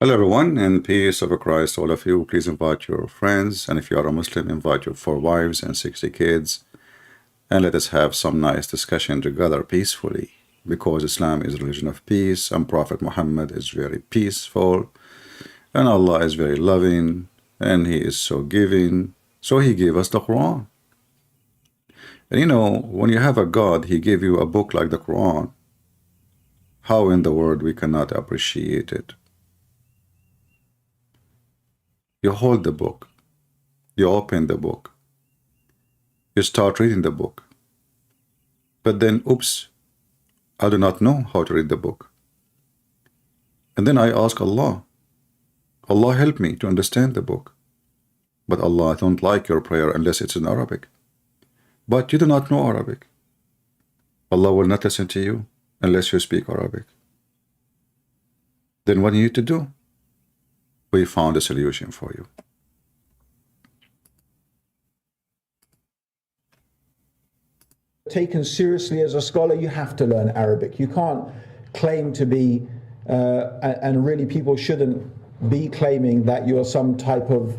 Hello everyone, and peace of Christ all of you. Please invite your friends, and if you are a Muslim, invite your 4 wives and 60 kids, and let us have some nice discussion together peacefully, because Islam is a religion of peace, and Prophet Muhammad is very peaceful, and Allah is very loving, and He is so giving, so He gave us the Quran. And you know, when you have a God, He gave you a book like the Quran. How in the world we cannot appreciate it? You hold the book, you open the book, you start reading the book, but then, oops, I do not know how to read the book. And then I ask Allah, Allah help me to understand the book. But Allah, I don't like your prayer unless it's in Arabic. But you do not know Arabic. Allah will not listen to you unless you speak Arabic. Then what do you need to do? We found a solution for you. Taken seriously as a scholar, you have to learn Arabic. You can't claim to be, and really people shouldn't be claiming that you're some type of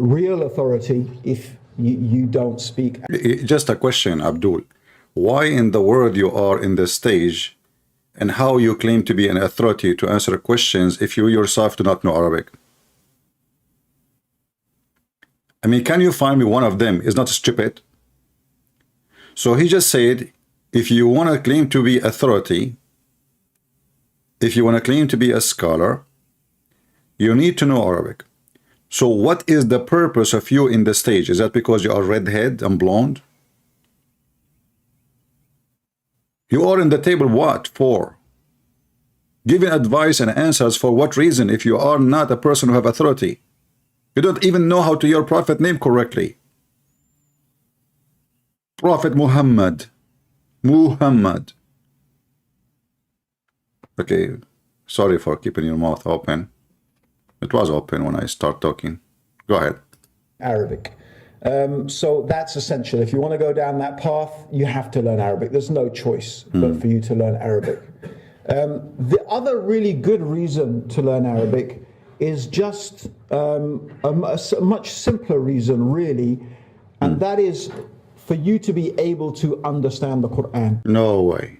real authority if you don't speak. Just a question, Abdul. Why in the world you are in the stage, and how you claim to be an authority to answer questions if you yourself do not know Arabic? I mean, can you find me one of them is not stupid? So he just said, if you want to claim to be authority, if you want to claim to be a scholar, you need to know Arabic. So what is the purpose of you in the stage? Is that because you are redhead and blonde? You are in the table what for? Giving advice and answers for what reason if you are not a person who have authority? You don't even know how to your prophet name correctly. Prophet Muhammad. Muhammad. Okay, sorry for keeping your mouth open. It was open when I start talking. Go ahead. Arabic. So that's essential. If you want to go down that path, you have to learn Arabic. There's no choice but for you to learn Arabic. The other really good reason to learn Arabic is just a much simpler reason, really, and that is for you to be able to understand the Quran. No way.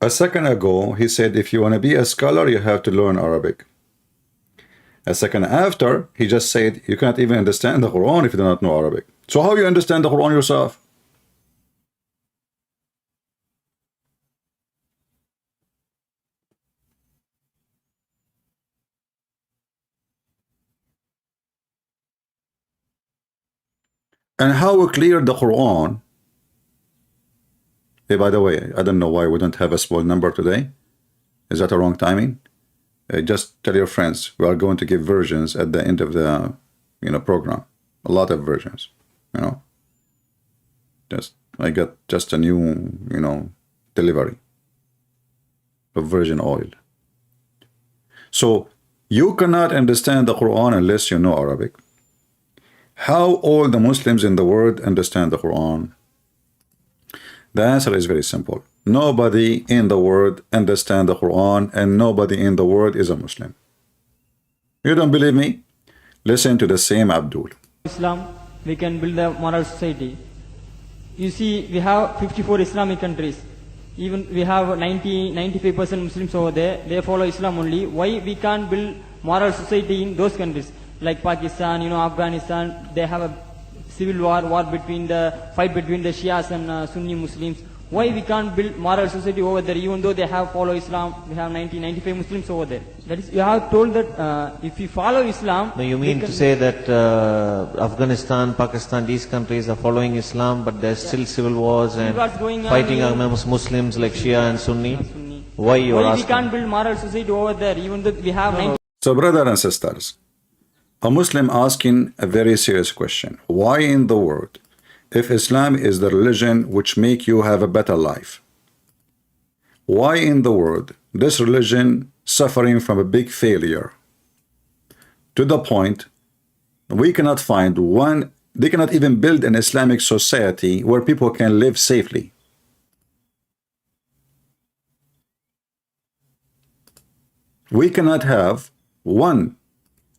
A second ago, he said, if you want to be a scholar, you have to learn Arabic. A second after, he just said, you can't even understand the Quran if you do not know Arabic. So how you understand the Quran yourself? And how clear the Quran? Hey, by the way, I don't know why we don't have a small number today. Is that a wrong timing? Just tell your friends we are going to give versions at the end of the program. A lot of versions, I got just a new delivery of virgin oil. So you cannot understand the Quran unless you know Arabic. How all the Muslims in the world understand the Quran? The answer is very simple. Nobody in the world understands the Quran, and nobody in the world is a Muslim. You don't believe me? Listen to the same Abdul. Islam, we can build a moral society. You see, we have 54 Islamic countries. Even we have 95% Muslims over there. They follow Islam only. Why we can't build moral society in those countries? Like Pakistan, Afghanistan, they have a civil war between fight between the Shias and Sunni Muslims. Why we can't build moral society over there, even though they have follow Islam? We have 95 Muslims over there. That is, you have told that if we follow Islam... No, you mean to say that Afghanistan, Pakistan, these countries are following Islam, but there's still civil wars and fighting amongst Muslims like Shia and Sunni? Why you are asking? We can't build moral society over there, even though we have... So brothers and sisters, a Muslim asking a very serious question. Why in the world, if Islam is the religion which make you have a better life, why in the world this religion suffering from a big failure to the point we cannot find one, they cannot even build an Islamic society where people can live safely? we cannot have one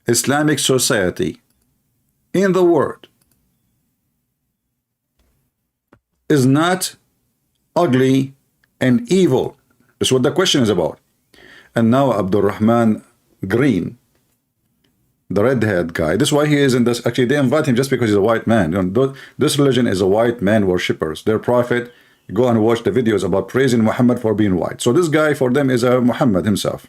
Islamic society in the world is not ugly and evil. That's what the question is about. And now Abdurrahman Green, the red-haired guy, this is why he is in this. Actually, they invite him just because he's a white man. You know, this religion is a white man worshippers. Their prophet, go and watch the videos about praising Muhammad for being white. So this guy for them is a Muhammad himself.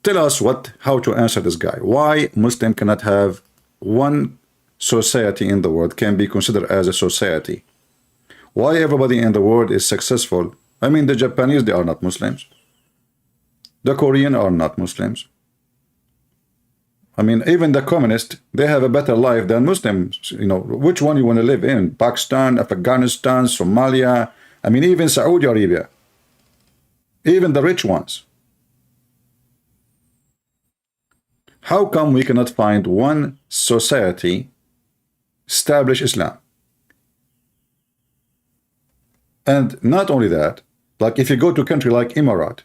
Tell us how to answer this guy. Why Muslim cannot have one society in the world, can be considered as a society. Why everybody in the world is successful. I mean, the Japanese, they are not Muslims. The Korean are not Muslims. I mean, even the communists, they have a better life than Muslims. You know, which one you want to live in? Pakistan, Afghanistan, Somalia, I mean, even Saudi Arabia. Even the rich ones. How come we cannot find one society establish Islam? And not only that, like if you go to a country like Emirat,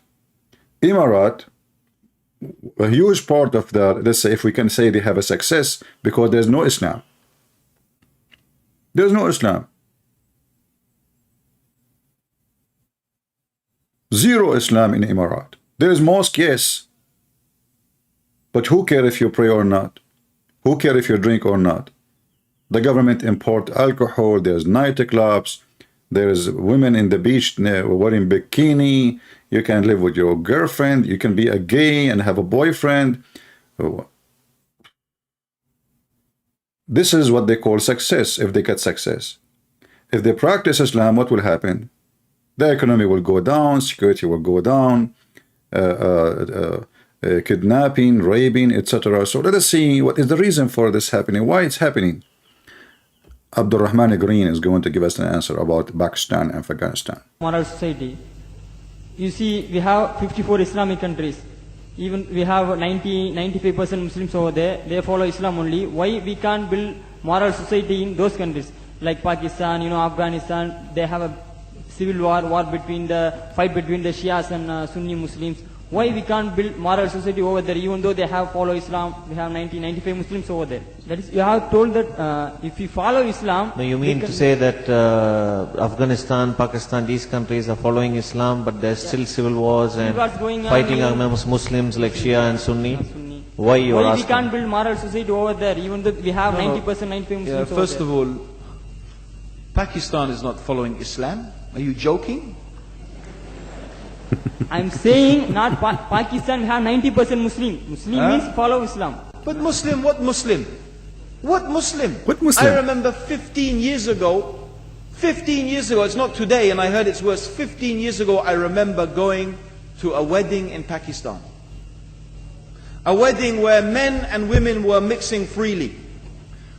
a huge part of the, let's say, if we can say they have a success, because there's no Islam. There's no Islam. Zero Islam in Emirat. There is mosque, yes. But who cares if you pray or not? Who cares if you drink or not? The government import alcohol, there's nightclubs, there's women in the beach wearing bikini, you can live with your girlfriend, you can be a gay and have a boyfriend. This is what they call success, if they get success. If they practice Islam, what will happen? The economy will go down, security will go down, kidnapping, raping, etc. So let us see what is the reason for this happening, why it's happening. Abdurrahman Green is going to give us an answer about Pakistan and Afghanistan. Moral society. You see, we have 54 Islamic countries. Even we have 95% Muslims over there. They follow Islam only. Why we can't build moral society in those countries? Like Pakistan, you know, Afghanistan, they have a civil fight between the Shias and Sunni Muslims. Why we can't build moral society over there, even though they have follow Islam? We have 95 Muslims over there. That is, you have told that if we follow Islam... No, you mean to say that Afghanistan, Pakistan, these countries are following Islam, but there's still civil wars and fighting amongst Muslims like Shia and Sunni? Why you are asking? We can't build moral society over there, even though we have 90%, 95 Muslims over there? First of all, Pakistan is not following Islam. Are you joking? I'm saying not Pakistan, we have 90% Muslim. Muslim means follow Islam. But Muslim, what Muslim? What Muslim? What Muslim? I remember 15 years ago, it's not today, and I heard it's worse. 15 years ago, I remember going to a wedding in Pakistan. A wedding where men and women were mixing freely.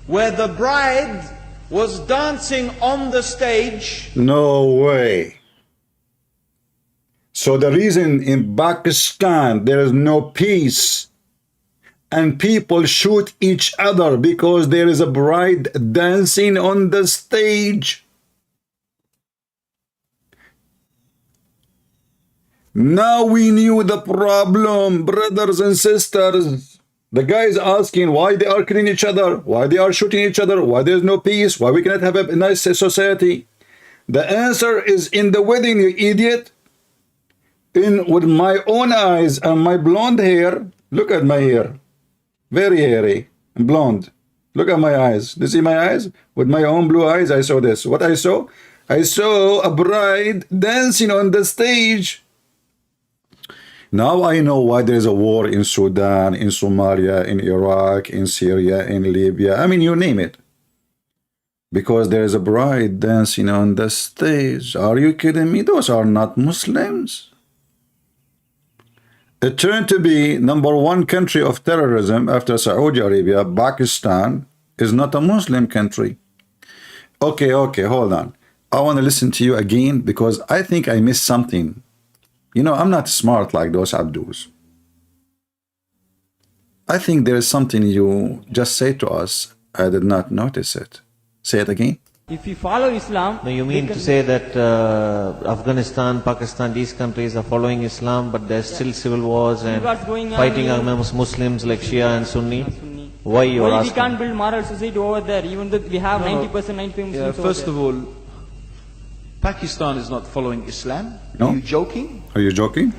Where the bride was dancing on the stage. No way. So the reason in Pakistan there is no peace and people shoot each other because there is a bride dancing on the stage. Now we knew the problem, brothers and sisters. The guy is asking why they are killing each other, why they are shooting each other, why there is no peace, why we cannot have a nice society. The answer is in the wedding, you idiot. With my own eyes and my blonde hair, look at my hair, very hairy and blonde. Look at my eyes. Do you see my eyes? With my own blue eyes, I saw this. What I saw? I saw a bride dancing on the stage. Now I know why there is a war in Sudan, in Somalia, in Iraq, in Syria, in Libya. I mean, you name it. Because there is a bride dancing on the stage. Are you kidding me? Those are not Muslims. It turned to be #1 country of terrorism after Saudi Arabia. Pakistan is not a Muslim country. Okay, hold on. I want to listen to you again because I think I missed something. You know, I'm not smart like those Abdus. I think there is something you just say to us. I did not notice it. Say it again. If we follow Islam, No, you mean to say that Afghanistan, Pakistan, these countries are following Islam, but there's still civil wars and what's going on fighting here? amongst Muslims like Shia and Sunni? Why you are why we asking? can't build moral society over there, even though we have 90%, 95 Muslims Yeah, over first there? of all, Pakistan is not following Islam. No. Are you joking? Are you joking?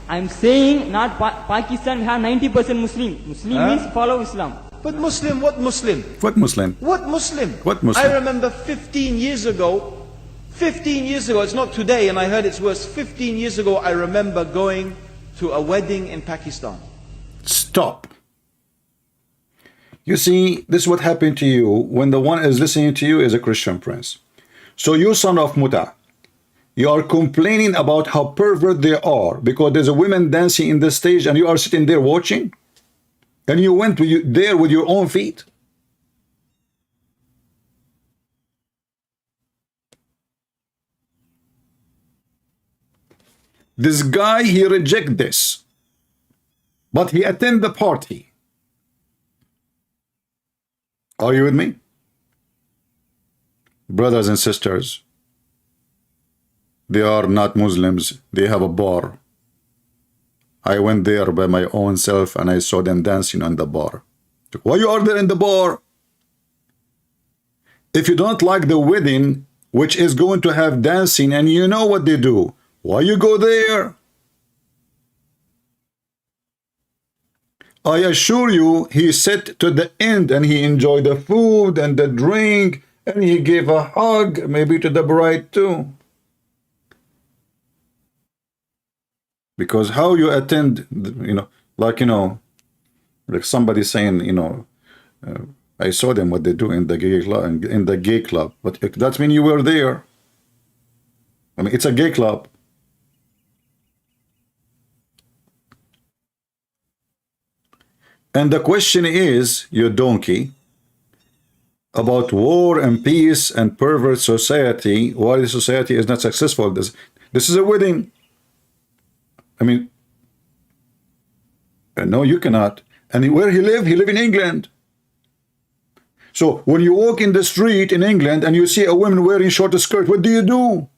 I'm saying not Pakistan, we have 90% Muslim. Muslim Huh? means follow Islam. But Muslim, what Muslim? What Muslim? What Muslim? What Muslim? I remember 15 years ago, it's not today, and I heard it's worse. 15 years ago, I remember going to a wedding in Pakistan. Stop. You see, this is what happened to you when the one is listening to you is a Christian prince. So you son of Muta, you are complaining about how pervert they are because there's a woman dancing in the stage and you are sitting there watching? And you went there with your own feet? This guy, he reject this, but he attend the party. Are you with me? Brothers and sisters, they are not Muslims. They have a bar. I went there by my own self and I saw them dancing on the bar. Why you are there in the bar? If you don't like the wedding, which is going to have dancing, and you know what they do, why you go there? I assure you, he sat to the end and he enjoyed the food and the drink and he gave a hug, maybe to the bride too. Because how you attend, like somebody saying, I saw them what they do in the gay club, but that means you were there. I mean, it's a gay club. And the question is, you donkey, about war and peace and pervert society, why the society is not successful. This is a wedding. I mean, no, you cannot. And where he live in England. So when you walk in the street in England and you see a woman wearing short skirt, what do you do?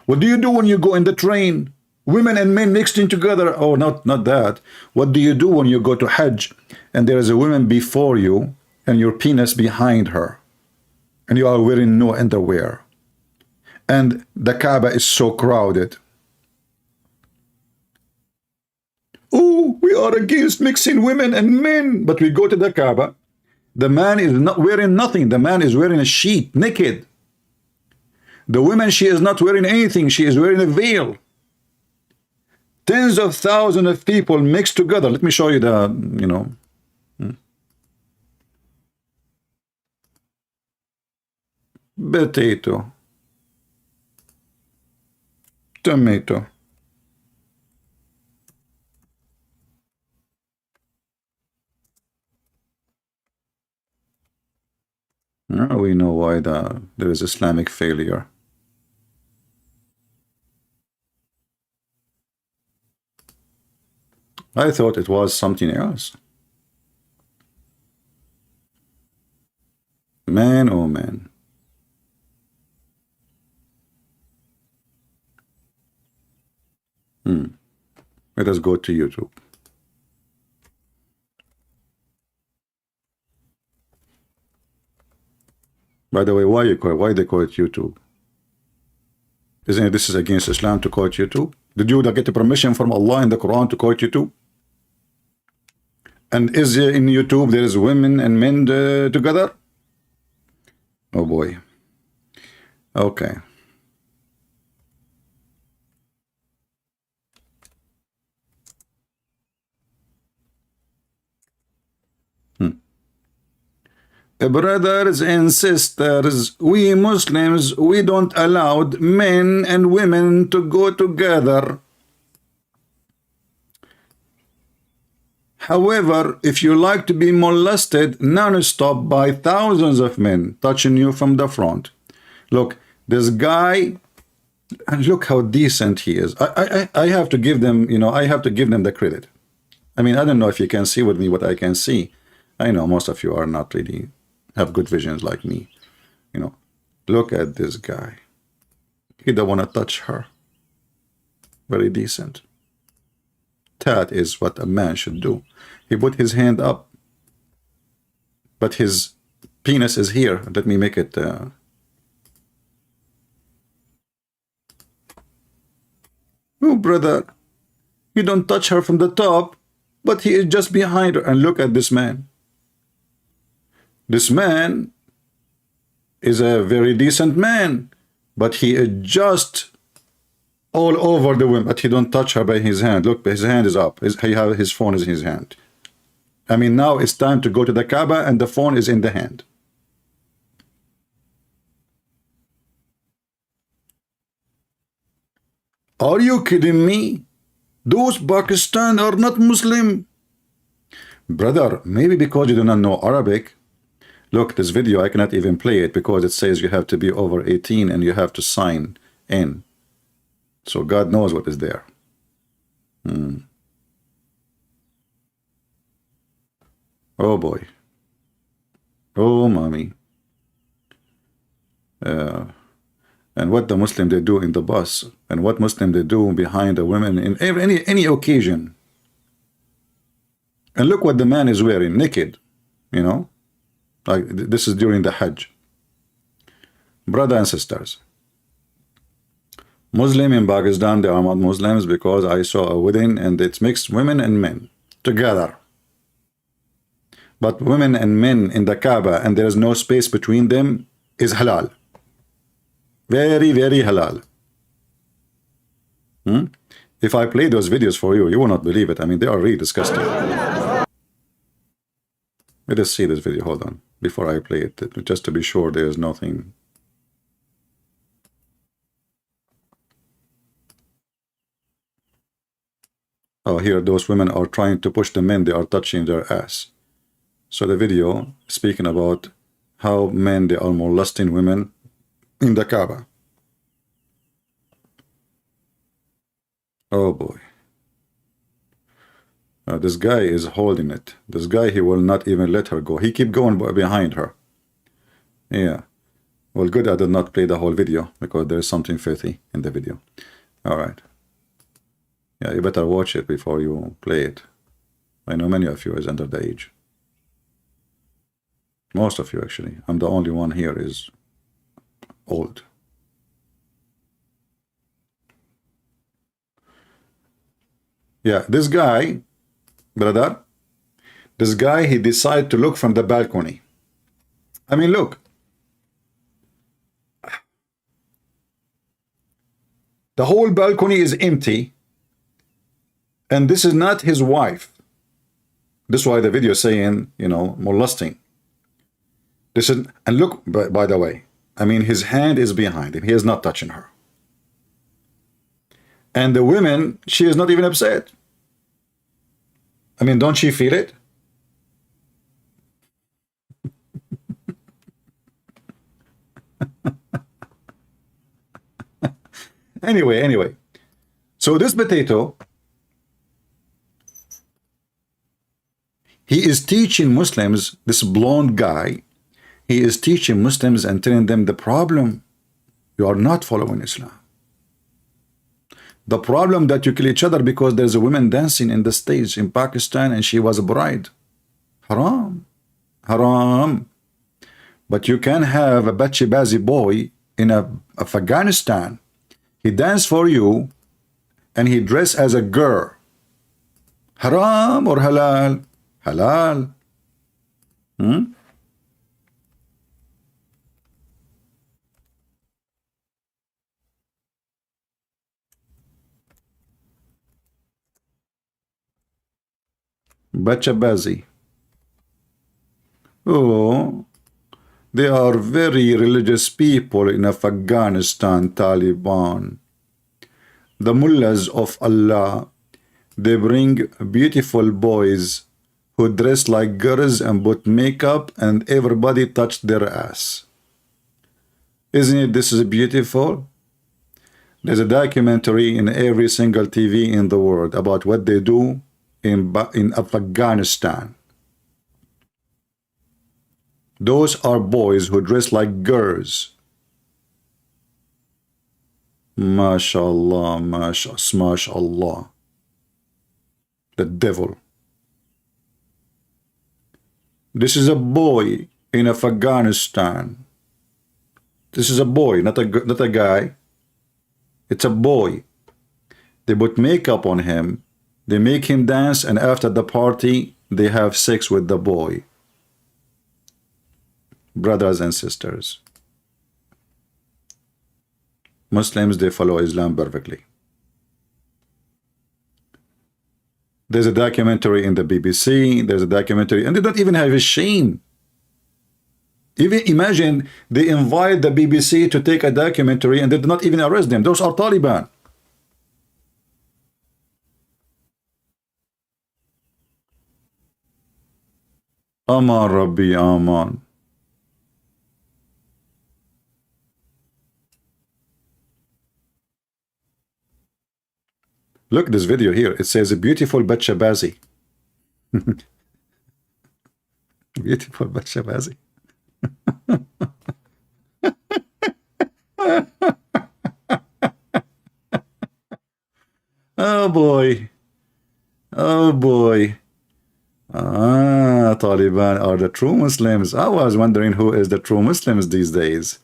What do you do when you go in the train? Women and men mixing together. Oh, not that. What do you do when you go to Hajj and there is a woman before you and your penis behind her and you are wearing no underwear and the Kaaba is so crowded? Oh, we are against mixing women and men, but we go to the Kaaba. The man is not wearing nothing. The man is wearing a sheet, naked. The woman, she is not wearing anything. She is wearing a veil. Tens of thousands of people mixed together. Let me show you the, Potato. Tomato. Now we know why there is Islamic failure. I thought it was something else. Man, oh man. Let us go to YouTube. By the way, why they call it YouTube? Isn't it this is against Islam to call it YouTube? Did you get the permission from Allah in the Quran to call it YouTube? And is there in YouTube there is women and men together? Oh boy. Okay. Brothers and sisters, we Muslims, we don't allow men and women to go together. However, if you like to be molested non-stop by thousands of men touching you from the front, look, this guy, and look how decent he is. I have to give them, I have to give them the credit. I mean, I don't know if you can see with me what I can see. I know most of you are not really have good visions like me. you know, look at this guy. He don't want to touch her. Very decent. That is what a man should do. He put his hand up, but his penis is here. Let me make it. Oh, brother, you don't touch her from the top, but he is just behind her. And look at this man. This man is a very decent man, but he is just all over the woman, but he don't touch her by his hand. Look, his hand is up. His phone is in his hand. I mean, now it's time to go to the Kaaba and the phone is in the hand. Are you kidding me? Those Pakistan are not Muslim. Brother, maybe because you do not know Arabic. Look, this video, I cannot even play it because it says you have to be over 18 and you have to sign in. So God knows what is there. Oh boy. Oh mommy. And what the Muslim they do in the bus, and what Muslim they do behind the women in any occasion. And look what the man is wearing, naked, you know, like this is during the Hajj. Brother and sisters, Muslim in Pakistan, they are not Muslims because I saw a wedding and it's mixed women and men together. But women and men in the Kaaba and there is no space between them is halal. Very, very halal. If I play those videos for you, you will not believe it. I mean, they are really disgusting. Let us see this video. Hold on. Before I play it, just to be sure there is nothing. Oh, here those women are trying to push the men. They are touching their ass. So the video speaking about how men, they are molesting women in the Kaaba. Oh boy. This guy is holding it. This guy, he will not even let her go. He keep going behind her. Yeah. Well, good I did not play the whole video because there is something filthy in the video. All right. Yeah, you better watch it before you play it. I know many of you is under the age. Most of you, actually. I'm the only one here is old. Yeah, this guy, brother, this guy, he decided to look from the balcony. I mean, look. The whole balcony is empty. And this is not his wife. This is why the video is saying, you know, molesting. This is, and look, by the way, I mean, his hand is behind him. He is not touching her. And the woman, she is not even upset. I mean, don't she feel it? Anyway. So this potato, he is teaching Muslims, this blonde guy, he is teaching Muslims and telling them the problem, you are not following Islam. The problem that you kill each other because there's a woman dancing in the stage in Pakistan and she was a bride. Haram. Haram. But you can have a bachi-bazi boy in Afghanistan. He dance for you and he dress as a girl. Haram or halal? Halal. Bacha-bazi. Oh, they are very religious people in Afghanistan, Taliban. The mullahs of Allah, they bring beautiful boys who dress like girls and put makeup and everybody touch their ass. Isn't it this is beautiful? There's a documentary in every single TV in the world about what they do in Afghanistan. Those are boys who dress like girls. MashaAllah, MashaAllah. The devil. This is a boy in Afghanistan. This is a boy, not a guy. It's a boy. They put makeup on him. They make him dance, and after the party, they have sex with the boy. Brothers and sisters. Muslims, they follow Islam perfectly. There's a documentary in the BBC, there's a documentary, and they don't even have a shame. Even imagine they invite the BBC to take a documentary and they do not even arrest them. Those are Taliban. Aman Rabbi, Aman. Look, this video here, it says a beautiful Bachabazi. Beautiful Bachabazi. Oh boy. Oh boy. Taliban are the true Muslims. I was wondering who is the true Muslims these days.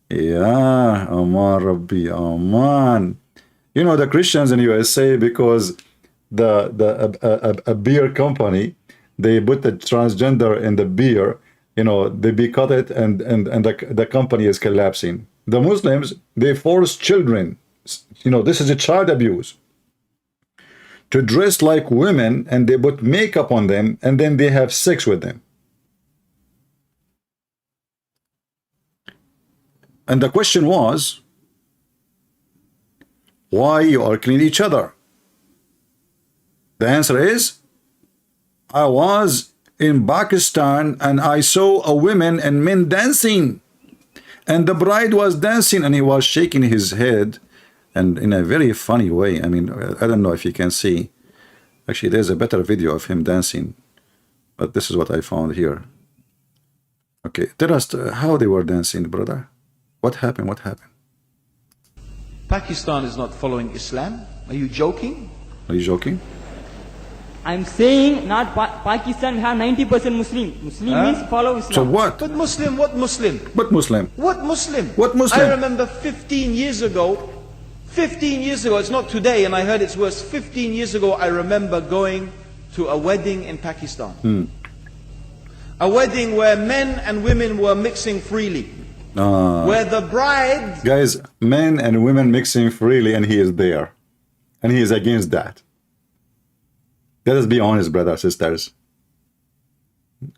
Yeah, Aman Rabbi, Aman. You know, the Christians in USA, because a beer company, they put the transgender in the beer, you know, they boycott it, and the company is collapsing. The Muslims, they force children, you know, this is a child abuse, to dress like women, and they put makeup on them, and then they have sex with them. And the question was, why you are killing each other? The answer is, I was in Pakistan and I saw a women and men dancing, and the bride was dancing, and he was shaking his head, and in a very funny way. I mean, I don't know if you can see. Actually, there's a better video of him dancing, but this is what I found here. Okay, tell us how they were dancing, brother. What happened? What happened? Pakistan is not following Islam. Are you joking? Are you joking? I'm saying not Pakistan, we have 90% Muslim. Muslim means follow Islam. So what? But Muslim, what Muslim? What Muslim? What Muslim? What Muslim? I remember 15 years ago, it's not today, and I heard it's worse. 15 years ago, I remember going to a wedding in Pakistan. A wedding where men and women were mixing freely. Where the bride... Guys, men and women mixing freely, and he is there. And he is against that. Let us be honest, brothers, sisters.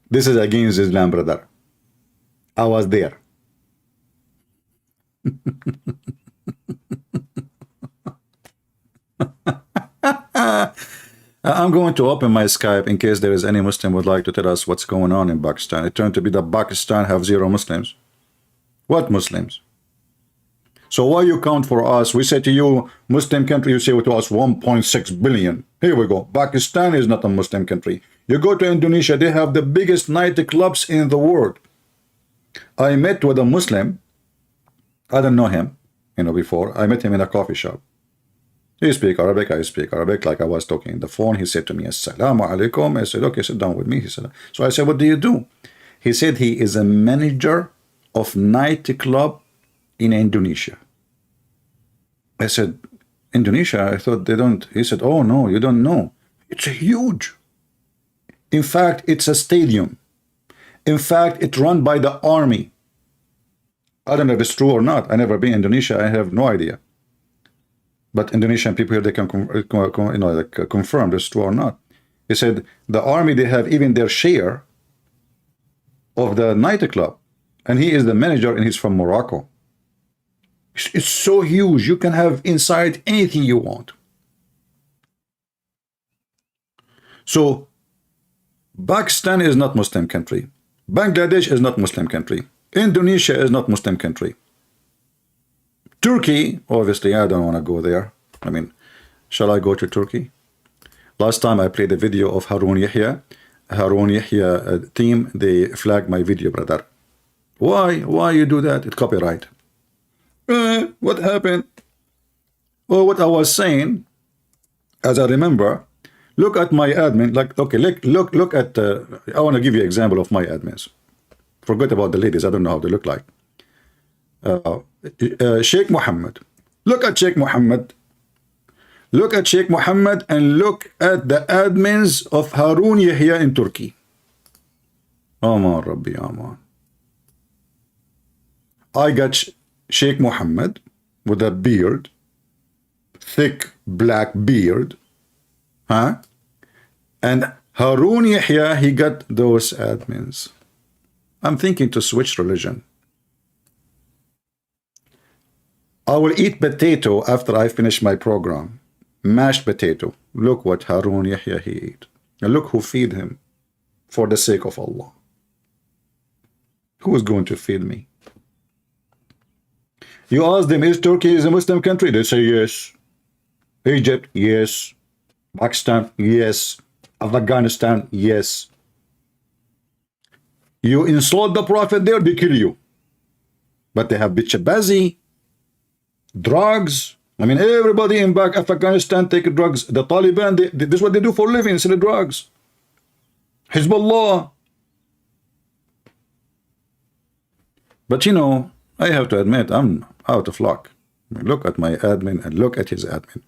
This is against Islam, brother. I was there. I'm going to open my Skype in case there is any Muslim would like to tell us what's going on in Pakistan. It turned to be that Pakistan have 0 Muslims. What Muslims? So why you count for us? We say to you, Muslim country, you say to us 1.6 billion. Here we go. Pakistan is not a Muslim country. You go to Indonesia, they have the biggest nightclubs in the world. I met with a Muslim. I don't know him, you know, before. I met him in a coffee shop. He speak Arabic, I speak Arabic, like I was talking on the phone. He said to me, Assalamu alaikum. I said, okay, sit down with me. He said, so I said, what do you do? He said he is a manager of nightclub in Indonesia. I said, Indonesia? I thought they don't. He said, oh no, you don't know. It's huge. In fact, it's a stadium. In fact, it's run by the army. I don't know if it's true or not. I never been in Indonesia. I have no idea. But Indonesian people here, they can confirm this is true or not. He said the army, they have even their share of the nightclub. And he is the manager, and he's from Morocco. It's so huge. You can have inside anything you want. So Pakistan is not Muslim country. Bangladesh is not Muslim country. Indonesia is not Muslim country. Turkey, obviously, I don't want to go there. I mean, shall I go to Turkey? Last time I played a video of Harun Yahya, Harun Yahya team, they flag my video, brother. Why you do that? It's copyright. What happened? Well, what I was saying, as I remember, look at my admin. Like, okay, look at. I want to give you an example of my admins. Forget about the ladies. I don't know how they look like. Sheikh Mohammed. Look at Sheikh Mohammed. Look at Sheikh Mohammed and look at the admins of Harun Yahya in Turkey. Aman Rabbi Aman. I got Sheikh Mohammed with a beard, thick black beard, huh? And Harun Yahya, he got those admins. I'm thinking to switch religion. I will eat potato after I finish my program. Mashed potato. Look what Harun Yahya he ate. And look who feed him for the sake of Allah. Who is going to feed me? You ask them, is Turkey a Muslim country? They say yes. Egypt, yes. Pakistan, yes. Afghanistan, yes. You insult the Prophet there, they kill you. But they have bitchabazi, drugs. I mean, everybody in Afghanistan take drugs. The Taliban, this is what they do for a living, sell drugs. Hezbollah. But you know, I have to admit, I'm out of luck. I mean, look at my admin and look at his admin.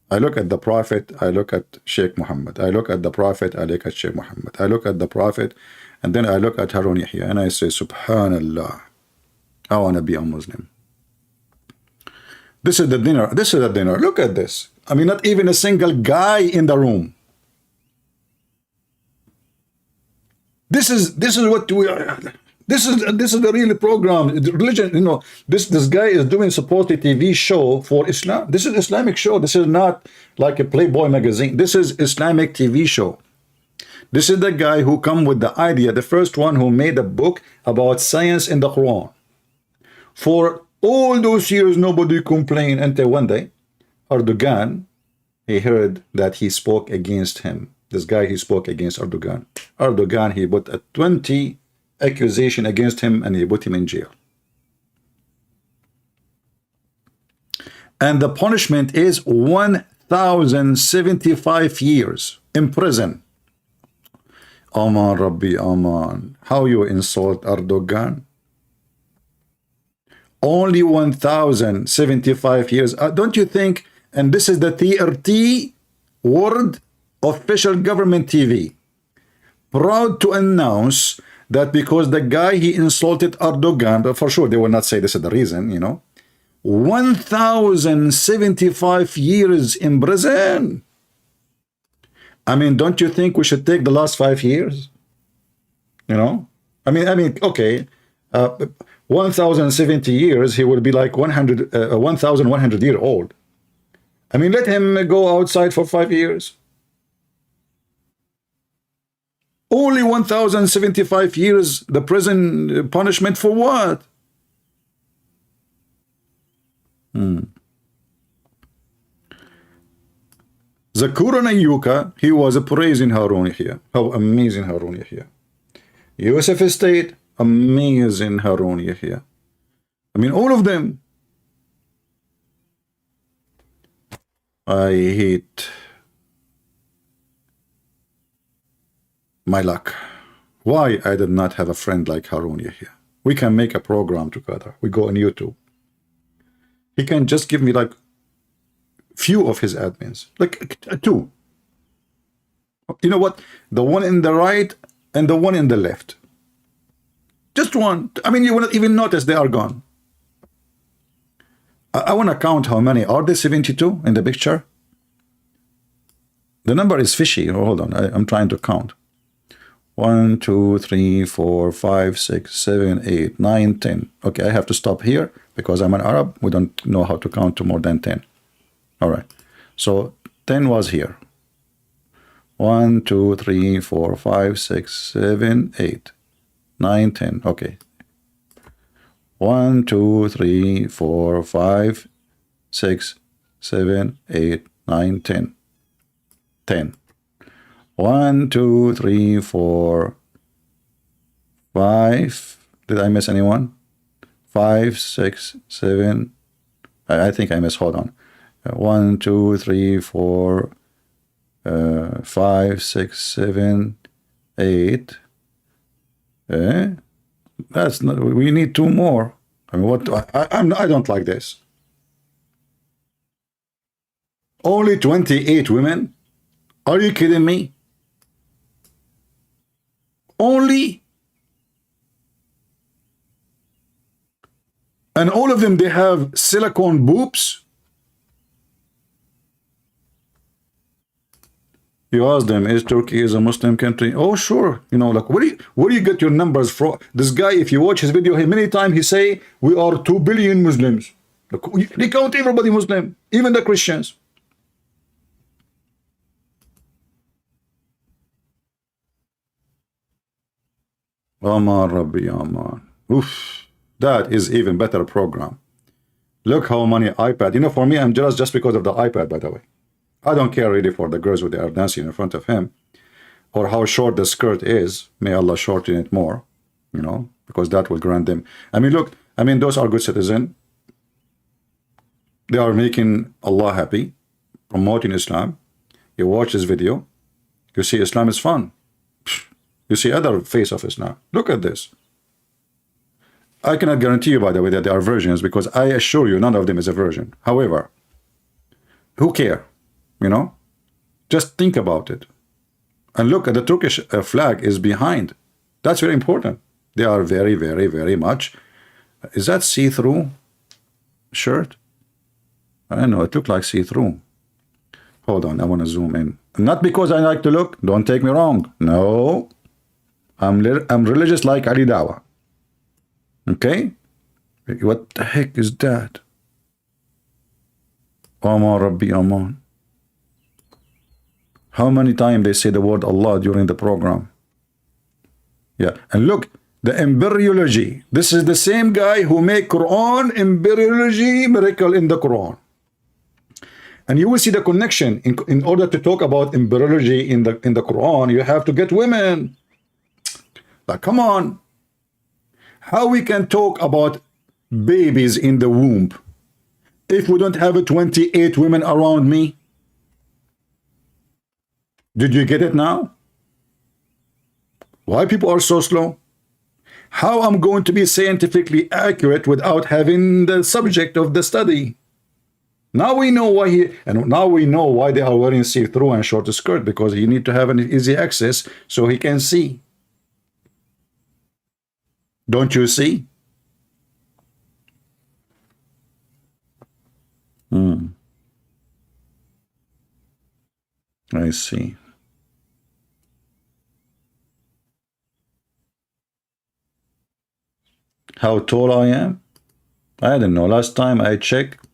I look at the Prophet, I look at Sheikh Mohammed. I look at the Prophet, I look at Sheikh Mohammed. I look at the Prophet, and then I look at Harun Yahya, and I say, Subhanallah, I want to be a Muslim. This is the dinner. This is the dinner. Look at this. I mean, not even a single guy in the room. This is what we are. This is the real program. The religion, you know, this guy is doing supposedly TV show for Islam. This is Islamic show. This is not like a Playboy magazine. This is Islamic TV show. This is the guy who come with the idea, the first one who made a book about science in the Quran. For all those years, nobody complained until one day, Erdogan, he heard that he spoke against him. This guy, he spoke against Erdogan. Erdogan, he put a 20 accusation against him and he put him in jail. And the punishment is 1,075 years in prison. Aman Rabbi Aman. How you insult Erdogan? Only 1,075 years. Don't you think, and this is the TRT World Official Government TV, proud to announce that because the guy, he insulted Erdogan, but for sure they will not say this is the reason, you know, 1,075 years in prison. I mean, don't you think we should take the last 5 years? You know, I mean, okay, 1,070 years, he will be like 1,100 years old. I mean, let him go outside for 5 years. Only 1,075 years, the prison punishment for what? Zakur Nayuka, he was praising Harun Yahya. How amazing Harun Yahya. Yusuf Estate, amazing Harun Yahya. I mean, all of them. I hate my luck. Why I did not have a friend like Harun Yahya. We can make a program together. We go on YouTube. He can just give me like few of his admins, like 2. You know what? The one in the right and the one in the left. Just one. I mean, you will not even notice they are gone. I want to count how many. Are there 72 in the picture? The number is fishy. Hold on. I'm trying to count. 1, 2, 3, 4, 5, 6, 7, 8, 9, 10. Okay, I have to stop here because I'm an Arab. We don't know how to count to more than 10. All right. So 10 was here. 1, 2, 3, 4, 5, 6, 7, 8, 9, 10. Okay. 1, 2, 3, 4, 5, 6, 7, 8, 9, 10. 10. 1, 2, 3, 4, 5. Did I miss anyone? 5, 6, 7. I think I missed. Hold on. 1, 2, 3, 4, 5, 6, 7, 8. That's not. We need 2 more. I mean, what? I don't like this. Only 28 women? Are you kidding me? Only? And all of them, they have silicone boobs? You ask them, is Turkey is a Muslim country? Oh, sure. You know, like, where do you get your numbers from? This guy, if you watch his video, many times he say, we are 2 billion Muslims. Like, they count everybody Muslim, even the Christians. Aman Rabbi Aman. Oof. That is even better program. Look how many iPad. You know, for me, I'm jealous just because of the iPad, by the way. I don't care really for the girls who they are dancing in front of him, or how short the skirt is. May Allah shorten it more, you know, because that will grant them. I mean, look, I mean, those are good citizens. They are making Allah happy, promoting Islam. You watch this video, you see Islam is fun. You see other face of Islam. Look at this. I cannot guarantee you, by the way, that they are virgins, because I assure you none of them is a virgin. However, who care? You know, just think about it. And look at the Turkish flag is behind. That's very important. They are very, very, very much. Is that see-through shirt? I don't know. It looked like see-through. Hold on. I want to zoom in. Not because I like to look. Don't take me wrong. No. I'm religious like Ali Dawa. Okay? What the heck is that? Aman Rabbi Aman. How many times they say the word Allah during the program? Yeah, and look, the embryology. This is the same guy who made Quran embryology miracle in the Quran. And you will see the connection. In order to talk about embryology in the Quran, you have to get women. Like, come on. How we can talk about babies in the womb if we don't have 28 women around me? Did you get it now? Why people are so slow? How I'm going to be scientifically accurate without having the subject of the study? Now we know why now we know why they are wearing see-through and short skirt, because you need to have an easy access so he can see. Don't you see? I see. How tall I am? I don't know. Last time I checked,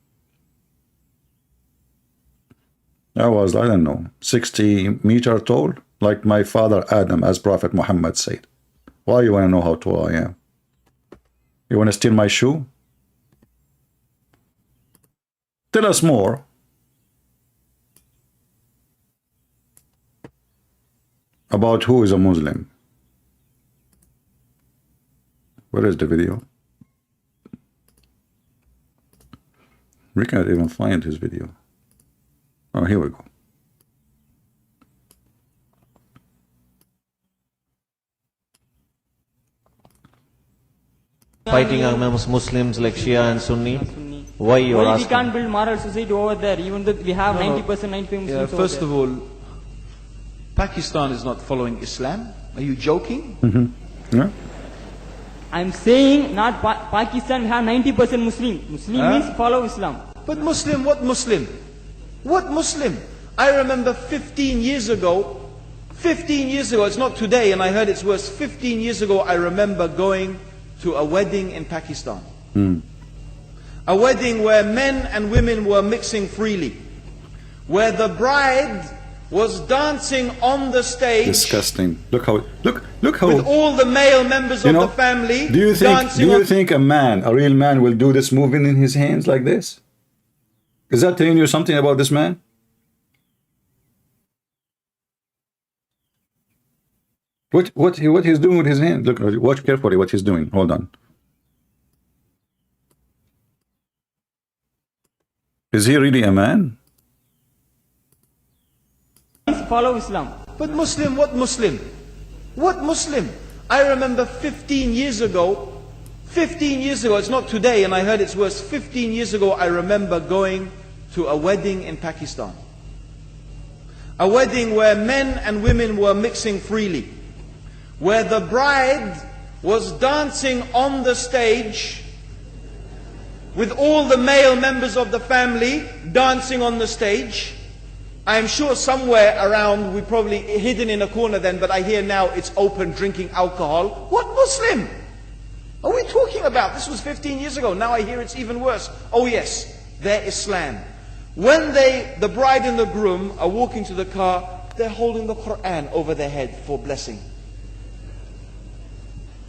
I was, I don't know, 60 meters tall, like my father Adam, as Prophet Muhammad said. Why you want to know how tall I am? You want to steal my shoe? Tell us more. About who is a Muslim. Where is the video? We can't even find his video. Oh, here we go. Fighting amongst Muslims like Shia and Sunni. Why you are asking? We can't build moral society over there, even though we have 90%, 95 Muslims over first there. of all, Pakistan is not following Islam. Are you joking? Yeah. I'm saying not Pakistan, we have 90% Muslim. Muslim means follow Islam. But Muslim, what Muslim? What Muslim? I remember 15 years ago, it's not today, and I heard it's worse. 15 years ago, I remember going to a wedding in Pakistan. A wedding where men and women were mixing freely. Where the bride was dancing on the stage. Disgusting. Look how with all the male members of the family. Do you think a man, a real man, will do this moving in his hands like this? Is that telling you something about this man? What he's doing with his hand? Look, watch carefully what he's doing. Hold on. Is he really a man? Follow Islam. But Muslim, what Muslim? What Muslim? I remember 15 years ago, it's not today, and I heard it's worse. 15 years ago, I remember going to a wedding in Pakistan. A wedding where men and women were mixing freely. Where the bride was dancing on the stage with all the male members of the family dancing on the stage. I'm sure somewhere around, we probably hidden in a corner then, but I hear now it's open drinking alcohol. What Muslim are we talking about? This was 15 years ago. Now I hear it's even worse. Oh yes, their Islam. When the bride and the groom are walking to the car, they're holding the Quran over their head for blessing.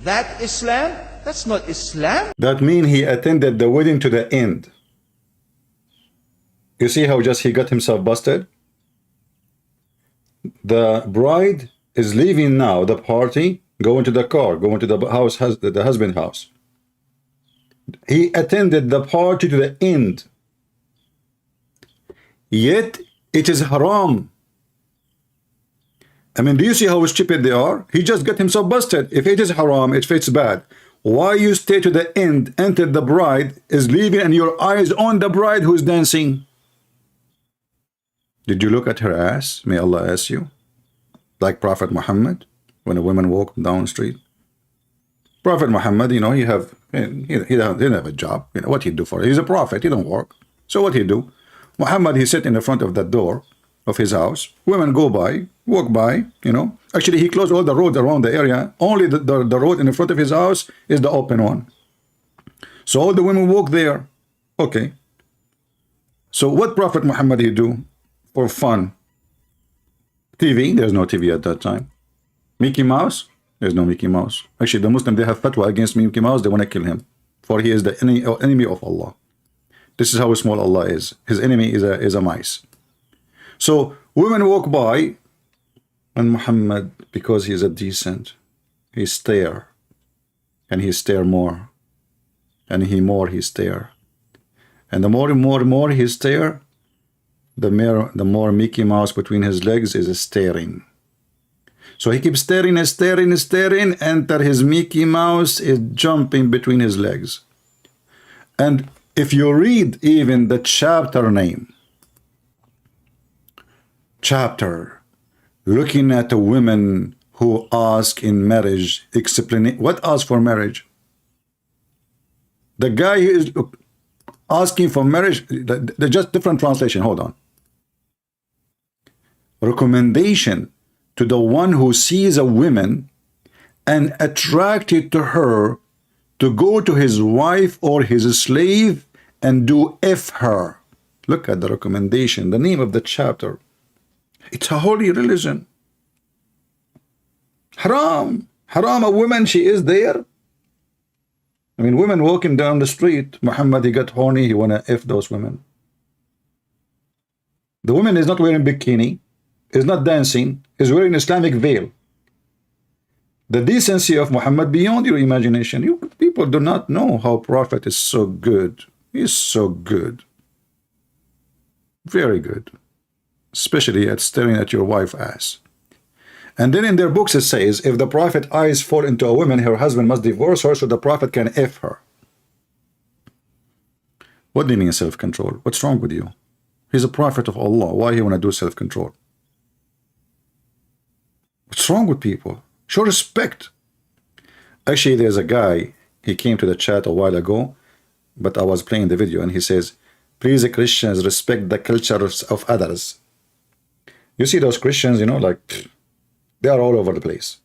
That Islam? That's not Islam. That means he attended the wedding to the end. You see how just he got himself busted? The bride is leaving now the party, going to the car, going to the house, the husband's house. He attended the party to the end. Yet it is haram. I mean, do you see how stupid they are? He just got himself busted. If it is haram, if it's bad, why you stay to the end until the bride is leaving and your eyes on the bride who's dancing? Did you look at her ass? May Allah ask you. Like Prophet Muhammad, when a woman walked down the street. Prophet Muhammad, you know, he didn't have a job. You know what he do for it? He's a prophet. He don't work. So what he do? Muhammad, he sit in the front of the door of his house. Women go by, walk by, you know. Actually, he closed all the roads around the area. Only the road in the front of his house is the open one. So all the women walk there. Okay. So what Prophet Muhammad he do for fun? TV, there's no TV at that time. Mickey Mouse, there's no Mickey Mouse. Actually, the Muslim, they have fatwa against Mickey Mouse. They want to kill him, for he is the enemy of Allah. This is how small Allah is. His enemy is a mice. So women walk by, and Muhammad, because he is a decent, he stare, and he stare more, and he stare, and the more he stare, the more Mickey Mouse between his legs is staring. So he keeps staring and staring and staring until his Mickey Mouse is jumping between his legs. And if you read even the chapter name, looking at the women who ask in marriage, explaining what ask for marriage. The guy who is asking for marriage, they're just different translation. Hold on. Recommendation to the one who sees a woman and attracted to her to go to his wife or his slave and do F her. Look at the recommendation, the name of the chapter. It's a holy religion. Haram. Haram, a woman, she is there. I mean, women walking down the street, Muhammad, he got horny, he want to F those women. The woman is not wearing bikini, is not dancing, is wearing Islamic veil. The decency of Muhammad beyond your imagination. You people do not know how Prophet is so good. He's so good. Very good. Especially at staring at your wife's ass. And then in their books it says, if the Prophet eyes fall into a woman, her husband must divorce her so the Prophet can F her. What do you mean self-control? What's wrong with you? He's a prophet of Allah. Why he want to do self-control? What's wrong with people? Show respect. Actually, there's a guy, he came to the chat a while ago, but I was playing the video and he says, please Christians respect the culture of others. You see those Christians, you know, like, they are all over the place.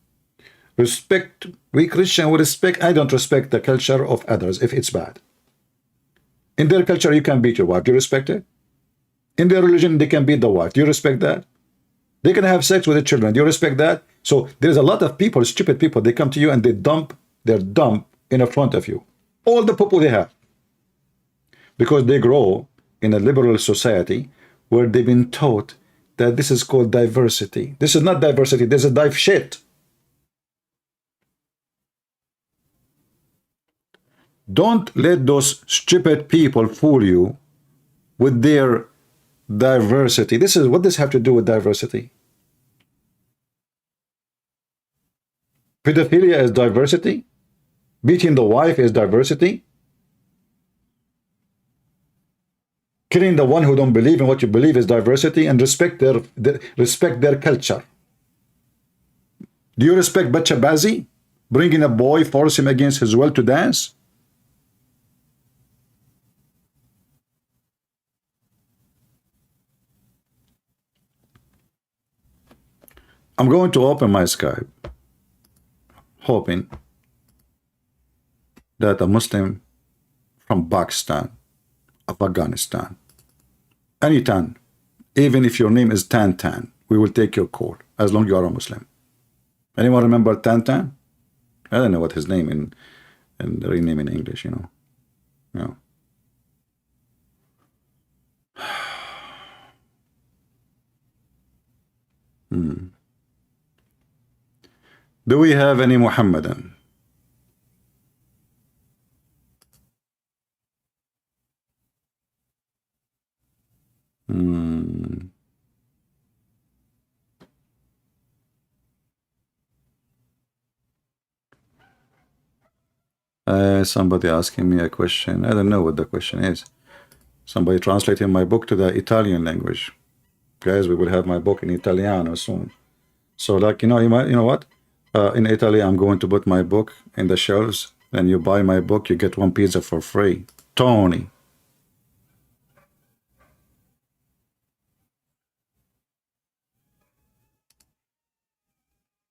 Respect, we Christian, we respect, I don't respect the culture of others if it's bad. In their culture, you can beat your wife. Do you respect it? In their religion, they can beat the wife. Do you respect that? They can have sex with their children. Do you respect that? So there's a lot of people, stupid people, they come to you and they dump their dump in front of you. All the people they have. Because they grow in a liberal society where they've been taught that this is called diversity. This is not diversity, this is dive shit. Don't let those stupid people fool you with their diversity. This is what this have to do with diversity. Pedophilia is diversity. Beating the wife is diversity. Killing the one who don't believe in what you believe is diversity. And respect their culture. Do you respect Bachabazi? Bringing a boy, force him against his will to dance? I'm going to open my Skype, hoping that a Muslim from Pakistan, Afghanistan, any Tan, even if your name is Tan, we will take your call as long as you are a Muslim. Anyone remember Tan? I don't know what his name in the real name in English, you know. Yeah. Do we have any Muhammadan? Somebody asking me a question. I don't know what the question is. Somebody translating my book to the Italian language. Guys, we will have my book in Italiano soon. So, like, you know what? In Italy, I'm going to put my book in the shelves. Then you buy my book, you get one pizza for free. Tony.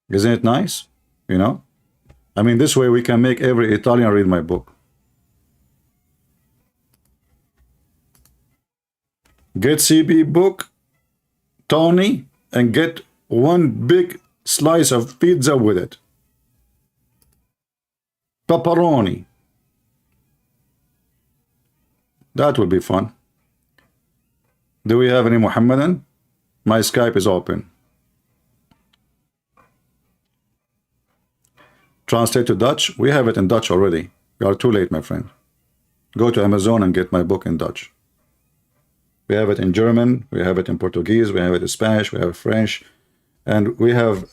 Isn't it nice? You know? I mean, this way we can make every Italian read my book. Get CB book, Tony, and get one big slice of pizza with it. Pepperoni. That would be fun. Do we have any Muhammadan? My Skype is open. Translate to Dutch. We have it in Dutch already. You are too late, my friend. Go to Amazon and get my book in Dutch. We have it in German. We have it in Portuguese. We have it in Spanish. We have French. And we have,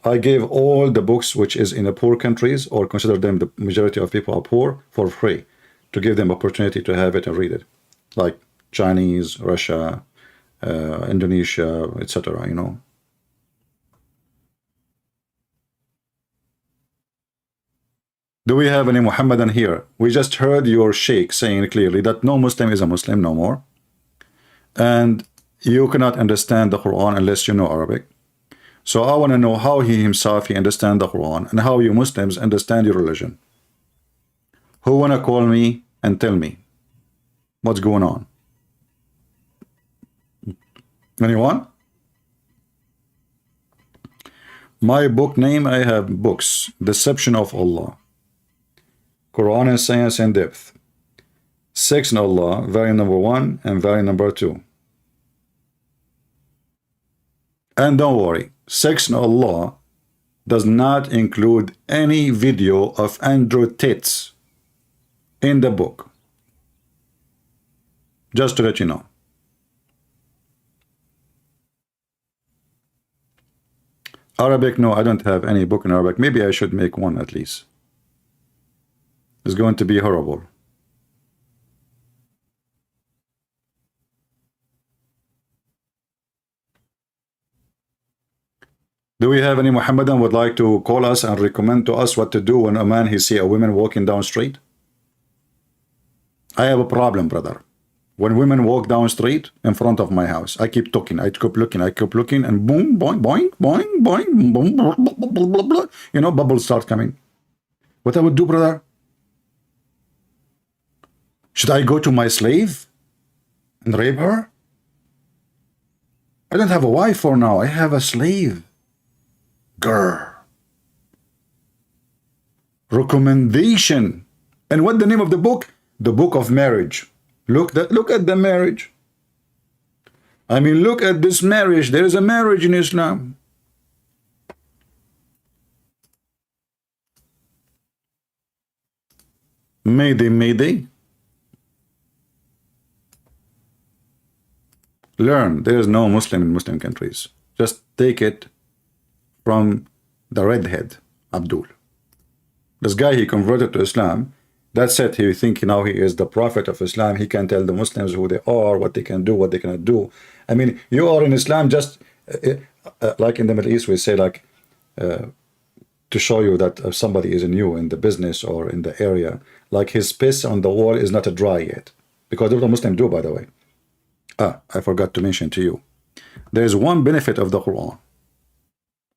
I gave all the books which is in the poor countries, or consider them the majority of people are poor, for free, to give them opportunity to have it and read it. Like Chinese, Russia, Indonesia, etc., you know. Do we have any Muhammadan here? We just heard your sheikh saying clearly that no Muslim is a Muslim no more. And you cannot understand the Quran unless you know Arabic. So I want to know how he himself, he understands the Quran, and how you Muslims understand your religion. Who want to call me and tell me what's going on? Anyone? My book name, I have books. Deception of Allah, Quran and Science in Depth, Sex in Allah, variant number 1 and variant number 2. And don't worry, Sex in Allah does not include any video of Andrew tits in the book. Just to let you know. Arabic, no, I don't have any book in Arabic. Maybe I should make one at least. It's going to be horrible. Do we have any Muhammadan would like to call us and recommend to us what to do when a man he see a woman walking down street? I have a problem, brother. When women walk down street in front of my house, I keep talking, I keep looking, and boom, boing, boing, boing, boing, boom, blah, blah, blah, blah, blah. You know, bubbles start coming. What I would do, brother? Should I go to my slave and rape her? I don't have a wife for now. I have a slave. Grr. Recommendation. And what the name of the book? The Book of Marriage. Look at the marriage. I mean, look at this marriage. There is a marriage in Islam. Mayday, mayday. Learn. There is no Muslim in Muslim countries. Just take it from the redhead, Abdul. This guy, he converted to Islam. That's it. He think now he is the prophet of Islam. He can tell the Muslims who they are, what they can do, what they cannot do. I mean, you are in Islam just like in the Middle East, we say like to show you that somebody is new in the business or in the area, like his piss on the wall is not dry yet. Because what the Muslims do, by the way. I forgot to mention to you. There is one benefit of the Quran,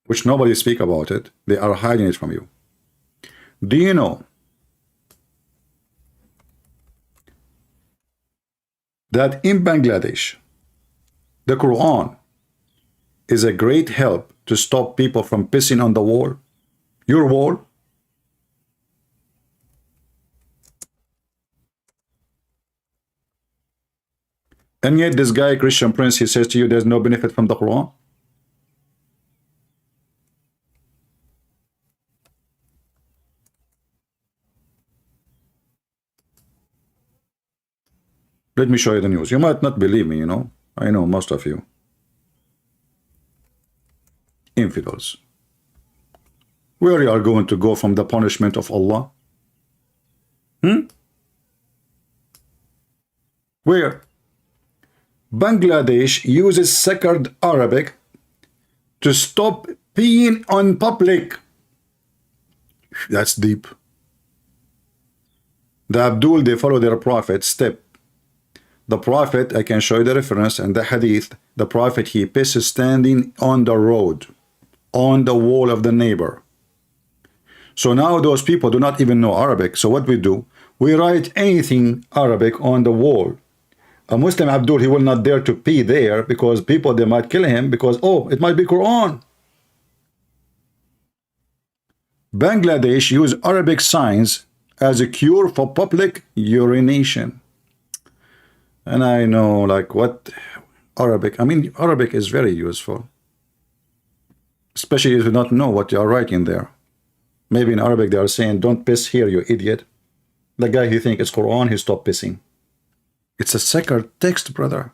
which nobody speak about it. They are hiding it from you. Do you know that in Bangladesh, the Quran is a great help to stop people from pissing on the wall? Your wall? And yet this guy, Christian Prince, he says to you there's no benefit from the Quran? Let me show you the news. You might not believe me, you know. I know most of you. Infidels. Where you are going to go from the punishment of Allah? Where? Bangladesh uses sacred Arabic to stop peeing on public. That's deep. The Abdul, they follow their prophet step. The prophet, I can show you the reference and the hadith. The prophet, he pisses standing on the road, on the wall of the neighbor. So now those people do not even know Arabic. So what we do? We write anything Arabic on the wall. A Muslim Abdul, he will not dare to pee there because people, they might kill him because, oh, it might be Quran. Bangladesh use Arabic signs as a cure for public urination. And I know, like, what Arabic, I mean, Arabic is very useful. Especially if you don't know what you are writing there. Maybe in Arabic they are saying, don't piss here, you idiot. The guy, he thinks it's Quran, he stopped pissing. It's a sacred text, brother.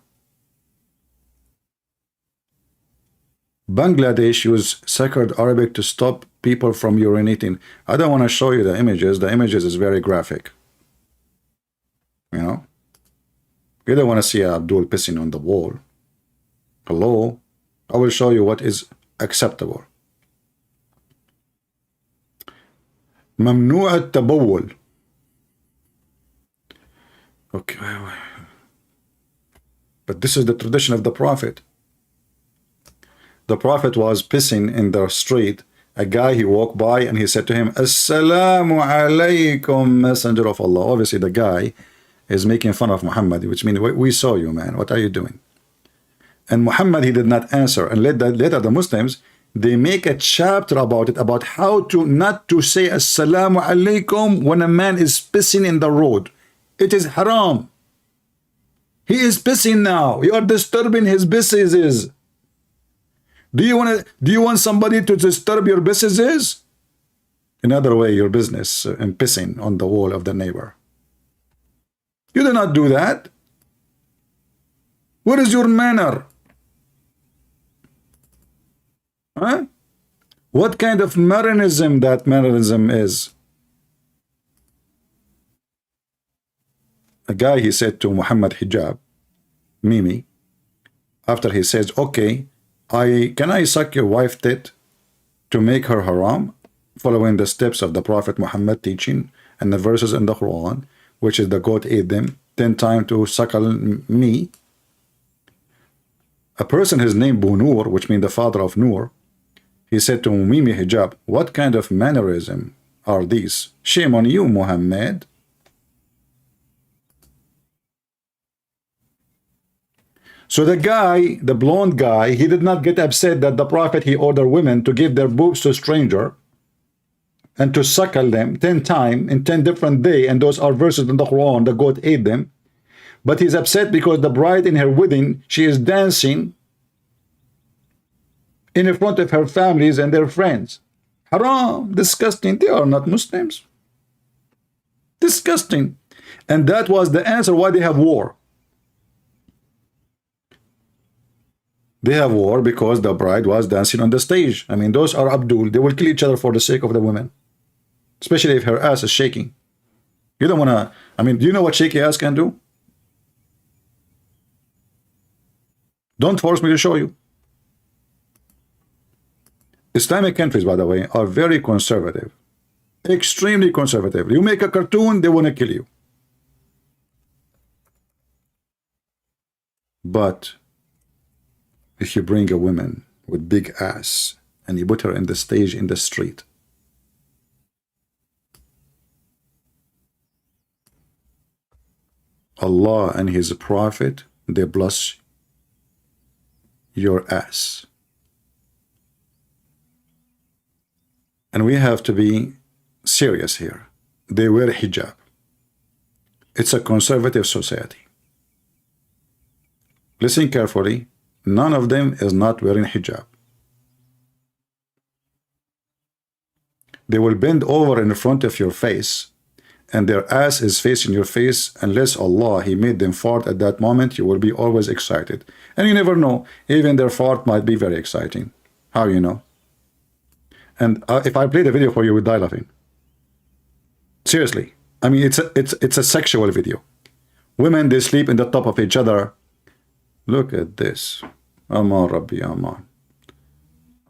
Bangladesh use sacred Arabic to stop people from urinating. I don't want to show you the images. The images is very graphic. You know? You don't want to see Abdul pissing on the wall. Hello? I will show you what is acceptable. ممنوع التبول. Okay. But this is the tradition of the Prophet. The Prophet was pissing in the street. A guy, he walked by and he said to him, Assalamu alaikum, Messenger of Allah. Obviously the guy is making fun of Muhammad, which means, we saw you, man. What are you doing? And Muhammad, he did not answer. And later the Muslims, they make a chapter about it, about how to not to say Assalamu alaikum when a man is pissing in the road. It is haram. He is pissing now. You are disturbing his businesses. Do you want somebody to disturb your businesses? Another way, your business and pissing on the wall of the neighbor. You do not do that. What is your manner? Huh? What kind of mannerism that mannerism is? A guy, he said to Muhammad Hijab, Mimi, after he says, okay, can I suck your wife tit to make her haram, following the steps of the Prophet Muhammad teaching and the verses in the Quran, which is the goat ate them 10 times to suckle me. A person, his name Bunur, which means the father of Nur, he said to Mimi Hijab, what kind of mannerism are these? Shame on you, Muhammad. So the guy, the blonde guy, he did not get upset that the Prophet, he ordered women to give their boobs to a stranger and to suckle them 10 times in 10 different days, and those are verses in the Quran, the goat ate them. But he's upset because the bride in her wedding, she is dancing in front of her families and their friends. Haram, disgusting. They are not Muslims. Disgusting. And that was the answer why they have war. They have war because the bride was dancing on the stage. I mean, those are Abdul. They will kill each other for the sake of the women. Especially if her ass is shaking. You don't want to, I mean, do you know what shaky ass can do? Don't force me to show you. Islamic countries, by the way, are very conservative. Extremely conservative. You make a cartoon, they want to kill you. But if you bring a woman with big ass and you put her in the stage in the street, Allah and His Prophet, they bless your ass. And we have to be serious here. They wear hijab. It's a conservative society. Listen carefully. None of them is not wearing hijab. They will bend over in front of your face and their ass is facing your face. Unless Allah, He made them fart at that moment, you will be always excited. And you never know, even their fart might be very exciting. How you know? And if I play the video for you, you would die laughing. Seriously. I mean, it's a sexual video. Women, they sleep in the top of each other. Look at this. Aman Rabbi Aman.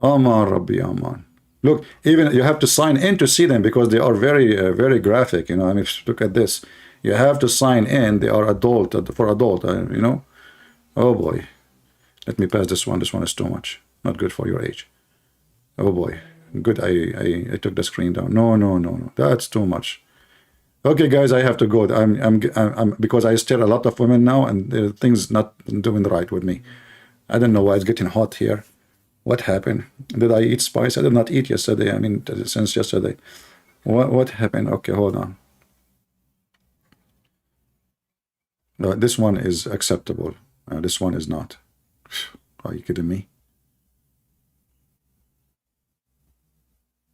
Aman Rabbi Aman. Look, even you have to sign in to see them because they are very, very graphic. You know, I mean, look at this. You have to sign in. They are adult, for adult, you know. Oh boy. Let me pass this one. This one is too much. Not good for your age. Oh boy. Good, I took the screen down. No. That's too much. Okay, guys, I have to go. I'm because I stare a lot of women now, and things not doing right with me. I don't know why it's getting hot here. What happened? Did I eat spice? I did not eat yesterday. I mean, since yesterday. What happened? Okay, hold on. This one is acceptable. This one is not. Are you kidding me?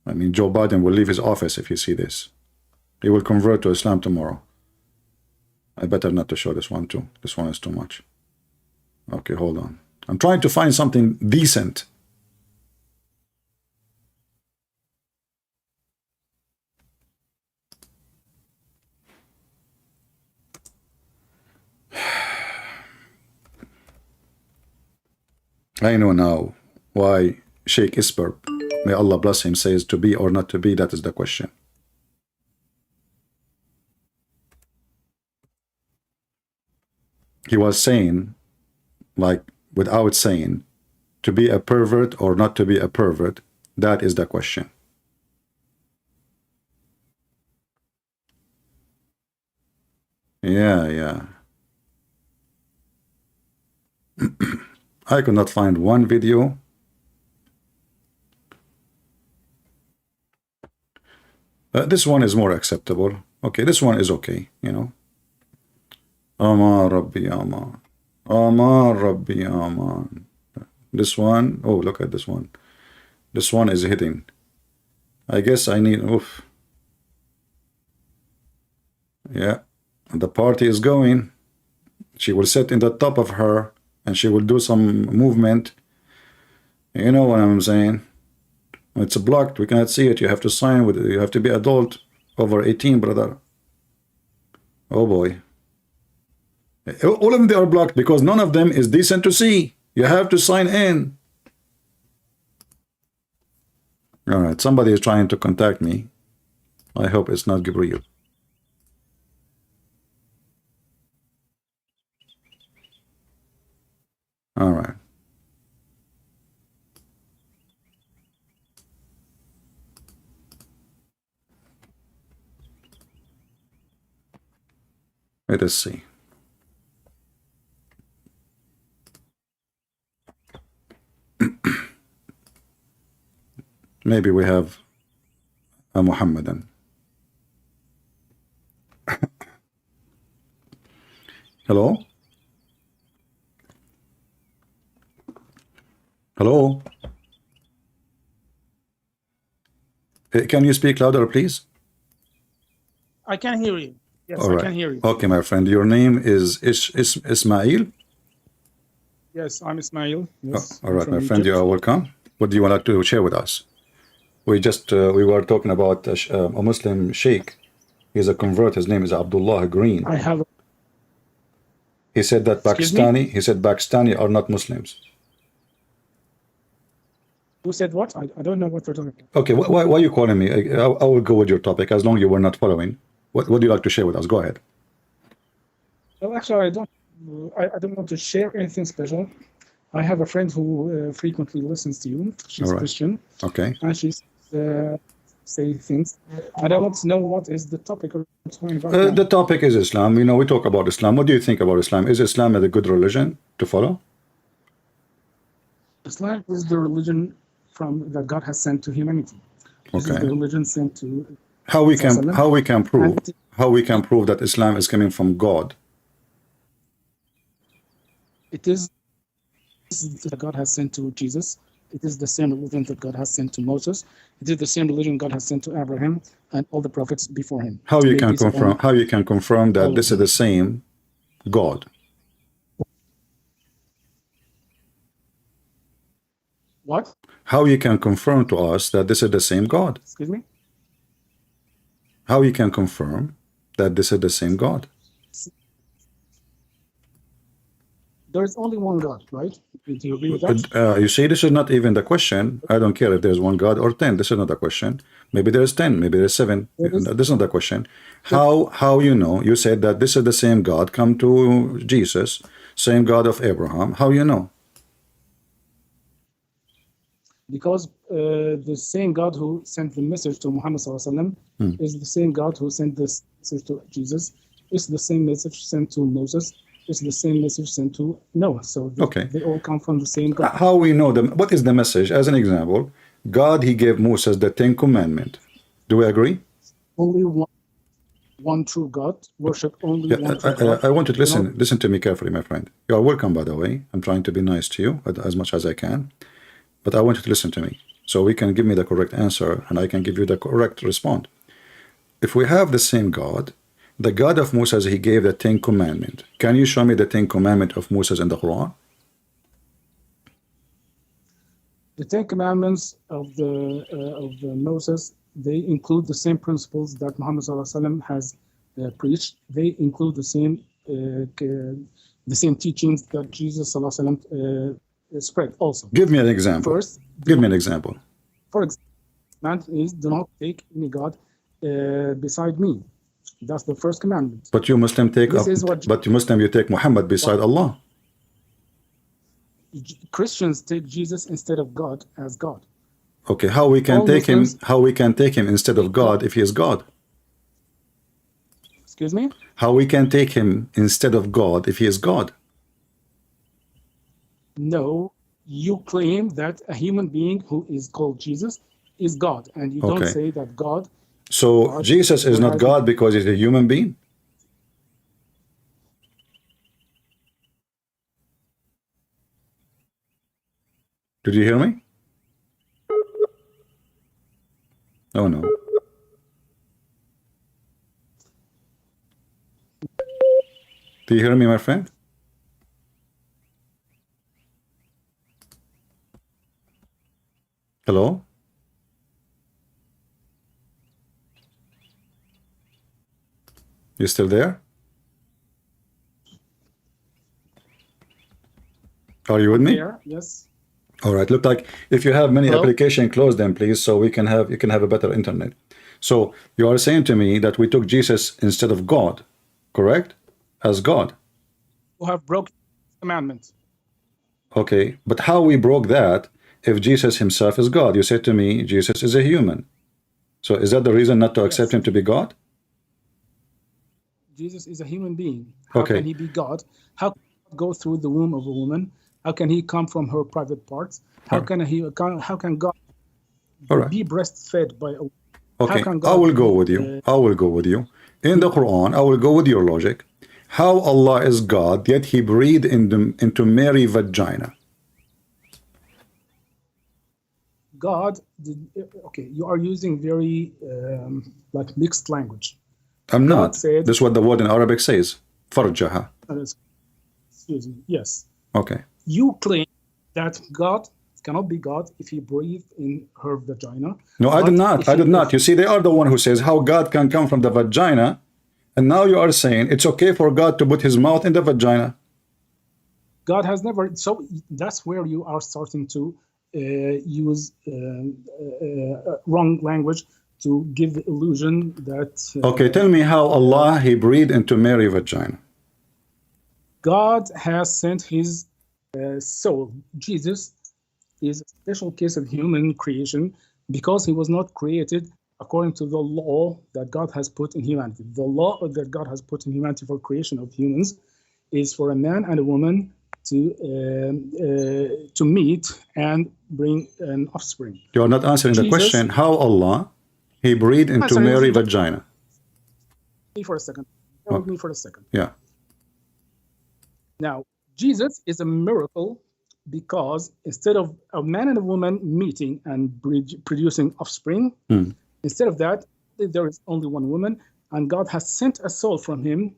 I mean, Joe Biden will leave his office if you see this. He will convert to Islam tomorrow. I better not to show this one too. This one is too much. Okay, hold on. I'm trying to find something decent. I know now why Sheikh Isper, may Allah bless him, says to be or not to be. That is the question. He was saying, like, without saying, to be a pervert or not to be a pervert, that is the question. Yeah. I could not find one video. This one is more acceptable. Okay, this one is okay, you know. Aman Rabbi Aman. Aman Rabbi Aman. This one, oh, look at this one. This one is hitting. I guess I need, oof. Yeah, the party is going. She will sit in the top of her and she will do some movement. You know what I'm saying? It's blocked. We cannot see it. You have to sign with it. You have to be adult, over 18, brother. Oh boy. All of them, they are blocked because none of them is decent to see. You have to sign in. All right, somebody is trying to contact me. I hope it's not Gabriel. All right. Let us see. Maybe we have a Muhammadan. Hello? Hello? Can you speak louder, please? I can hear you. Yes, All I right. can hear you. Okay, my friend. Your name is Ismail. Yes, I'm Ismail. Yes, All I'm right, my from friend. You Egypt. are welcome. What do you want to share with us? We were talking about a Muslim sheikh. He's a convert. His name is Abdullah Green. I have. He said that Excuse me. Pakistani are not Muslims. Who said what? I don't know what you're talking about. Okay, why are you calling me? I will go with your topic as long as you were not following. What do you like to share with us? Go ahead. Well, actually, I don't want to share anything special. I have a friend who frequently listens to you. She's All right. Christian, Okay. and she's say things. And I want to know what is the topic we're talking about now. The topic is Islam. You know, we talk about Islam. What do you think about Islam? Is Islam a good religion to follow? Islam is the religion that God has sent to humanity. This is Okay. the religion sent to. How we can prove And that Islam is coming from God? it is that God has sent to Jesus. It is the same religion that God has sent to Moses. It is the same religion God has sent to Abraham and all the prophets before him. How you They can based on confirm? How you can confirm that all this of is the same God? what? How you can confirm to us that this is the same God? Excuse me? How you can confirm that this is the same God? There is only one God, right? Do you agree with that? You see, this is not even the question. I don't care if there's one God or 10. This is not a question. Maybe there's 10. Maybe there's 7. This is not the question. How you know? You said that this is the same God come to Jesus, same God of Abraham. How you know? Because the same God who sent the message to Muhammad is the same God who sent this message to Jesus. It's the same message sent to Moses. It's the same message sent to Noah. So they all come from the same God. How we know them? What is the message? As an example, God, he gave Moses the 10 commandments. Do we agree? Only one true God. Worship only one true God. I want you to listen to me carefully, my friend. You are welcome, by the way. I'm trying to be nice to you as much as I can. But I want you to listen to me so we can give me the correct answer and I can give you the correct response. If we have the same God, the God of Moses, he gave the 10 commandments. Can you show me the 10 commandments of Moses in the Quran? The 10 commandments of the Moses, they include the same principles that Muhammad has preached. They include the same teachings that Jesus spread also. Give me an example. First, give me an example. For example, is do not take any God beside me. That's the first commandment. But you Muslim you take Muhammad beside Allah. Christians take Jesus instead of God as God. Okay, how we can take him instead of God if he is God? Excuse me? How we can take him instead of God if he is God? No, you claim that a human being who is called Jesus is God, and you don't say that God. So Jesus is not God because he's a human being? Did you hear me? Oh no. Do you hear me, my friend? Hello? You still there? Are you with me? Yes. All right. Look like if you have many applications, close them, please, so you can have a better internet. So you are saying to me that we took Jesus instead of God, correct? As God. Who have broken commandments. Okay, but how we broke that if Jesus himself is God? You said to me Jesus is a human. So is that the reason not to accept him to be God? Jesus is a human being. How can he be God? How can he go through the womb of a woman? How can he come from her private parts? How can God be breastfed by a woman? Okay, I will go with you. I will go with you. In the Quran, I will go with your logic. How Allah is God, yet he breathed into Mary's vagina. God did, you are using very like mixed language. I'm God not. said, This is what the word in Arabic says. فرجها. excuse me, yes. Okay. You claim that God cannot be God if he breathed in her vagina. No, I did not. I did not. You If see, they are the one who says how God can come from the vagina. And now you are saying it's okay for God to put his mouth in the vagina. God has never, so that's where you are starting to use wrong language to give the illusion that Okay, tell me how Allah, he breathed into Mary's vagina. God has sent his soul. Jesus is a special case of human creation because he was not created according to the law that God has put in humanity. The law that God has put in humanity for creation of humans is for a man and a woman to meet and bring an offspring. You are not answering the question. How Allah, he breathed into Mary's vagina. For a second. Bear with me for a second. Yeah. Now, Jesus is a miracle because instead of a man and a woman meeting and producing offspring, instead of that, there is only one woman, and God has sent a soul from him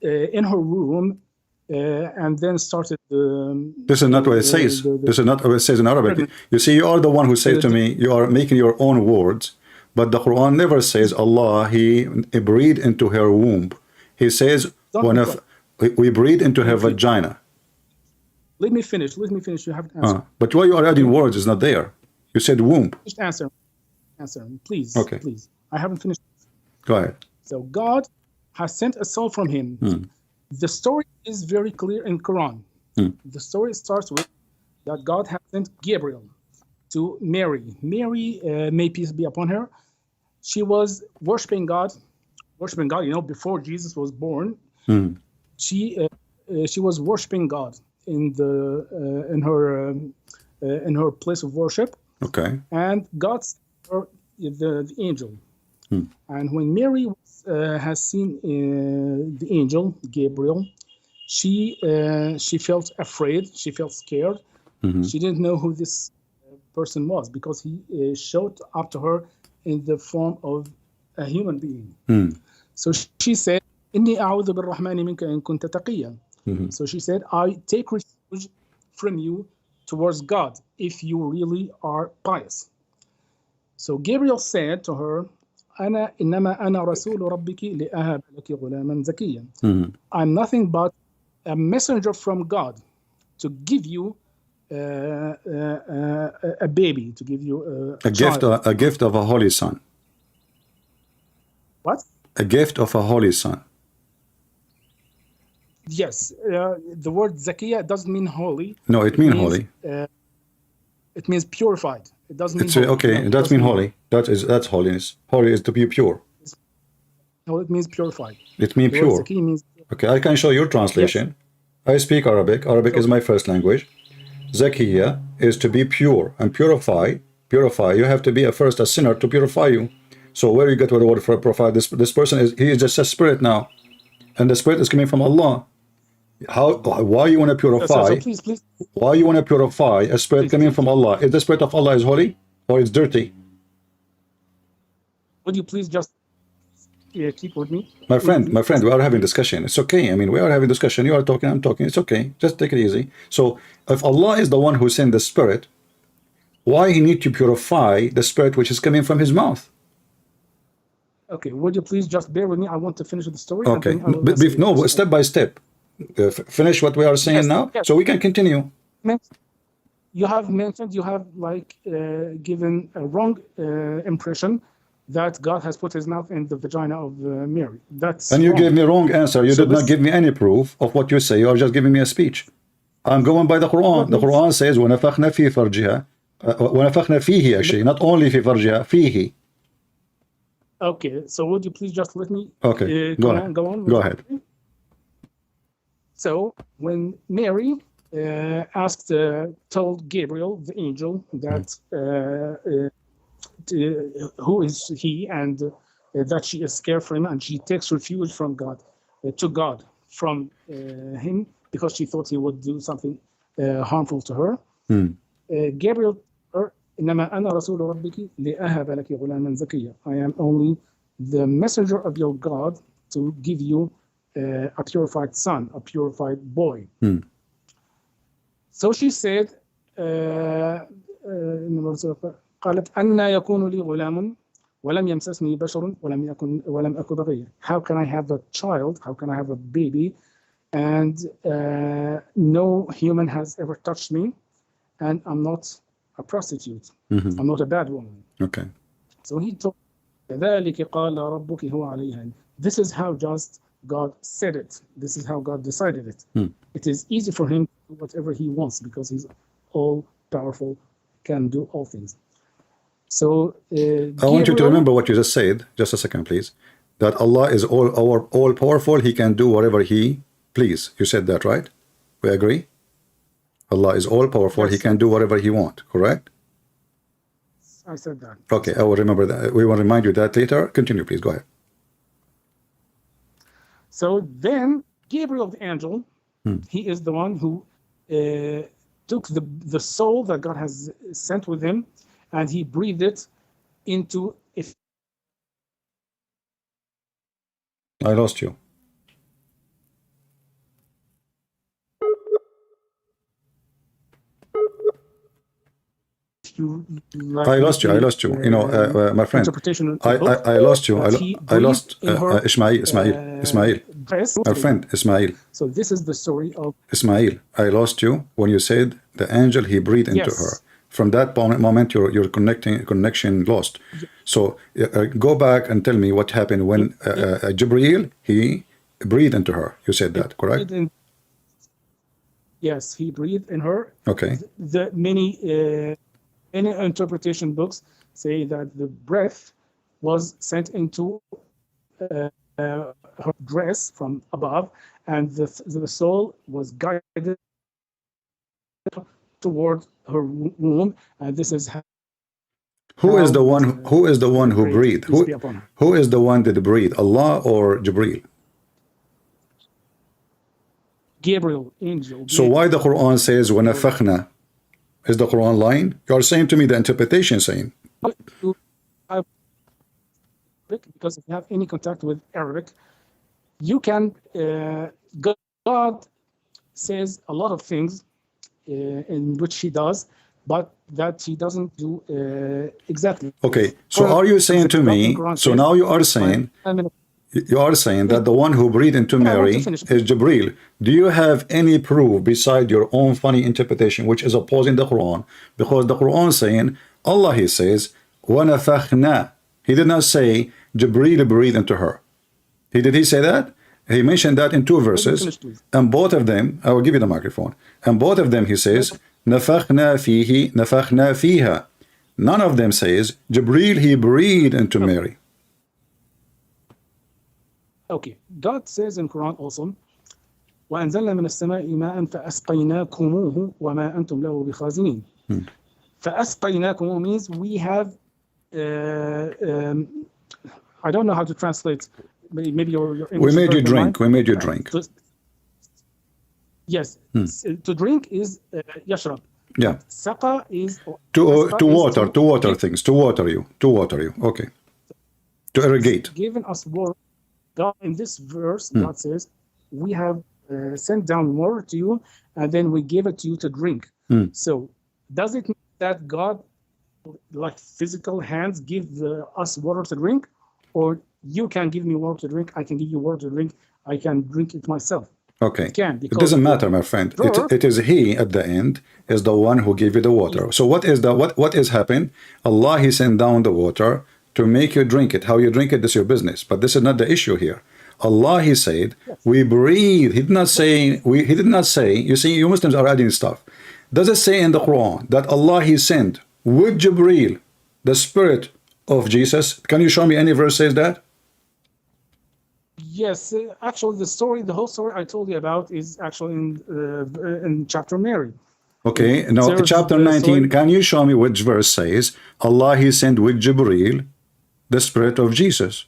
in her womb, and then started the... This is not what it says. This is not what it says in Arabic. You see, you are the one who says to me, you are making your own words, but the Quran never says Allah, he breathed into her womb. He says, we breathe into her vagina. Let me finish. You have to answer. But why you are adding words is not there. You said womb. Just answer, please. Okay. Please. I haven't finished. Go ahead. So God has sent a soul from him. The story is very clear in Quran. The story starts with that God has sent Gabriel to Mary. Mary, may peace be upon her. She was worshiping God, before Jesus was born. She was worshiping God in her place of worship. Okay. And God sent her the angel. And when Mary has seen the angel Gabriel, she felt afraid. She felt scared. She didn't know who this person was because he showed up to her in the form of a human being. So she said, "Inni a'udhu bir-Rahmani minka in kunta taqiyyan." So she said, I take refuge from you towards God if you really are pious. So Gabriel said to her, إنما أنا رسول ربك لأهب لك غلاما زكيا. I'm nothing but a messenger from God to give you a baby, to give you a gift, a gift of a holy son. What? A gift of a holy son. Yes, the word zakiya doesn't mean holy. No, it means holy. It means purified. It doesn't mean holy. Okay, no, it does mean holy. That's holiness. Holy is to be pure. No, it means purified. It means pure. Means... Okay, I can show your translation. Yes. I speak Arabic. Arabic is my first language. Zakiya is to be pure and purify. Purify. You have to be first a sinner to purify you. So where you get the word for purify? This person he is just a spirit now, and the spirit is coming from Allah. Why you want to purify? Please. Why you want to purify a spirit coming from Allah? Is the spirit of Allah is holy or it's dirty? Would you please just keep with me? My friend, we are having discussion. It's okay. I mean, we are having discussion. You are talking, I'm talking. It's okay. Just take it easy. So if Allah is the one who sent the spirit, why he need to purify the spirit which is coming from his mouth? Okay, would you please just bear with me? I want to finish the story. Okay, no, step by step. Finish what we are saying now, so we can continue. You have mentioned, you have given a wrong impression that God has put his mouth in the vagina of Mary. That's and you wrong. gave me wrong answer. You did not give me any proof of what you say. You are just giving me a speech. I'm going by the Quran. The Quran says وَنَفَخْنَا فِي فَرْجِهَا وَنَفَخْنَا فِيهِ actually, not only في فرجها, فيه. Okay, so would you please just let me go ahead. So when Mary told Gabriel, the angel, that who is he, and that she is scared for him, and she takes refuge from God, to God from him, because she thought he would do something harmful to her. Gabriel, إنما أنا رسول ربك لأهب لك غلاما زكيا. I am only the messenger of your God to give you a purified son, a purified boy. So she said, قالت أن يكون لي غلام ولم يمسسني بشر ولم أكن بغيا. How can I have a child? How can I have a baby? And no human has ever touched me, and I'm not a prostitute. I'm not a bad woman. Okay. So he told, كذلك قال ربك هو عليها. This is how just God said it. This is how God decided it. It is easy for him to do whatever he wants because he's all powerful, can do all things. So I want you to remember what you just said. Just a second, please. That Allah is all powerful. He can do whatever He please. You said that, right? We agree. Allah is all powerful. Yes. He can do whatever He wants. Correct? I said that. Okay, I will remember that. We will remind you that later. Continue, please. Go ahead. So then Gabriel the angel, he is the one who took the soul that God has sent with him, and he breathed it into it. I lost you. I lost you. You know, my friend. I lost you. I lost Ismail. My friend, Ismail. So this is the story of Ismail. I lost you when you said the angel he breathed into her. From that moment, your connection lost. So go back and tell me what happened when Jibreel he breathed into her. You said that, correct? Yes, he breathed in her. Okay. The many interpretation books say that the breath was sent into her dress from above, and the soul was guided toward her womb, and this is how. Who is the one who breathed? Who is the one that breathed? Allah or Jibreel? Gabriel, angel. So why the Quran says وَنَفَخْنَا? Is the Quran lying? You are saying to me the interpretation saying. Because if you have any contact with Arabic, you can. God says a lot of things in which He does, but that He doesn't do exactly. Okay, so are you saying to me? So now you are saying. You are saying that the one who breathed into Mary is Jibreel. Do you have any proof beside your own funny interpretation, which is opposing the Quran? Because the Quran saying, Allah, He says, وَنَفَخْنَا. He did not say Jibreel breathed into her. Did He say that? He mentioned that in two verses. And both of them, I will give you the microphone. And both of them He says, نَفَخْنَا فِيهِ نَفَخْنَا فِيهَا. None of them says Jibreel, He breathed into Mary. Okay, God says in Quran also, وأنزلنا من السماء ماء فأسقيناكموه وما أنتم له بخازنين. فأسقيناكموه means we have. I don't know how to translate. Maybe your English. We made you drink. We made you drink. Yes, to drink is yashrab. Yeah. Saqa is to water things. To water you. Okay. To irrigate. Given us water. God, in this verse, God says, we have sent down water to you, and then we give it to you to drink. So, does it mean that God, like physical hands, give us water to drink? Or you can give me water to drink, I can give you water to drink, I can drink it myself? Okay. It doesn't matter, my friend. It is He at the end is the one who gave you the water. So what is happening? Allah, He sent down the water to make you drink it. How you drink it is your business. But this is not the issue here. Allah, He said, we breathe. He did not say, you see, you Muslims are adding stuff. Does it say in the Quran that Allah, He sent with Jibreel, the spirit of Jesus? Can you show me any verse says that? Yes, actually the whole story I told you about is actually in chapter Mary. Okay, now chapter 19, can you show me which verse says, Allah, He sent with Jibreel, the spirit of Jesus?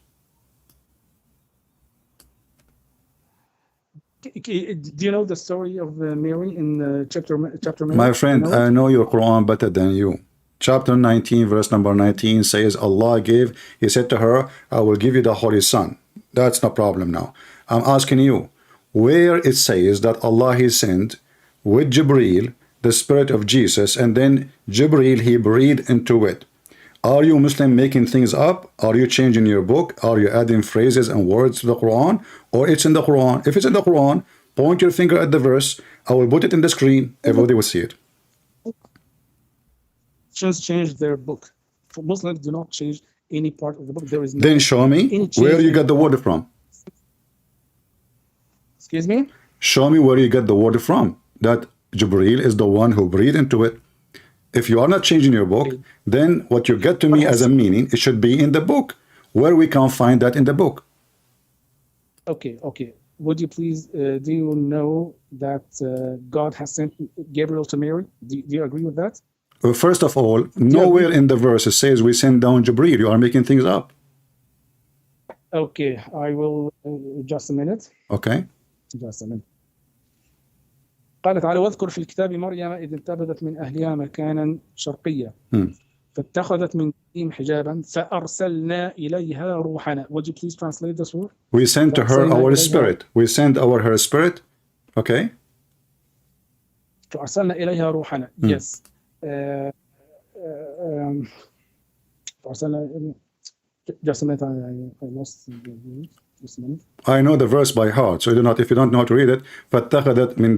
Do you know the story of Mary in chapter Mary? My friend, I know your Quran better than you. Chapter 19, verse number 19 says, Allah gave, He said to her, I will give you the Holy Son. That's no problem now. I'm asking you, where it says that Allah He sent with Jibreel, the spirit of Jesus, and then Jibreel, He breathed into it. Are you Muslim making things up? Are you changing your book? Are you adding phrases and words to the Quran? Or it's in the Quran? If it's in the Quran, point your finger at the verse. I will put it in the screen. Everybody will see it. Christians change their book. For Muslims do not change any part of the book. There is no Then show me where you got the word from. Excuse me? Show me where you get the word from. That Jibreel is the one who breathed into it. If you are not changing your book, then what you get to me as a meaning, it should be in the book. Where we can find that in the book. Okay. Would you please, do you know that God has sent Gabriel to Mary? Do you agree with that? First of all, nowhere in the verse it says we send down Jibreel. You are making things up. Okay, I will, just a minute. Okay. Just a minute. قال تعالى واذكر في الكتاب مريم إذ انتبذت من أهلها مكانا شرقيا فاتخذت من دونهم حجابا فأرسلنا إليها روحنا. Would you please translate this word? We sent to her our spirit. We sent her spirit. Okay. فأرسلنا إليها روحنا. Yes. فأرسلنا. Just a minute. I lost. Just a minute. I know the verse by heart, so if you don't know how to read it, فاتخذت من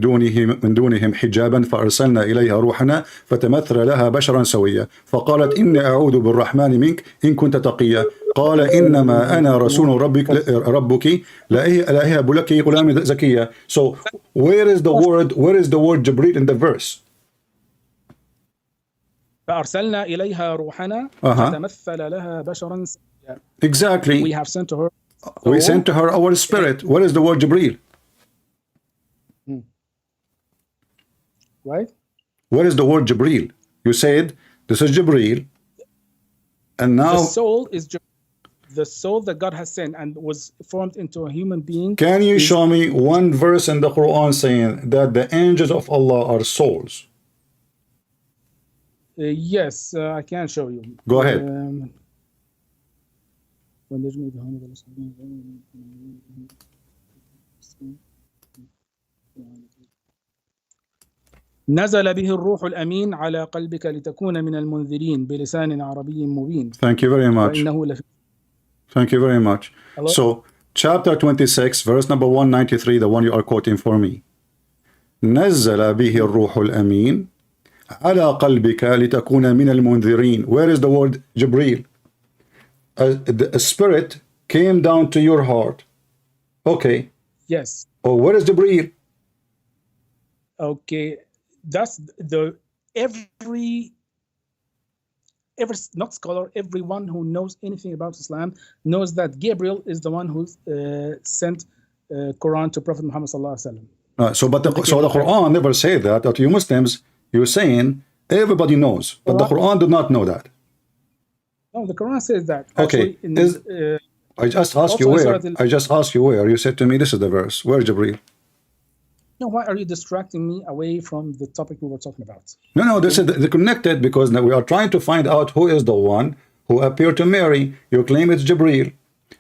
دونهم حجابا فأرسلنا إليها روحنا فتمثل لها بشرا سويا فقالت إني أعوذ بالرحمن منك إن كنت تقيا قال إنما أنا رسول ربك لا أهب لك غلام زكيا. So where is the word Jibreel in the verse? فأرسلنا إليها روحنا فتمثل لها بشرا سويا. Exactly. We have sent to her. We sent to her our spirit. Where is the word Jibreel? Right? Where is the word Jibreel? You said this is Jibreel, and now the soul is the soul that God has sent and was formed into a human being. Can you show me one verse in the Quran saying that the angels of Allah are souls? Yes, I can show you. Go ahead. نزل به الروح الأمين على قلبك لتكون من المنذرين بلسان عربي مبين. Thank you very much. Thank you very much. Hello? So, chapter 26, verse number 193, the one you are quoting for me. نزل به الروح الأمين على قلبك لتكون من المنذرين. Where is the word Jibreel? A spirit came down to your heart. Okay. Yes. Oh, where is Jibreel? Okay, that's every not scholar, everyone who knows anything about Islam knows that Gabriel is the one who sent Quran to Prophet Muhammad sallallahu alaihi wasallam. So the Quran never said that. That you Muslims, you're saying everybody knows, but the Quran did not know that. No, the Quran says that. Okay. Actually, I just asked you where. I just asked you where. You said to me, this is the verse. Where Jibreel? No, why are you distracting me away from the topic we were talking about? No, this is connected because now we are trying to find out who is the one who appeared to Mary. You claim it's Jibreel,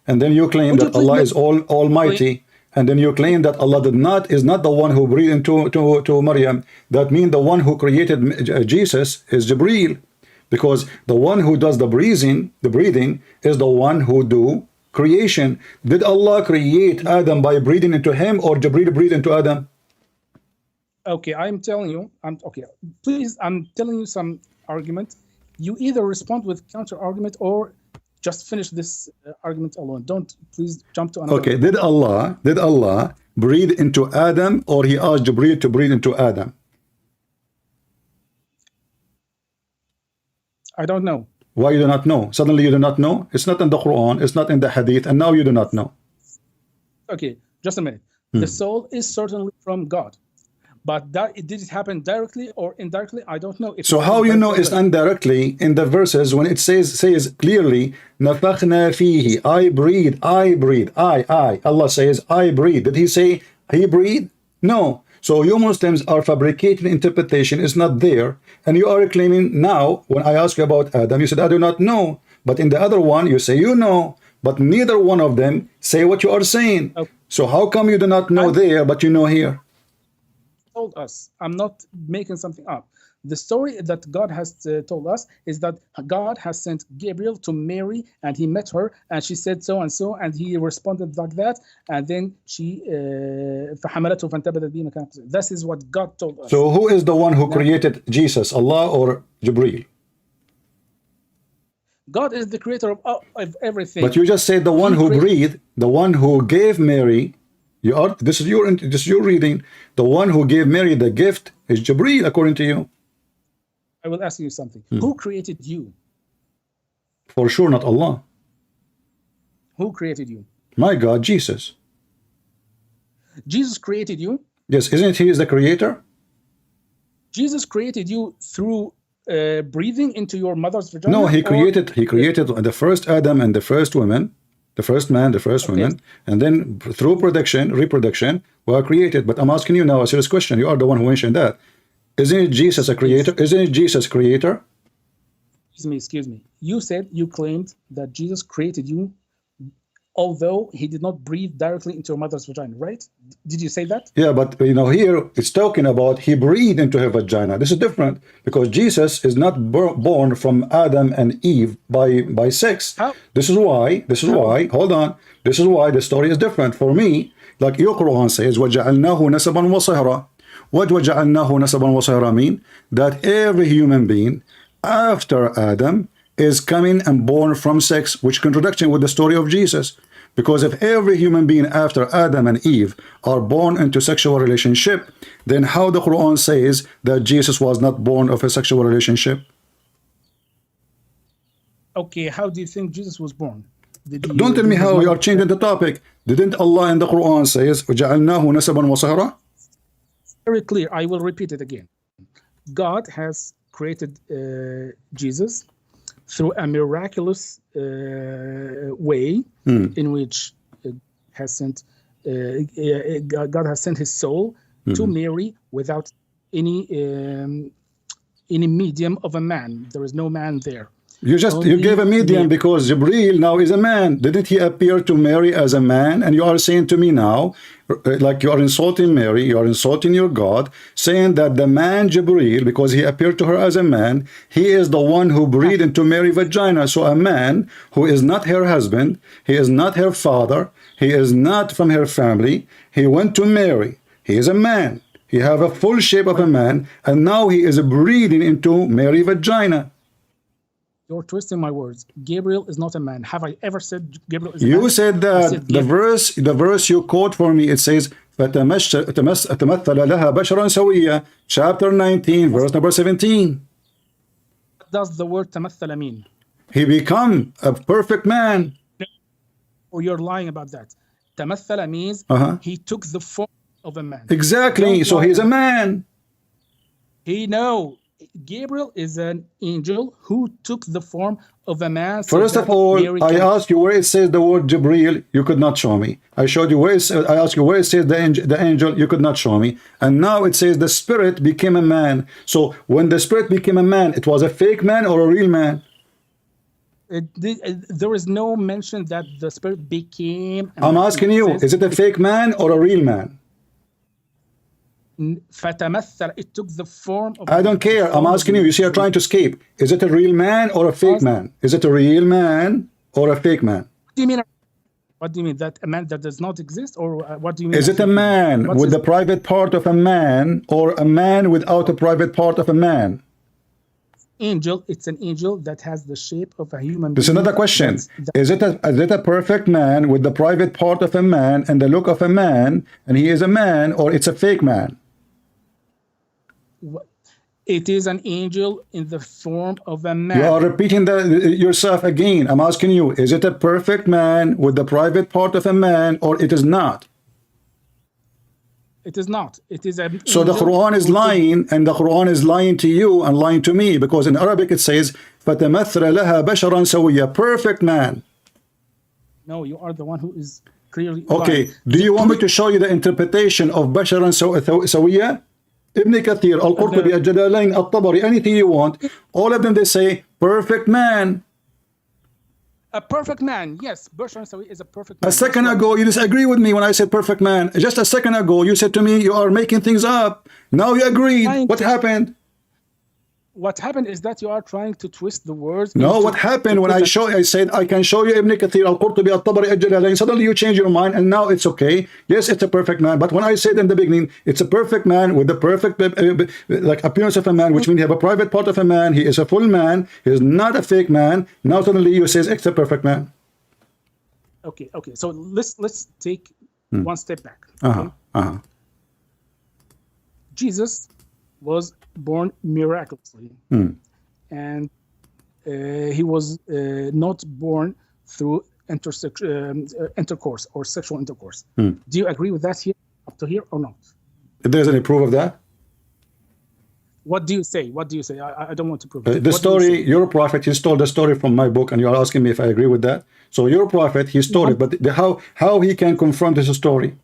and then you claim that Allah is Almighty, and then you claim that Allah is not the one who breathed into Maryam. That means the one who created Jesus is Jibreel, because the one who does the breathing is the one who do creation. Did Allah create Adam by breathing into him, or Jibreel breathed into Adam? Okay, I'm telling you. Please, I'm telling you some argument. You either respond with counter argument or just finish this argument alone. Don't please jump to another. Okay, did Allah breathe into Adam, or he asked Jibreel to breathe into Adam? I don't know. Why you do not know? Suddenly you do not know? It's not in the Quran, it's not in the Hadith, and now you do not know. Okay, just a minute. The soul is certainly from God. But did it happen directly or indirectly? I don't know. So how you know it's indirectly in the verses when it says clearly, نَفَخْنَا فِيهِ, I breathe. Allah says, I breathe. Did he say he breathed? No. So you Muslims are fabricating interpretation, is not there, and you are claiming now, when I ask you about Adam, you said, I do not know. But in the other one, you say you know. But neither one of them say what you are saying. Okay. So how come you do not know there, but you know here? Told us. I'm not making something up. The story that God has told us is that God has sent Gabriel to Mary, and he met her, and she said so and so, and he responded like that, and then she فحملته فانتبذت به مكان قصير. This is what God told us. So who is the one who created Jesus, Allah or Jibreel? God is the creator of everything. But you just said the one who breathed, the one who gave Mary. This is your reading. The one who gave Mary the gift is Jibreel, according to you. I will ask you something. Who created you? For sure, not Allah. Who created you? My God, Jesus. Jesus created you? Yes, isn't he the creator? Jesus created you through breathing into your mother's vagina? No, he created the first Adam and the first woman, the first man, the first woman, and then through reproduction, were created. But I'm asking you now a serious question. You are the one who mentioned that. Isn't it Jesus a creator? Isn't it Jesus creator? Excuse me. You said, you claimed that Jesus created you, although he did not breathe directly into your mother's vagina, right? Did you say that? Yeah, but here it's talking about he breathed into her vagina. This is different because Jesus is not born from Adam and Eve by sex. How? This is why, hold on. This is why the story is different. For me, like your Quran says, وَجَعَلْنَاهُ نَسَبًا وَصِهْرًا. What وَجَعَلْنَاهُ نَسَبًا وَصِهْرًا mean? That every human being after Adam is coming and born from sex, which contradiction with the story of Jesus. Because if every human being after Adam and Eve are born into sexual relationship, then how the Quran says that Jesus was not born of a sexual relationship? Okay, how do you think Jesus was born? Don't tell me how you are changing the topic. Didn't Allah in the Quran says, وَجَعَلْنَاهُ نَسَبًا وَصِهْرًا? Very clear. I will repeat it again. God has created Jesus through a miraculous way in which God has sent his soul to Mary without any medium of a man. There is no man there. You gave a medium because Jibreel now is a man. Didn't he appear to Mary as a man? And you are saying to me now, like you are insulting Mary, you are insulting your God, saying that the man Jibreel, because he appeared to her as a man, he is the one who breathed into Mary's vagina. So a man who is not her husband, he is not her father, he is not from her family, he went to Mary. He is a man. He have a full shape of a man, and now he is breathing into Mary's vagina. You're twisting my words. Gabriel is not a man. Have I ever said Gabriel is a man? You said that the verse you quote for me, it says فَتَمَثَّلَ لَهَا بَشَرًا سَوِيًّا, chapter 19, verse number 17. What does the word تَمَثَّلَ mean? He become a perfect man. Or you're lying about that. تَمَثَّلَ means he took the form of a man. Exactly. So he's a man. Gabriel is an angel who took the form of a man. First of all, I asked you where it says the word Jibreel, you could not show me. I showed you where it says, I asked you where it says the angel, you could not show me. And now it says the spirit became a man. So when the spirit became a man, it was a fake man or a real man? There is no mention that the spirit became a I'm man. asking you, is it a fake man or a real man? It took the form of... I don't care. I'm asking you. You see, you're trying to escape. Is it a real man or a fake man? Is it a real man or a fake man? What do you mean? What do you mean? That a man that does not exist? Or what do you mean? Is it a man with the private part of a man or a man without a private part of a man? Angel. It's an angel that has the shape of a human being. This is another question. Is it a perfect man with the private part of a man and the look of a man, and he is a man, or it's a fake man? It is an angel in the form of a man. You are repeating yourself again. I'm asking you, is it a perfect man with the private part of a man, or it is not? It is not. It is a... So the Quran is lying, and the Quran is lying to you and lying to me, because in Arabic it says, فَتَمَثَّلَ لَهَا بَشَرًا سَوِيًّا, perfect man. No, you are the one who is clearly. Okay, lying. do you want me to show you the interpretation of Basharan Sawiya? Ibn Kathir, Al-Qurtubi, Al-Jalalain, Al-Tabari, anything you want. All of them, they say, perfect man. A perfect man, yes. Bashar Sawi is a perfect man. A second ago, you disagree with me when I said perfect man. Just a second ago, you said to me, you are making things up. Now you agreed. What happened? What happened is that you are trying to twist the words. No, what happened when I said I can show you Ibn Kathir, Al-Qurtubi, Al-Tabari, Al-Jalalain. Suddenly you change your mind and now it's okay. Yes, it's a perfect man. But when I said in the beginning, it's a perfect man with the perfect like appearance of a man, which means you have a private part of a man. He is a full man. He is not a fake man. Now suddenly you say it's a perfect man. Okay. So let's take one step back. Okay? Jesus was born miraculously, and he was not born through intercourse or sexual intercourse. Do you agree with that here, up to here, or not? If there's any proof of that? What do you say? I don't want to prove it. The what story, your prophet, he stole the story from my book, and you are asking me if I agree with that. So your prophet, he stole it, but how he can confront this story?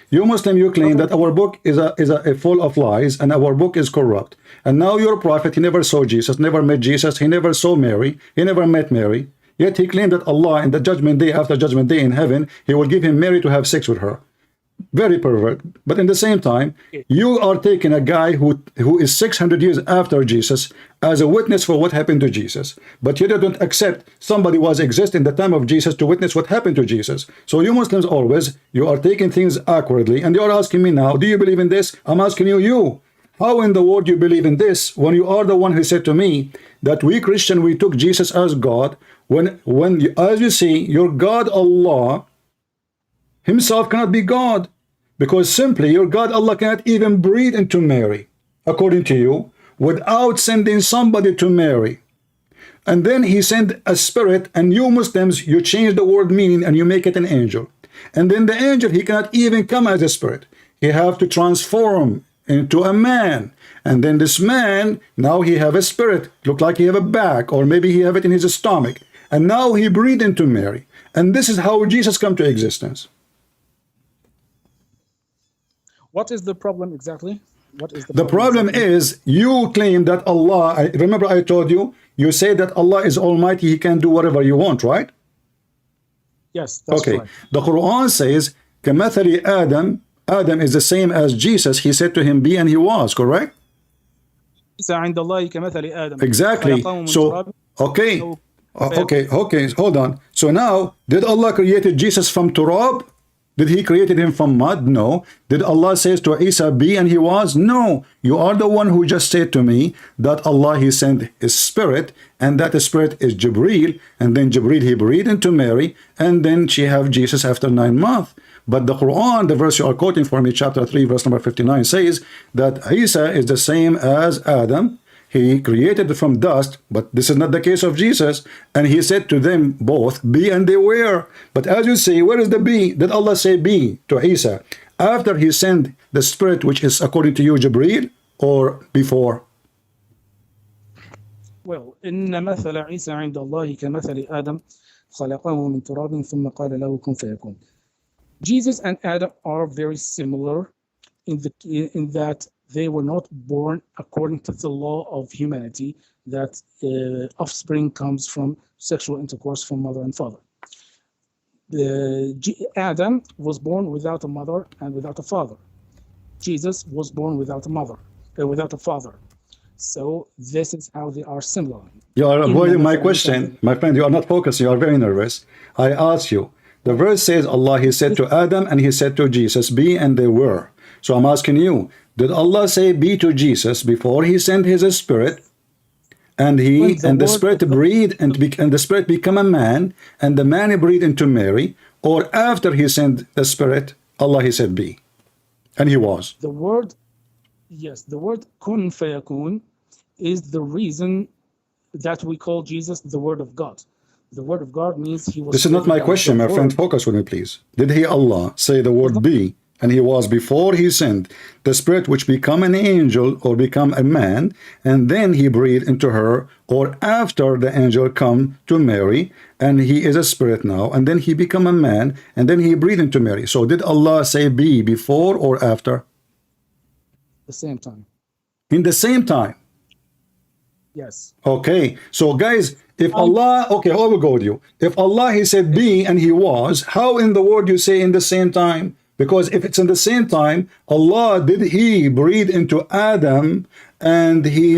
You Muslim, you claim that our book is a full of lies and our book is corrupt. And now your prophet, he never saw Jesus, never met Jesus, he never saw Mary, he never met Mary. Yet he claimed that Allah in the judgment day, after judgment day in heaven, he will give him Mary to have sex with her. Very pervert. But in the same time, you are taking a guy who is 600 years after Jesus as a witness for what happened to Jesus. But you don't accept somebody was exist in the time of Jesus to witness what happened to Jesus. So you Muslims always, you are taking things awkwardly, and you are asking me now, do you believe in this? I'm asking you, how in the world do you believe in this when you are the one who said to me that we Christian, we took Jesus as God, when as you see, your God Allah himself cannot be God, because simply your God Allah cannot even breathe into Mary, according to you, without sending somebody to Mary. And then he sent a spirit, and you Muslims, you change the word meaning and you make it an angel. And then the angel, he cannot even come as a spirit. He have to transform into a man. And then this man, now he have a spirit, look like he have a back, or maybe he have it in his stomach. And now he breathed into Mary. And this is how Jesus come to existence. What is the problem exactly? The problem is you claim that Allah, remember I told you, you say that Allah is almighty, he can do whatever you want, right? Yes, that's okay. Right. The Quran says, كَمَثَلِ Adam, Adam is the same as Jesus. He said to him, be, and he was, correct? Exactly. So, okay, hold on. So now, did Allah created Jesus from turab? Did he created him from mud? No. Did Allah says to Isa, be, and he was? No. You are the one who just said to me that Allah, he sent his spirit, and that spirit is Jibreel, and then Jibreel, he breathed into Mary, and then she have Jesus after 9 months. But the Quran, the verse you are quoting for me, chapter 3, verse number 59, says that Isa is the same as Adam. He created from dust, but this is not the case of Jesus. And he said to them both, be, and they were. But as you say, where is the be? Did Allah say be to Isa after he sent the spirit, which is according to you, Jibreel, or before? Well, إن مثل عيسى عند الله كمثل آدم خلقه من تراب ثم قال له كن فيكون. Jesus and Adam are very similar in that they were not born according to the law of humanity, that offspring comes from sexual intercourse from mother and father. Adam was born without a mother and without a father. Jesus was born without a mother, without a father. So this is how they are similar. You are avoiding my question. My friend, you are not focused. You are very nervous. I asked you. The verse says Allah, he said to Adam and he said to Jesus, be, and they were. So I'm asking you, did Allah say be to Jesus before he sent his spirit, and the spirit breathed, and the spirit become a man, and the man breathed into Mary, or after he sent the spirit, Allah, he said be, and he was? The word kun fayakun is the reason that we call Jesus the Word of God. The Word of God means he was... This is not my question, my friend. Focus with me, please. Did he, Allah, say the word be and he was before he sinned, the spirit which become an angel or become a man, and then he breathed into her, or after the angel come to Mary, and he is a spirit now, and then he become a man, and then he breathed into Mary. So did Allah say be before or after? The same time. In the same time. Yes. Okay, so guys, if Allah, okay, I will go with you. If Allah, he said be and he was, how in the world you say in the same time? Because if it's in the same time, Allah, did he breathe into Adam and he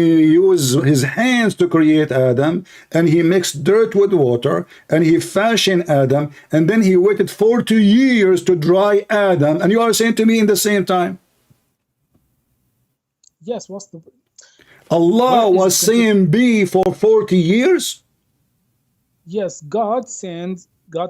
used his hands to create Adam, and he mixed dirt with water and he fashioned Adam, and then he waited 40 years to dry Adam, and you are saying to me in the same time? Yes, what's the... Allah was saying be for 40 years? Yes, God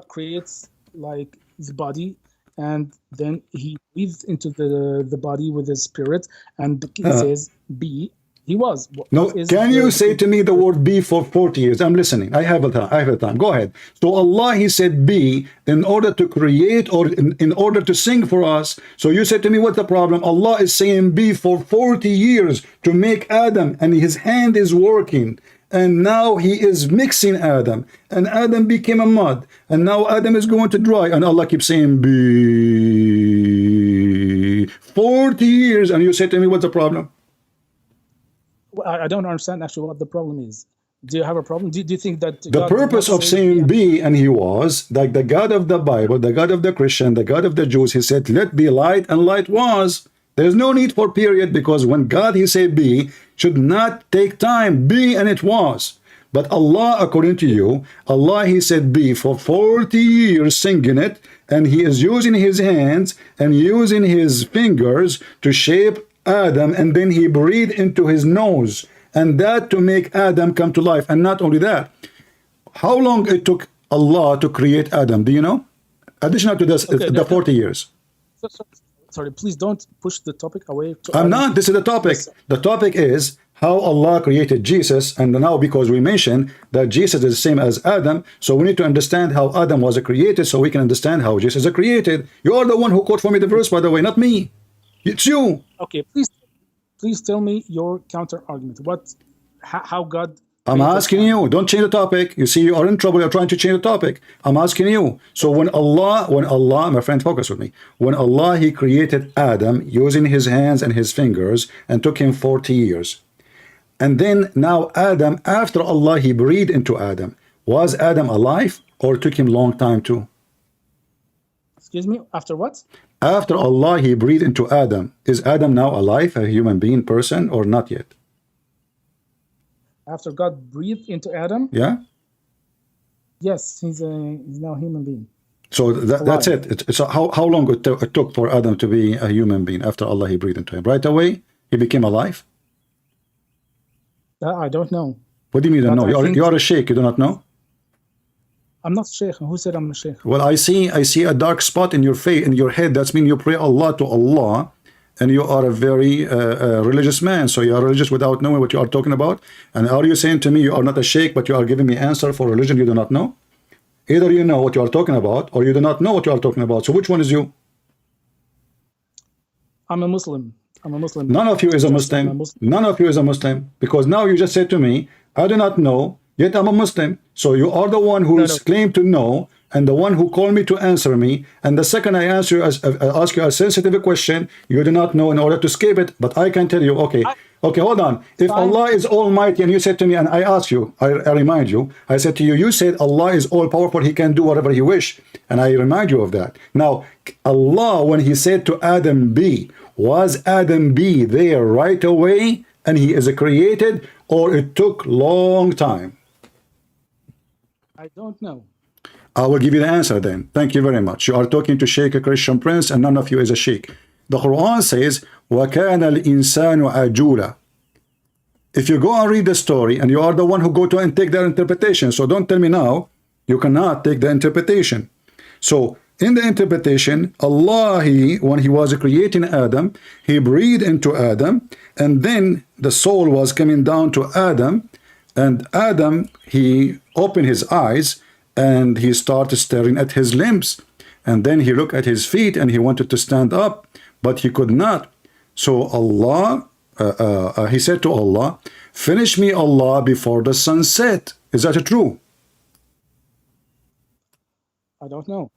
creates like the body, and then he breathes into the body with his spirit, and it says be. He was. No, can you say to me the word be for 40 years? I'm listening. I have a time. Go ahead. So Allah, he said be in order to create, or in order to sing for us. So you said to me, what's the problem? Allah is saying be for 40 years to make Adam, and his hand is working. And now he is mixing Adam, and Adam became a mud, and now Adam is going to dry, and Allah keeps saying be 40 years, and you say to me, what's the problem? I don't understand actually what the problem is. Do you have a problem? Do you think that the purpose of saying be and he was, like the God of the Bible, the God of the Christian, the God of the Jews, he said let be light, and light was. There's no need for period, because when God, he said be, should not take time. Be, and it was. But Allah, according to you, Allah, he said be for 40 years singing it, and he is using his hands and using his fingers to shape Adam, and then he breathed into his nose, and that to make Adam come to life. And not only that, how long it took Allah to create Adam, do you know? Additional to this, okay, the 40 years. Sorry, please don't push the topic away. I'm not. This is the topic. The topic is how Allah created Jesus, and now because we mentioned that Jesus is the same as Adam, so we need to understand how Adam was created, so we can understand how Jesus is created. You are the one who quote for me the verse, by the way, not me. It's you. Okay, please tell me your counter argument. How God? I'm asking you. Don't change the topic. You see, you are in trouble. You're trying to change the topic. I'm asking you. So when Allah, my friend, focus with me. When Allah, he created Adam using his hands and his fingers, and took him 40 years. And then now Adam, after Allah, he breathed into Adam. Was Adam alive, or took him long time too? Excuse me, after what? After Allah, he breathed into Adam. Is Adam now alive, a human being, person, or not yet? After God breathed into Adam? Yeah? Yes, he's now a human being. So that's it. So how long it took for Adam to be a human being after Allah, he breathed into him? Right away, he became alive? I don't know. What do you mean you don't know? You are a sheikh, you do not know? I'm not sheikh. Who said I'm a sheikh? Well, I see a dark spot in your face, in your head. That's mean you pray Allah to Allah, and you are a very religious man. So you are religious without knowing what you are talking about. And are you saying to me you are not a sheikh, but you are giving me answer for religion you do not know? Either you know what you are talking about, or you do not know what you are talking about. So which one is you? I'm a Muslim. I'm a Muslim. None of you is a Muslim. None of you is a Muslim, because now you just said to me, I do not know, yet I'm a Muslim. So you are the one who claimed to know, and the one who called me to answer me. And the second I ask you a sensitive question, you do not know in order to escape it. But I can tell you, okay, hold on. If Allah is almighty, and you said to me, and I asked you, I remind you, I said to you, you said Allah is all powerful, he can do whatever he wish. And I remind you of that. Now, Allah, when he said to Adam be, was Adam be there right away and he is created, or it took long time? I don't know. I will give you the answer then. Thank you very much. You are talking to Sheikh, a Christian prince, and none of you is a Sheikh. The Quran says, وَكَانَ الْإِنسَانُ عَجُولًا. If you go and read the story, and you are the one who go to and take their interpretation, so don't tell me now, you cannot take the interpretation. So, in the interpretation, Allah, when he was creating Adam, he breathed into Adam, and then the soul was coming down to Adam, and Adam, he opened his eyes, and he started staring at his limbs. and then he looked at his feet and he wanted to stand up, but he could not. So Allah, he said to Allah, finish me, Allah, before the sun set. Is that true? I don't know.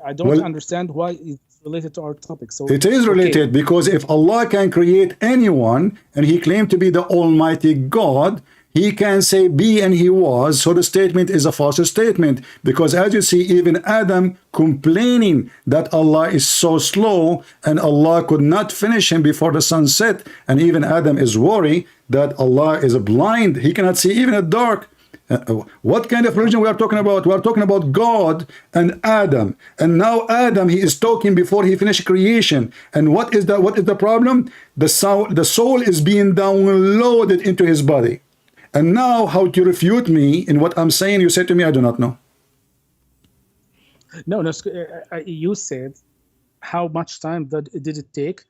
I don't understand why it's related to our topic. So it is related, because if Allah can create anyone and he claimed to be the Almighty God, he can say be and he was. So the statement is a false statement, because as you see, even Adam complaining that Allah is so slow and Allah could not finish him before the sun set, and even Adam is worried that Allah is blind, he cannot see even at dark. What kind of religion we are talking about? We are talking about God and Adam, and now Adam, he is talking before he finished creation. And what is the problem? The soul is being downloaded into his body. And now, how to refute me in what I'm saying? You said to me, I do not know. No, you said how much time did it take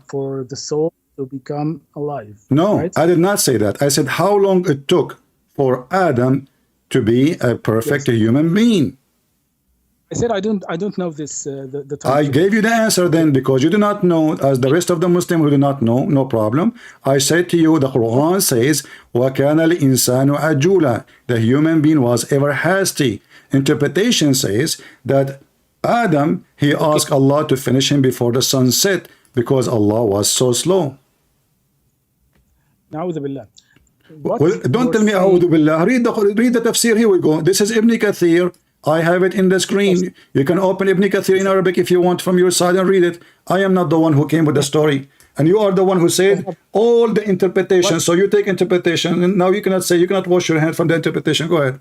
for the soul to become alive? No, right? I did not say that. I said how long it took for Adam to be a perfect human being. I said I don't know this. The time. I gave you the answer then, because you do not know, as the rest of the Muslims who do not know, no problem. I said to you, the Quran says, وَكَانَ الْإِنسَانُ عَجُولًا. The human being was ever hasty. Interpretation says that Adam, he asked Allah to finish him before the sun set, because Allah was so slow. Na'udhu billah. Well, don't tell me A'udhu Billah. Read the tafsir. Here we go. This is Ibn Kathir. I have it in the screen. You can open Ibn Kathir in Arabic if you want from your side and read it. I am not the one who came with the story. And you are the one who said all the interpretation. So you take interpretation, and now you cannot wash your hand from the interpretation. Go ahead.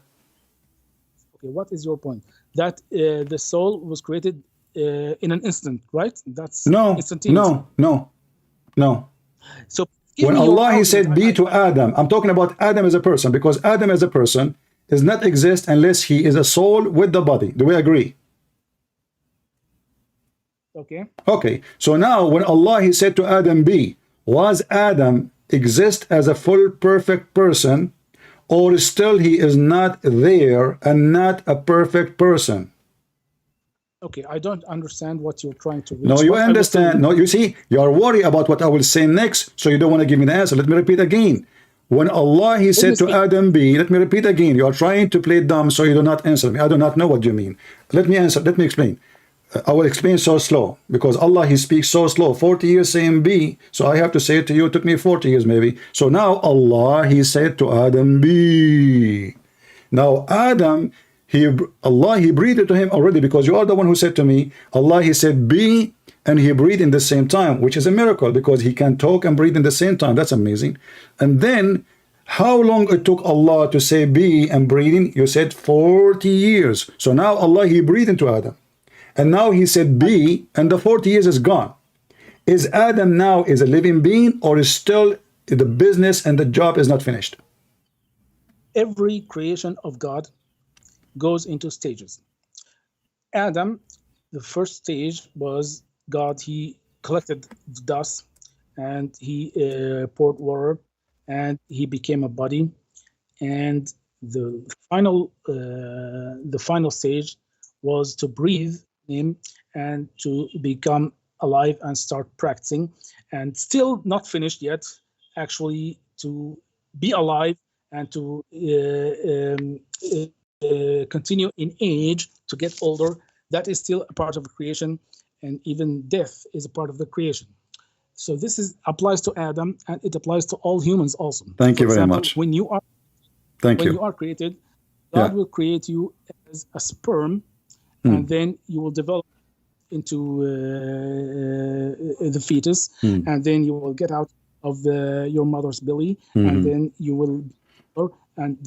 Okay, what is your point? That the soul was created in an instant, right? That's instantaneous. No. So when Allah, he said be to Adam, I'm talking about Adam as a person, because Adam as a person does not exist unless he is a soul with the body. Do we agree? Okay. So now when Allah, he said to Adam be, was Adam exist as a full perfect person, or still he is not there and not a perfect person? Okay, I don't understand what you're trying to reach. No, you understand. No, you see, you are worried about what I will say next, so you don't want to give me the answer. Let me repeat again. When Allah, he said to Adam be, let me repeat again. You are trying to play dumb, so you do not answer me. I do not know what you mean. Let me answer. Let me explain. I will explain so slow, because Allah, he speaks so slow. 40 years saying be, so I have to say it to you. It took me 40 years maybe. So now Allah, he said to Adam be. Now Adam, Allah, he breathed to him already, because you are the one who said to me, Allah, he said be, and he breathed in the same time, which is a miracle, because he can talk and breathe in the same time. That's amazing. And then how long it took Allah to say be and breathing? You said 40 years. So now Allah, he breathed into Adam, and now he said be, and the 40 years is gone. Is Adam now is a living being, or is still the business and the job is not finished? Every creation of God goes into stages. Adam, the first stage was God, he collected the dust and he poured water and he became a body. And the final stage was to breathe him and to become alive and start practicing, and still not finished yet, actually, to be alive and to continue in age, to get older. That is still a part of the creation, and even death is a part of the creation. So this applies to Adam, and it applies to all humans also. Thank you very much. When you are created, God will create you as a sperm, and then you will develop into the fetus, and then you will get out of your mother's belly, and then you will, and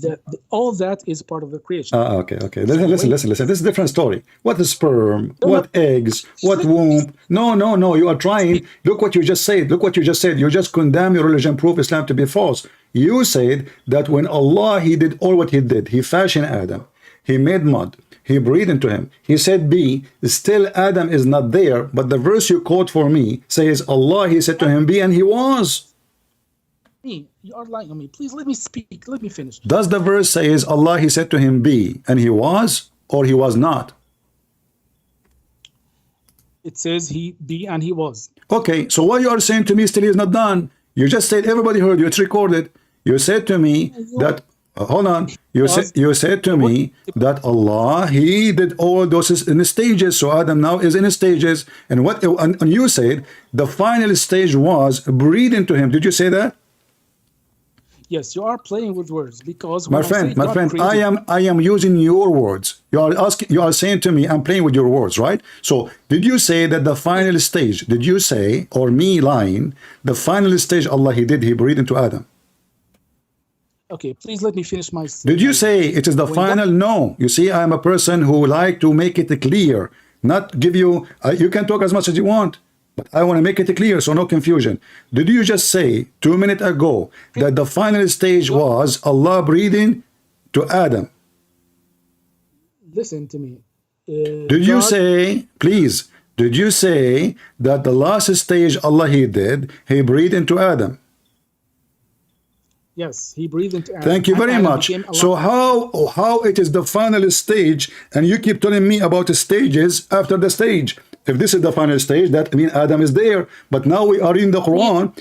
all that is part of the creation. Okay. Listen. This is a different story. What is sperm? What eggs? What womb? No. You are trying. Look what you just said. You just condemn your religion, prove Islam to be false. You said that when Allah, he did all what he did, he fashioned Adam, he made mud, he breathed into him, he said be, still Adam is not there, but the verse you quote for me says Allah, he said to him be, and he was. You are lying on me. Please let me speak. Let me finish. Does the verse say Allah, he said to him be, and he was, or he was not? It says he be and he was. Okay, so what you are saying to me still is not done. You just said, everybody heard you, it's recorded. You said to me that, hold on, you said to me that Allah, He did all those in the stages, so Adam now is in the stages. And you said the final stage was breathe into him. Did you say that? Yes, you are playing with words because my friend, I am using your words. You are saying to me, I'm playing with your words, right? So did you say that the final stage, did you say, or me lying, the final stage Allah He breathed into Adam? Okay, please let me finish my. Did you say it is the final? No. You see, I am a person who like to make it clear, not give you. You can talk as much as you want, but I want to make it clear so no confusion. Did you just say 2 minutes ago that the final stage was Allah breathing to Adam? Listen to me. Did you say, please, did you say that the last stage Allah He breathed into Adam? Yes, He breathed into Adam. Thank you very much. So how it is the final stage and you keep telling me about the stages after the stage? If this is the final stage, that means Adam is there. But now we are reading the Quran.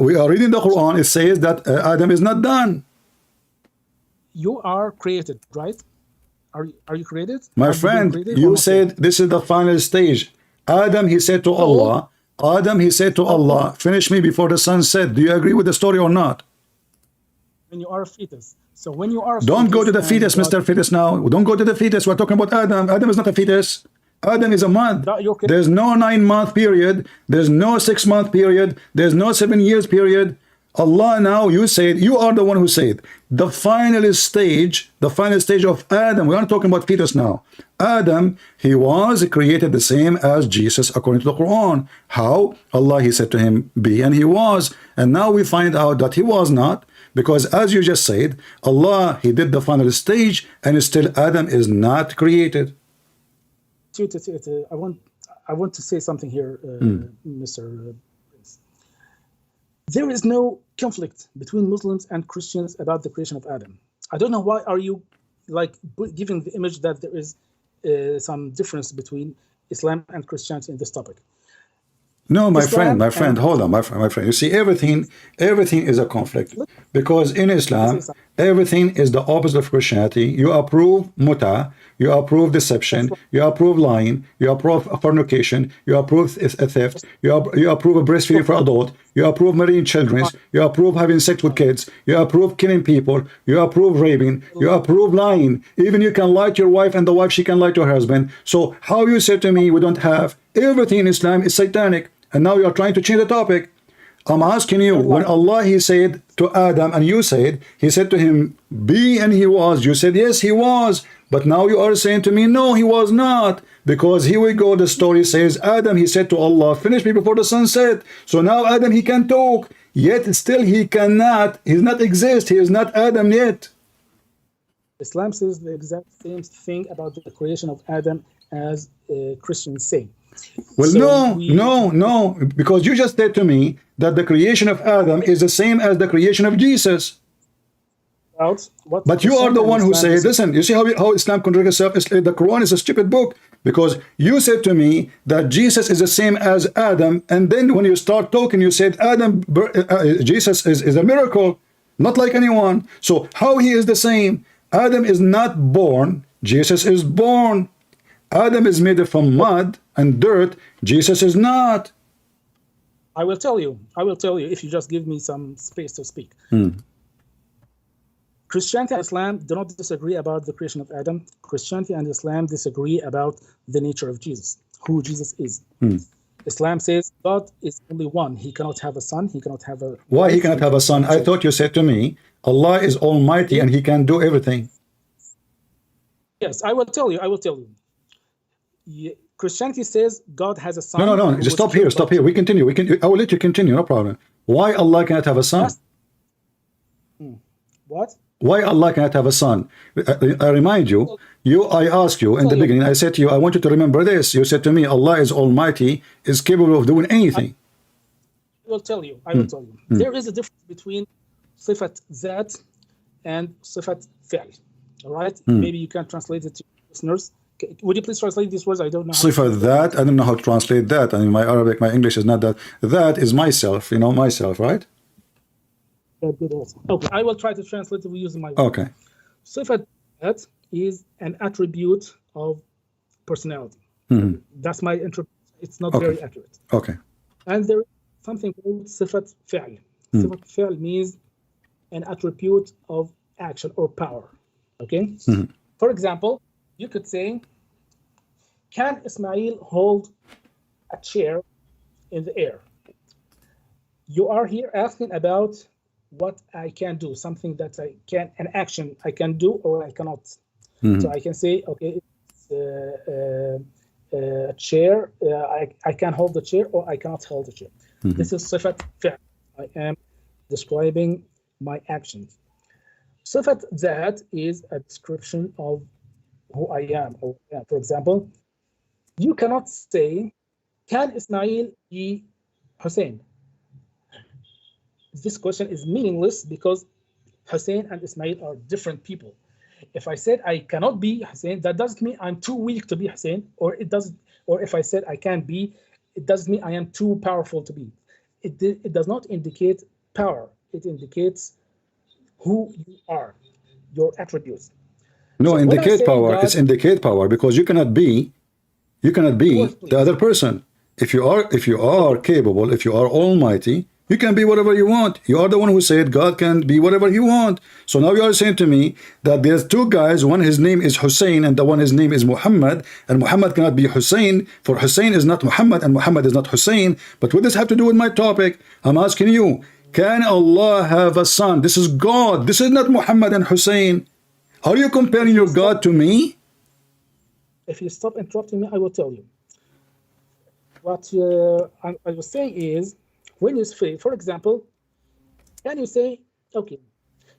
We are reading the Quran. It says that Adam is not done. You are created, right? Are you created? My friend, you said this is the final stage. Adam, he said to Allah. Adam, he said to Allah, finish me before the sun set. Do you agree with the story or not? When you are a fetus. So when you are a don't go to the fetus, Mr. Fetus now. Don't go to the fetus. We're talking about Adam. Adam is not a fetus. Adam is a month. There's no 9-month period. There's no 6-month period. There's no 7 years period. Allah now, you said, you are the one who said, the final stage of Adam, we aren't talking about fetus now. Adam, he was created the same as Jesus according to the Quran. How? Allah, He said to him, be, and he was. And now we find out that he was not, because as you just said, Allah, He did the final stage, and still Adam is not created. I want to say something here, Mr. Prince. There is no conflict between Muslims and Christians about the creation of Adam. I don't know why are you like giving the image that there is some difference between Islam and Christianity in this topic. No, my friend, hold on, my friend. You see, everything is a conflict, because in Islam, everything is the opposite of Christianity. You approve muta, you approve deception, you approve lying, you approve fornication, you approve theft, you approve a breastfeeding for adult, you approve marrying children, you approve having sex with kids, you approve killing people, you approve raping, you approve lying. Even you can lie to your wife, and the wife, she can lie to her husband. So how you say to me we don't have everything in Islam is satanic? And now you are trying to change the topic. I'm asking you, when Allah, He said to Adam, and you said, He said to him, be, and he was. You said, yes, he was. But now you are saying to me, no, he was not. Because here we go, the story says, Adam, he said to Allah, finish me before the sun set. So now Adam, he can talk. Yet still he cannot. He does not exist. He is not Adam yet. Islam says the exact same thing about the creation of Adam as Christians say. Well, so no, because you just said to me that the creation of Adam is the same as the creation of Jesus. But you are the one who said, listen, you see how Islam contradicts itself? The Quran is a stupid book, because you said to me that Jesus is the same as Adam, and then when you start talking, you said Jesus is a miracle, not like anyone. So how he is the same? Adam is not born, Jesus is born. Adam is made from mud and dirt, Jesus is not. I will tell you if you just give me some space to speak. Christianity and Islam do not disagree about the creation of Adam. Christianity and Islam disagree about the nature of Jesus, who Jesus is. Islam says God is only one. He cannot have a son. He cannot have a... Why he cannot have a son? I thought you said to me, Allah is almighty and he can do everything. Yes, I will tell you. Christianity says God has a son. No. Just stop here. We continue. I will let you continue. No problem. Why Allah cannot have a son? What? Why Allah cannot have a son? I remind you. I asked you in the beginning. I said to you, I want you to remember this. You said to me, Allah is almighty, is capable of doing anything. I will tell you. There is a difference between sifat zat and sifat fi'l. All right. Maybe you can translate it to listeners. Would you please translate these words? I don't know. Sifa, that, I don't know how to translate that. I mean, my Arabic, my English is not that. That is myself, you know, myself, right? Good also. Okay, I will try to translate it using my words. Okay. Sifat that is an attribute of personality. That's my interpretation. It's not very accurate. Okay. And there is something called sifat fi'l. Sifat fi'l means an attribute of action or power. Okay? For example, you could say, can Ismail hold a chair in the air? You are here asking about what I can do, something that I can, an action I can do or I cannot. So I can say, okay, it's a chair, I can hold the chair or I cannot hold the chair. This is sifat fi'l. I am describing my actions. Sifat that is a description of who I am. Or, for example, you cannot say, can Ismail be Hussein? This question is meaningless because Hussein and Ismail are different people. If I said I cannot be Hussein, that doesn't mean I'm too weak to be Hussein, or it doesn't. Or if I said I can't be, it doesn't mean I am too powerful to be. It does not indicate power. It indicates who you are, your attributes. No, So indicate power. God, It's indicate power because you cannot be the other person. If you are capable, if you are almighty, you can be whatever you want. You are the one who said God can be whatever he want. So now you are saying to me that there's two guys, one his name is Hussein and the one his name is Muhammad, and Muhammad cannot be Hussein, for Hussein is not Muhammad and Muhammad is not Hussein. But what does this have to do with my topic? I'm asking you, can Allah have a son? This is God. This is not Muhammad and Hussein. Are you comparing your God to me? if you stop interrupting me, I will tell you. What I was saying is, when you say, for example, can you say, okay,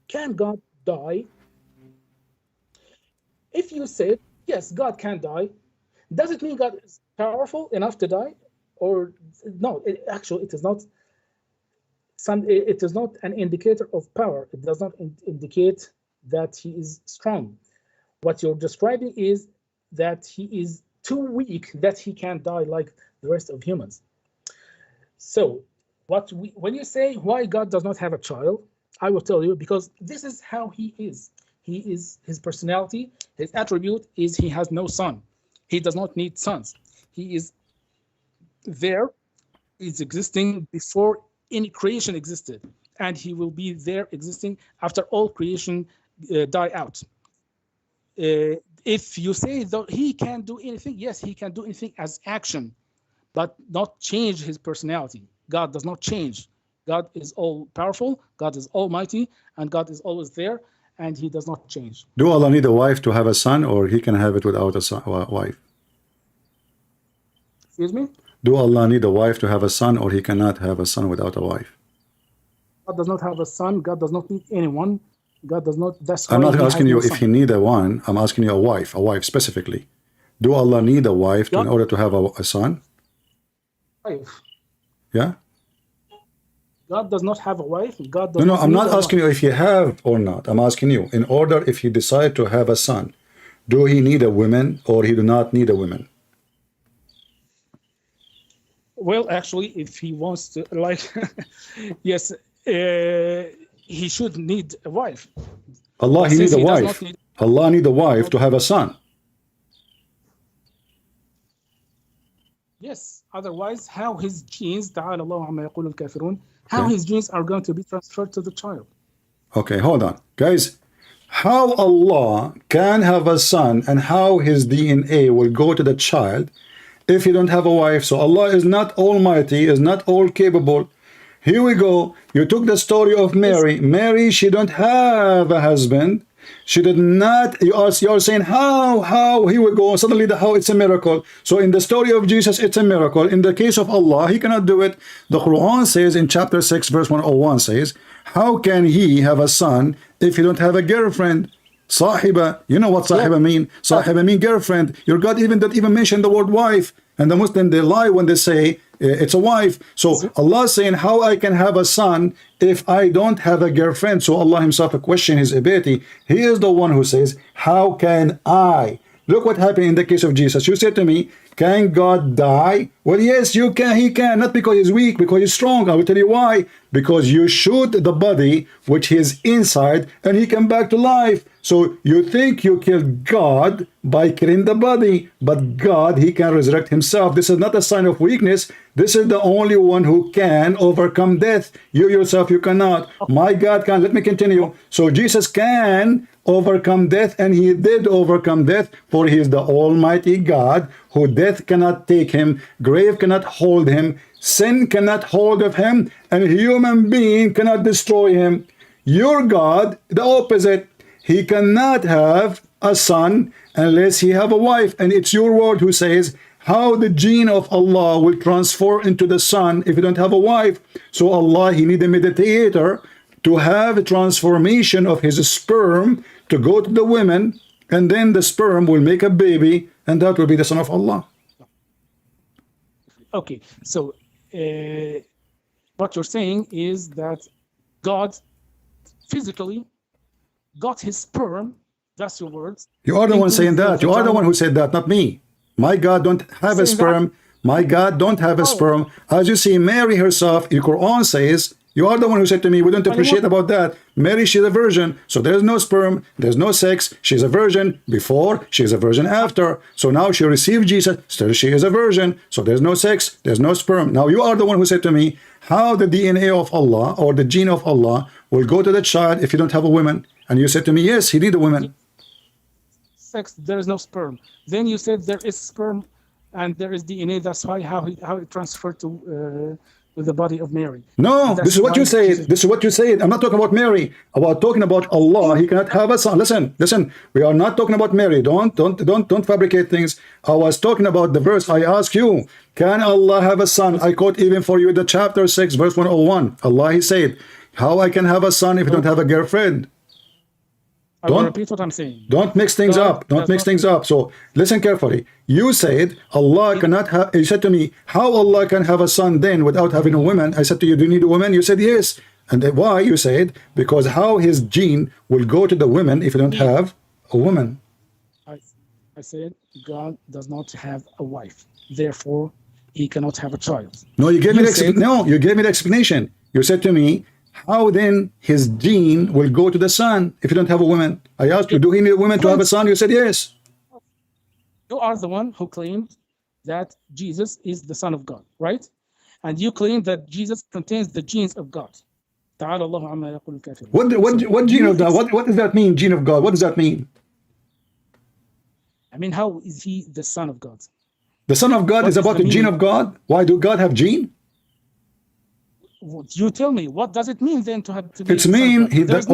can God die? If you say, yes, God can die, does it mean God is powerful enough to die? Or no, actually, it is not. It is not an indicator of power. It does not indicate that he is strong. What you're describing is that he is too weak that he can die like the rest of humans. So when you say why God does not have a child, I will tell you, because this is how he is. He is, his personality, his attribute is he has no son. He does not need sons. He is there, is existing before any creation existed, and he will be there existing after all creation die out. If you say that he can do anything, yes, he can do anything as action, but not change his personality. God does not change. God is all powerful, God is almighty, and God is always there, and he does not change. Do Allah need a wife to have a son, or he can have it without a wife? Excuse me? Do Allah need a wife to have a son, or he cannot have a son without a wife? God does not have a son. God does not need anyone. God does not. That's I'm why not he asking has you no if son. he need a one. I'm asking you a wife specifically. Do Allah need a wife in order to have a son? Wife. Yeah? God does not have a wife. God does No, not I'm need not a asking wife. you if he have or not. I'm asking you, in order if he decide to have a son, do he need a woman or he do not need a woman? Well, actually, if he wants to, like, yes, he should need a wife. Allah, he Since need a he does wife. not need- Allah need a wife to have a son. Yes. Otherwise, how his genes, تعالى الله عما يقول الكافرون, how Okay. his genes are going to be transferred to the child? Okay, hold on. Guys, how Allah can have a son and how his DNA will go to the child if he don't have a wife? So Allah is not almighty, is not all capable. Here we go. You took the story of Mary. Mary, she don't have a husband. She did not. You are saying how? Here we go. Suddenly the how, it's a miracle. So in the story of Jesus, it's a miracle. In the case of Allah, he cannot do it. The Quran says in chapter 6 verse 101 says, how can he have a son if he don't have a girlfriend? Sahiba. You know what sahiba mean? Sahiba mean girlfriend. Your God even don't even mention the word wife. And the Muslim, they lie when they say it's a wife. So Allah saying, how I can have a son if I don't have a girlfriend? So Allah himself question his ability. He is the one who says, how can I Look what happened in the case of Jesus. You said to me, can God die? Well, yes, you can. He can. Not because he's weak, because he's strong. I will tell you why. Because you shoot the body, which is inside, and he come back to life. So you think you killed God by killing the body, but God, he can resurrect himself. This is not a sign of weakness. This is the only one who can overcome death. You yourself, you cannot. My God can. Let me continue. So Jesus can overcome death, and he did overcome death, for he is the Almighty God, who death cannot take him, grave cannot hold him, sin cannot hold of him, and a human being cannot destroy him. Your God, the opposite. He cannot have a son unless he have a wife. And it's your word who says how the gene of Allah will transfer into the son if you don't have a wife. So Allah, he need a mediator to have a transformation of his sperm to go to the women, and then the sperm will make a baby, and that will be the son of Allah. Okay, so what you're saying is that God physically got his sperm, that's your words. You are the one saying that. You are the one who said that, not me. My God don't have a sperm. My God don't have a sperm. As you see, Mary herself, the Quran says, you are the one who said to me, we don't appreciate about that. Mary, she's a virgin, so there's no sperm, there's no sex. She's a virgin before, she's a virgin after. So now she received Jesus, still she is a virgin, so there's no sex, there's no sperm. Now you are the one who said to me, how the DNA of Allah or the gene of Allah will go to the child if you don't have a woman? And you said to me, yes, he need a woman. Sex, there is no sperm. Then you said there is sperm and there is DNA. That's why how it transferred to the body of Mary. No, this is what you said. This is what you said. I'm not talking about Mary. About talking about Allah. He cannot have a son. Listen. We are not talking about Mary. Don't fabricate things. I was talking about the verse. I ask you, can Allah have a son? I quote even for you the chapter 6, verse 101. Allah, he said, how I can have a son if you don't have a girlfriend? I will repeat what I'm saying. Don't mix things up. Don't mix things up. So listen carefully. You said Allah cannot have. You said to me, how Allah can have a son then without having a woman? I said to you, do you need a woman? You said yes. And why? You said because how his gene will go to the women if you don't have a woman. I said God does not have a wife, therefore he cannot have a child. No, you gave me you gave me the explanation. You said to me, how then his gene will go to the son if you don't have a woman? I asked you, do he need a woman to have a son? You said yes. You are the one who claimed that Jesus is the Son of God, right? And you claim that Jesus contains the genes of God. What gene of God? What does that mean, gene of God? What does that mean? I mean, how is he the Son of God? The Son of God is about the gene of God? Why do God have gene? You tell me, what does it mean then to have to be? It's mean the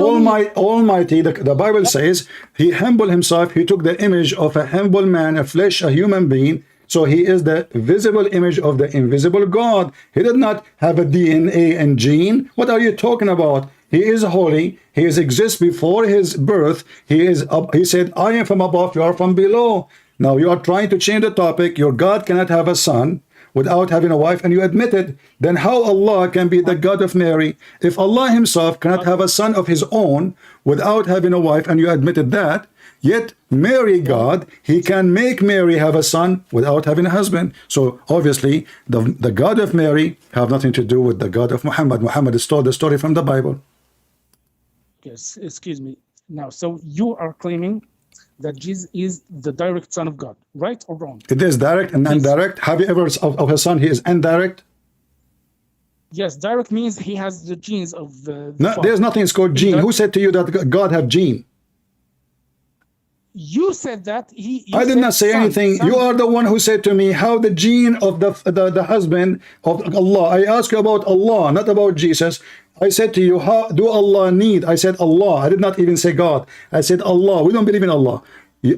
Almighty, the Bible says, he humbled himself, he took the image of a humble man, a flesh, a human being, so he is the visible image of the invisible God. He did not have a DNA and gene. What are you talking about? He is holy, he exists before his birth, he said, I am from above, you are from below. Now you are trying to change the topic. Your God cannot have a son without having a wife, and you admit it. Then how Allah can be the God of Mary? If Allah himself cannot have a son of his own without having a wife, and you admitted that, yet Mary God, he can make Mary have a son without having a husband. So obviously the God of Mary have nothing to do with the God of Muhammad. Muhammad is told the story from the Bible. Yes, excuse me. Now, so you are claiming that Jesus is the direct Son of God, right or wrong? It is direct and indirect. Have you ever of a son he is indirect? Yes, direct means he has the genes of the no, father. There's nothing called gene. Who said to you that God have gene? You said that I did not say anything. You are the one who said to me how the gene of the husband of Allah. I asked you about Allah, not about Jesus. I said to you, how do Allah need? I said Allah. I did not even say God. I said Allah. We don't believe in Allah.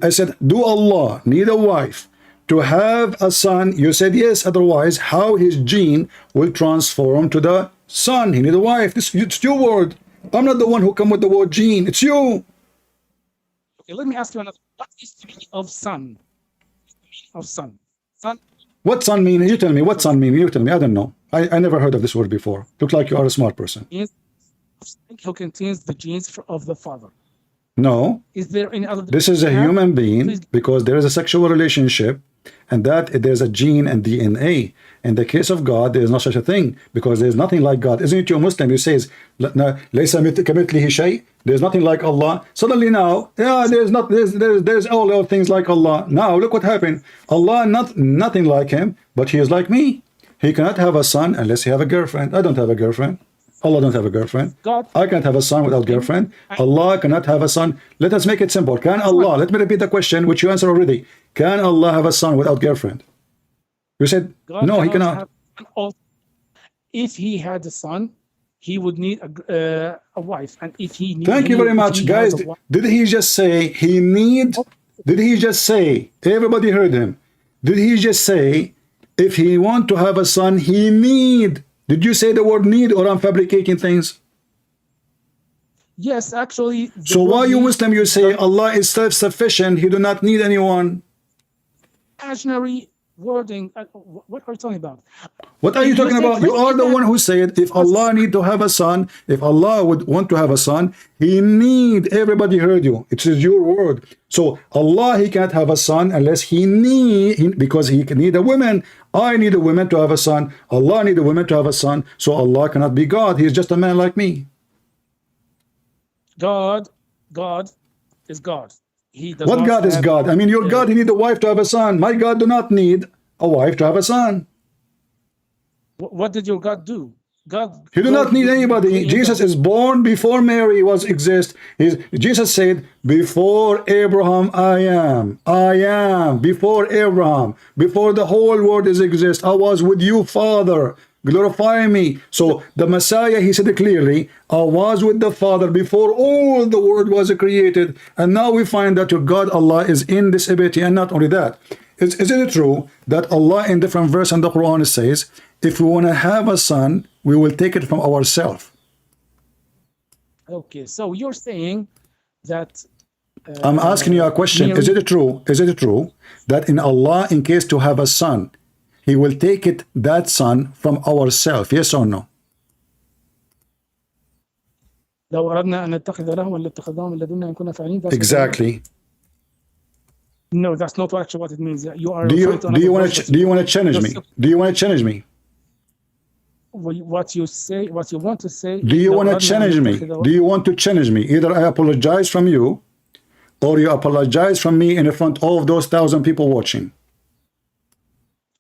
I said, do Allah need a wife to have a son? You said yes. Otherwise, how his gene will transform to the son? He need a wife. It's your word. I'm not the one who come with the word gene. It's you. Okay, let me ask you another. What is the meaning of son? Of son. Son. What son mean? You tell me. What son mean? You tell me. I don't know. I never heard of this word before. Look like you are a smart person. Who contains the genes of the father. No, Is there any other? this is a human being because there is a sexual relationship, and that there's a gene and DNA. In the case of God, there is no such a thing because there is nothing like God. Isn't it you Muslim who says, there's nothing like Allah? Suddenly now, yeah, there's all things like Allah. Now look what happened. Allah nothing like him, but he is like me. He cannot have a son unless he have a girlfriend. I don't have a girlfriend. Allah don't have a girlfriend. God. I can't have a son without girlfriend. Allah cannot have a son. Let us make it simple. Can Allah, let me repeat the question, which you answered already. Can Allah have a son without girlfriend? You said, God no, he cannot. If he had a son, he would need a wife. And if he needs, Thank you very much, guys. Did he just say he need? Did he just say, everybody heard him. Did he just say, if he want to have a son, he need? Did you say the word need, or I'm fabricating things? Yes, actually. So why you Muslim, you say Allah is self-sufficient, he do not need anyone? Imaginary wording. What are you talking about? What are you talking about? You are the one who said if Allah need to have a son, if Allah would want to have a son, he need. Everybody heard you. It is your word. So Allah, he can't have a son unless he need, because he can need a woman. I need a woman to have a son. Allah need a woman to have a son. So Allah cannot be God. He is just a man like me. God is God. He does what not God is have, God? I mean, your God, he need a wife to have a son. My God do not need a wife to have a son. What did your God do? He do not need anybody. Jesus is born before Mary was exist. Jesus said, before Abraham I am. I am before Abraham. Before the whole world is exist. I was with you, Father. Glorify me. So the Messiah, he said it clearly, I was with the Father before all the world was created. And now we find that your God Allah is in this ability. And not only that, is it true that Allah in different verse in the Quran says, if we want to have a son, we will take it from ourselves? Okay, so you're saying that I'm asking you a question. Is it true? Is it true that in Allah, in case to have a son, he will take it, that son, from ourselves? Yes or no? Exactly. No, that's not actually what it means. You are. Do you want to challenge me? Do you want to challenge me? What you say, what you want to say. Do you want to challenge me? Do you want to challenge me? Either I apologize from you, or you apologize from me in front of those 1,000 people watching.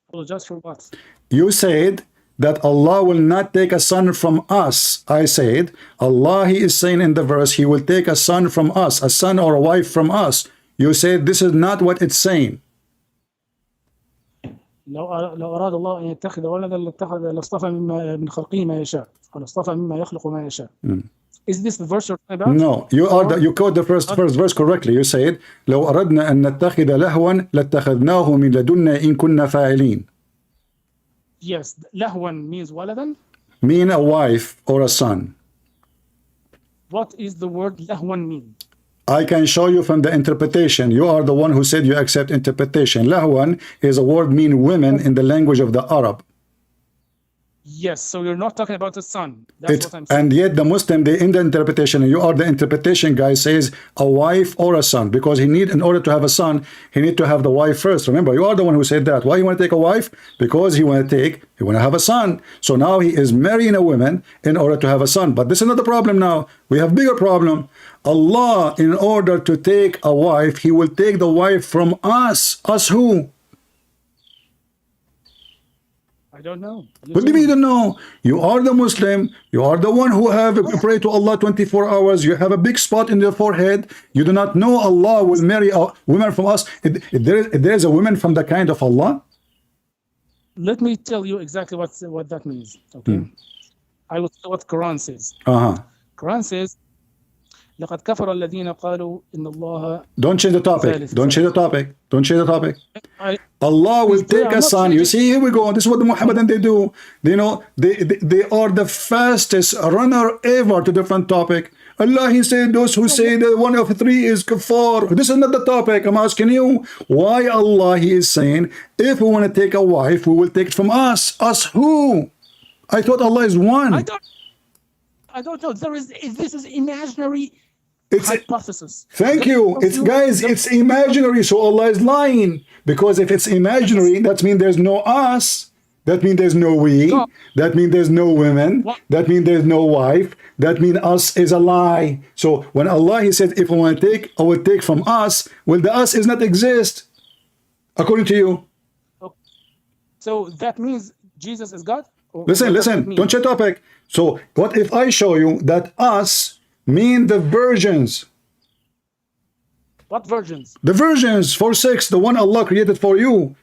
Apologize for what? You said that Allah will not take a son from us. I said, Allah, he is saying in the verse, he will take a son from us, a son or a wife from us. You said this is not what it's saying. لو أراد الله أن يتخذ ولدا لاصطفى من خلقه ما يشاء أو لاصطفى مما يخلق ما يشاء. Is this the verse you're talking about? No, you quote the first verse correctly. You said لو أردنا أن نتخذ لهوا لاتخذناه من لدنا إن كنا فاعلين. Yes, لهوا means ولدا. Mean a wife or a son. What is the word لهوا mean? I can show you from the interpretation. You are the one who said you accept interpretation. Lahwan is a word mean women in the language of the Arab. Yes, so you're not talking about a son. That's what I'm saying. And yet the Muslim, in the interpretation, you are the interpretation guy, says a wife or a son, because in order to have a son, he need to have the wife first. Remember, you are the one who said that. Why you want to take a wife? Because he want to have a son. So now he is marrying a woman in order to have a son. But this is not the problem now. We have bigger problem. Allah, in order to take a wife, he will take the wife from us. Us who? I don't know. What do you mean you don't know? You are the Muslim. You are the one who have pray to Allah 24 hours. You have a big spot in your forehead. You do not know Allah will marry a woman from us. If there is a woman from the kind of Allah. Let me tell you exactly what that means. Okay. I will tell what Quran says. Quran says, لقد كفر الذين قالوا إن الله. Don't change the topic. Don't change the topic. Don't change the topic. Allah will take a son. You see, here we go. This is what the Muhammadan they do. You know, they are the fastest runner ever to different topic. Allah, he said, those who say that one of three is kafar. This is not the topic. I'm asking you, why Allah, he is saying, if we want to take a wife, we will take it from us. Us who? I thought Allah is one. I don't know. This is imaginary. It's hypothesis. Thank you. It's guys, it's imaginary, so Allah is lying. Because if it's imaginary, that means there's no us. That means there's no we. No. That means there's no women. That means there's no wife. That means us is a lie. So when Allah, He said, if I want to take, I will take from us. Well, the us is not exist, according to you. So that means Jesus is God? Or Listen, what does that listen. mean? Don't change topic. So what if I show you that us mean the virgins? What virgins? The virgins for sex, the one Allah created for you.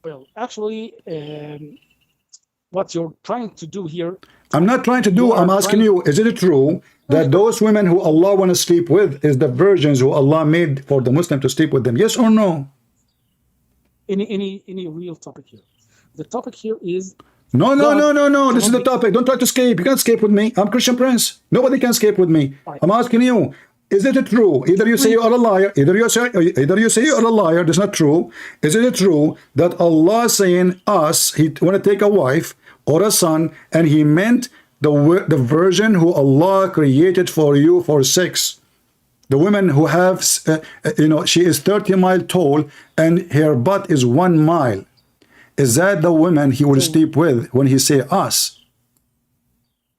Well, actually, what you're trying to do here, I'm not trying to do, I'm asking you, is it true that those women who Allah want to sleep with is the virgins who Allah made for the Muslim to sleep with them? Yes or no? any real topic here. The topic here is No, no, God no, no, no. This is the only- topic. Don't try to escape. You can't escape with me. I'm Christian Prince. Nobody can escape with me. I'm asking you, is it true? Either you say you are a liar, either you say you are a liar, that's not true. Is it true that Allah saying us, He want to take a wife or a son, and He meant the virgin who Allah created for you for sex? The woman who have, she is 30 miles tall and her butt is 1 mile. Is that the woman He will sleep with when He say us?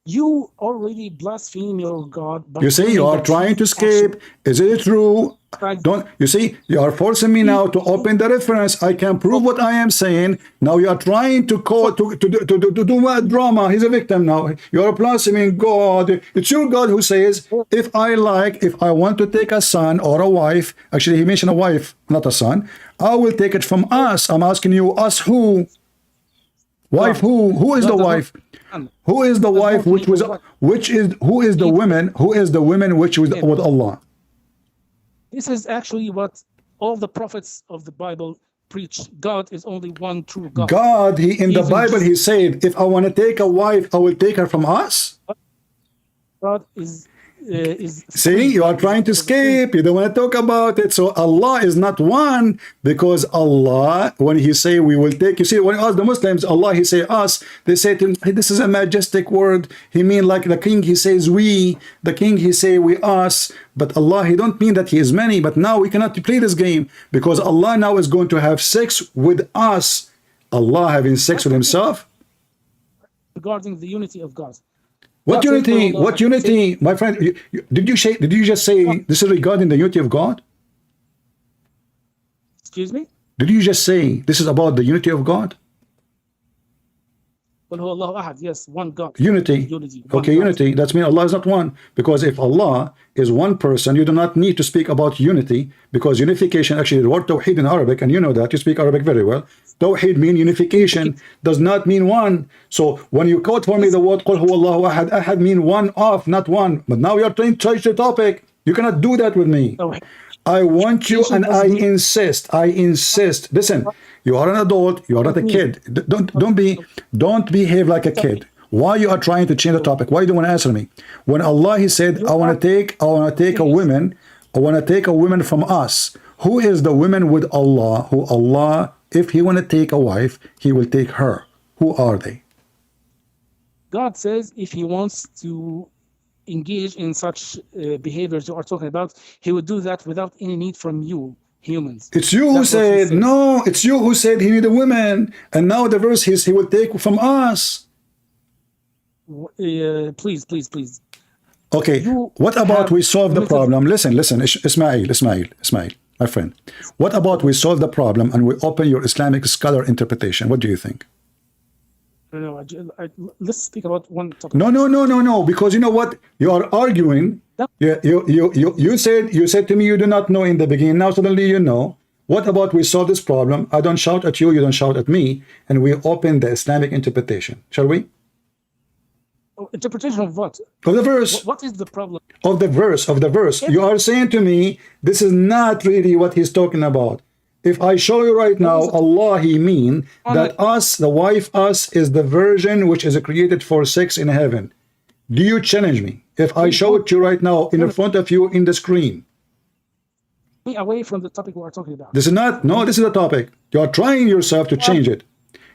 you already blaspheme your God. By You say you are trying to escape. Is it true? Don't you see? You are forcing me now to open the reference. I can prove what I am saying. Now you are trying to call to do what drama. He's a victim now. You are blaspheming God. It's your God who says, if I want to take a son or a wife. Actually, He mentioned a wife, not a son. I will take it from us. I'm asking you, us who? Wife who? Who is the wife? Who is the wife who is the women which was with Allah? This is actually what all the prophets of the Bible preach. God is only one true God. God, in the Even Bible, He said, if I want to take a wife, I will take her from us. God is See, you are trying to escape. You don't want to talk about it. So Allah is not one, because Allah, when He say we will take, you see, when you ask the Muslims, Allah, He say us, they say to him, hey, this is a majestic word. He mean like the king, He says we, the king, He say we us. But Allah, He don't mean that He is many. But now we cannot play this game, because Allah now is going to have sex with us. Allah having sex with Himself. regarding the unity of God. What unity? What unity, my friend? Did you just say this is regarding the unity of God? Excuse me? Did you just say this is about the unity of God? Qul huwa Allahu ahad. Yes, one God. Unity. Unity. Okay, unity. That's mean Allah is not one. Because if Allah is one person, you do not need to speak about unity, because unification, actually the word tawheed in Arabic, and you know that, you speak Arabic very well. Tawheed mean unification, does not mean one. So when you quote for me the word Qul huwa Allahu ahad, ahad mean one of, not one. But now you are trying to change the topic. You cannot do that with me. I want you, and I insist. Listen, you are an adult. You are not a kid. Don't behave like a kid. Why you are trying to change the topic? Why you don't want to answer me? When Allah, He said, I want to take a woman. I want to take a woman from us. Who is the woman with Allah? Who Allah, if He want to take a wife, He will take her. Who are they? God says if He wants to engage in such behaviors you are talking about, He would do that without any need from you, humans. It's you who said, no, it's you who said He need a woman. And now the verse is He will take from us. Please. Okay, what about we solve the problem? Listen, Ismail, my friend. What about we solve the problem and we open your Islamic scholar interpretation? What do you think? No, let's speak about one topic. No, because you know what? You are arguing. You said to me you do not know in the beginning. Now suddenly you know. What about we solve this problem? I don't shout at you, you don't shout at me, and we open the Islamic interpretation. Shall we? Interpretation of what? Of the verse. What is the problem? Of the verse. Yeah. You are saying to me, this is not really what he's talking about. If I show you right now, Allah, He mean that us, the wife, us, is the virgin which is created for sex in heaven. Do you challenge me? If I show it to you right now in front of you in the screen. Away from the topic we are talking about. This is not, no, this is the topic. You are trying yourself to change it.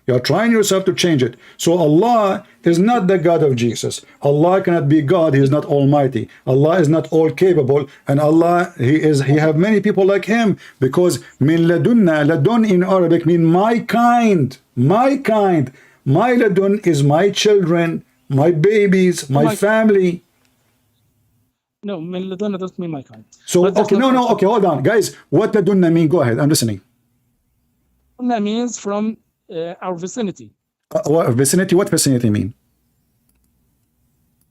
You're trying yourself to change it. So Allah is not the God of Jesus. Allah cannot be God. He is not almighty. Allah is not all capable. And Allah, he have many people like him, because min ladunna, ladun in Arabic mean my kind. My kind. My ladun is my children, my babies, my family. No, min ladunna doesn't mean my kind. So okay, no, okay, hold on, guys. What ladunna mean? Go ahead, I'm listening. That means from our vicinity. What vicinity? What vicinity mean?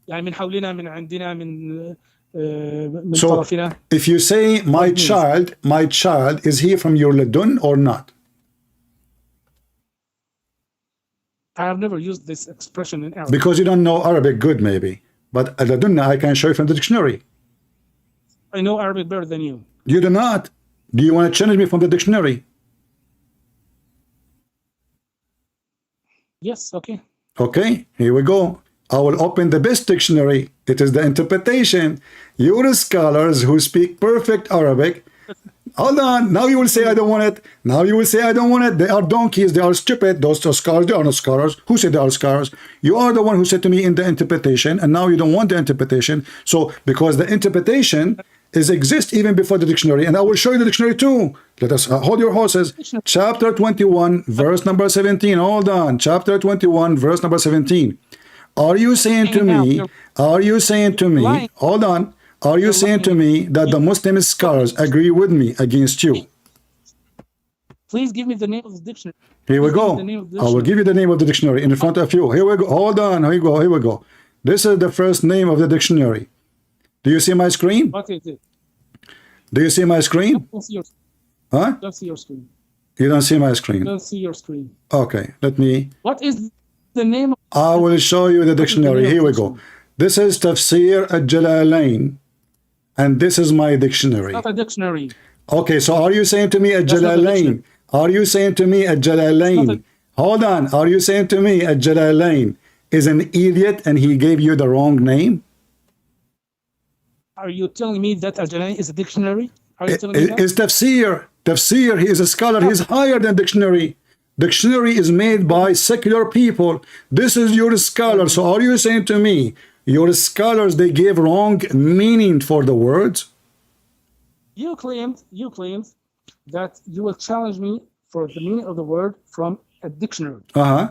يعني من حولنا من عندنا من So طرفنا. if you say my child, is he from your ladun or not? I have never used this expression in Arabic. Because you don't know Arabic good, maybe. But ladunna I can show you from the dictionary. I know Arabic better than you. You do not. Do you want to challenge me from the dictionary? Yes, okay. Okay, here we go. I will open the best dictionary. It is the interpretation. You're scholars who speak perfect Arabic. Hold on. Now you will say I don't want it. Now you will say I don't want it. They are donkeys. They are stupid. Those are scholars. They are not scholars. Who said they are scholars? You are the one who said to me in the interpretation, and now you don't want the interpretation. So because the interpretation exists even before the dictionary, and I will show you the dictionary too. Let us hold your horses. Chapter 21, verse number 17. Hold on. Chapter 21, verse number 17. Are you saying to me? Are you saying to me? Hold on. Are you saying to me that the Muslim scholars agree with me against you? Please give me the name of the dictionary. Here we go. I will give you the name of the dictionary in front of you. Here we go. Hold on. Here we go. Here we go. This is the first name of the dictionary. Do you see my screen? What is it? Do you see my screen? Don't see your, Huh? don't see your screen. You don't see my screen. Don't see your screen. Okay. Let me. What is the name? I will show you the dictionary. Here we go. This is Tafsir al-Jalalain. And this is my dictionary. Not a dictionary. Okay, so are you saying to me a Jalalain? Are you saying to me a Jalalain? Hold on. Are you saying to me a Jalalain is an idiot and he gave you the wrong name? Are you telling me that Al-Jalalain is a dictionary? Are you telling me that? It's Tafsir. Tafsir, he is a scholar. He's higher than dictionary. Dictionary is made by secular people. This is your scholar. So are you saying to me, your scholars, they gave wrong meaning for the words? You claimed that you will challenge me for the meaning of the word from a dictionary.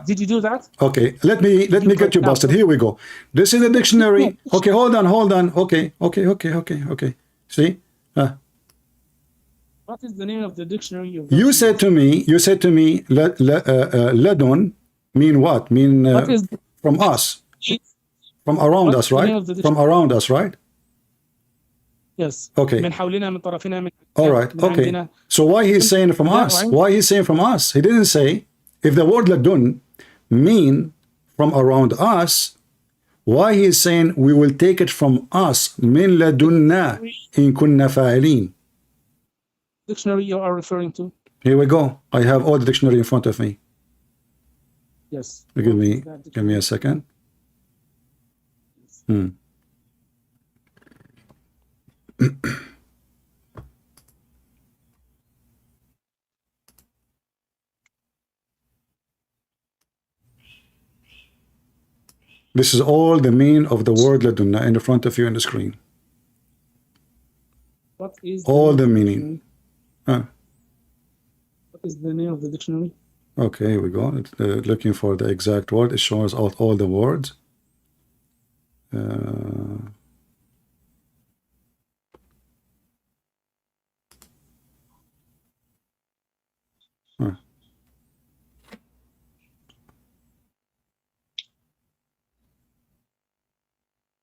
Did you do that? Okay, let me get you busted. Here we go. This is a dictionary. Okay, hold on. Okay. See? What is the name of the dictionary? You said to me, ladun mean what? Mean from us. From around us, right? From around us, right? Yes. Okay. من حولنا من طرفنا من All right. Okay. So why he's saying from us? Why he's saying from us? He didn't say, if the word ladun mean from around us, why he's saying we will take it from us? Min ladunna in kunna fa'ilin. Dictionary you are referring to? Here we go. I have all the dictionary in front of me. Yes. Give me a second. This is all the meaning of the word ladunna in front of you on the screen. What is all the meaning? What is the name of the dictionary? Okay, here we go. It's, looking for the exact word. It shows all the words.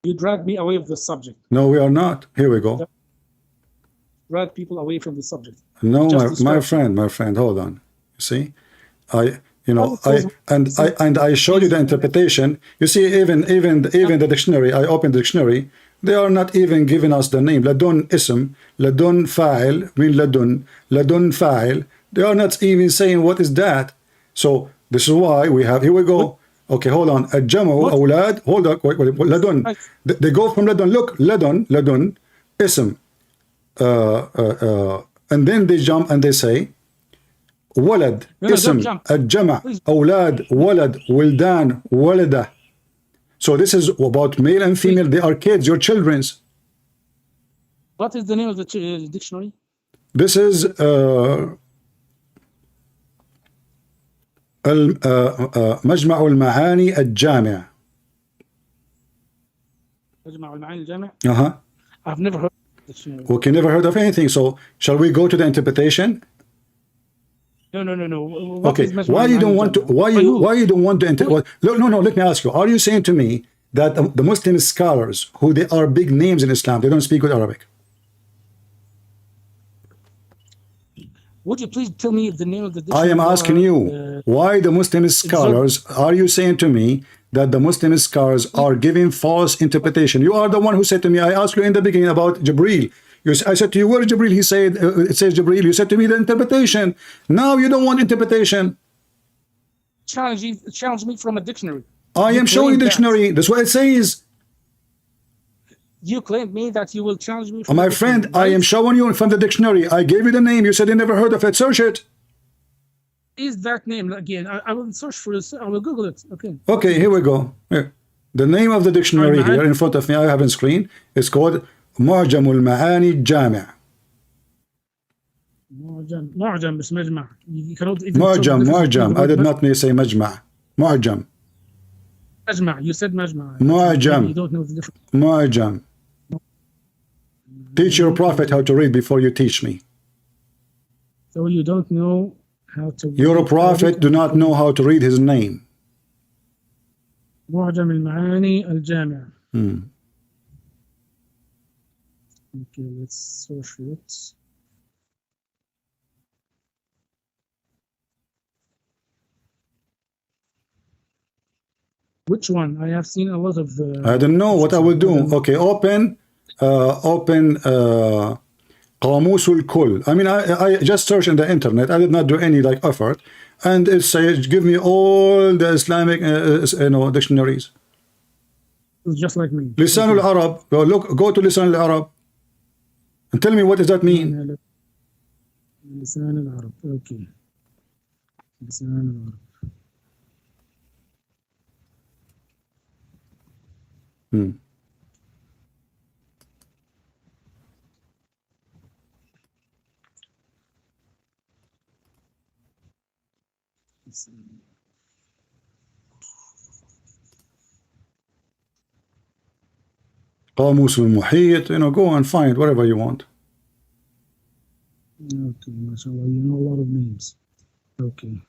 You drag me away from the subject. No, we are not. Here we go. Drag people away from the subject. No, my friend, hold on. You see, I showed you the interpretation. You see, even the dictionary. I opened the dictionary. They are not even giving us the name. Ladun ism, ladun fa'il, mean ladun fa'il. They are not even saying what is that. So this is why we have. Here we go. Okay, hold on. Al-jamu awlad. Hold on. Wait. Ladun. They go from ladun. Look, ladun, ism. And then they jump and they say, ولد No, don't اسم jump. الجمع Please. أولاد ولد ولدان ولدة. So this is about male and female. They are kids, your children's. What is the name of the dictionary? This is مجمع المعاني الجامع. مجمع المعاني الجامع. I've never heard of the dictionary. Okay, never heard of anything. So shall we go to the interpretation? No. What Okay, is مجمع why you المعاني don't want to? الجامع? Why you don't want to? No. Let me ask you. Are you saying to me that the Muslim scholars, who they are big names in Islam, they don't speak good Arabic? Would you please tell me the name of the I dictionary? am asking you, why the Muslim scholars, are you saying to me that the Muslim scholars are giving false interpretation? You are the one who said to me, I asked you in the beginning about Jibreel. I said to you, where is Jibreel? He said, it says Jibreel. You said to me the interpretation. Now you don't want interpretation. Challenge me from a dictionary. I am showing you dictionary. That's what it says. You claimed me that you will challenge me from My the friend, dictionary, I am right? showing you from the dictionary. I gave you the name. You said you never heard of it. Search it. Is that name again? I will search for it. I will Google it. Okay. Okay, here we go. Here. The name of the dictionary here in front of me, I have on screen. It's called معجم المعاني الجامع. معجم بس مجمع. You cannot even معجم. I did not say مجمع. معجم. مجمع. You said مجمع. معجم. You don't know the difference. معجم. Teach your prophet how to read before you teach me. So you don't know how to. Your prophet do not know how to read his name. معجم المعاني الجامع. Okay, let's search it. Which one? I have seen a lot of. I don't know what I will do. Okay, open قاموس الكل. I mean, I just searched in the internet. I did not do any like effort, and it says give me all the Islamic dictionaries. Just like me. لسان العرب. Go to لسان العرب and tell me what does that mean. لسان العرب. Okay. لسان العرب. قاموس المحيط. Go and find whatever you want. Okay, mashallah, you know a lot of names. Okay.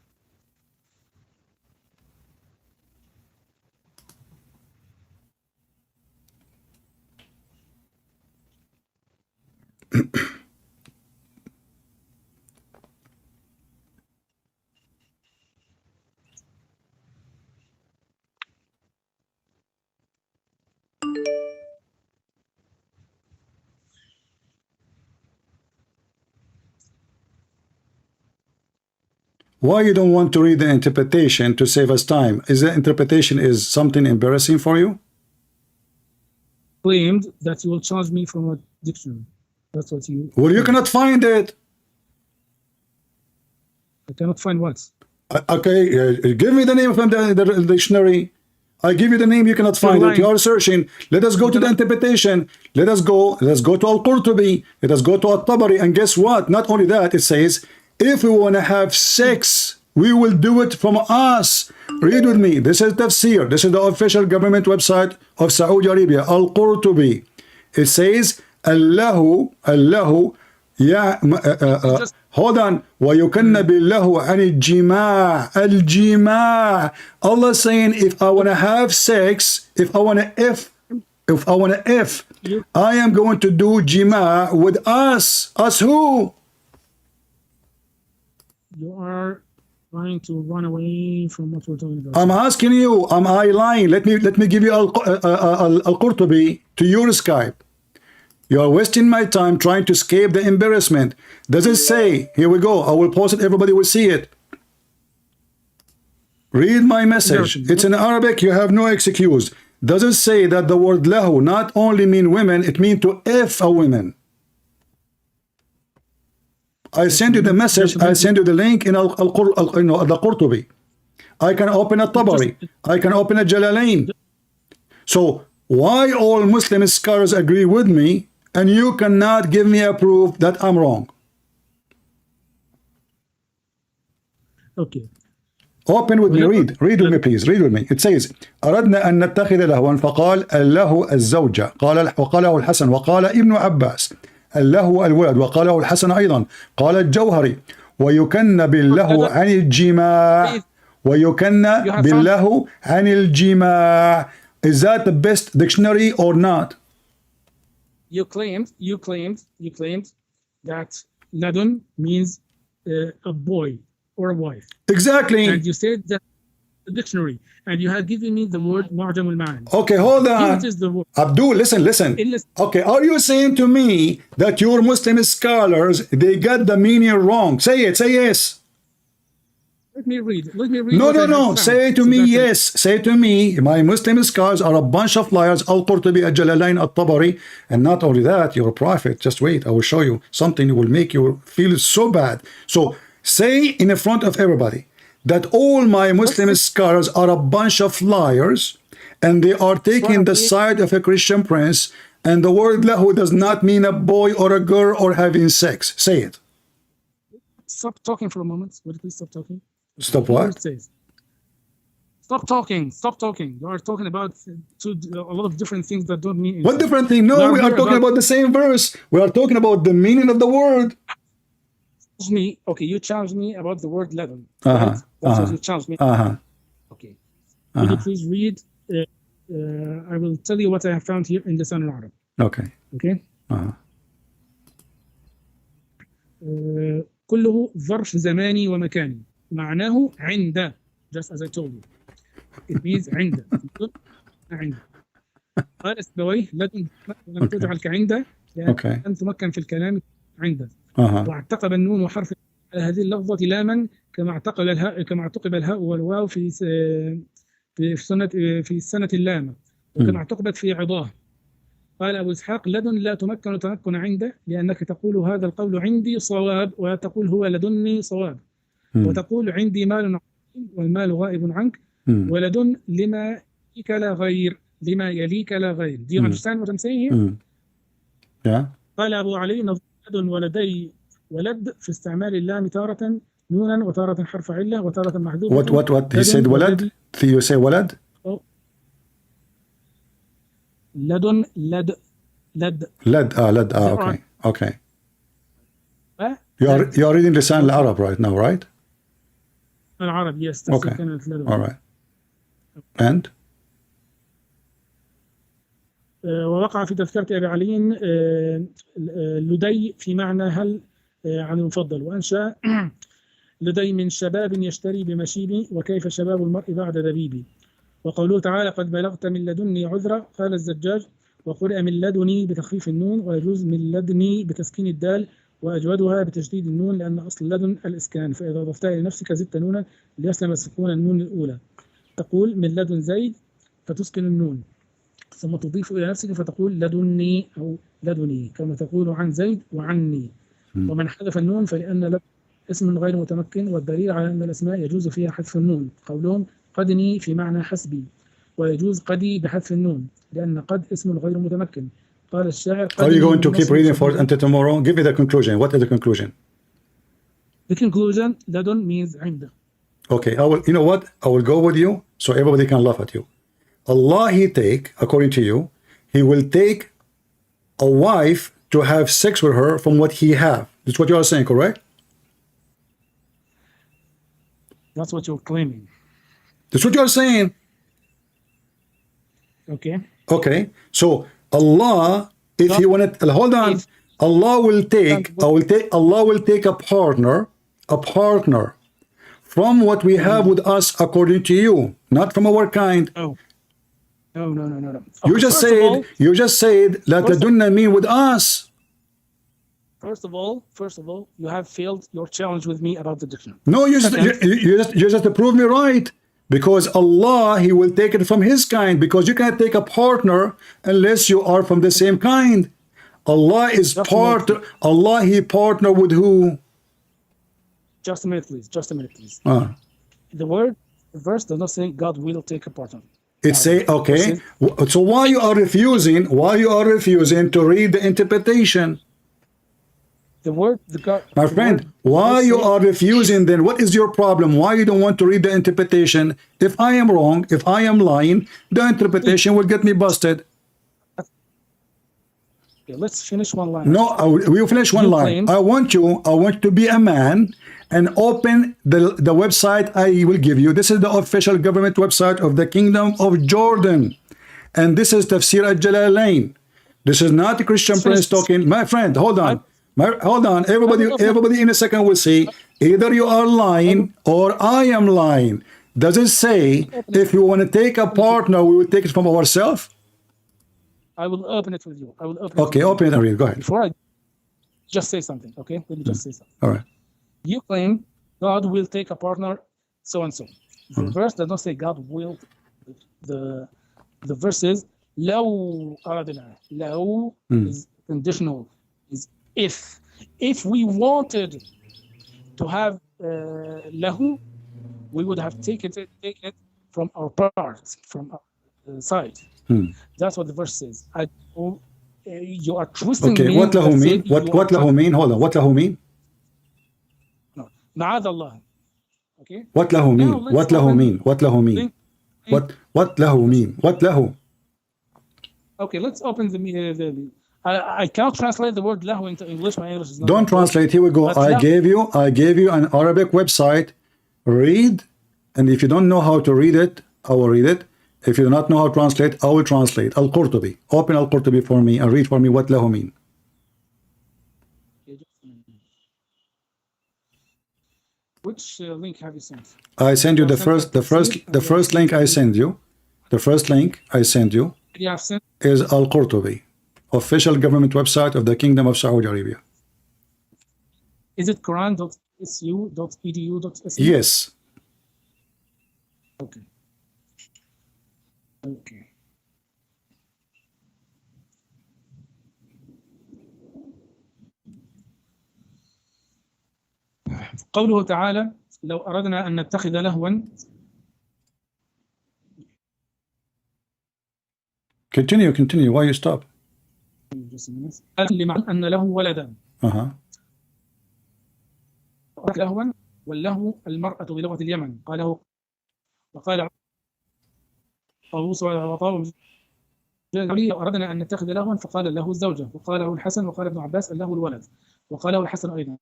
Why you don't want to read the interpretation to save us time? Is the interpretation is something embarrassing for you? Claimed that you will charge me from a dictionary. That's what you. Well, you cannot find it. I cannot find what. Okay, give me the name from the dictionary. I give you the name, you cannot find it. You are searching. Let us go to the interpretation. Let us go to Al-Qurtubi. Let us go to At-Tabari. And guess what? Not only that, it says, if we want to have sex, we will do it from us. Read with me. This is tafsir. This is the official government website of Saudi Arabia. Al-Qurtubi. It says, Allahu, hold on. وَيُكَنَّ بِاللَّهُ عَنِ الْجِمَاعِ الْجِمَاعِ. Allah saying, if I want to have sex, if I want to I am going to do jima' with us. Us who? You are trying to run away from what we're talking about. I'm asking you, am I lying? Let me give you Al-Qurtubi to your Skype. You are wasting my time trying to escape the embarrassment. Does it say, here we go, I will post it, everybody will see it. Read my message. It's in Arabic, you have no excuse. Does it say that the word lahu not only mean women, it means to F a woman? I send you the message. I send you the link in the Qurtubi. I can open a Tabari. I can open a Jalalain. So why all Muslim scholars agree with me and you cannot give me a proof that I'm wrong? Okay. Open with me, read with me please, read with me. It says أردنا أن نتخذ لهوا فقال الله الزوجة وقاله الحسن وقال ابن عباس اللهو الولد وقاله الحسن أيضا قال الجوهري ويكن باللهو عن الجماع ويكن باللهو عن الجماع. Is that the best dictionary or not? You claimed that ladun means a boy or a wife. Exactly. And you said that the dictionary, and you had given me the word Mu'jam al-Ma'ani. Okay, hold on. It is the word. Abdul, listen. Okay, are you saying to me that your Muslim scholars, they got the meaning wrong? Say it, say yes. Let me read. No. Say to me yes. Say to me, my Muslim scholars are a bunch of liars. Al-Qurtubi, Al-Jalalain, Al-Tabari. And not only that, you're a prophet. Just wait, I will show you something that will make you feel so bad. So say in front of everybody that all my Muslim scholars are a bunch of liars and they are taking the side of a Christian prince, and the word lahu does not mean a boy or a girl or having sex. Say it. Stop talking for a moment. Would you please stop talking? Stop what? Stop talking. You are talking about a lot of different things that don't mean anything. What different thing? No, we are talking about the same verse. We are talking about the meaning of the word. You challenged me about the word ladun. Right? That's what you challenged me. Okay. Would you please read? I will tell you what I have found here in the Lisan al-Arab. Okay. كله ظرف زماني ومكاني معناه عند, just as I told you. It means عند. قال السبويه لم تجعل كعند لأن تمكن في الكلام عند. واعتقب النون وحرف على هذه اللفظة لاما كما اعتقب الهاء والواو في السنة اللامة وكما اعتقبت في عضاه. قال أبو إسحاق لدن لا تمكن تمكن عنده لأنك تقول هذا القول عندي صواب وتقول هو لدني صواب وتقول عندي مال عظيم والمال غائب عنك ولدن لما يليك لا غير. Do you understand what I'm saying here? Yeah. قال أبو علي نظر لدن ولدي ولد في استعمال اللام تارة نونا وتارة حرف علة وتارة محذوفة. What he said ولد? You say ولد? لدن لد. Okay. You are reading Lisan al-Arab right now, right? العرب, yes. Okay. All right. And? ووقع في تذكرة أبي علي لدي في معنى هل عن المفضل وأنشأ لدي من شباب يشتري بمشيبي وكيف شباب المرء بعد دبيبي. وقوله تعالى قد بلغت من لدني عذرا قال الزجاج وقرئ من لدني بتخفيف النون ويجوز من لدني بتسكين الدال وأجودها بتشديد النون لأن أصل لدن الإسكان فإذا ضفتها لنفسك زدت نونا ليسلم سكون النون الأولى. تقول من لدن زيد فتسكن النون ثم تضيف إلى نفسك فتقول لدني أو لدني كما تقول عن زيد وعني. ومن حذف النون فلأن لدن اسم غير متمكن والدليل على أن الأسماء يجوز فيها حذف النون قولهم قدني في معنى حسبي ويجوز قدي بحذف النون لأن قد اسم غير متمكن. قال الشاعر Are you going to keep reading for until tomorrow? Give me the conclusion. What is the conclusion? The conclusion, ladun means عند. Okay, you know what? I will go with you so everybody can laugh at you. Allah, according to you, He will take a wife to have sex with her from what He have. That's what you are saying, correct? That's what you're claiming. That's what you are saying. Okay. So Allah, if He wanted, hold on. Allah will take a partner from what we have with us according to you, not from our kind. No. You just said that ladunna mean with us. First of all, you have failed your challenge with me about the dictionary. No, you just to prove me right. Because Allah, He will take it from His kind. Because you cannot take a partner unless you are from the same kind. Allah is Allah, He partner with who? Just a minute, please. Just a minute, please. Ah. The verse does not say God will take a partner. It say, okay, so why you are refusing to read the interpretation? My friend, why you are refusing then? What is your problem? Why you don't want to read the interpretation? If I am wrong, if I am lying, the interpretation will get me busted. Okay, let's finish one line. No, we'll finish one line. I want you to be a man and open the website I will give you. This is the official government website of the Kingdom of Jordan. And this is Tafsir al-Jalalain. This is not a Christian prince talking. My friend, hold on. Hold on. Everybody in a second will see either you are lying or I am lying. Does it say if you want to take a partner, we will take it from ourselves? I will open it with you. I will open it. Okay, open it and read. Go ahead. Before I just say something, okay? Let me just say something. All right. You claim God will take a partner, so and so. The verse does not say God will. The verse is لو أردنا. لو is conditional. Is if we wanted to have lahu, we would have taken it from our parts, from our side. That's what the verse says. You are twisting. Okay, what lahu mean? What lahu mean? Hold on. What lahu mean? No, ma'ad Allah. Okay. What lahu mean? What lahu mean? What lahu mean? What lahu mean? What lahu? Okay, let's open the I cannot translate the word lahu into English. My English is not. Don't translate. Here we go. I gave you an Arabic website. Read, and if you don't know how to read it, I will read it. If you do not know how to translate, I will translate. Al-Qurtubi. Open Al-Qurtubi for me and read for me what lahu mean. Which link have you sent? I send you the first link I send you. The first link I send you is Al-Qurtubi, official government website of the Kingdom of Saudi Arabia. Is it Quran.su.edu.su? Yes. Okay. Okay. قوله تعالى لو أردنا أن نتخذ لهوا. Continue. Why you stop? لمعنى أن له ولدا. لهوا واللهو المرأة بلغة اليمن وقال طاووس وطاووس لو أردنا أن نتخذ لهوا فقال له الزوجة وقاله الحسن وقال ابن عباس له الولد وقاله الحسن أيضا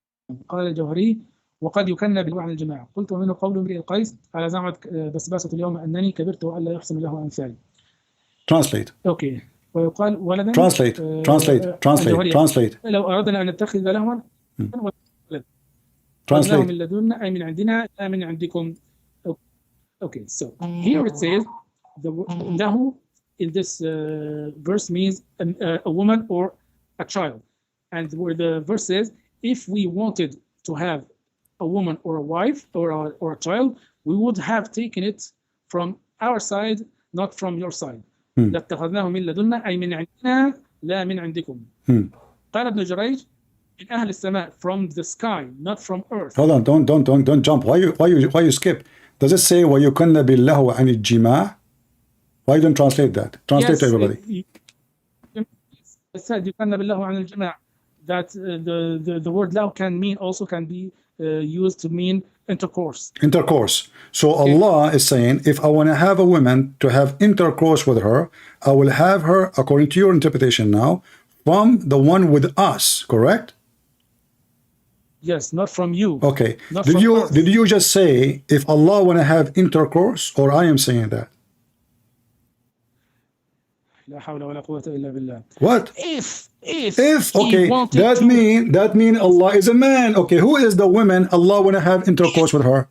قال الجوهري وقد يكنى بالوعي عن الجماعة قلت ومنه قول امرئ القيس على زعمت بسباسة اليوم أنني كبرت وألا يحسن له أمثالي. Translate. أوكي. ويقال ولدا. Translate. لو أردنا أن نتخذ لهوا Translate. من لدنا أي من عندنا لا من عندكم. Okay, so here it says the lahu in this verse means a woman or a child, and where the verse says if we wanted to have a woman or a wife or a child, we would have taken it from our side, not from your side. لاتخذناه من لدنا أي من عندنا لا من عندكم. قال ابن جريج من أهل السماء, from the sky, not from earth. Hold on, don't jump. Why you skip? Does it say وَيُكَنَّ بِاللَّهُ عَنِ الجِّمَاعِ? Why don't translate that? Translate to everybody. It said يُكَنَّ بِاللَّهُ عَنِ الجِّمَاعِ. That the word lahu can be used to mean intercourse. So okay. Allah is saying, if I want to have a woman to have intercourse with her, I will have her, according to your interpretation now, from the one with us, correct? Yes, not from you. Okay. Did you just say if Allah want to have intercourse, or I am saying that? لا حول ولا قوة إلا بالله. What? If okay, that mean Allah is a man. Okay, who is the woman Allah want to have intercourse with her?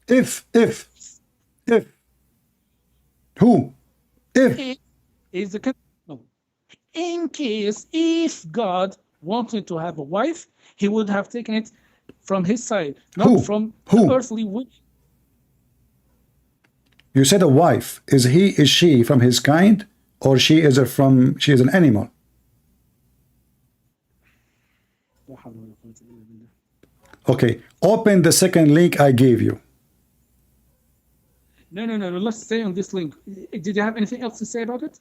If who? If is the no. In case if God wanted to have a wife, he would have taken it from his side, not from the earthly woman. You said a wife. Is she from his kind, or she is an animal? Okay, open the second link I gave you. No. Let's stay on this link. Did you have anything else to say about it?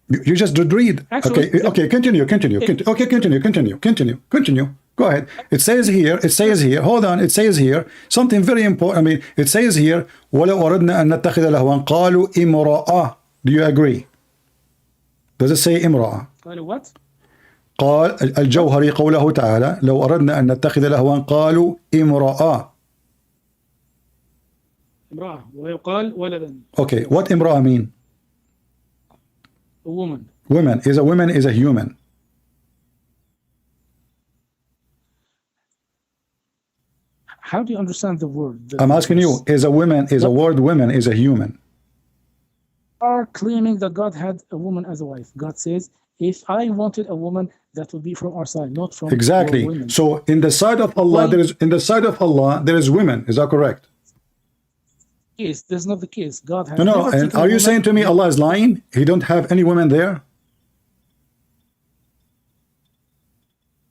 You just did read. Actually, okay, continue. Okay, continue. Go ahead. It says here, hold on, it says here, something very important. I mean, it says here, وَلَوْ أَرَدْنَا أَن نَتَّخِذَ لَهْوًا قَالُوا إِمْرَأَةٌ. Do you agree? Does it say إمرأة? قالوا what? قال الجوهري قوله تعالى لو أردنا أن نتخذ لهوا قالوا امرأة. امرأة ويقال ولدا. Okay, what امرأة mean? A woman. Woman is a human. How do you understand the word? I'm asking you, is a word woman is a human? Are claiming that God had a woman as a wife. God says, if I wanted a woman, that would be from our side, not from exactly. women. So in the side of Allah, there is women. Is that correct? Yes, that's not the case. God has No. And are you saying to me Allah is lying? He don't have any women there?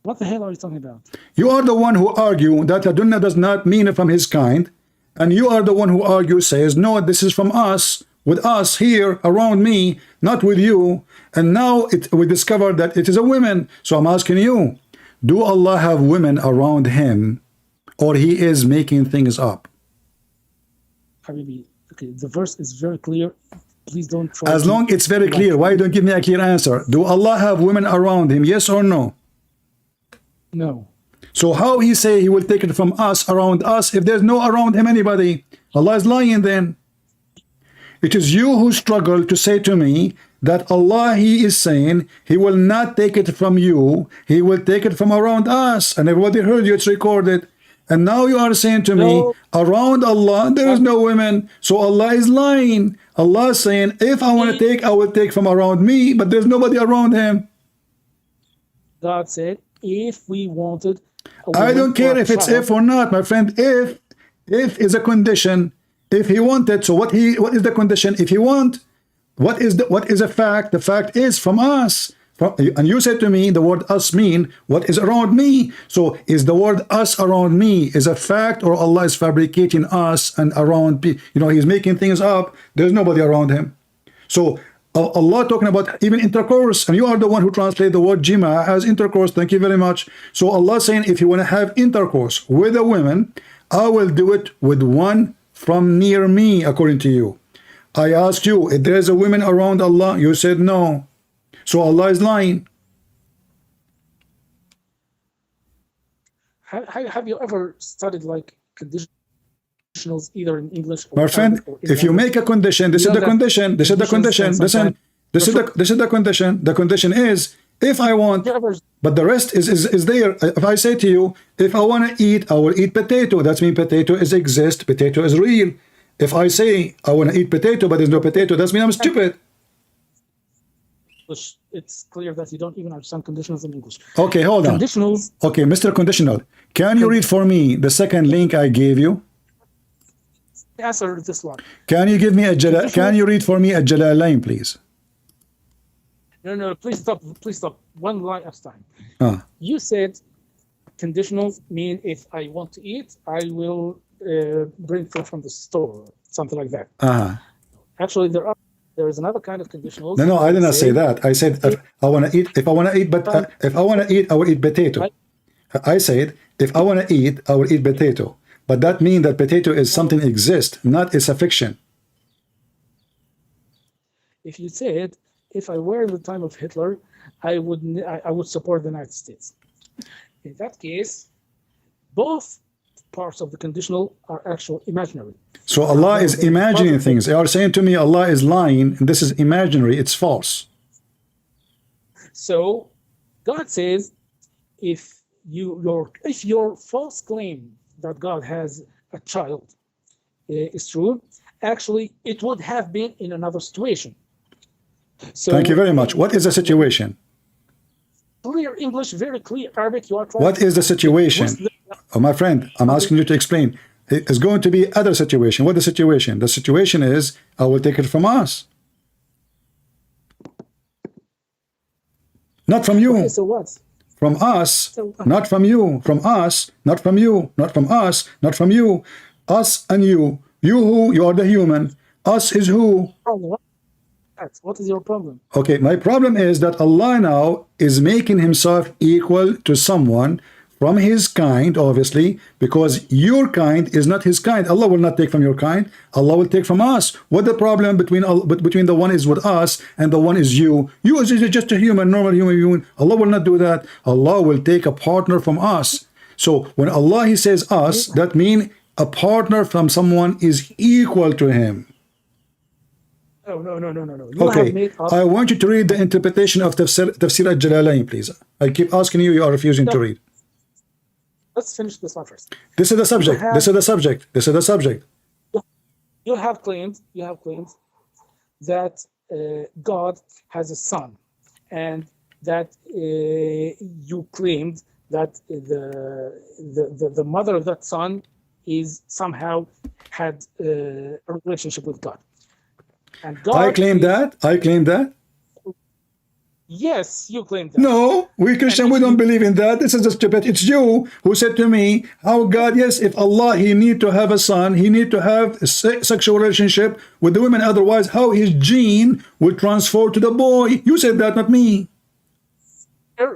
What the hell are you talking about? You are the one who argue that Adunna does not mean from his kind, and you are the one who argues, says, no, this is from us, with us here around me, not with you. And now we discover that it is a woman. So I'm asking you, do Allah have women around him, or he is making things up? Habibi, okay, the verse is very clear. Please don't try. As long it's very clear, why don't give me a clear answer? Do Allah have women around him, yes or no? No. So how he say he will take it from us, around us, if there's no around him anybody? Allah is lying then. It is you who struggle to say to me that Allah, he is saying he will not take it from you, he will take it from around us. And everybody heard you, it's recorded. And now you are saying to me, around Allah, there is no women. So Allah is lying. Allah is saying, if I want to take, I will take from around me, but there's nobody around him. God said, if we wanted I don't care if it's if or not, my friend. If is a condition. If he wanted, so what is the condition? If he want, what is a fact? The fact is from us. And you said to me, the word us mean what is around me. So is the word us around me is a fact, or Allah is fabricating us and around? He's making things up. There's nobody around him. So Allah talking about even intercourse, and you are the one who translate the word jima as intercourse. Thank you very much. So Allah saying, if you want to have intercourse with a woman, I will do it with one from near me, according to you. I asked you if there is a woman around Allah. You said no. So Allah is lying. Have you ever studied like conditionals either in English or my friend? If you make a condition, this is the condition. This is the condition. Listen, this is the condition. The condition is if I want, but the rest is there. If I say to you, if I want to eat, I will eat potato. That means potato exists. Potato is real. If I say I want to eat potato, but there's no potato, that means I'm stupid. It's clear that you don't even understand conditionals in English. Okay, hold on. Conditionals. Okay, Mr. Conditional, can you read for me the second link I gave you? Answer this one. Can you give me can you read for me a Jalalain, please? No, please stop. One line at a time. You said conditionals mean if I want to eat, I will bring food from the store, something like that. Actually, there is another kind of conditionals. No, I did not say that. I said if I want to eat, I will eat potato. I said if I want to eat, I will eat potato. But that means that potato is something exists, not it's a fiction. If you said, if I were in the time of Hitler, I would support the United States. In that case, both parts of the conditional are actual imaginary. So Allah is imagining things. They are saying to me Allah is lying, and this is imaginary, it's false. So God says, if your false claim that God has a child is true, actually it would have been in another situation. So thank you very much. What is the situation? Clear English, very clear Arabic. You are trying. What is the situation? Oh, my friend, I'm asking you to explain. It's going to be other situation. What is the situation? The situation is I will take it from us, not from you. Okay, so what? From us, So, not from you. From us, not from you. Not from us, not from you. Us and you. You who? You are the human. Us is who? what is your problem? Okay, my problem is that Allah now is making himself equal to someone from his kind, obviously, because your kind is not his kind. Allah will not take from your kind. Allah will take from us. What the problem between the one is with us and the one is you? You is just a human, normal human. Allah will not do that. Allah will take a partner from us. So when Allah he says us, that means a partner from someone is equal to him. No. You have Okay, made up. I want you to read the interpretation of Tafsir al-Jalalain, please. I keep asking you, you are refusing to read. Let's finish this one first. This is the subject. This is the subject. This is the subject. You have claimed that God has a son, and that you claimed that the mother of that son is somehow had a relationship with God. And God I claim that. I claim that. Yes, you claim that. No, we Christian, we don't believe in that. This is just stupid. It's you who said to me, how God, yes, if Allah, he need to have a son, he need to have a sexual relationship with the women. Otherwise, how his gene will transfer to the boy. You said that, not me.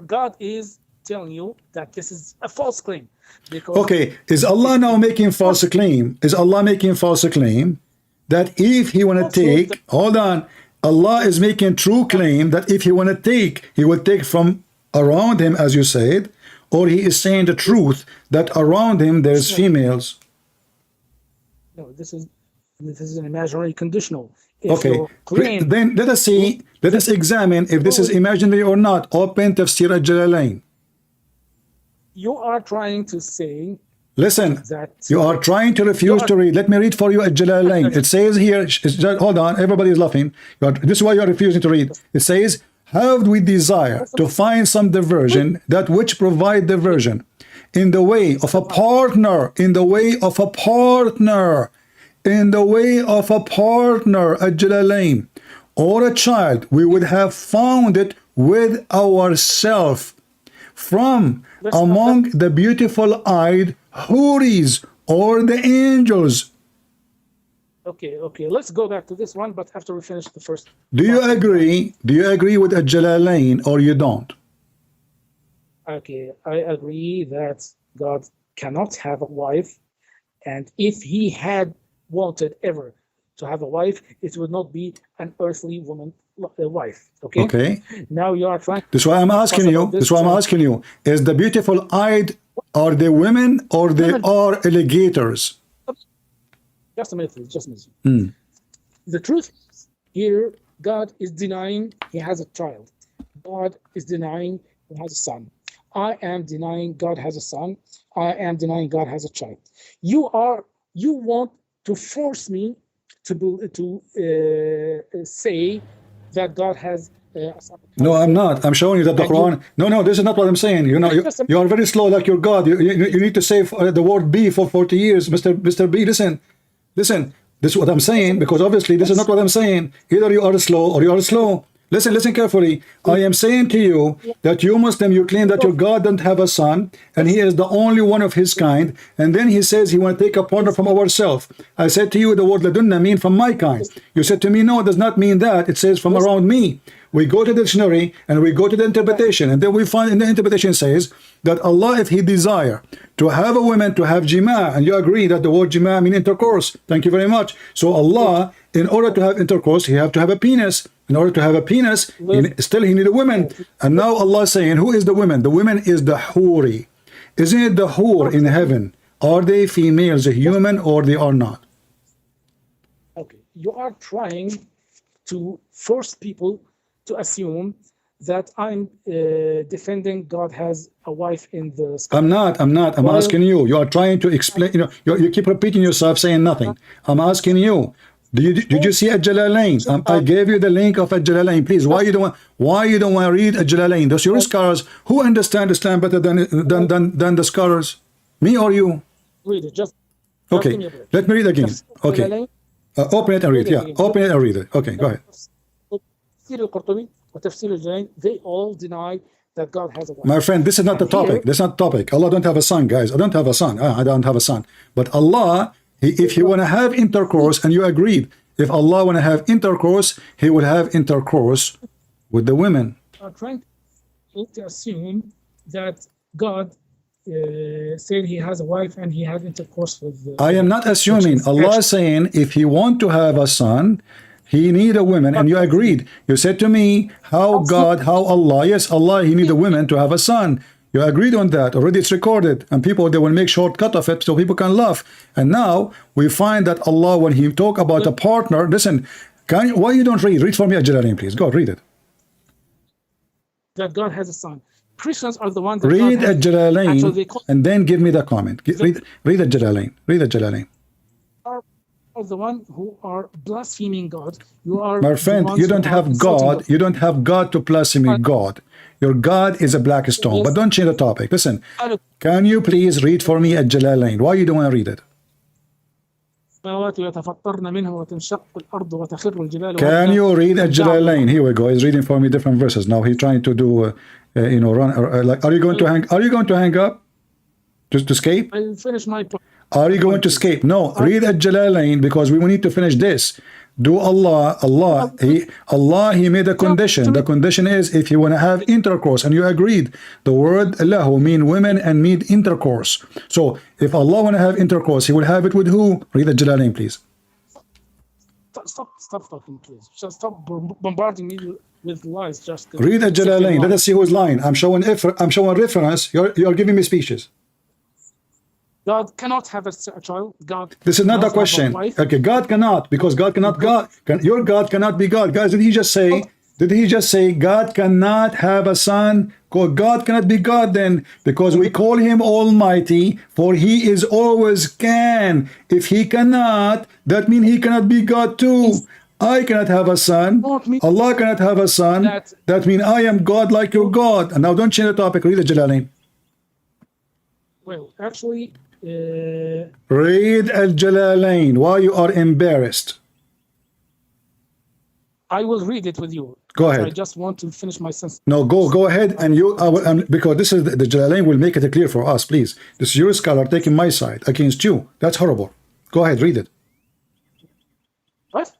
God is telling you that this is a false claim. Because Okay, is Allah now making false claim? Is Allah making false claim that if he want to take, hold on, Allah is making true claim that if he want to take, he will take from around him, as you said, or he is saying the truth that around him there's females? No, this is an imaginary conditional. If Okay, your claim, then let us see, let us examine if this is imaginary or not. Open Tafsir al-Jalalain. you are trying to say Listen, that you are trying to refuse to read. Let me read for you al-Jalalain. It says here, hold on, everybody is laughing. This is why you are refusing to read. It says, have we desire to find some diversion, that which provide diversion, in the way of a partner, in the way of a partner, in the way of a partner, al-Jalalain, or a child, we would have found it with ourself from among the beautiful-eyed Houris or the angels. Okay, let's go back to this one, but after we finish the first. Do you agree? Do you agree with al-Jalalain or you don't? Okay, I agree that God cannot have a wife, and if he had wanted ever to have a wife, it would not be an earthly woman, a wife. Okay. Okay. Now you are trying. That's why I'm asking you. That's why I'm asking you. Is the beautiful-eyed, are they women or they are alligators? Just a minute, please. Just a minute. The truth is, here, God is denying he has a child. God is denying he has a son. I am denying God has a son. I am denying God has a child. You want to force me to say that God has a son. No, I'm not. I'm showing you that the Quran. No, this is not what I'm saying. You know, you are very slow, like your God. You need to say the word "be" for 40 years, Mr. B. Listen. This is what I'm saying, because obviously this is not what I'm saying. Either you are slow or you are slow. Listen carefully. I am saying to you that you Muslim, you claim that your God doesn't have a son, and he is the only one of his kind, and then he says he want to take a partner from ourselves. I said to you the word ladunna mean from my kind. You said to me, no, it does not mean that. It says from around me. We go to the dictionary and we go to the interpretation, and then we find in the interpretation says that Allah, if he desire to have a woman to have jima, and you agree that the word jima mean intercourse. Thank you very much. So Allah, in order to have intercourse, he have to have a penis. In order to have a penis, he need a woman. And now Allah is saying, who is the woman? The woman is the Huri. Isn't it the Hur in heaven? Are they females, a human, or they are not? Okay, you are trying to force people to assume that I'm defending God has a wife in the sky. I'm not. I'm asking you. You are trying to explain. You keep repeating yourself, saying nothing. I'm asking you. Did you see al-Jalalain? I gave you the link of al-Jalalain. Please, why you don't want to read al-Jalalain? Those your scholars who understand Islam better than the scholars, me or you? Read it. Just okay. Let me read again. Okay. Open it and read. Yeah. Open it and read it. Okay. Go ahead. Tafsir al-Qurtubi and Tafsir al-Jalalain, they all deny that God has a wife. My friend, this is not the topic. This is not the topic. Allah don't have a son, guys. I don't have a son. I don't have a son. But Allah, if you want to have intercourse, and you agreed, if Allah want to have intercourse, He will have intercourse with the women. Are trying to assume that God said He has a wife and He had intercourse with. I am not assuming. Allah is saying if He want to have a son, He need a woman, and you agreed. You said to me, how God, how Allah? Yes, Allah, He need a woman to have a son. You agreed on that. Already it's recorded, and people, they will make shortcut of it so people can laugh. And now we find that Allah, when He talk about a partner, listen, why you don't read? Read for me at Jalalain, please. Go read it. That God has a son. Christians are the ones that read at Jalalain, and then give me the comment. Read at Jalalain. Read at Jalalain. Are the one who are blaspheming God. You are, my friend, you don't have God. You don't have God to blaspheme God. Your God is a black stone. Yes. But don't change the topic. Listen, can you please read for me at Jalalain? Why you don't want to read it? Can you read at Jalalain? Here we go. He's reading for me different verses. Now he's trying to do, run. Like, are you going to hang? Are you going to hang up? Just to escape? I'll finish my point. Are you going to escape? No. Read at Jalalain, because we need to finish this. Do Allah, He made a condition. The condition is if you want to have intercourse, and you agreed. The word lahu mean women and mean intercourse. So if Allah want to have intercourse, He will have it with who? Read at Jalalain, please. Stop talking, please. Just stop bombarding me with lies. Just read at Jalalain. Let us see who's lying. I'm showing reference. You're giving me speeches. God cannot have a child. God. This is not the question. Okay, God cannot, because God cannot. Your God cannot be God. Guys, did He just say God cannot have a son? God cannot be God then, because we call Him Almighty, for He is always can. If He cannot, that means He cannot be God too. I cannot have a son. Allah cannot have a son. That means I am God like your God. And now don't change the topic. Read the Jalalain. Well, actually. Read al-Jalalain. Why you are embarrassed? I will read it with you. Go ahead. I just want to finish my sentence. No, go ahead, and because this is the Jalalain will make it clear for us, please. This is your scholar taking my side against you. That's horrible. Go ahead, read it. What?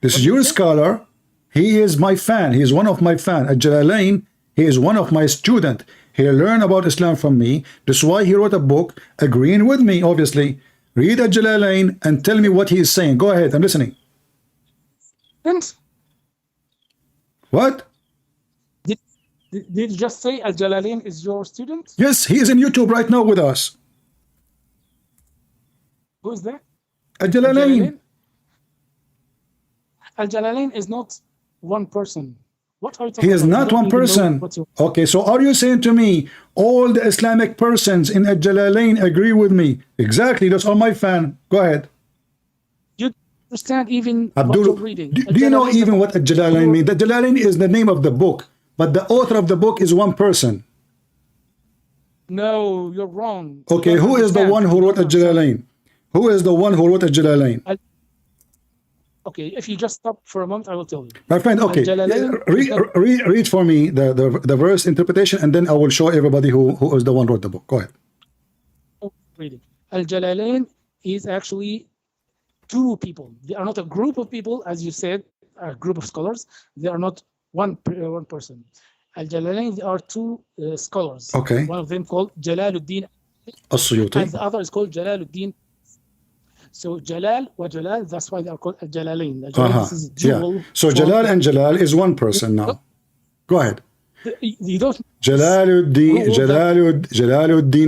This is your scholar. He is my fan. He is one of my fan. At Jalalain, he is one of my student. He learned about Islam from me. That's why he wrote a book agreeing with me, obviously. Read at Jalalain and tell me what he is saying. Go ahead, I'm listening. And what? Did you just say Al-Jalalain is your student? Yes, he is in YouTube right now with us. Who is that? Al-Jalalain. Al-Jalalain is not one person. What are you talking He is not one person. Okay, so are you saying to me all the Islamic persons in Al-Jalalain agree with me? Exactly, that's all my fan. Go ahead. You understand even Abdullah, what you're reading? Do you know even what Al-Jalalain means? The Jalalain is the name of the book, but the author of the book is one person. No, you're wrong. Okay, who is the one who wrote Al-Jalalain? Who is the one who wrote Al-Jalalain? Okay, if you just stop for a moment, I will tell you. My friend, okay, read for me the verse interpretation, and then I will show everybody who is the one who wrote the book. Go ahead. Reading. Al-Jalalain is actually two people. They are not a group of people, as you said, a group of scholars. They are not one person. Al-Jalalain, they are two scholars. Okay. One of them called Jalaluddin As-Suyuti, and the other is called Jalaluddin. So Jalal wa Jalal, that's why they are called Al-Jalalain. This is dual. Yeah. So Jalal and Jalal is one person now. Go ahead. You don't. Jalaluddin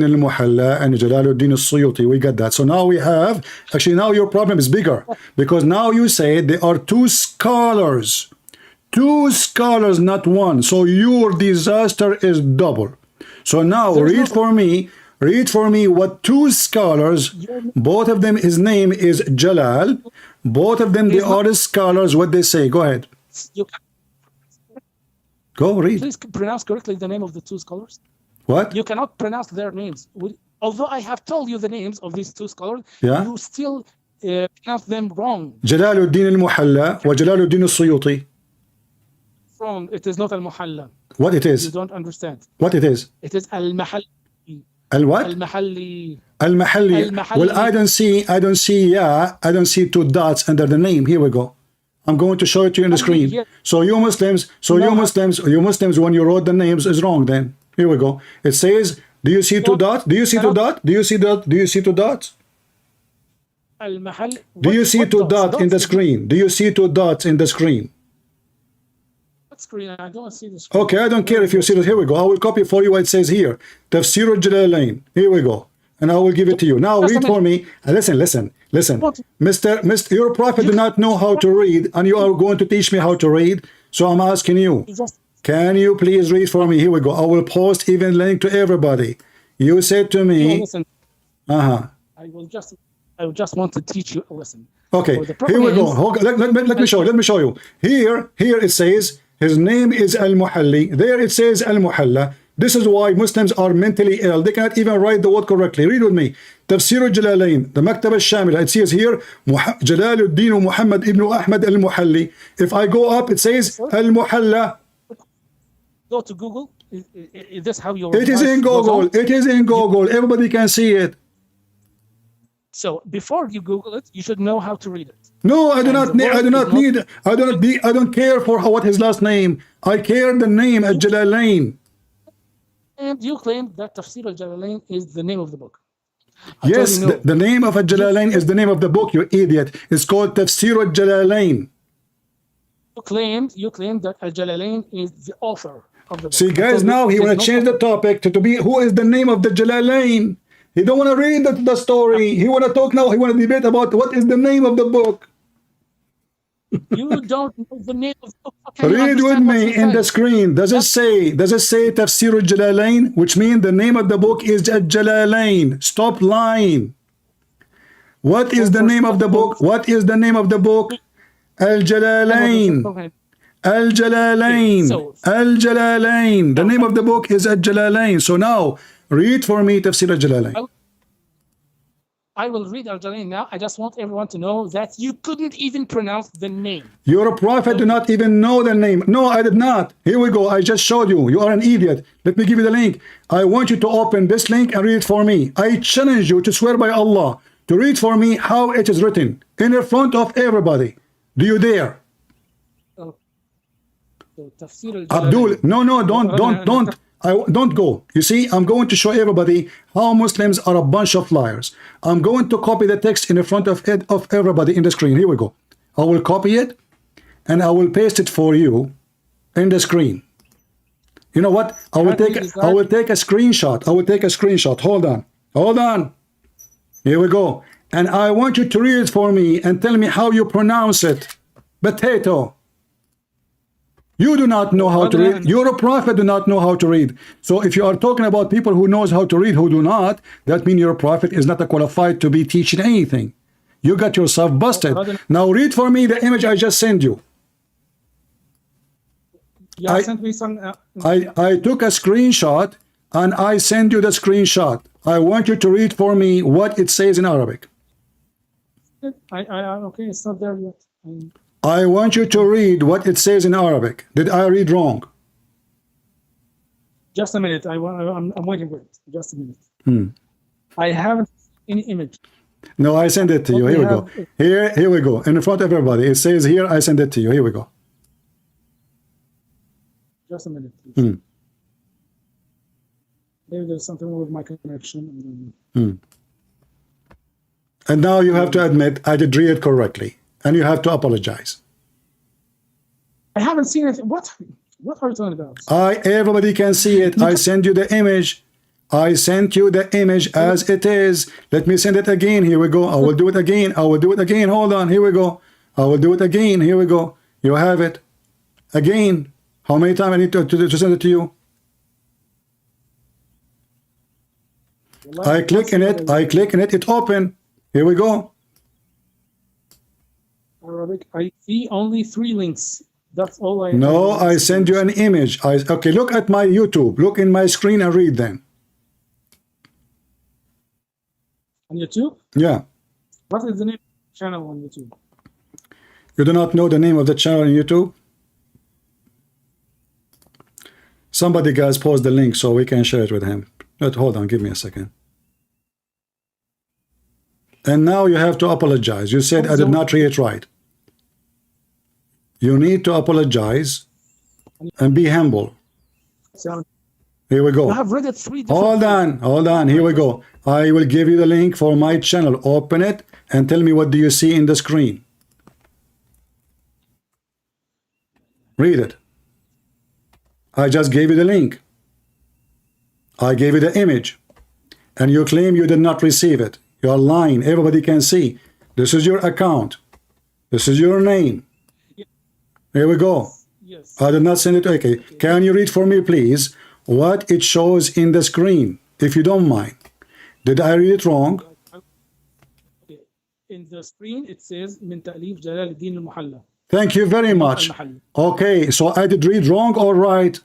al-Muhalla and Jalaluddin al-Suyuti. We got that. So now we have, actually now your problem is bigger, because now you say there are two scholars. Two scholars, not one. So your disaster is double. So now read for me what two scholars, both of them, his name is Jalal, both of them, they are scholars, what they say. Go ahead. Go read. Please pronounce correctly the name of the two scholars. What? You cannot pronounce their names. Although I have told you the names of these two scholars, you still pronounce them wrong. Jalaluddin al-Muhalla wa Jalaluddin al-Suyuti. wrong. It is not al-muhalla. What it You is? don't understand. What it is? It is al-mahalli. Al what? Al-mahalli. Al-Mahalli. Al-Mahalli. Well, I don't see two dots under the name. Here we go. I'm going to show it to you on the screen. Here. So you Muslims, when you wrote the names is wrong then. Here we go. It says, do you see two dots? Do you see two dots? Do you see that? Do you see two dots? Al-mahall. Do you see What two dots in the Dots? screen? Do you see two dots in the screen? What screen? I don't see the screen. Okay, I don't care if you see it. Here we go. I will copy for you what it says here. Tafsir al-Jalalain. Here we go. And I will give it to you. Now read for me. Listen. Mr. Your prophet do not know how to read, and you are going to teach me how to read. So I'm asking you, can you please read for me? Here we go. I will post even link to everybody. You said to me, Listen. uh-huh. I will just want to teach you a lesson. Okay, So the here we problem go. is- Let me show you. Here it says his name is Al-Muhalli. There it says Al-Muhalla. This is why Muslims are mentally ill. They cannot even write the word correctly. Read with me. Tafsir al-Jalalain, the Maktab al-Shamila. It says here, Jalaluddin Muhammad ibn Ahmad al-Muhalli. If I go up, it says Al-Muhalla. Go to Google. Is this how your It is in life goes Google. on? It is in Google. Everybody can see it. So before you Google it, you should know how to read it. No, I do And not the need. I word do is not not- need. I don't care for what his last name. I care the name Al-Jalalain. And you claim that Tafsir al-Jalalain is the name of the book. I told Yes, you no. the name of Al-Jalalain is the name of the book, you idiot. It's called Tafsir al-Jalalain. You claimed that al-Jalalain is the author of the book. See, I guys, told you now he it is want to not change the topic to be who is the name of the Jalalain. He don't want to read the story. He want to talk now. He want to debate about what is the name of the book. You don't know the name of the book. How can you Read with understand what me you in the say? screen. Does it say Tafsir al-Jalalain, which means the name of the book is Al-Jalalain. Stop lying. What is the name of the book? What is the name of the book? Al-Jalalain. Al-Jalalain. Al-Jalalain. The name of the book is Al-Jalalain. So now read for me Tafsir al-Jalalain. I will read al-Jalalain now. I just want everyone to know that you couldn't even pronounce the name. You're a prophet, do not even know the name. No, I did not. Here we go. I just showed you. You are an idiot. Let me give you the link. I want you to open this link and read it for me. I challenge you to swear by Allah to read for me how it is written in the front of everybody. Do you dare? So Tafsir al-Jalalain. Abdul, no, don't go. You see, I'm going to show everybody how Muslims are a bunch of liars. I'm going to copy the text in the front of everybody in the screen. Here we go. I will copy it and I will paste it for you in the screen. You know what? I will take a screenshot. I will take a screenshot. Hold on. Here we go. And I want you to read it for me and tell me how you pronounce it. Potato. You do not know how to read. You're a prophet, do not know how to read. So if you are talking about people who knows how to read, who do not, that means your prophet is not qualified to be teaching anything. You got yourself busted. Now read for me the image I just sent you. Yeah, sent me some. I took a screenshot and I send you the screenshot. I want you to read for me what it says in Arabic. Okay, it's not there yet. I want you to read what it says in Arabic. Did I read wrong? Just a minute. I'm waiting for it. Just a minute. I haven't seen any image. No, I send it to you. Here we go. Here we go. In front of everybody. It says here, I send it to you. Here we go. Just a minute, please. Maybe there's something wrong with my connection. And now you have to admit I did read it correctly. And you have to apologize. I haven't seen it. What are you talking about? Everybody can see it. I send you the image. I sent you the image as it is. Let me send it again. Here we go. I will do it again. I will do it again. Hold on. Here we go. I will do it again. Here we go. You have it. Again. How many times I need to send it to you? I click in it. It open. Here we go. Arabic. I see only 3 links. That's all I. No, I send you an image. Okay, look at my YouTube. Look in my screen and read them. On YouTube? Yeah. What is the name of the channel on YouTube? You do not know the name of the channel on YouTube? Somebody guys post the link so we can share it with him. But hold on, give me a second. And now you have to apologize. You said I did not read it right. You need to apologize and be humble. Here we go. I have read it 3 Hold on. Here we go. I will give you the link for my channel. Open it and tell me what do you see in the screen. Read it. I just gave you the link. I gave you the image. And you claim you did not receive it. You are lying. Everybody can see. This is your account. This is your name. Here we go. Yes. I did not send it. Okay. Can you read for me, please, what it shows in the screen, if you don't mind? Did I read it wrong? In the screen, it says من تأليف جلال الدين المحلى. Thank you very much. Okay, so I did read wrong or right?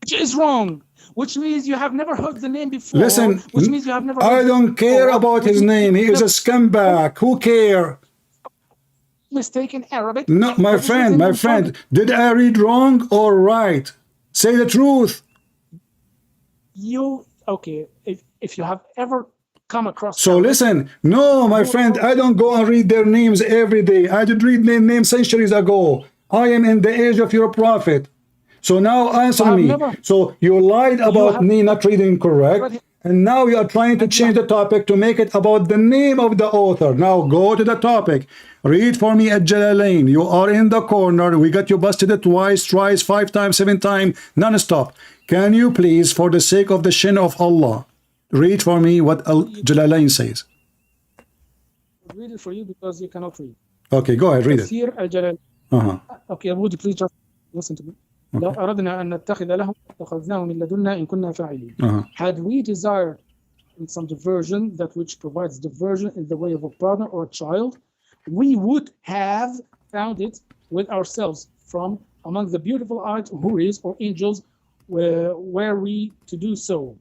Which is wrong. Which means you have never heard the name before. Listen, which means you have never I don't care about his name. He is a scumbag. Who care? Mistaken Arabic. No, my friend, did I read wrong or right? Say the truth. Okay, if you have ever come across... So listen, no, my friend, I don't go and read their names every day. I did read their names centuries ago. I am in the age of your prophet. So now answer me. So you lied about me not reading correct, and now you are trying to change the topic to make it about the name of the author. Now go to the topic. Read for me at Jalalain. You are in the corner. We got you busted twice, thrice, 5 times, 7 times, non-stop. Can you please, for the sake of the shin of Allah, read for me what Jalalain says? I'll read it for you because you cannot read. Okay, go ahead, read it. Okay, would you please just listen to me? لو أردنا أن نتخذ لهم اتخذناه من لدنا إن كنا فاعلين. Had we desired in some diversion, that which provides diversion in the way of a partner or a child, we would have found it with ourselves from among the beautiful eyed houris or angels, were we to do so.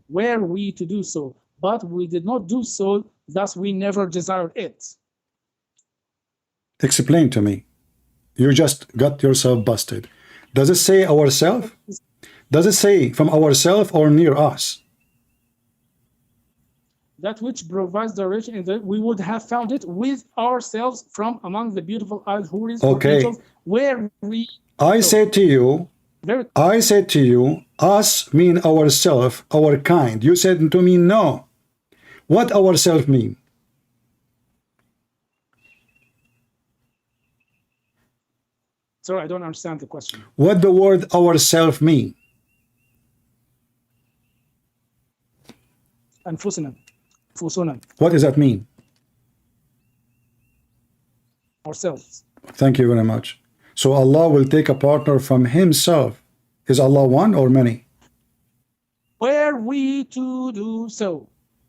But we did not do so, thus we never desired it. Explain to me. You just got yourself busted. Does it say ourself? Does it say from ourself or near us? That which provides direction in that we would have found it with ourselves from among the beautiful eyed houris or angels, where we... I said to you, us mean ourself, our kind. You said to me, no. What ourself mean? Sorry, I don't understand the question. What the word ourself mean? أنفسنا. What does that mean? Ourselves. Thank you very much. So Allah will take a partner from himself. Is Allah one or many? Were we to do so,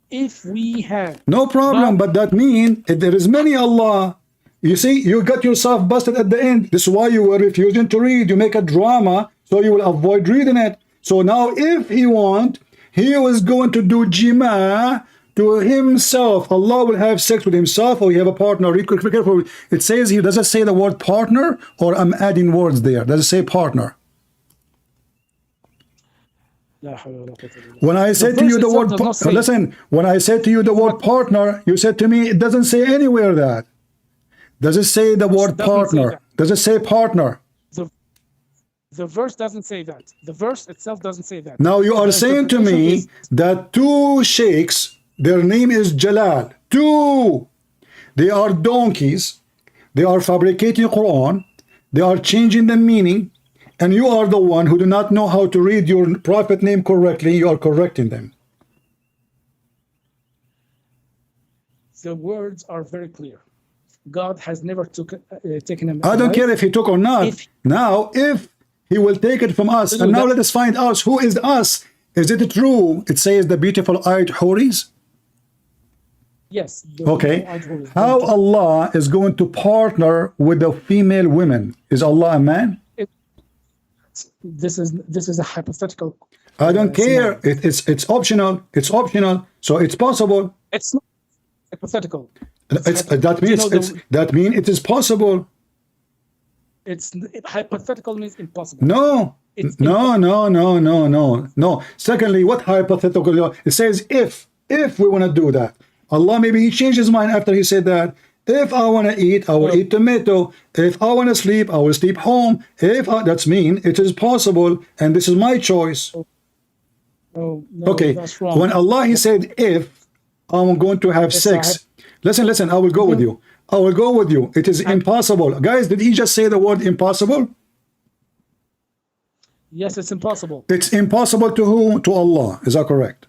if we had. No problem, but that means if there is many Allah. You see, you got yourself busted at the end. This is why you were refusing to read. You make a drama, so you will avoid reading it. So now if he want, he was going to do jima to himself. Allah will have sex with himself, or you have a partner. Read carefully. It says here, does it say the word partner, or I'm adding words there? Does it say partner? When I said to you the word, listen, when I said to you the word partner, you said to me, it doesn't say anywhere that. Does it say the word partner? Does it say partner? The verse doesn't say that. The verse itself doesn't say that. Now you are saying to me that 2 sheiks, their name is Jalal. 2. They are donkeys. They are fabricating Quran. They are changing the meaning. And you are the one who do not know how to read your prophet name correctly. You are correcting them. The words are very clear. God has never taken him. I don't care if he took or not. Now, if he will take it from us, and now let us find out who is us. Is it true? It says the beautiful eyed houris. Yes. Okay. How Allah is going to partner with the female women? Is Allah a man? This is a hypothetical. I don't care. It's optional. It's optional. So it's possible. It's not hypothetical. That means it is possible. It's hypothetical means impossible. No. It's No. Secondly, what hypothetical? It says if we want to do that. Allah, maybe he changed his mind after he said that. If I want to eat, I will eat tomato. If I want to sleep, I will sleep home. That's mean it is possible, and this is my choice. No, Okay. that's wrong. When Allah he said if I'm going to have sex, listen, I will go with you. I will go with you. It is impossible. Guys, did he just say the word impossible? Yes, it's impossible. It's impossible to who? To Allah. Is that correct?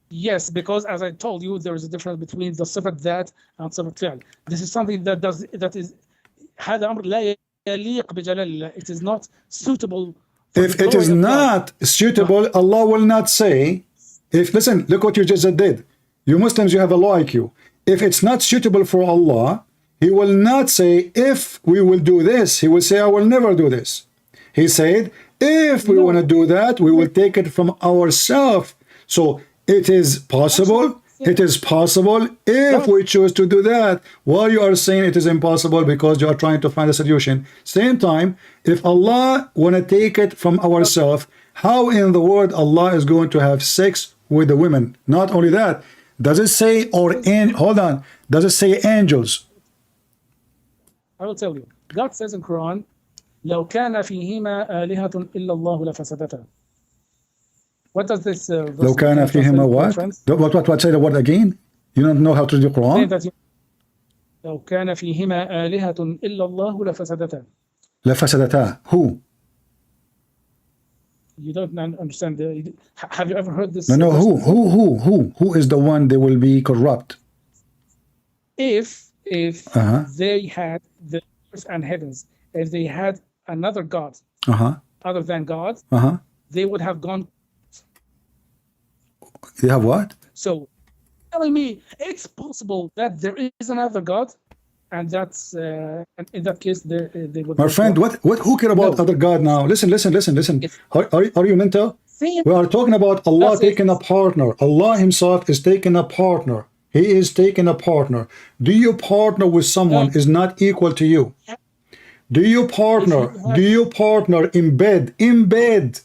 Yes, because as I told you, there is a difference between the صفة ذات and صفة فعل. This is something that is هذا أمر لا يليق بجلال الله. It is not suitable. If it is not suitable, Allah will not say. Listen, look what you just did. You Muslims, you have a low IQ. If it's not suitable for Allah, He will not say, if we will do this. He will say, I will never do this. He said, if we want to do that, we will take it from ourselves. So it is possible. It is possible if we choose to do that. While you are saying it is impossible because you are trying to find a solution. Same time, if Allah want to take it from ourselves, how in the world Allah is going to have sex with the women? Not only that, does it say hold on? Does it say angels? I will tell you. God says in Quran, لو كان فيهما آلهة إلا الله لفسدتا. What does this verse لو كان فيهما what? What? Say the word again. You don't know how to read the Quran? لو كان فيهما آلهة إلا الله لفسدتا. لفسدتا. Who? You don't understand. Have you ever heard this? No. Who is the one that will be corrupt? If they had the earth and heavens, if they had another God other than God, they would have gone. They have what? So, telling me it's possible that there is another God, and that's and in that case they would. My friend, who care about other God now? Listen. Are you mental? We are talking about Allah taking a partner. Allah Himself is taking a partner. He is taking a partner. Do you partner with someone is not equal to you? Do you partner? Do you partner in bed? In bed.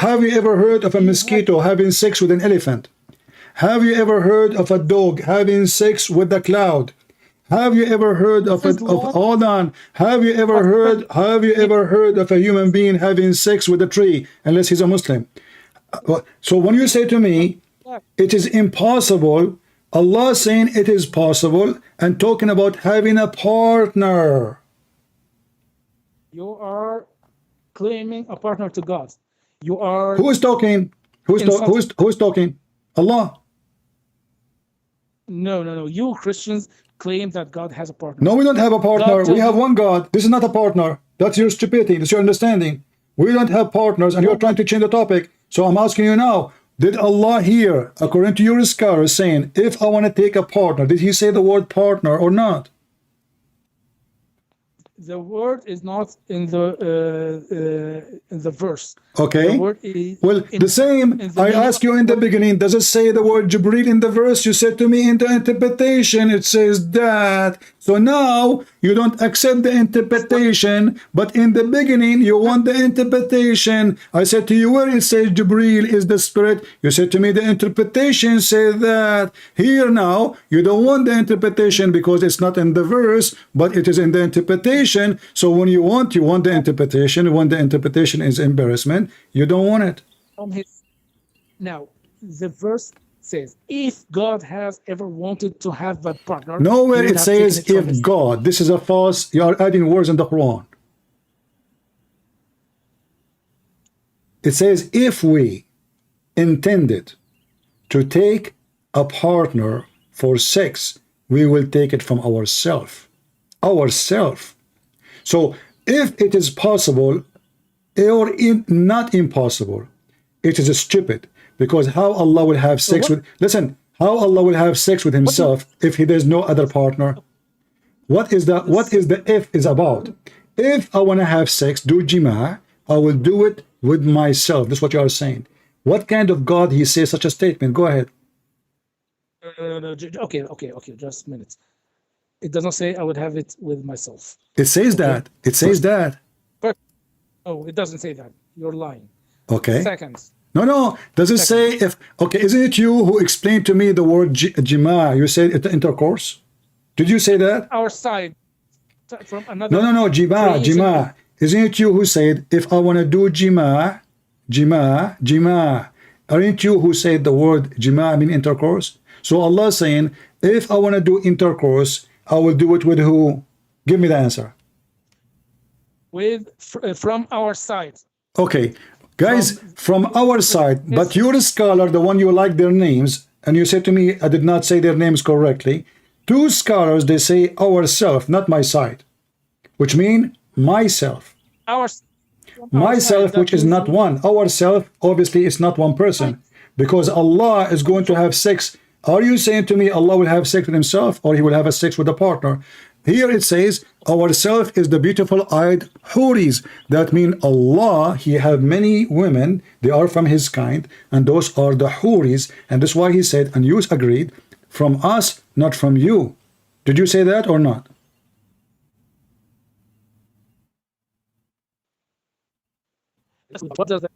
Have you ever heard of a mosquito having sex with an elephant? Have you ever heard of a dog having sex with a cloud? Have you ever heard of hold on? Have you ever heard of a human being having sex with a tree, unless he's a Muslim? So when you say to me, it is impossible, Allah saying it is possible and talking about having a partner. You are claiming a partner to God. You are. Who is talking? Who's talking? Allah. No. You Christians claim that God has a partner. No, we don't have a partner. We have one God. This is not a partner. That's your stupidity. That's your understanding. We don't have partners, and you're trying to change the topic. So I'm asking you now, did Allah here, according to your scholars, saying, if I want to take a partner, did He say the word partner or not? The word is not in the verse. Okay. The word is the same. I asked you in the beginning, does it say the word Jibreel in the verse? You said to me in the interpretation, it says that. So now you don't accept the interpretation, but in the beginning you want the interpretation. I said to you, where it says Jibreel is the spirit, you said to me the interpretation says that. Here now, you don't want the interpretation because it's not in the verse, but it is in the interpretation. So when you want the interpretation. When the interpretation is embarrassment, you don't want it. Now, the verse says, if God has ever wanted to have a partner, nowhere it says if God. This is a false. You are adding words in the Quran. It says if we intended to take a partner for sex, we will take it from ourselves. So if it is possible or not impossible, it is stupid. Because how Allah will have sex how Allah will have sex with Himself if there's no other partner? What is the if is about? If I want to have sex, do jima', I will do it with myself. That's what you are saying. What kind of God He says such a statement? Go ahead. No. Okay, just a minute. It does not say I would have it with myself. It says that. It says that. But no, it doesn't say that. You're lying. Okay. Seconds. No. Does it say if? Okay, isn't it you who explained to me the word jima? You said it intercourse. Did you say that? Our side from another. No. Jima. Isn't it you who said if I want to do jima? Aren't you who said the word jima mean intercourse? So Allah is saying, if I want to do intercourse, I will do it with who? Give me the answer. From our side. Okay, guys, from our side, but you're a scholar, the one you like their names, and you said to me, I did not say their names correctly. Two scholars, they say ourself, not my side, which mean myself. Myself, which is not one. Ourself, obviously, is not one person, because Allah is going to have sex. Are you saying to me Allah will have sex with himself, or he will have a sex with a partner? Here it says, ourself is the beautiful-eyed huris. That means Allah, he have many women, they are from his kind, and those are the huris. And that's why he said, and you agreed, from us, not from you. Did you say that or not? What does that?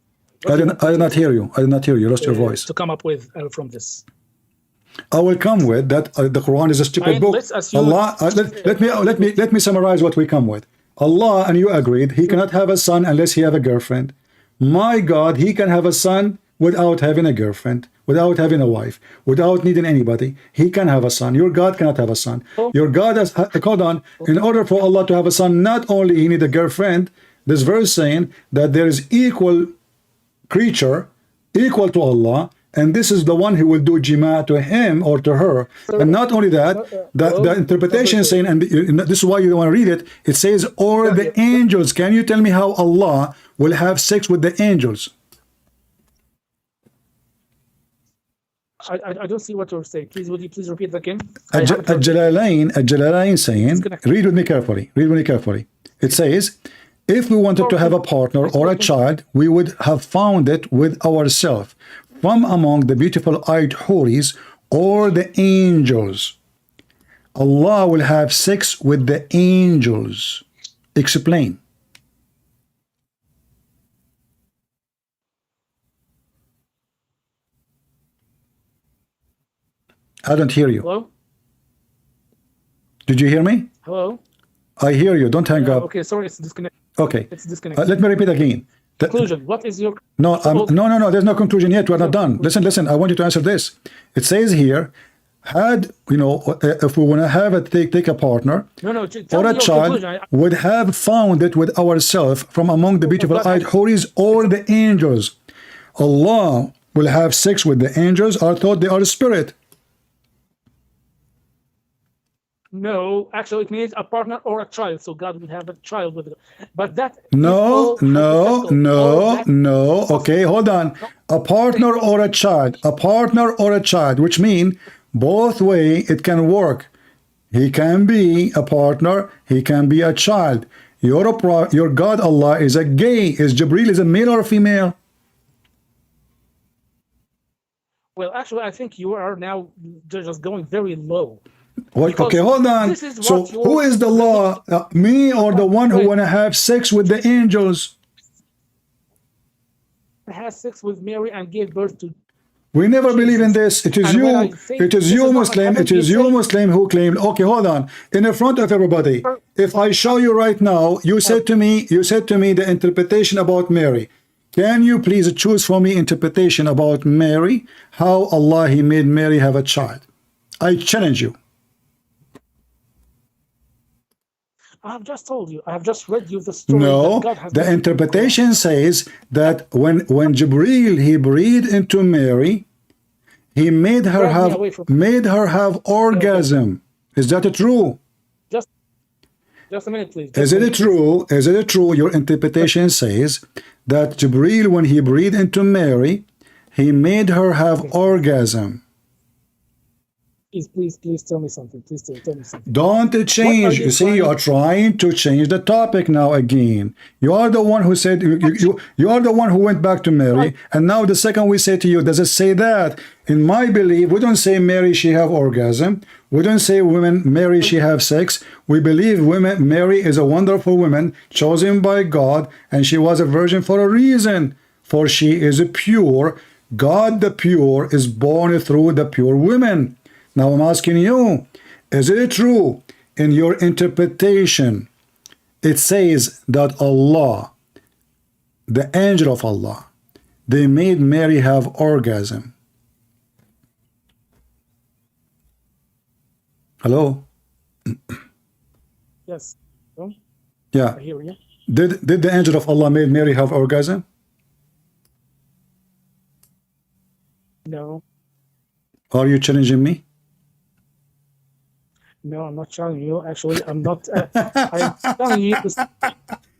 I did not hear you. I did not hear you. Lost your voice. To come up with from this. I will come with that. The Quran is a stupid book. Allah, let me summarize what we come with. Allah, and you agreed, he cannot have a son unless he have a girlfriend. My God, he can have a son without having a girlfriend, without having a wife, without needing anybody. He can have a son. Your God cannot have a son. Your God has, hold on, in order for Allah to have a son, not only he need a girlfriend, this verse saying that there is equal creature, equal to Allah, and this is the one who will do jima to him or to her. And not only that, the interpretation is saying, and this is why you don't want to read it, it says, or the angels. Can you tell me how Allah will have sex with the angels? I don't see what you're saying. Please, would you please repeat that again? Al-Jalalain saying, read with me carefully. Read with me carefully. It says, if we wanted to have a partner or a child, we would have found it with ourselves from among the beautiful-eyed huris or the angels. Allah will have sex with the angels. Explain. I don't hear you. Hello? Did you hear me? Hello? I hear you. Don't hang up. Okay, sorry, it's disconnected. Okay. It's disconnected. Let me repeat again. Conclusion. What is your... No, no. There's no conclusion yet. We're not done. Listen. I want you to answer this. It says here, if we want to have take a partner or a child, would have found it with ourselves from among the beautiful-eyed huris or the angels. Allah will have sex with the angels. I thought they are a spirit. No, actually, it means a partner or a child. So God would have a child with it. But that... No. Okay, hold on. A partner or a child. A partner or a child, which means both way it can work. He can be a partner. He can be a child. Your God, Allah, is a gay. Is Jibreel is a male or a female? Well, actually, I think you are now just going very low. Okay, hold on. So who is the law? Me or the one who want to have sex with the angels? Has sex with Mary and gave birth to... We never believe in this. It is you. It is you, Muslim. It is you, Muslim, who claimed. Okay, hold on. In the front of everybody, if I show you right now, you said to me the interpretation about Mary. Can you please choose for me interpretation about Mary? How Allah He made Mary have a child? I challenge you. I have just told you. I have just read you the story. No, the interpretation says that when Jibreel he breathed into Mary, he made her have orgasm. Is that true? Just a minute, please. Is it true? Is it true? Your interpretation says that Jibreel, when he breathed into Mary, he made her have orgasm. Please tell me something. Please tell me something. Don't change. You see, you are trying to change the topic now again. You are the one who said, you are the one who went back to Mary. And now the second we say to you, does it say that? In my belief, we don't say Mary, she have orgasm. We don't say women, Mary, she have sex. We believe women, Mary is a wonderful woman chosen by God. And she was a virgin for a reason. For she is pure. God the pure is born through the pure women. Now I'm asking you, is it true in your interpretation, it says that Allah, the angel of Allah, they made Mary have orgasm? Hello? Yes. No? Yeah. I hear you. Did the angel of Allah made Mary have orgasm? No. Are you challenging me? No, I'm not challenging you. Actually, I'm not. I'm telling you.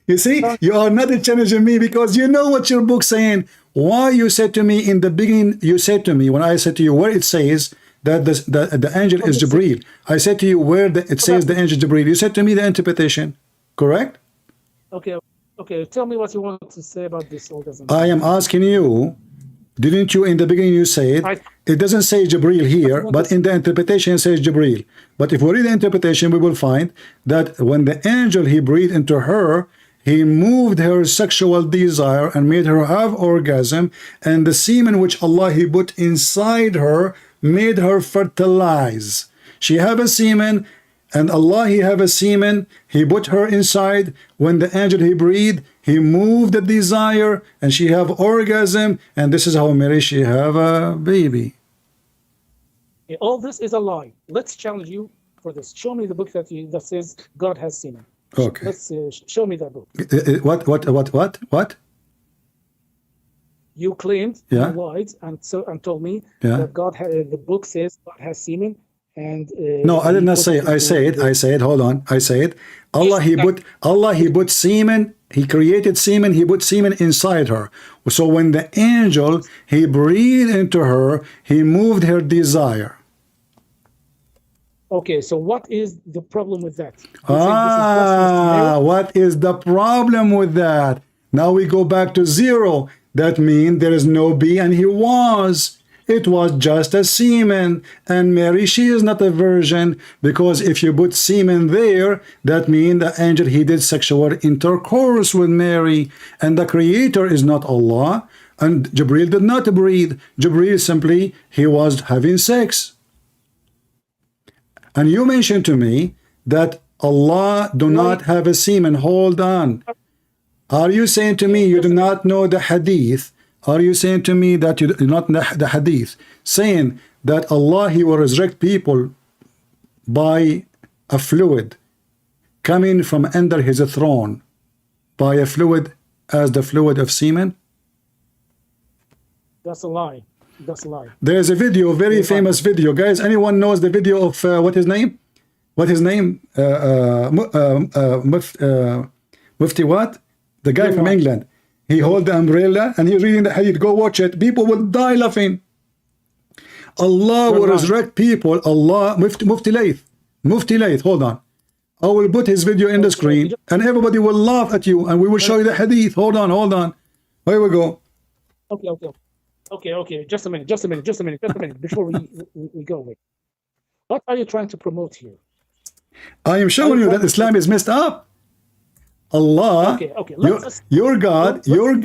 You see, you are not challenging me because you know what your book's saying. Why you said to me in the beginning, you said to me, when I said to you where it says that the angel is Jibreel, I said to you where it says the angel Jibreel. You said to me the interpretation, correct? Okay. Tell me what you want to say about this orgasm. I am asking you, didn't you in the beginning you said, it doesn't say Jibreel here, but in the interpretation it says Jibreel. But if we read the interpretation, we will find that when the angel, he breathed into her, he moved her sexual desire and made her have orgasm, and the semen which Allah he put inside her made her fertilize. She have a semen, and Allah he have a semen, he put her inside. When the angel he breathed, he moved the desire, and she have orgasm, and this is how Mary she have a baby. All this is a lie. Let's challenge you for this. Show me the book that says God has semen. Okay. Let's show me that book. What? You claimed, yeah, you lied, and told me yeah, that the book says God has semen, and no, I did not say. I said. Hold on. I said Allah he put semen. He created semen. He put semen inside her. So when the angel he breathed into her, he moved her desire. Okay, so what is the problem with that? What is the problem with that? Now we go back to zero. That means there is no be, and he was. It was just a semen. And Mary, she is not a virgin, because if you put semen there, that means the angel, he did sexual intercourse with Mary. And the creator is not Allah. And Jibreel did not breathe. Jibreel simply, he was having sex. And you mentioned to me that Allah do not have a semen. Hold on. Are you saying to me you do not know the hadith? Are you saying to me that you do not know the hadith, saying that Allah he will resurrect people by a fluid coming from under his throne, by a fluid as the fluid of semen? That's a lie. That's a lie. There's a video, very famous video, guys. Anyone knows the video of what his name? What his name? Mufti what? The guy from England. He hold the umbrella and he's reading the hadith. Go watch it. People will die laughing. Allah will resurrect people. Allah, Mufti Layth, hold on. I will put his video in the screen and everybody will laugh at you and we will show you the hadith. Hold on. Here we go. Okay. Just a minute. Before we go away. What are you trying to promote here? I am showing you that Islam is messed up. Allah, your God, your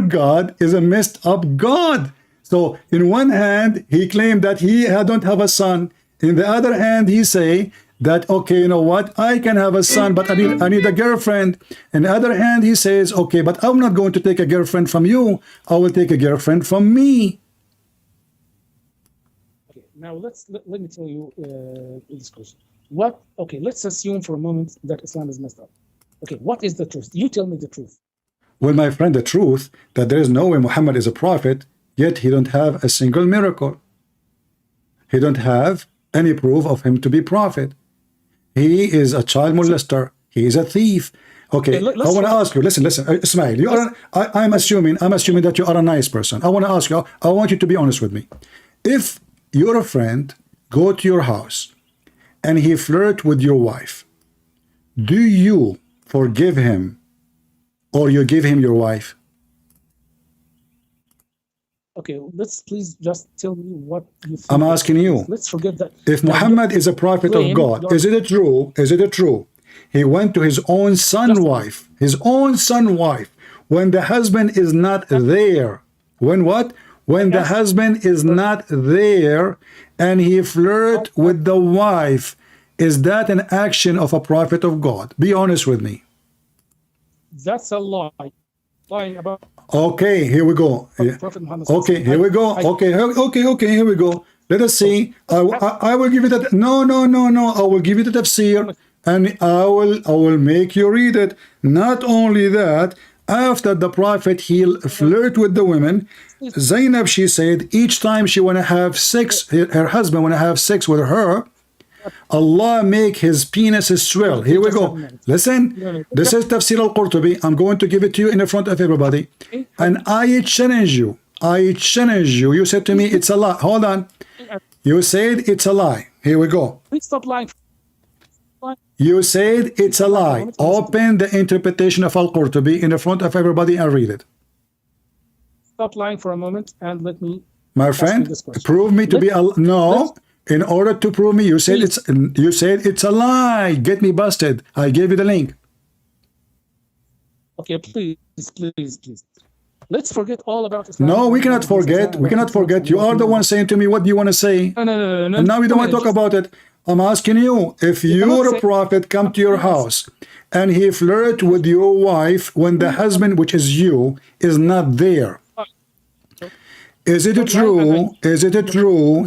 God is a messed up God. So in one hand, he claimed that he don't have a son. In the other hand, he say that, okay, you know what? I can have a son, but I need a girlfriend. In the other hand, he says, okay, but I'm not going to take a girlfriend from you. I will take a girlfriend from me. Okay, now let me tell you this question. Let's assume for a moment that Islam is messed up. Okay, what is the truth? You tell me the truth. Well, my friend, the truth that there is no way Muhammad is a prophet, yet he don't have a single miracle. He don't have any proof of him to be prophet. He is a child molester. He is a thief. Okay, I want to ask you. Listen, Ismail. You are. I'm assuming that you are a nice person. I want to ask you. I want you to be honest with me. If your friend go to your house and he flirt with your wife, do you forgive him or you give him your wife? Okay, let's please just tell me what you think. I'm asking you. Let's forget that. If Muhammad is a prophet of God, is it true? Is it true? He went to his own son wife, when the husband is not there. When what? When the husband is not there and he flirt with the wife, is that an action of a prophet of God? Be honest with me. That's a lie. Lying about. Okay, here we go. Prophet Muhammad. Okay, here we go. Okay, here we go. Let us see. I will give you that. No. I will give you the tafsir, and I will make you read it. Not only that, after the prophet he flirt with the women, Zainab, she said each time she want to have sex, her husband want to have sex with her, Allah make his penis swell. Here we go. Listen, this is Tafsir al-Qurtubi. I'm going to give it to you in the front of everybody. And I challenge you. You said to me, it's a lie. Hold on. You said it's a lie. Here we go. Please stop lying. You said it's a lie. Open the interpretation of al-Qurtubi in the front of everybody and read it. Stop lying for a moment and let me. My friend, prove me to be a no. In order to prove me, you said it's a lie. Get me busted. I gave you the link. Okay, please. Let's forget all about Islam. No, we cannot forget. We cannot forget. You are the one saying to me what do you want to say. No. And now you don't want to talk about it. I'm asking you, if you're a prophet, come to your house and he flirt with your wife when the husband, which is you, is not there. Is it true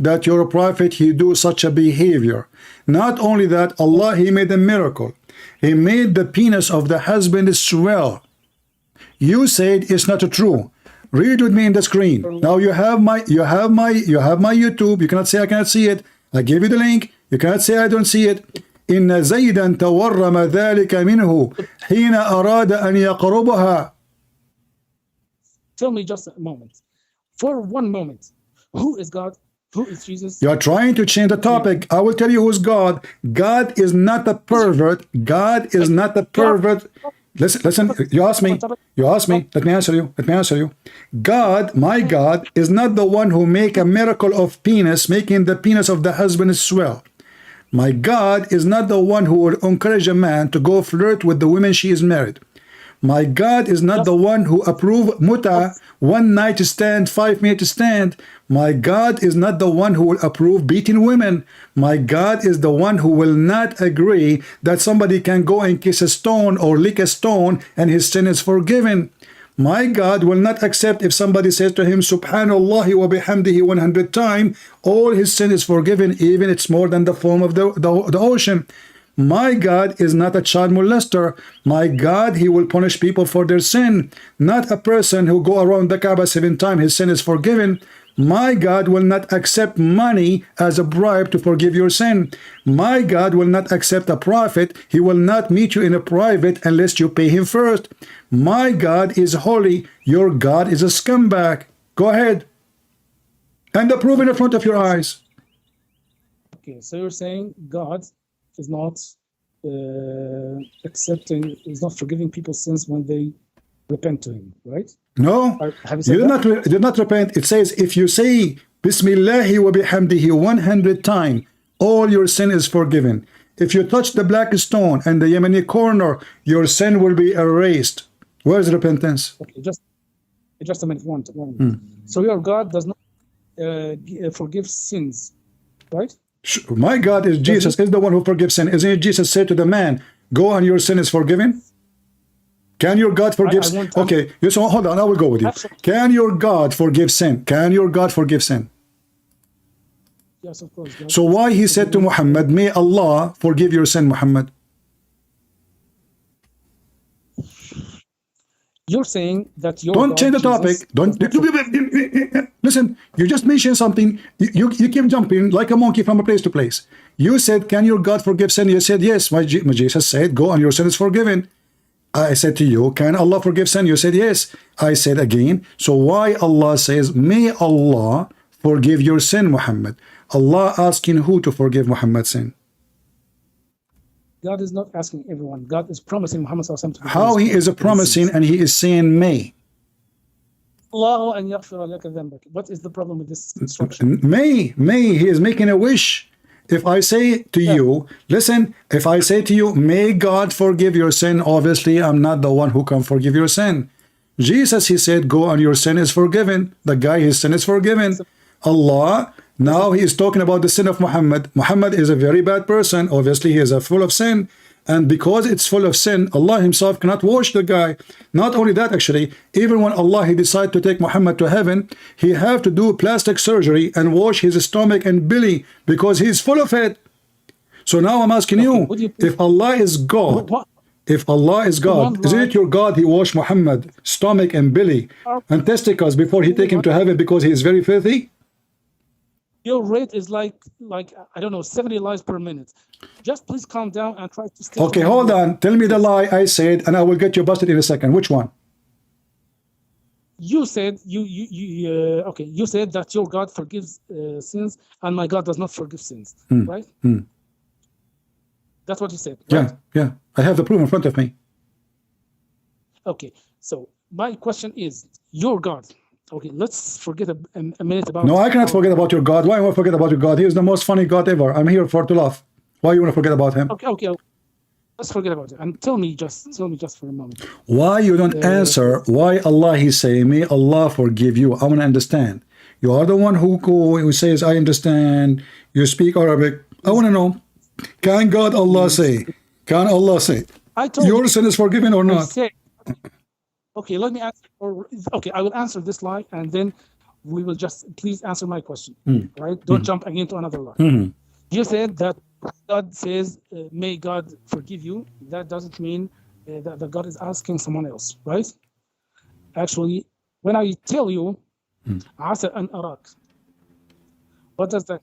that you're a prophet, he do such a behavior? Not only that, Allah, he made a miracle. He made the penis of the husband swell. You said it's not true. Read with me in the screen. Now you have my YouTube. You cannot say I cannot see it. I gave you the link. You cannot say I don't see it. إن زيدا تورم ذلك منه حين أراد أن يقربها. Tell me just a moment. For one moment, who is God? Who is Jesus? You are trying to change the topic. I will tell you who's God. God is not a pervert. God is not a pervert. Listen. You ask me. Let me answer you. God, my God, is not the one who make a miracle of penis, making the penis of the husband swell. My God is not the one who will encourage a man to go flirt with the women she is married. My God is not the one who approve muta, 1 night stand, 5 minute stand. My God is not the one who will approve beating women. My God is the one who will not agree that somebody can go and kiss a stone or lick a stone and his sin is forgiven. My God will not accept if somebody says to him, Subhanallah wa bihamdihi 100 times, all his sin is forgiven, even it's more than the foam of the ocean. My God is not a child molester. My God, he will punish people for their sin. Not a person who go around the Kaaba 7 times, his sin is forgiven. My God will not accept money as a bribe to forgive your sin. My God will not accept a prophet. He will not meet you in a private unless you pay him first. My God is holy. Your God is a scumbag. Go ahead. And the proof in the front of your eyes. Okay, so you're saying God is not is not forgiving people's sins when they repent to him, right? No, you did not repent. It says if you say Bismillahi wa bihamdihi 100 times, all your sin is forgiven. If you touch the black stone and the Yemeni corner, your sin will be erased. Where's repentance? Okay, just a minute. One minute. So your God does not forgive sins, right? My God is Jesus, is the one who forgives sin. Isn't it Jesus said to the man, go and your sin is forgiven? Can your God forgive sin? Okay, so hold on, I will go with you. Absolutely. Can your God forgive sin? Can your God forgive sin? Yes, of course. God. So why he said to Muhammad, may Allah forgive your sin, Muhammad? You're saying that your Don't God, change the topic. Listen, you just mentioned something. You keep jumping like a monkey from a place to place. You said, can your God forgive sin? You said, yes. My Jesus said, go and your sin is forgiven. I said to you, can Allah forgive sin? You said, yes. I said again, so why Allah says, may Allah forgive your sin, Muhammad. Allah asking who to forgive Muhammad's sin? God is not asking everyone. God is promising Muhammad to forgive How he is promising and he is saying may? What is the problem with this instruction? May, he is making a wish. If I say to you, listen, if I say to you, may God forgive your sin, obviously I'm not the one who can forgive your sin. Jesus, he said, go and your sin is forgiven. The guy, his sin is forgiven. Allah, now he is talking about the sin of Muhammad. Muhammad is a very bad person. Obviously, he is full of sin. And because it's full of sin, Allah himself cannot wash the guy. Not only that, actually, even when Allah he decide to take Muhammad to heaven, he have to do plastic surgery and wash his stomach and belly because he's full of it. So now I'm asking you, if Allah is God, if Allah is God, isn't it your God he washed Muhammad stomach and belly and testicles before he take him to heaven because he is very filthy? Your rate is like I don't know, 70 lies per minute. Just please calm down and try to stay. Okay, hold on. Tell me the lie I said, and I will get you busted in a second. Which one? You said you said that your God forgives sins, and my God does not forgive sins, right? That's what you said. Right? Yeah. I have the proof in front of me. Okay, so my question is, your God. Okay, let's forget a minute about. No, I cannot forget about your God. Why I want to forget about your God? He is the most funny God ever. I'm here to laugh. Why you want to forget about him? Okay. Let's forget about it and tell me just for a moment. Why you don't answer? Why Allah he say, may Allah forgive you? I want to understand. You are the one who says, I understand. You speak Arabic. I want to know. Can God Allah say? Can Allah say? Your sin is forgiven or not? Okay, let me answer. Okay, I will answer this lie, and then we will just please answer my question. Right? Don't jump again to another lie. You said that God says, "May God forgive you." That doesn't mean that God is asking someone else, right? Actually, when I tell you, "Asa an arak," what does that?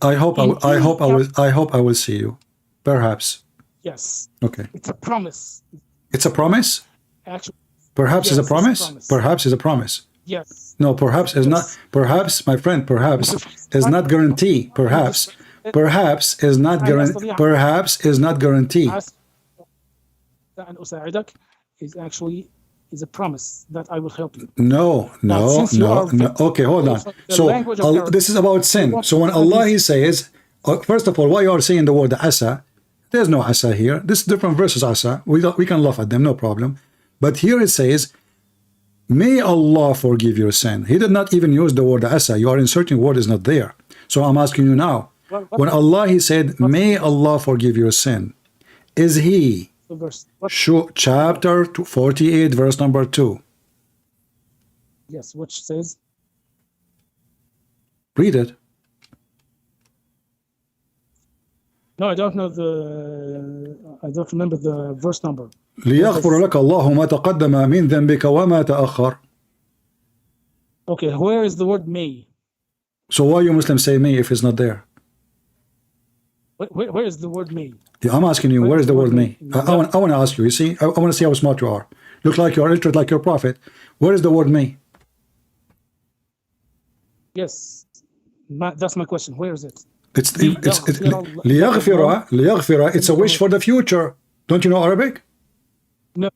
I hope I will see you. Perhaps. Yes. Okay. It's a promise. It's a promise. Actually, perhaps yes, is a promise? Perhaps is a promise. Yes. No, perhaps is not. Perhaps, my friend, perhaps is not guarantee. Perhaps is not guarantee. Perhaps is not guarantee. Is actually a promise that I will help you. No. Okay, hold on. So this is about sin. So when Allah he says, first of all, why you are saying the word asa? There's no asa here. This is different versus asa. We can laugh at them, no problem. But here it says, may Allah forgive your sin. He did not even use the word asa. You are inserting word is not there. So I'm asking you now, when Allah he said, may Allah forgive your sin, is he chapter 48 verse number 2? Yes, which says, read it. No, I don't know I don't remember the verse number. ليغفر لك الله ما تقدم من ذنبك وما تأخر. Okay, where is the word may? So why you Muslims say may if it's not there? Where is the word may? Yeah, I'm asking you, where is the word may? I want to ask you, you see, I want to see how smart you are. Look like you are illiterate like your prophet. Where is the word may? Yes, that's my question. Where is it? It's ليغفر. It's a wish for the future. Don't you know Arabic? No,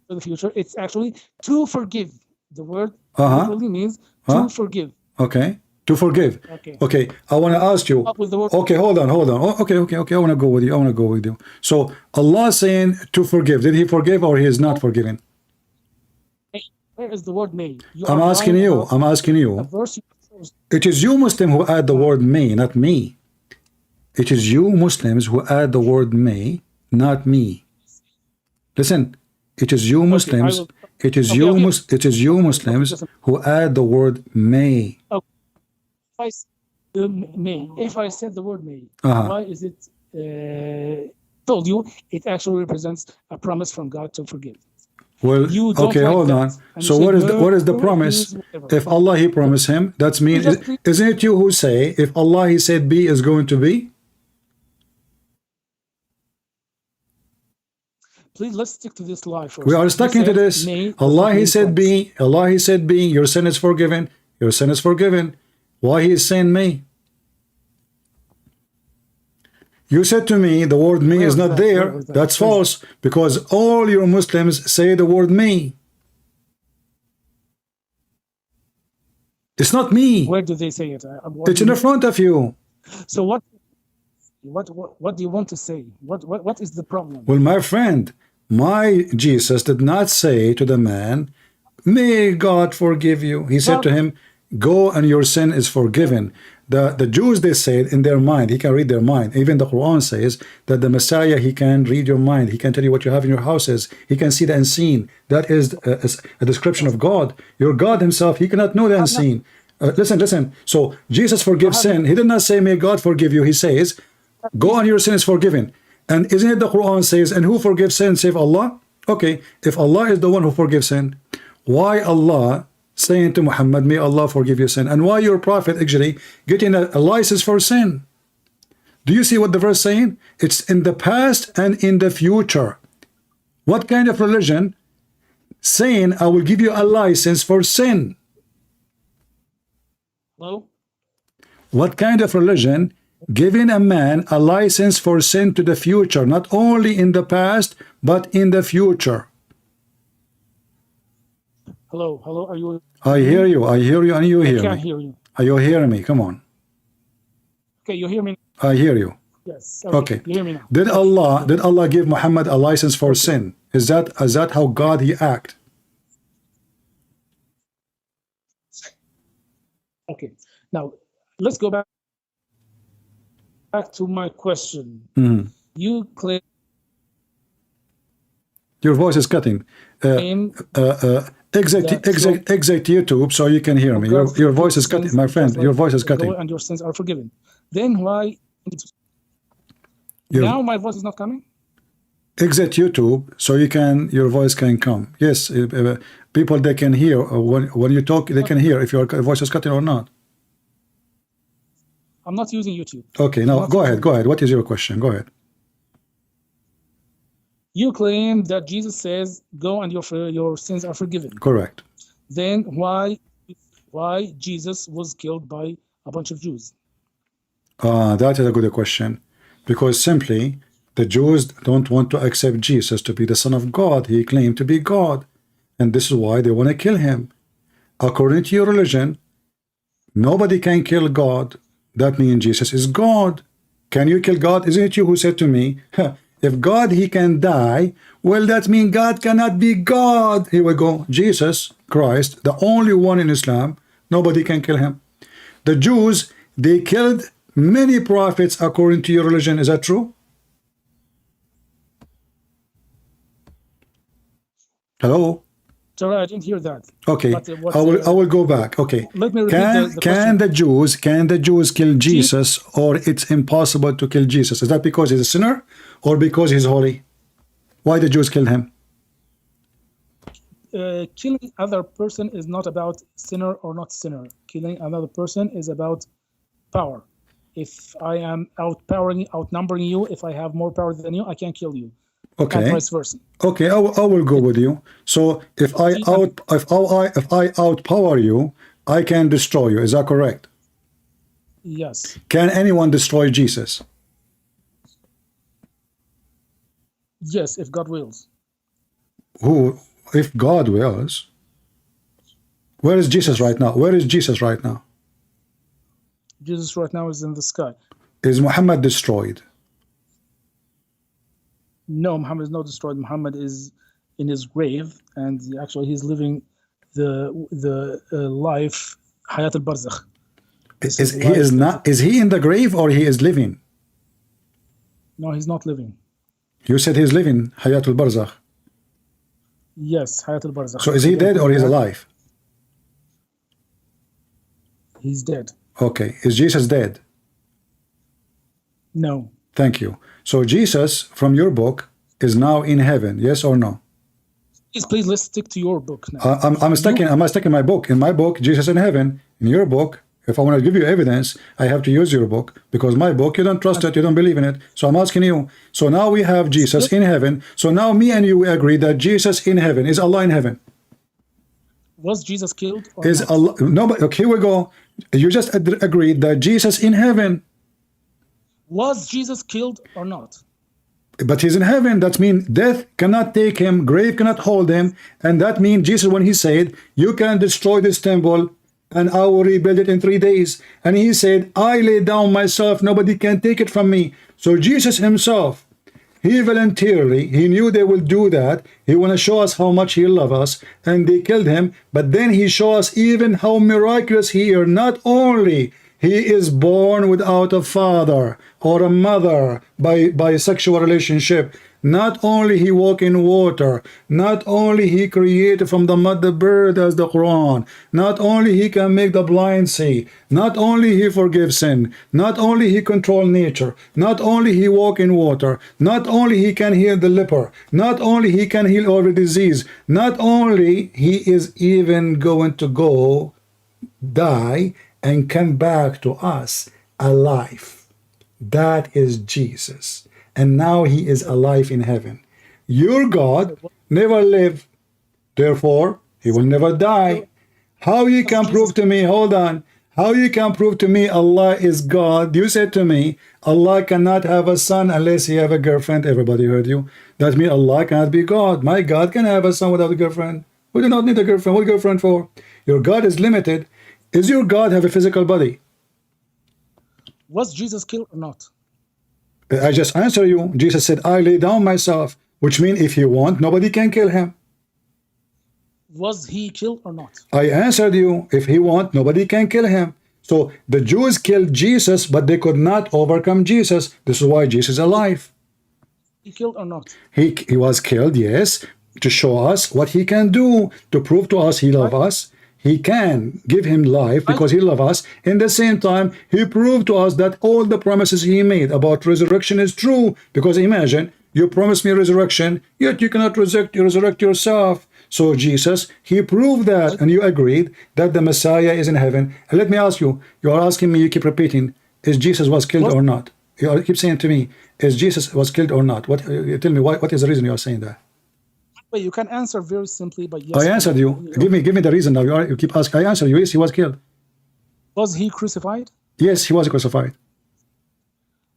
for the future. It's actually to forgive. The word literally means to forgive. Okay, to forgive. Okay. I want to ask you. Okay, hold on. Okay. I want to go with you. So Allah saying to forgive. Did He forgive or He is not forgiving? Where is the word may? I'm asking you. It is you Muslim who add the word may, not me. It is you Muslims who add the word may, not me. Listen, it is you Muslims. It is you Muslims who add the word may. If I said the word may, why is it told you? It actually represents a promise from God to forgive. Well, okay, hold on. So what is the promise? If Allah He promised him, that's mean. Isn't it you who say if Allah He said be is going to be? Please let's stick to this lie first. We are stuck into this. Allah He said be. Allah He said be. Your sin is forgiven. your sin is forgiven. Why he is saying me? You said to me the word me is not there. That's false, because all your Muslims say the word me. It's not me. Where do they say it? It's in the front of you. So what do you want to say? What is the problem? Well, my friend, my Jesus did not say to the man, may God forgive you. He said to him, go and your sin is forgiven. The Jews, they said in their mind, he can read their mind. Even the Quran says that the Messiah, he can read your mind. He can tell you what you have in your houses. He can see the unseen. That is a description of God. Your God himself, he cannot know the unseen. Listen. So Jesus forgives sin. He did not say, may God forgive you. He says, go and your sin is forgiven. And isn't it the Quran says, and who forgives sin save Allah? Okay, if Allah is the one who forgives sin, why Allah saying to Muhammad, may Allah forgive your sin? And why your prophet actually getting a license for sin? Do you see what the verse saying? It's in the past and in the future. What kind of religion saying I will give you a license for sin? Hello? What kind of religion giving a man a license for sin to the future, not only in the past but in the future? Hello, are you? I hear you, and you hear me. I can't hear you. Are you hearing me? Come on. Okay, you hear me? I hear you. Yes. Okay. You hear me now? Did Allah give Muhammad a license for sin? Is that how God he act? Okay. Now let's go back to my question. You claim your voice is cutting. Exit YouTube so you can hear me. Your voice is cutting, my friend. Your voice is cutting. And your sins are forgiven. Then why? Now my voice is not coming. Exit YouTube so your voice can come. Yes, people they can hear when you talk. They can hear if your voice is cutting or not. I'm not using YouTube. Okay, now go ahead. What is your question? Go ahead. You claim that Jesus says, "Go and your sins are forgiven." Correct. Then why Jesus was killed by a bunch of Jews? That is a good question, because simply the Jews don't want to accept Jesus to be the Son of God. He claimed to be God, and this is why they want to kill him. According to your religion, nobody can kill God. That means Jesus is God. Can you kill God? Isn't it you who said to me, if God he can die, well, that means God cannot be God. Here we go. Jesus Christ, the only one in Islam, nobody can kill him. The Jews, they killed many prophets according to your religion. Is that true? Hello? Sorry, I didn't hear that. Okay, I will go back. Okay, let me repeat can the Jews kill Jesus, or it's impossible to kill Jesus? Is that because he's a sinner, or because he's holy? Why the Jews kill him? Killing other person is not about sinner or not sinner. Killing another person is about power. If I am outnumbering you, if I have more power than you, I can kill you. Okay. And vice versa. Okay, I will go with you. So if I outpower you, I can destroy you. Is that correct? Yes. Can anyone destroy Jesus? Yes, if God wills. Who? If God wills? Where is Jesus right now? Jesus right now is in the sky. Is Muhammad destroyed? No, Muhammad is not destroyed. Muhammad is in his grave, and actually he's living the life Hayat al-Barzakh. Is he in the grave or he is living? No, he's not living. You said he's living Hayat al-Barzakh. Yes, Hayat al-Barzakh. So is he dead or he's alive? He's dead. Okay. Is Jesus dead? No. Thank you. So Jesus, from your book, is now in heaven. Yes or no? Please let's stick to your book now. I'm stuck in my book. In my book, Jesus in heaven. In your book, if I want to give you evidence, I have to use your book, because my book, you don't trust it, you don't believe in it. So I'm asking you. So now we have Jesus in heaven. So now me and you agree that Jesus in heaven. Is Allah in heaven? Was Jesus killed or Is not? Allah, no, but okay, here we go. You just agreed that Jesus in heaven. Was Jesus killed or not? But he's in heaven. That means death cannot take him, grave cannot hold him. And that means Jesus, when he said, you can destroy this temple and I will rebuild it in 3 days. And he said, I lay down myself, nobody can take it from me. So Jesus himself, he voluntarily, he knew they will do that. He want to show us how much he loves us. And they killed him. But then he showed us even how miraculous he is. Not only he is born without a father or a mother by a sexual relationship. Not only he walk in water. Not only he created from the mud the bird as the Quran. Not only he can make the blind see. Not only he forgives sin. Not only he control nature. Not only he walk in water. Not only he can heal the leper. Not only he can heal every disease. Not only he is even going to go die and come back to us alive. That is Jesus. And now he is alive in heaven. Your God never lived. Therefore, he will never die. How you can prove to me, hold on, how you can prove to me Allah is God? You said to me, Allah cannot have a son unless he have a girlfriend. Everybody heard you. That means Allah cannot be God. My God can have a son without a girlfriend. We do not need a girlfriend. What girlfriend for? Your God is limited. Is your God have a physical body? Was Jesus killed or not? I just answer you. Jesus said, I lay down myself, which means if he want, nobody can kill him. Was he killed or not? I answered you. If he want, nobody can kill him. So the Jews killed Jesus, but they could not overcome Jesus. This is why Jesus is alive. He killed or not? He was killed, yes, to show us what he can do, to prove to us he loves us. He can give him life because he loves us. In the same time, he proved to us that all the promises he made about resurrection is true. Because imagine, you promised me resurrection, yet you cannot resurrect yourself. So Jesus, he proved that, and you agreed that the Messiah is in heaven. And let me ask you, you are asking me, you keep repeating, is Jesus was killed or not? You keep saying to me, is Jesus was killed or not? What? Tell me, what is the reason you are saying that? You can answer very simply by yes. I answered you. Give me the reason now. You keep asking. I answered you. Yes, he was killed. Was he crucified? Yes, he was crucified.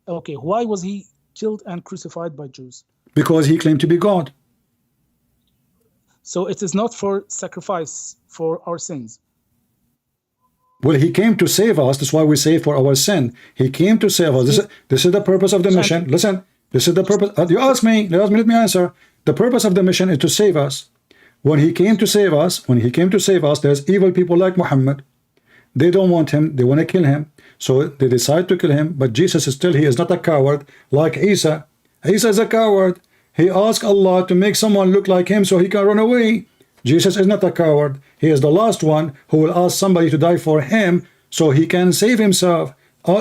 Okay, why was he killed and crucified by Jews? Because he claimed to be God. So it is not for sacrifice for our sins. Well, he came to save us. That's why we say for our sin. He came to save us. This is the purpose of the mission. Listen, this is the purpose. You ask me, let me answer. The purpose of the mission is to save us. When he came to save us, there's evil people like Muhammad. They don't want him. They want to kill him. So they decide to kill him. But Jesus is still, he is not a coward like Isa. Isa is a coward. He asked Allah to make someone look like him so he can run away. Jesus is not a coward. He is the last one who will ask somebody to die for him so he can save himself.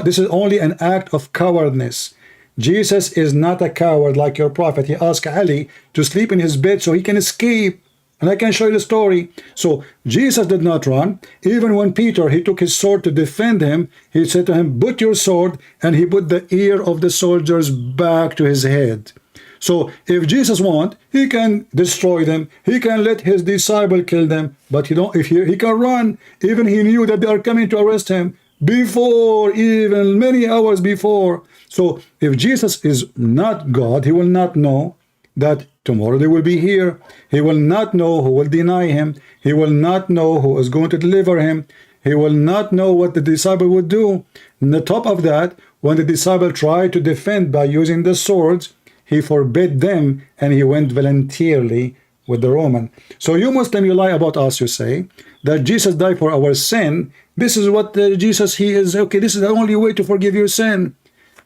This is only an act of cowardness. Jesus is not a coward like your prophet. He asked Ali to sleep in his bed so he can escape. And I can show you the story. So Jesus did not run. Even when Peter, he took his sword to defend him, he said to him, put your sword, and he put the ear of the soldiers back to his head. So if Jesus want, he can destroy them. He can let his disciple kill them. But he can run. Even he knew that they are coming to arrest him before, even many hours before. So if Jesus is not God, he will not know that tomorrow they will be here. He will not know who will deny him. He will not know who is going to deliver him. He will not know what the disciple would do. On the top of that, when the disciple tried to defend by using the swords, he forbid them and he went voluntarily with the Roman. So you Muslim, you lie about us, you say that Jesus died for our sin. This is what Jesus, he is, okay, this is the only way to forgive your sin.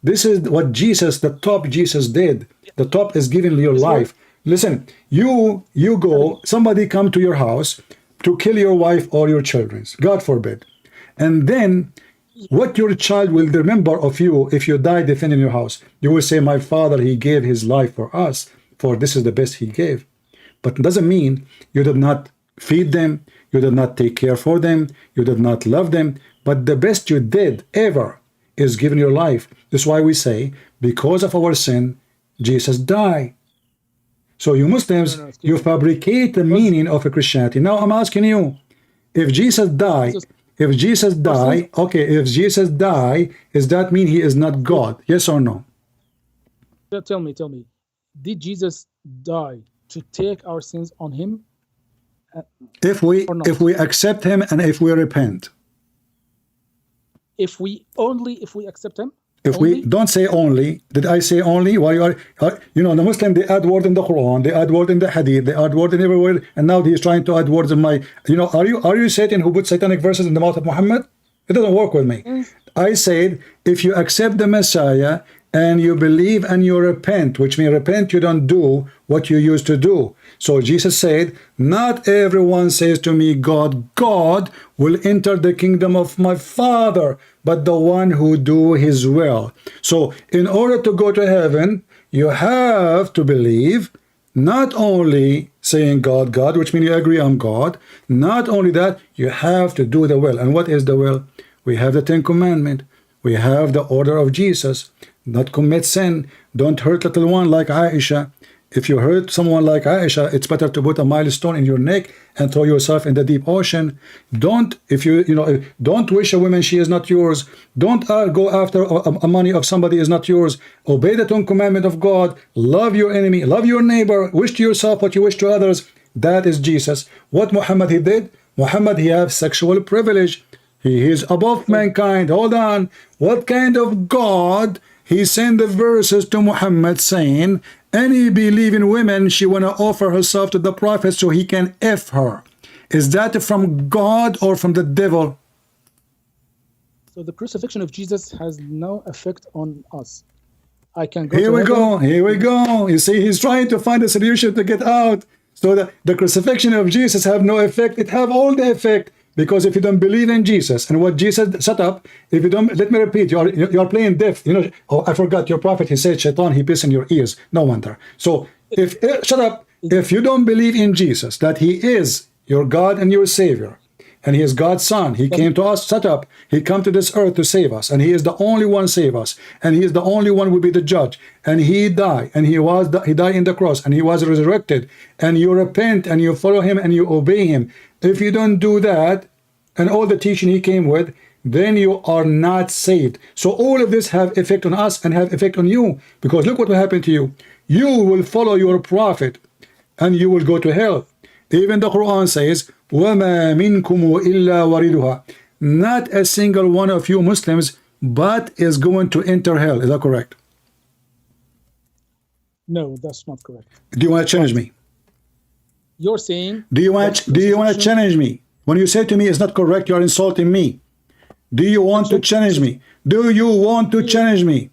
This is what Jesus, the top Jesus did. The top is giving your life. Listen, you go, somebody come to your house to kill your wife or your children, God forbid. And then what your child will remember of you if you die defending your house? You will say, my father, he gave his life for us, for this is the best he gave. But it doesn't mean you did not feed them, you did not take care for them, you did not love them, but the best you did ever is giving your life. That's why we say, because of our sin, Jesus died. So you Muslims, you fabricate the meaning of a Christianity. Now I'm asking you, If Jesus die, if Jesus die, okay, if Jesus die, does that mean he is not God? Yes or no? Tell me, did Jesus die to take our sins on him? If we accept him and if we repent. If we accept him. If we don't say only, did I say only? Why you are you know, the Muslim, they add word in the Quran, they add word in the Hadith, they add word in everywhere, and now he is trying to add words in my, you know, are you Satan who put satanic verses in the mouth of Muhammad? It doesn't work with me. I said, if you accept the Messiah and you believe and you repent, which means repent, you don't do what you used to do. So Jesus said, not everyone says to me, God, God will enter the kingdom of my Father, but the one who do his will. So in order to go to heaven, you have to believe, not only saying God, God, which means you agree I'm God, not only that, you have to do the will. And what is the will? We have the 10 Commandments. We have the order of Jesus. Not commit sin. Don't hurt little one like Aisha. If you hurt someone like Aisha, it's better to put a milestone in your neck and throw yourself in the deep ocean. Don't, don't wish a woman she is not yours. Don't go after a money of somebody is not yours. Obey the 10 Commandments of God. Love your enemy. Love your neighbor. Wish to yourself what you wish to others. That is Jesus. What Muhammad he did? Muhammad, he has sexual privilege. He is above mankind. Hold on. What kind of God? He sent the verses to Muhammad saying, any believing woman, she want to offer herself to the prophet so he can F her. Is that from God or from the devil? So the crucifixion of Jesus has no effect on us. I can go. Here we go. Here we go. You see, he's trying to find a solution to get out. So the crucifixion of Jesus have no effect. It have all the effect. Because if you don't believe in Jesus and what Jesus set up, if you don't, let me repeat, you are playing deaf. You know, oh, I forgot your prophet. He said, Shaitan, he pissed in your ears. No wonder. So shut up. If you don't believe in Jesus, that he is your God and your Savior, and he is God's son, he came to us, shut up. He come to this earth to save us, and he is the only one save us, and he is the only one will be the judge, and he died, and he died in the cross, and he was resurrected, and you repent, and you follow him, and you obey him. If you don't do that, and all the teaching he came with, then you are not saved. So all of this have effect on us and have effect on you, because look what will happen to you. You will follow your prophet, and you will go to hell. Even the Quran says, وَمَا مِنْكُمْ إِلَّا وَرِدُهَا. Not a single one of you Muslims, but is going to enter hell. Is that correct? No, that's not correct. Do you want to challenge me? You're saying... Do you want to challenge me? When you say to me it's not correct, you are insulting me. Do you want to challenge me? Do you want to challenge me?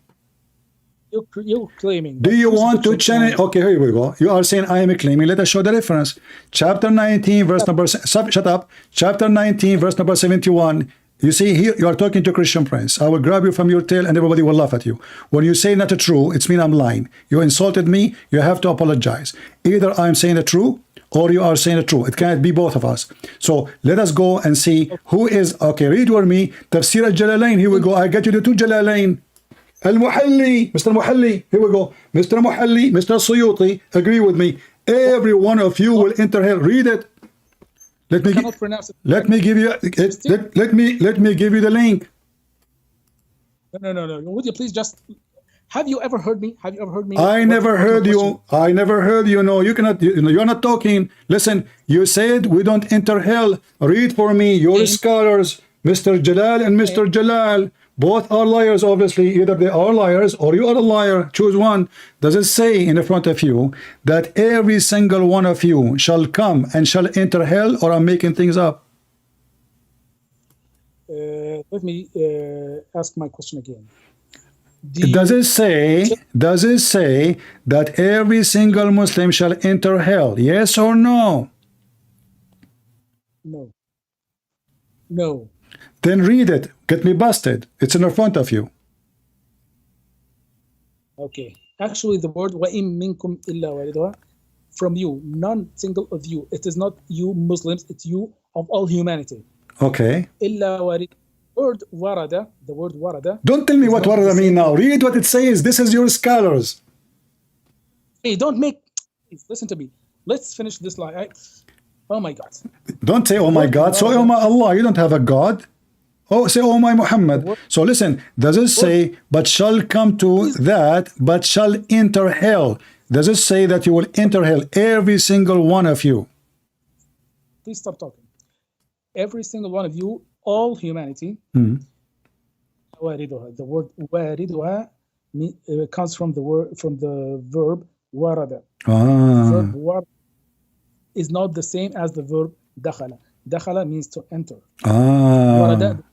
You're claiming. Do you want to challenge? Okay, here we go. You are saying I am claiming. Let us show the reference. Chapter 19, verse number... Shut up. Chapter 19, verse number 71. You see, here you are talking to Christian Prince. I will grab you from your tail and everybody will laugh at you. When you say not true, it's mean I'm lying. You insulted me. You have to apologize. Either I'm saying the truth or you are saying the truth. It can't be both of us. So let us go and see who is... Okay, read with me. Tafsir al-Jalalain. Here we go. I get you the two Jalalain. Al-Muhalli, Mr. Muhalli, here we go. Mr. Muhalli, Mr. Suyuti, agree with me. Every one of you will enter hell. Read it. Let me give you the link. No. Would you please just... Have you ever heard me? Have you ever heard me? I never heard you. I never heard you. No, you cannot. You're not talking. Listen, you said we don't enter hell. Read for me. Your scholars, Mr. Jalal and Mr. Jalal, both are liars, obviously. Either they are liars or you are a liar. Choose one. Does it say in the front of you that every single one of you shall come and shall enter hell, or I'm making things up? Let me ask my question again. Does it say that every single Muslim shall enter hell? Yes or no? No. Then read it. Get me busted. It's in the front of you. Okay. Actually, the word وَإِن مِّنكُمْ إِلَّا وَارِدُهَا, from you, none single of you. It is not you Muslims, it's you of all humanity. Okay. إِلَّا وَارِدُهَا. The word warada. Don't tell me what warada mean now. Read what it says. This is your scholars. Hey, don't make... Listen to me. Let's finish this line. Oh my God. Don't say, oh my God. So, oh my Allah, you don't have a God. Oh, say, oh my Muhammad. So listen, does it say, but shall come to that, but shall enter hell? Does it say that you will enter hell, every single one of you? Please stop talking. Every single one of you, all humanity, the word wariduha comes from the verb warada. Verb warada is not the same as the verb dakhala. Dakhala means to enter. Warada.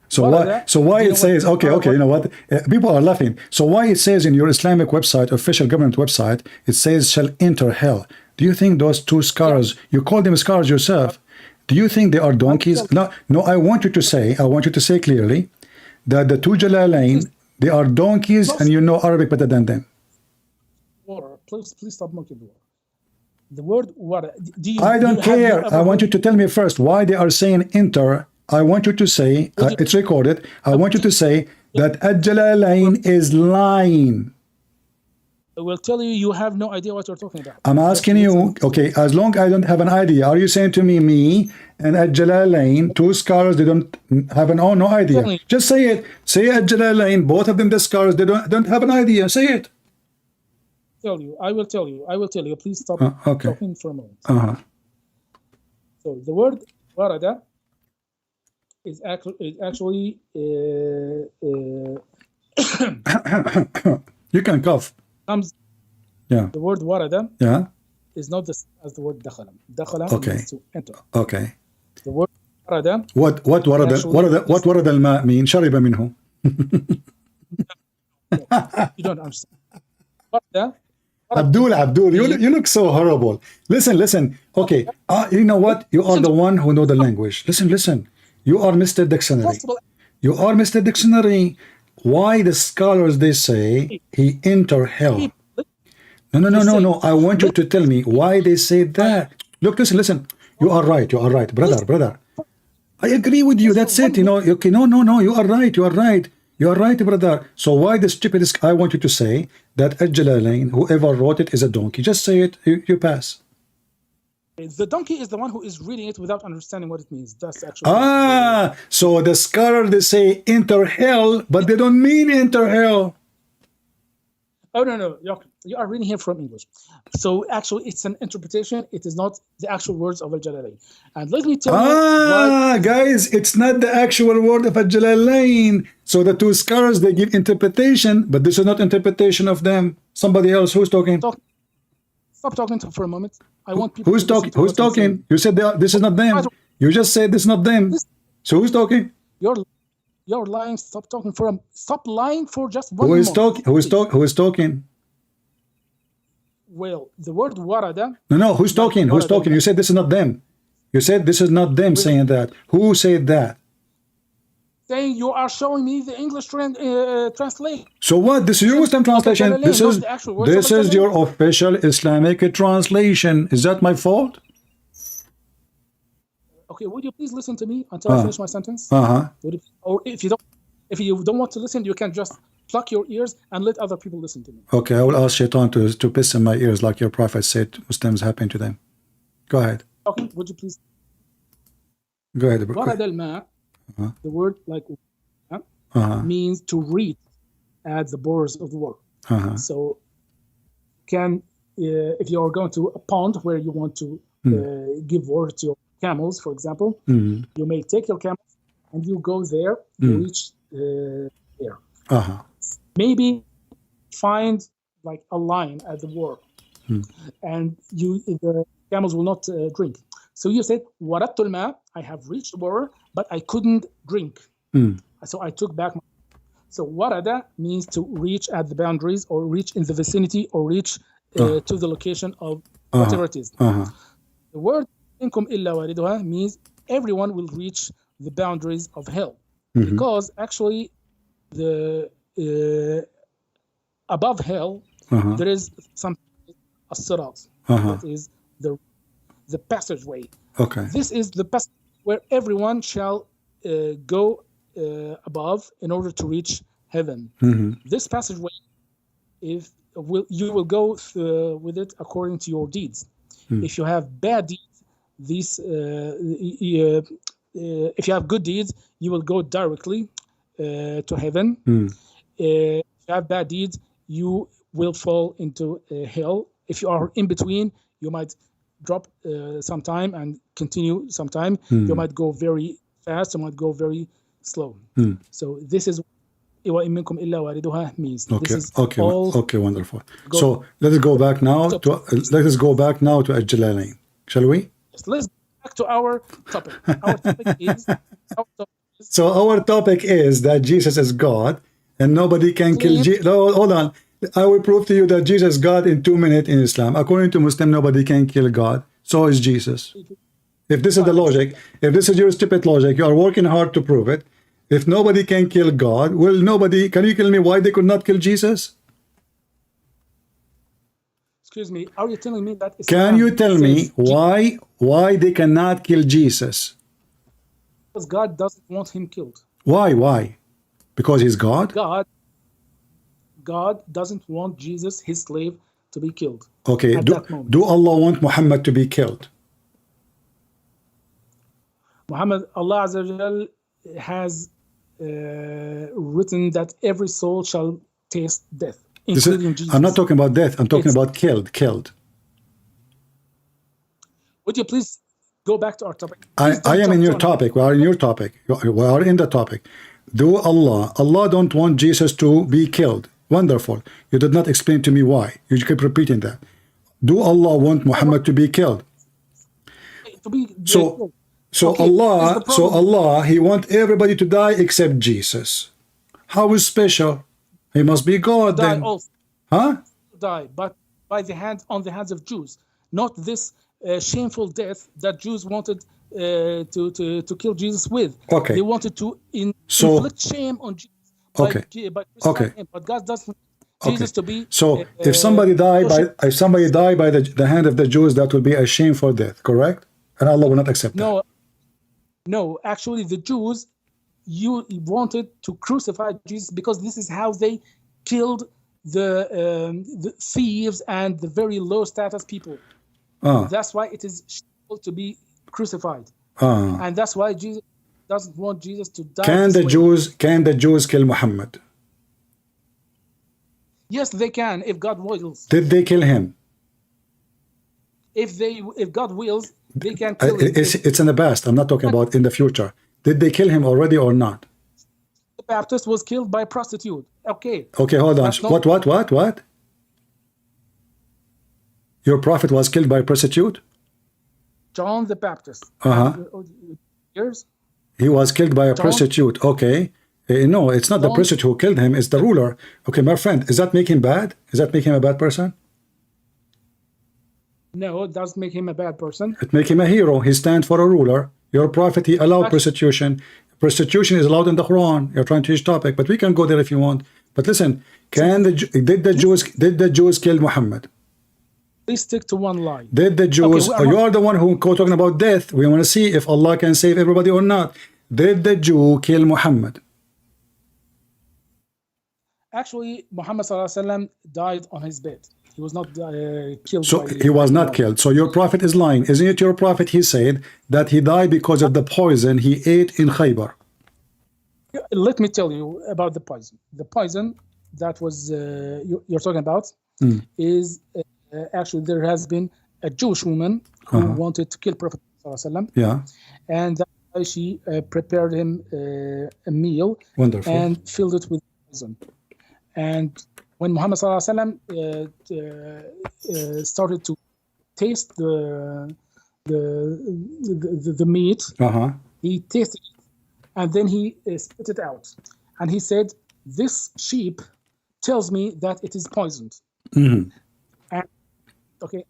So why it says, okay, you know what? People are laughing. So why it says in your Islamic website, official government website, it says shall enter hell. Do you think those two scars, you call them scars yourself, do you think they are donkeys? No, I want you to say clearly that the two Jalalain, they are donkeys and you know Arabic better than them. Please stop monkey water. The word water. I don't care. I want you to tell me first why they are saying enter. I want you to say, it's recorded, I want you to say that Al-Jalalain is lying. I will tell you, you have no idea what you're talking about. I'm asking you, okay, as long as I don't have an idea, are you saying to me and Al-Jalalain, two scholars, they don't have no idea? Just say it. Say Al-Jalalain, both of them the scholars, they don't have an idea. Say it. I will tell you. Please stop talking for a moment. So the word warada is actually you can cough. The word warada is not the same as the word dakhala. Dakhala means to enter. Okay. The word warada. What warada al-ma mean? Shariba minhu. You don't understand. Warada. Abdul, you look so horrible. Listen. Okay, you know what? You are the one who know the language. Listen. You are Mr. Dictionary. Why the scholars they say he enter hell? No. I want you to tell me why they say that. Look, listen. You are right, brother. I agree with you. That's it. You know. Okay, no. You are right, brother. So why the stupidest? I want you to say that Al-Jalalain, whoever wrote it, is a donkey. Just say it. You pass. The donkey is the one who is reading it without understanding what it means. That's actually. So the scholar they say enter hell, but they don't mean enter hell. Oh no, you are reading here from English. So actually, it's an interpretation. It is not the actual words of Al-Jalalain. And let me tell you. Guys, it's not the actual word of Al-Jalalain. So the two scholars they give interpretation, but this is not interpretation of them. Somebody else who's talking. Stop talking for a moment. I want people. Who's talking? Who's talking? You said this is not them. You just said this is not them. So who's talking? You're lying. Stop lying for just one moment. Who is talking? Well, the word warada. No. Who's talking? Who's talking? You said this is not them. You said this is not them saying that. Who said that? Saying you are showing me the English translation. So what? This is your Muslim translation. This is your official Islamic translation. Is that my fault? Okay, would you please listen to me until I finish my sentence? Or if you don't want to listen, you can just pluck your ears and let other people listen to me. Okay, I will ask Shaitan to piss in my ears like your prophet said Muslims happen to them. Go ahead. Okay, would you please? Go ahead. The word means to reach at the borders of the world. So if you are going to a pond where you want to give water to your camels, for example, you may take your camels and you go there, you reach there. Maybe find like a line at the water, and the camels will not drink. So you said, Waratul ma, I have reached the water, but I couldn't drink. So I took back my. So warada means to reach at the boundaries or reach in the vicinity or reach to the location of whatever it is. The word minkum illa wariduha means everyone will reach the boundaries of hell. Because actually the above hell there is something as-sirat. That is the passageway. Okay. This is the passage where everyone shall go above in order to reach heaven. This passageway, you will go with it according to your deeds. If you have bad deeds, these if you have good deeds, you will go directly to heaven. If you have bad deeds, you will fall into hell. If you are in between, you might drop sometime and continue sometime. You might go very fast, you might go very slow. So this is what منكم إلا واردها means. Okay, this is okay, all okay, wonderful. So let us go back now to Al-Jalalain, shall we? Let's go back to our topic. Our topic is so our topic is that Jesus is God and nobody can kill Jesus. No, hold on. I will prove to you that Jesus is God in 2 minutes in Islam. According to Muslim, nobody can kill God. So is Jesus. If this is the logic, if this is your stupid logic, you are working hard to prove it. If nobody can kill God, will nobody, can you tell me why they could not kill Jesus? Excuse me, are you telling me that Islam can you tell me why they cannot kill Jesus? Because God doesn't want him killed. Why? Because he's God? God doesn't want Jesus, his slave, to be killed. Okay, do Allah want Muhammad to be killed? Allah Azza wa Jal has written that every soul shall taste death, including Jesus. I'm not talking about death, I'm talking about killed. Would you please go back to our topic? I am in your topic. We are in your topic. We are in the topic. Do Allah don't want Jesus to be killed. Wonderful. You did not explain to me why. You keep repeating that. Do Allah want Muhammad to be killed? So Allah, he want everybody to die except Jesus. How is special? He must be God then. Also. Huh? Die, but on the hands of Jews. Not this shameful death that Jews wanted to kill Jesus with. Okay. They wanted to inflict shame on Jesus. Okay. But God doesn't want Jesus to be. So if somebody die by the hand of the Jews, that will be a shameful death, correct? And Allah will not accept that. No, actually the Jews wanted to crucify Jesus because this is how they killed the thieves and the very low status people. That's why it is shameful to be crucified. And that's why Jesus doesn't want Jesus to die. Can the Jews kill Muhammad? Yes, they can if God wills. Did they kill him? If God wills, they can kill him. It's in the past. I'm not talking about in the future. Did they kill him already or not? The Baptist was killed by a prostitute. Okay. Okay, hold on. What? Your prophet was killed by a prostitute? John the Baptist. Years? He was killed by a prostitute. Okay. No, it's not the prostitute who killed him. It's the ruler. Okay, my friend, does that make him bad? Does that make him a bad person? No, it doesn't make him a bad person. It makes him a hero. He stands for a ruler. Your prophet, he allowed prostitution. Prostitution is allowed in the Quran. You're trying to change topic, but we can go there if you want. But listen, did the Jews kill Muhammad? Please stick to one line. Did the Jews? You are the one who talking about death. We want to see if Allah can save everybody or not. Did the Jew kill Muhammad? Actually, Muhammad ﷺ died on his bed. He was not killed. So he was not killed. So your prophet is lying. Isn't it your prophet? He said that he died because of the poison he ate in Khaybar. Let me tell you about the poison. The poison that was you're talking about is actually there has been a Jewish woman who wanted to kill Prophet ﷺ. Yeah. And that's why she prepared him a meal. Wonderful. And filled it with poison. And when Muhammad ﷺ started to taste the meat, he tasted it, and then he spit it out. And he said, "This sheep tells me that it is poisoned." And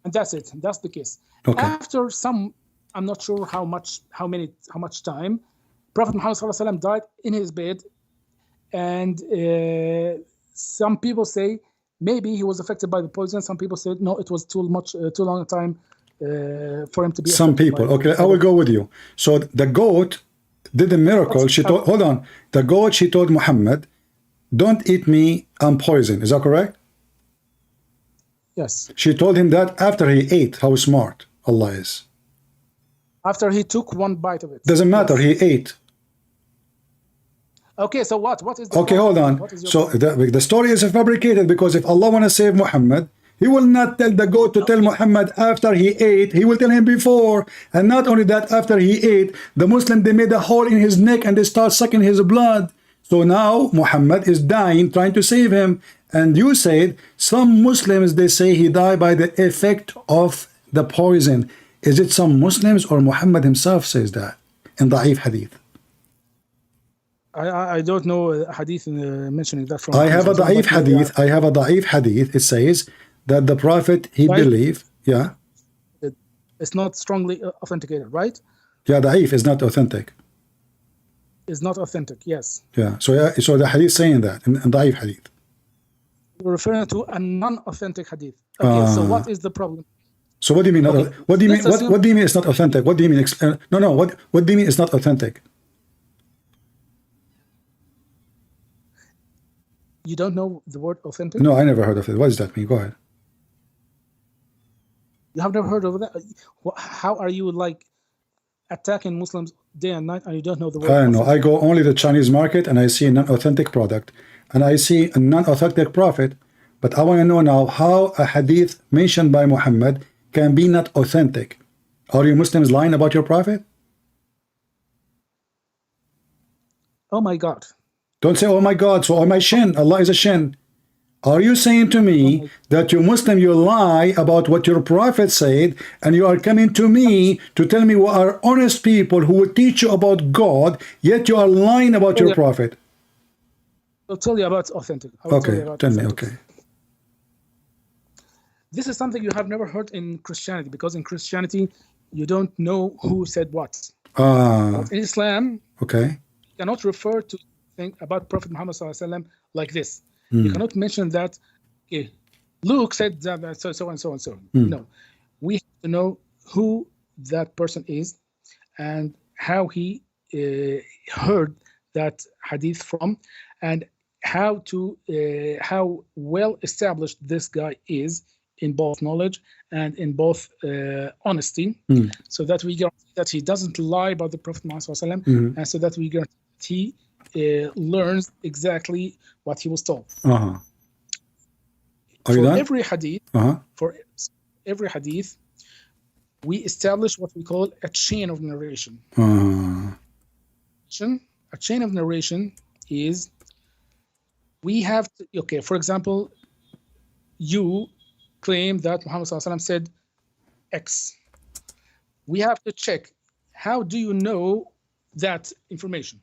that's it. That's the case. Okay. After I'm not sure how much time, Prophet Muhammad ﷺ died in his bed, and some people say maybe he was affected by the poison. Some people said no, it was too long a time for him to be. Some people. Okay, I will go with you. So the goat did a miracle. Hold on. The goat, she told Muhammad, "Don't eat me. I'm poison." Is that correct? Yes. She told him that after he ate. How smart Allah is. After he took one bite of it. Doesn't matter. He ate. Okay, so what? What is the Okay, hold on. So the story is fabricated, because if Allah want to save Muhammad, He will not tell the goat to tell Muhammad after he ate. He will tell him before. And not only that, after he ate, the Muslim, they made a hole in his neck and they start sucking his blood. So now Muhammad is dying, trying to save him. And you said some Muslims, they say he died by the effect of the poison. Is it some Muslims or Muhammad himself says that in Da'if Hadith? I don't know hadith mentioning that from. I have a Da'if Hadith. I have a Da'if Hadith. It says that the Prophet, he believed, yeah. It's not strongly authenticated, right? Yeah, Da'if is not authentic. Is not authentic, yes. Yeah, so the Hadith saying that in Da'if Hadith. We're referring to a non-authentic hadith. Okay, so what is the problem? So what do you mean? Okay. What do you mean? What do you mean it's not authentic? What do you mean? No. What do you mean it's not authentic? You don't know the word authentic? No, I never heard of it. What does that mean? Go ahead. You have never heard of that? How are you like attacking Muslims day and night and you don't know the word? I don't know. I go only to the Chinese market and I see a non-authentic product and I see a non-authentic prophet. But I want to know now how a hadith mentioned by Muhammad can be not authentic. Are you Muslims lying about your prophet? Oh my God. Don't say, oh my God, so oh my shin, Allah is a shin. Are you saying to me that you Muslim, you lie about what your prophet said, and you are coming to me to tell me we are honest people who will teach you about God, yet you are lying about your prophet? I'll tell you about authentic. Okay, tell me, okay. This is something you have never heard in Christianity, because in Christianity, you don't know who said what. But in Islam, okay, you cannot refer to think about Prophet Muhammad ﷺ like this. You cannot mention that Luke said that so and so and so. No, we have to know who that person is and how he heard that hadith from, and how well established this guy is in both knowledge and in both honesty, so that we guarantee that he doesn't lie about the Prophet Muhammad ﷺ, and so that we guarantee that he learns exactly what he was told. For every hadith, we establish what we call a chain of narration. A chain of narration is, we have to, okay, for example, you claim that Muhammad ﷺ said X. We have to check, how do you know that information?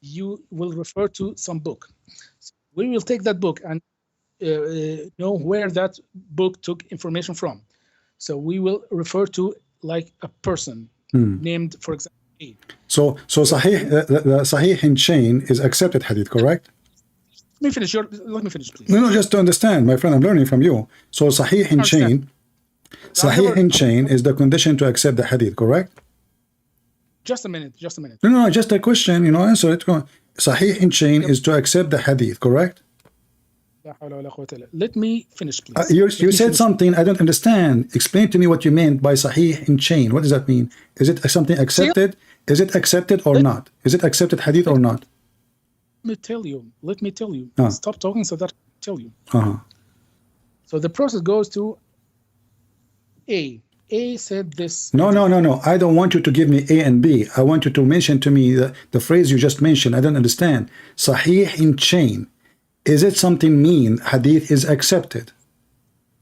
You will refer to some book. So we will take that book and know where that book took information from. So we will refer to like a person named, for example, A. So Sahih, the Sahih in chain is accepted hadith, correct? Let me finish, please. No, just to understand, my friend, I'm learning from you. So Sahih in chain is the condition to accept the hadith, correct? Just a minute. No, just a question, answer it. Sahih in chain is to accept the hadith, correct? Let me finish, please. You said something I don't understand. Explain to me what you meant by Sahih in chain. What does that mean? Is it something accepted? Is it accepted or not? Is it accepted hadith or not? Let me tell you. Stop talking so that I can tell you. So the process goes to A. A said this. No. I don't want you to give me A and B. I want you to mention to me the phrase you just mentioned. I don't understand. Sahih in chain. Is it something mean hadith is accepted?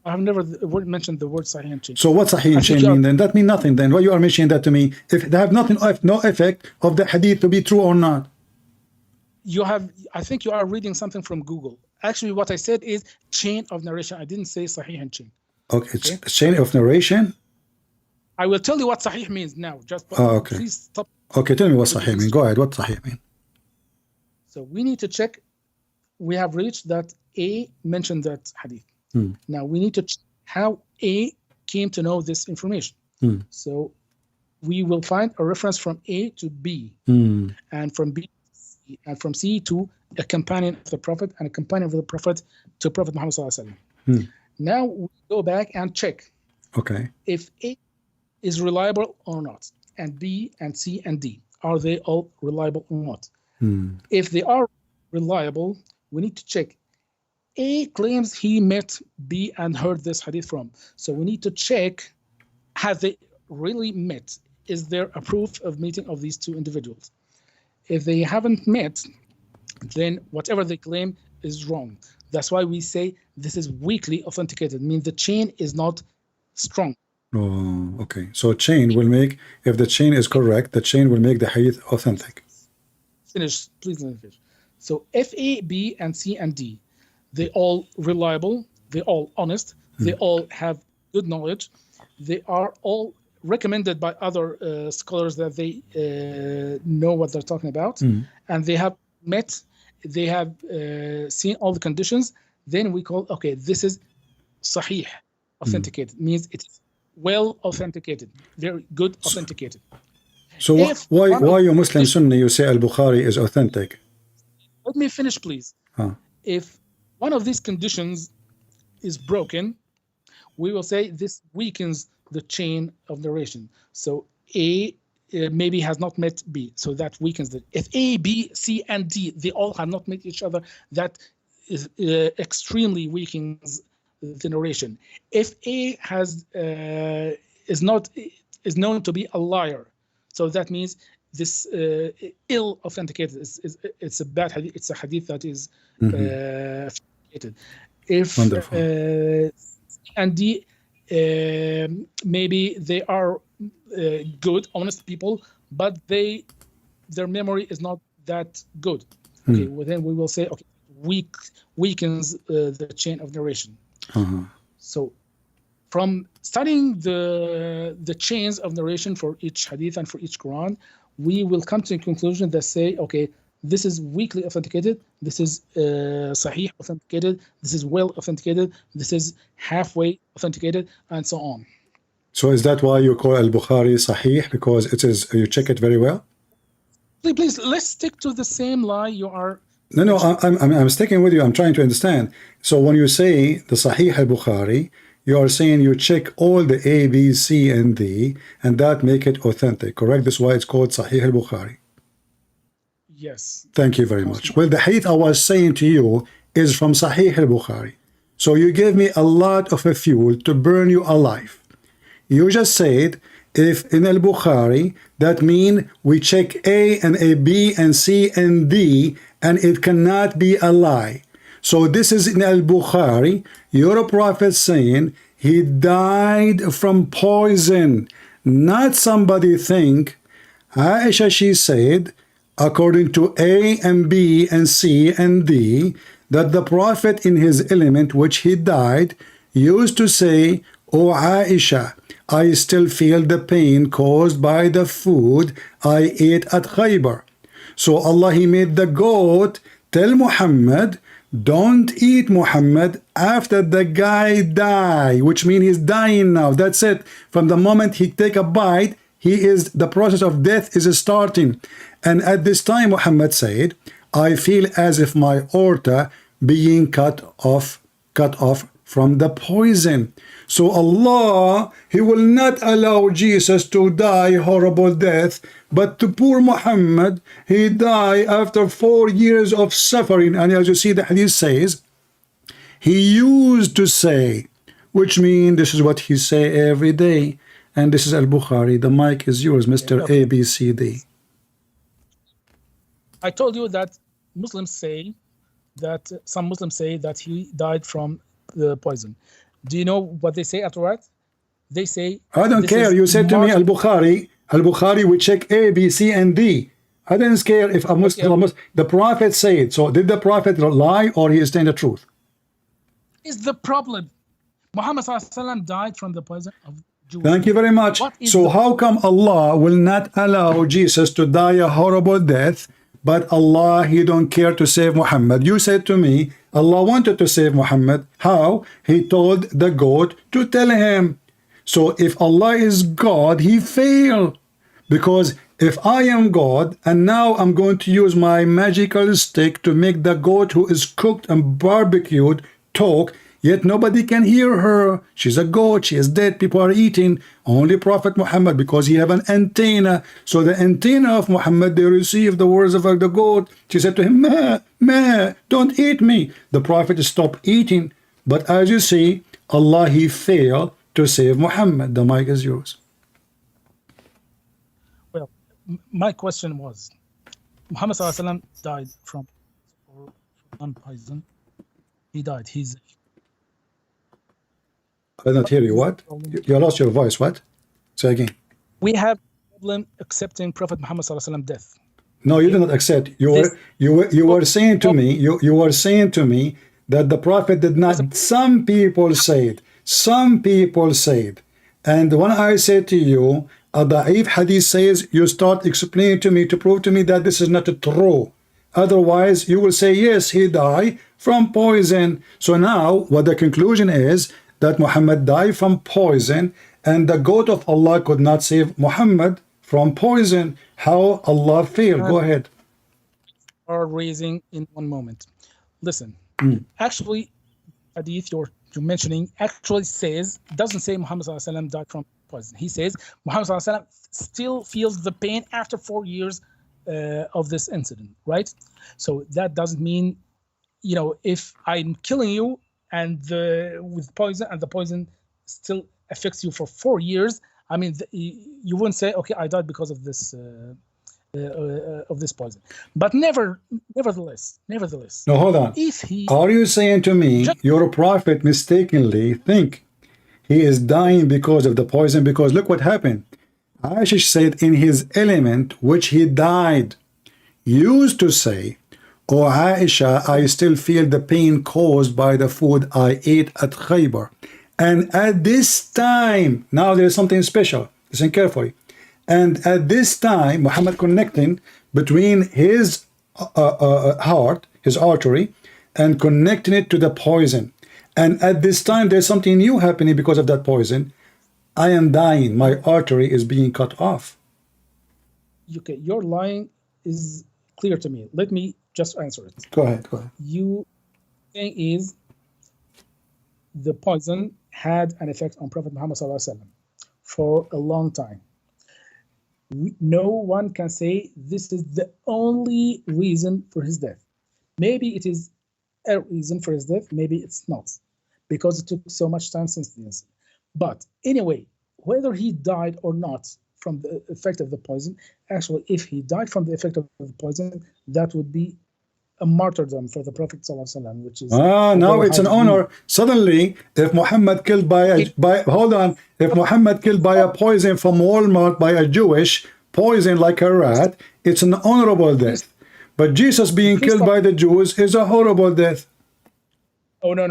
I have never mentioned the word Sahih in chain. So what Sahih in chain mean then? That means nothing then. Why you are mentioning that to me? If they have nothing, no effect of the hadith to be true or not. I think you are reading something from Google. Actually, what I said is chain of narration. I didn't say Sahih in chain. Okay, it's chain of narration. I will tell you what Sahih means now. Okay. Please stop. Okay, tell me what Sahih means. Go ahead. What Sahih mean? So we need to check. We have reached that A mentioned that hadith. Now we need to check how A came to know this information. So we will find a reference from A to B, and from B to C, and from C to a companion of the Prophet, and a companion of the Prophet to Prophet Muhammad ﷺ. Now we go back and check. Okay. If A is reliable or not. and B and C and D, are they all reliable or not? If they are reliable, we need to check. A claims he met B and heard this hadith from. So we need to check, have they really met? Is there a proof of meeting of these two individuals? If they haven't met, then whatever they claim is wrong. That's why we say this is weakly authenticated, means the chain is not strong. Oh, okay. So chain will make, if the chain is correct, the chain will make the hadith authentic. Finish, please let me finish. So if A, B, and C, and D, they all reliable, they all honest, they all have good knowledge, they are all recommended by other scholars that they know what they're talking about, and they have met, they have seen all the conditions, then we call, okay, this is sahih, authenticated, means it's well authenticated, very good authenticated. So why you Muslim Sunni, you say Al-Bukhari is authentic? Let me finish, please. If one of these conditions is broken, we will say this weakens the chain of narration. So A maybe has not met B, so that weakens it. If A, B, C, and D, they all have not met each other, that is extremely weakens the narration. If A has is known to be a liar, so that means this ill authenticated. It's a bad hadith. It's a hadith that is authenticated. If and D, maybe they are good, honest people, but their memory is not that good. Okay, well, then we will say, okay, weakens the chain of narration. So from studying the chains of narration for each hadith and for each Quran, we will come to a conclusion that say, okay, this is weakly authenticated, this is sahih authenticated, this is well authenticated, this is halfway authenticated, and so on. So is that why you call Al-Bukhari sahih, because it is, you check it very well? Please, let's stick to the same lie you are. No, I'm sticking with you. I'm trying to understand. So when you say the Sahih al-Bukhari, you are saying you check all the A, B, C, and D, and that make it authentic, correct? That's why it's called Sahih al-Bukhari. Yes. Thank you very much. Well, the hadith I was saying to you is from Sahih al-Bukhari. So you gave me a lot of a fuel to burn you alive. You just said, if in al-Bukhari, that mean we check A and A, B, and C, and D, and it cannot be a lie. So this is in al-Bukhari, your prophet saying he died from poison, not somebody think. Aisha, she said, according to A and B and C and D, that the prophet in his element, which he died, used to say, "O Aisha, I still feel the pain caused by the food I ate at Khaybar." So Allah, he made the goat tell Muhammad, don't eat Muhammad after the guy die, which means he's dying now. That's it. From the moment he take a bite, the process of death is starting. And at this time, Muhammad said, I feel as if my aorta being cut off from the poison. So Allah, he will not allow Jesus to die horrible death, but to poor Muhammad, he died after 4 years of suffering. And as you see, the hadith says, he used to say, which means this is what he say every day. And this is Al-Bukhari. The mic is yours, Mr. ABCD. I told you that Muslims say that some Muslims say that he died from the poison. Do you know what they say afterwards? They say, I don't care. You said to me, Al-Bukhari, we check A, B, C, and D. I don't care if a Muslim, the Prophet said. So did the Prophet lie or he is saying the truth? Is the problem. Muhammad ﷺ died from the poison of Jews. Thank you very much. So how come Allah will not allow Jesus to die a horrible death, but Allah, he don't care to save Muhammad? You said to me, Allah wanted to save Muhammad. How? He told the goat to tell him. So if Allah is God, he failed. Because if I am God, and now I'm going to use my magical stick to make the goat who is cooked and barbecued talk, Yet nobody can hear her. She's a goat. She is dead. People are eating. Only Prophet Muhammad, because he have an antenna. So the antenna of Muhammad, they receive the words of the goat. She said to him, "Meh, meh, don't eat me." The Prophet stopped eating. But as you see, Allah, he failed to save Muhammad. The mic is yours. Well, my question was, Muhammad ﷺ died from one poison. He died. I did not hear you. What? You lost your voice. What? Say again. We have a problem accepting Prophet Muhammad ﷺ death. No, you did not accept. You were saying to me. You were saying to me that the Prophet did not. Some people said. Some people said. And when I said to you, a da'if hadith says, you start explaining to me to prove to me that this is not true. Otherwise, you will say, yes, he died from poison. So now, what the conclusion is, that Muhammad died from poison, and the goat of Allah could not save Muhammad from poison. How Allah failed? Go ahead. Are raising in one moment. Listen, actually, hadith you're mentioning actually doesn't say Muhammad ﷺ died from poison. He says Muhammad ﷺ still feels the pain after 4 years of this incident, right? So that doesn't mean, if I'm killing you and with poison, and the poison still affects you for 4 years, I mean, you wouldn't say, okay, I died because of this poison. But nevertheless. No, hold on. Are you saying to me your prophet mistakenly think he is dying because of the poison? Because look what happened. Aisha said in his element, which he died, used to say, "Oh Aisha, I still feel the pain caused by the food I ate at Khaybar." And at this time, now there is something special. Listen carefully. And at this time, Muhammad connecting between his heart, his artery, and connecting it to the poison. And at this time, there's something new happening because of that poison. I am dying. My artery is being cut off. Okay, your line is clear to me. Let me just answer it. Go ahead. You thing is, the poison had an effect on Prophet Muhammad ﷺ for a long time. No one can say this is the only reason for his death. Maybe it is a reason for his death, maybe it's not, because it took so much time since the incident. But anyway, whether he died or not from the effect of the poison, actually, if he died from the effect of the poison, that would be a martyrdom for the Prophet ﷺ, which is now it's an honor. Suddenly, if Muhammad killed if Muhammad killed by a poison from Walmart by a Jewish poison like a rat, it's an honorable death. But Jesus being killed by the Jews is a horrible death. Oh no.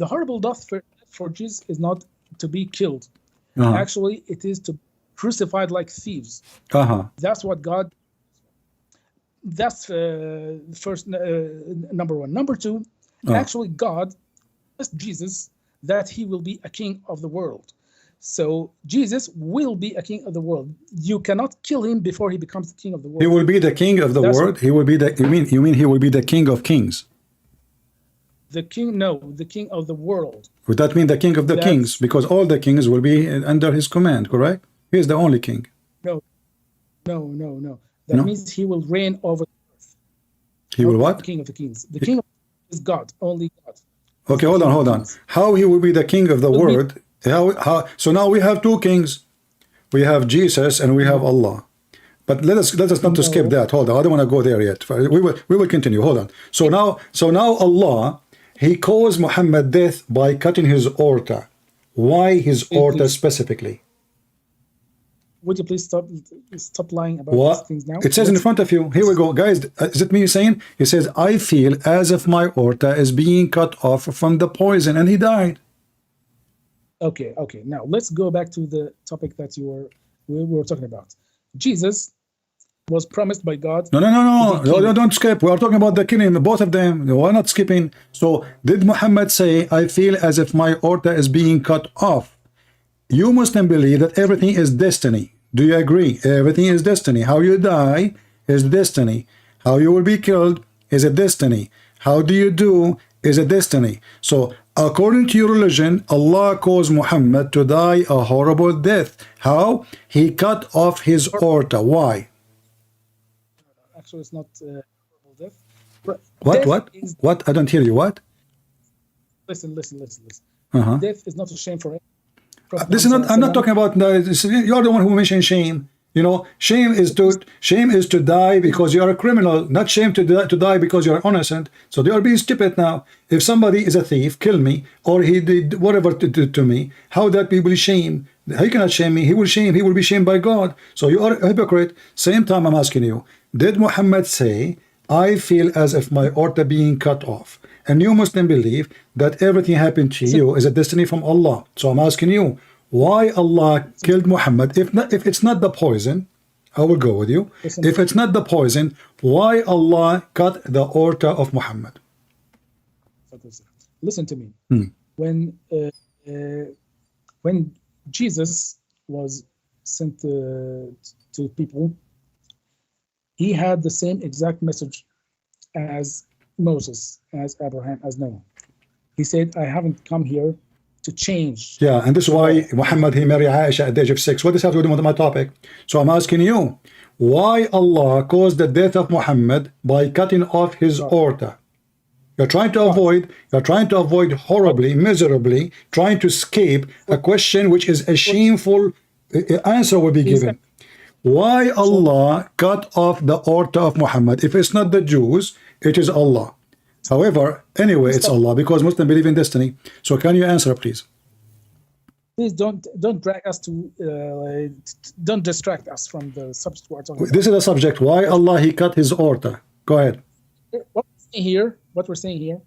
The horrible death for Jesus is not to be killed. Actually, it is to be crucified like thieves. That's what God. That's first number one. Number two, actually God asked Jesus that he will be a king of the world. So Jesus will be a king of the world. You cannot kill him before he becomes the king of the world. He will be the king of the world. He will be the. You mean he will be the king of kings? The king? No, the king of the world. Would that mean the king of the kings? Because all the kings will be under his command, correct? He is the only king. No. That means he will reign over the earth. He will what? The king of the kings. The king of is God, only God. Okay, hold on. How he will be the king of the world? How? So now we have two kings. We have Jesus and we have Allah. But let us not to skip that. Hold on, I don't want to go there yet. We will continue. Hold on. So now Allah, he caused Muhammad death by cutting his aorta. Why his aorta specifically? Would you please stop lying about these things now? It says in front of you. Here we go, guys. Is it me saying? He says, I feel as if my aorta is being cut off from the poison, and he died. Okay. Now let's go back to the topic that we were talking about. Jesus was promised by God. No, don't skip. We are talking about the killing, both of them. We're not skipping. So did Muhammad say, I feel as if my aorta is being cut off? You Muslims believe that everything is destiny. Do you agree? Everything is destiny. How you die is destiny. How you will be killed is a destiny. How do you do is a destiny. So according to your religion, Allah caused Muhammad to die a horrible death. How? He cut off his aorta. Why? Actually, it's not horrible death. What? Death What? is- What? I don't hear you. What? Listen. Uh-huh. Death is not a shame for anyone. This is not. I'm not talking about. You're the one who mentioned shame. You know, shame is to die because you are a criminal. Not shame to die because you are innocent. So they are being stupid now. If somebody is a thief, kill me, or he did whatever to me. How that be will shame? He cannot shame me. He will shame. He will be shamed by God. So you are a hypocrite. Same time, I'm asking you: did Muhammad say, "I feel as if my aorta being cut off"? And you Muslim believe that everything happened to you is a destiny from Allah. So I'm asking you, why Allah killed Muhammad? If it's not the poison, I will go with you. If it's not the poison, why Allah cut the aorta of Muhammad? Listen to me. When Jesus was sent to people, he had the same exact message as Moses, as Abraham, as Noah. He said, I haven't come here to change. Yeah, and this is why Muhammad, he married Aisha at the age of 6. What does that have to do with my topic? So I'm asking you, why Allah caused the death of Muhammad by cutting off his aorta? You're trying to avoid horribly, miserably, trying to escape a question which is a shameful answer will be given. Why Allah cut off the aorta of Muhammad? If it's not the Jews, it is Allah. However, anyway, it's Allah because Muslims believe in destiny. So can you answer, please? Please don't drag us to don't distract us from the subject we're talking about. This is the subject. Why Allah he cut his aorta? Go ahead. What we're saying here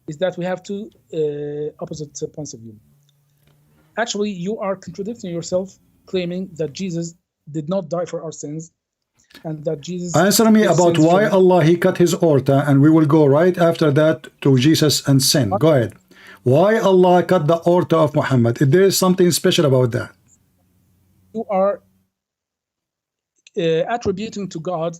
is that we have two opposite points of view. Actually, you are contradicting yourself, claiming that Jesus did not die for our sins, and that Jesus... Answer me about why Allah he cut his aorta, and we will go right after that to Jesus and sin. Go ahead. Why Allah cut the aorta of Muhammad? If there is something special about that. You are attributing to God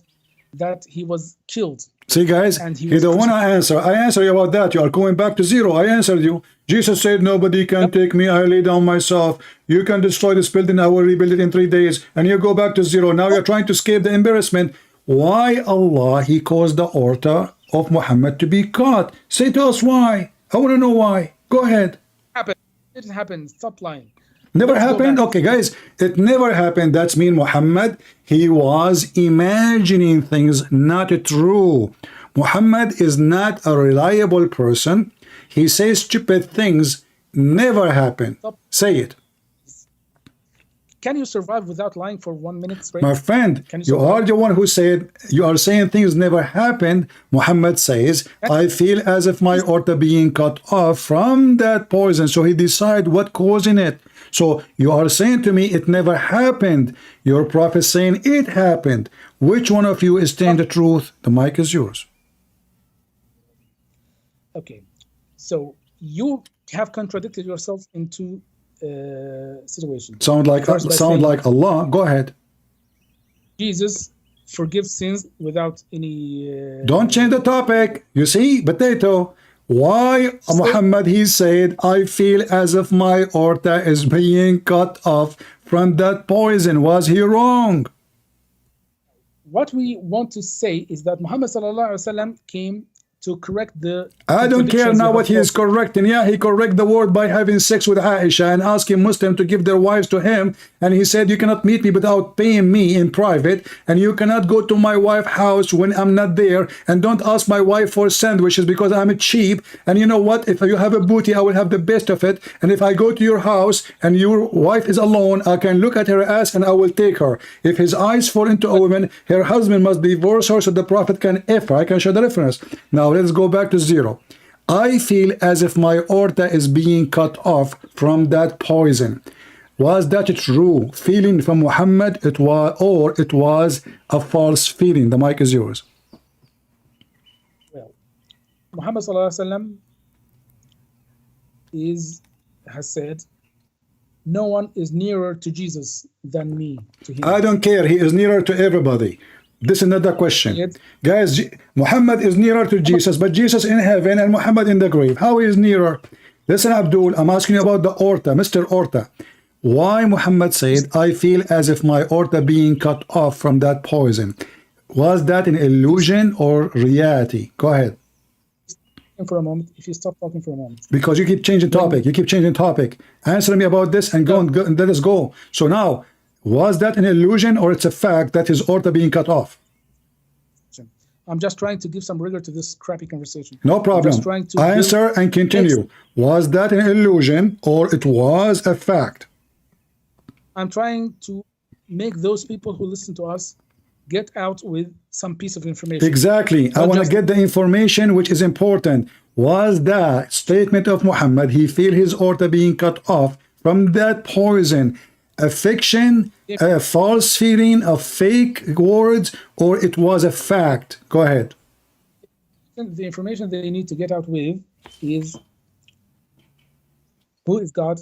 that he was killed. See, guys, you don't want to answer. I answer you about that. You are going back to zero. I answered you. Jesus said, nobody can take me. I lay down myself. You can destroy this building. I will rebuild it in 3 days. And you go back to zero. Now you're trying to escape the embarrassment. Why Allah, he caused the aorta of Muhammad to be cut? Say to us why. I want to know why. Go ahead. It didn't happen. Stop lying. Never happened? Okay, guys, it never happened. That's mean Muhammad, he was imagining things not true. Muhammad is not a reliable person. He says stupid things. Never happened. Say it. Can you survive without lying for 1 minute straight? My friend, you are the one who said, you are saying things never happened. Muhammad says, I feel as if my aorta being cut off from that poison. So he decide what causing it. So you are saying to me, it never happened. Your prophet saying it happened. Which one of you is saying the truth? The mic is yours. Okay. So you have contradicted yourself in two situations. Sound like Allah. Go ahead. Jesus forgives sins without any... Don't change the topic. You see, potato. Why Muhammad, he said, I feel as if my aorta is being cut off from that poison. Was he wrong? What we want to say is that Muhammad sallallahu alaihi wasallam came to correct the... I don't care now what he is correcting. Yeah, he correct the word by having sex with Aisha and asking Muslims to give their wives to him. And he said, you cannot meet me without paying me in private. And you cannot go to my wife's house when I'm not there. And don't ask my wife for sandwiches because I'm cheap. And you know what? If you have a booty, I will have the best of it. And if I go to your house and your wife is alone, I can look at her ass and I will take her. If his eyes fall into a woman, her husband must divorce her so the prophet can F her. I can show the reference. Now let's go back to zero. I feel as if my aorta is being cut off from that poison. Was that true feeling from Muhammad? It was a false feeling. The mic is yours. Well, Muhammad sallallahu alaihi wasallam has said, no one is nearer to Jesus than me to him. I don't care. He is nearer to everybody. This is another question. Yet, Guys, Muhammad is nearer to Jesus, but Jesus in heaven and Muhammad in the grave. How is nearer? Listen, Abdul, I'm asking you about the aorta, Mr. Aorta. Why Muhammad said, I feel as if my aorta being cut off from that poison. Was that an illusion or reality? Go ahead. for a moment, if you stop talking for a moment. Because you keep changing topic. You keep changing topic. Answer me about this and go and let us go. So now, was that an illusion or it's a fact that his aorta being cut off? I'm just trying to give some rigor to this crappy conversation. No problem. Answer and continue. Was that an illusion or it was a fact? I'm trying to make those people who listen to us get out with some piece of information. Exactly. I want to get the information which is important. Was that statement of Muhammad, he feel his aorta being cut off from that poison, a fiction, a false feeling, a fake words, or it was a fact? Go ahead. The information they need to get out with is who is God.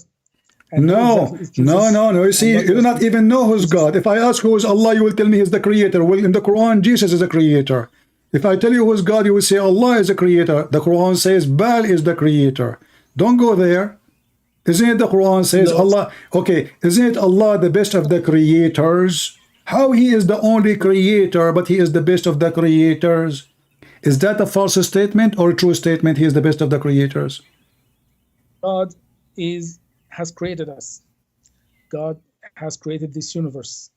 No. You see, you do not even know who's God. If I ask who is Allah, you will tell me he's the creator. Well, in the Quran, Jesus is a creator. If I tell you who's God, you will say Allah is a creator. The Quran says Baal is the creator. Don't go there. Isn't it the Quran says Allah? Okay, isn't it Allah the best of the creators? How he is the only creator, but he is the best of the creators? Is that a false statement or a true statement? He is the best of the creators. God has created us. God has created this universe.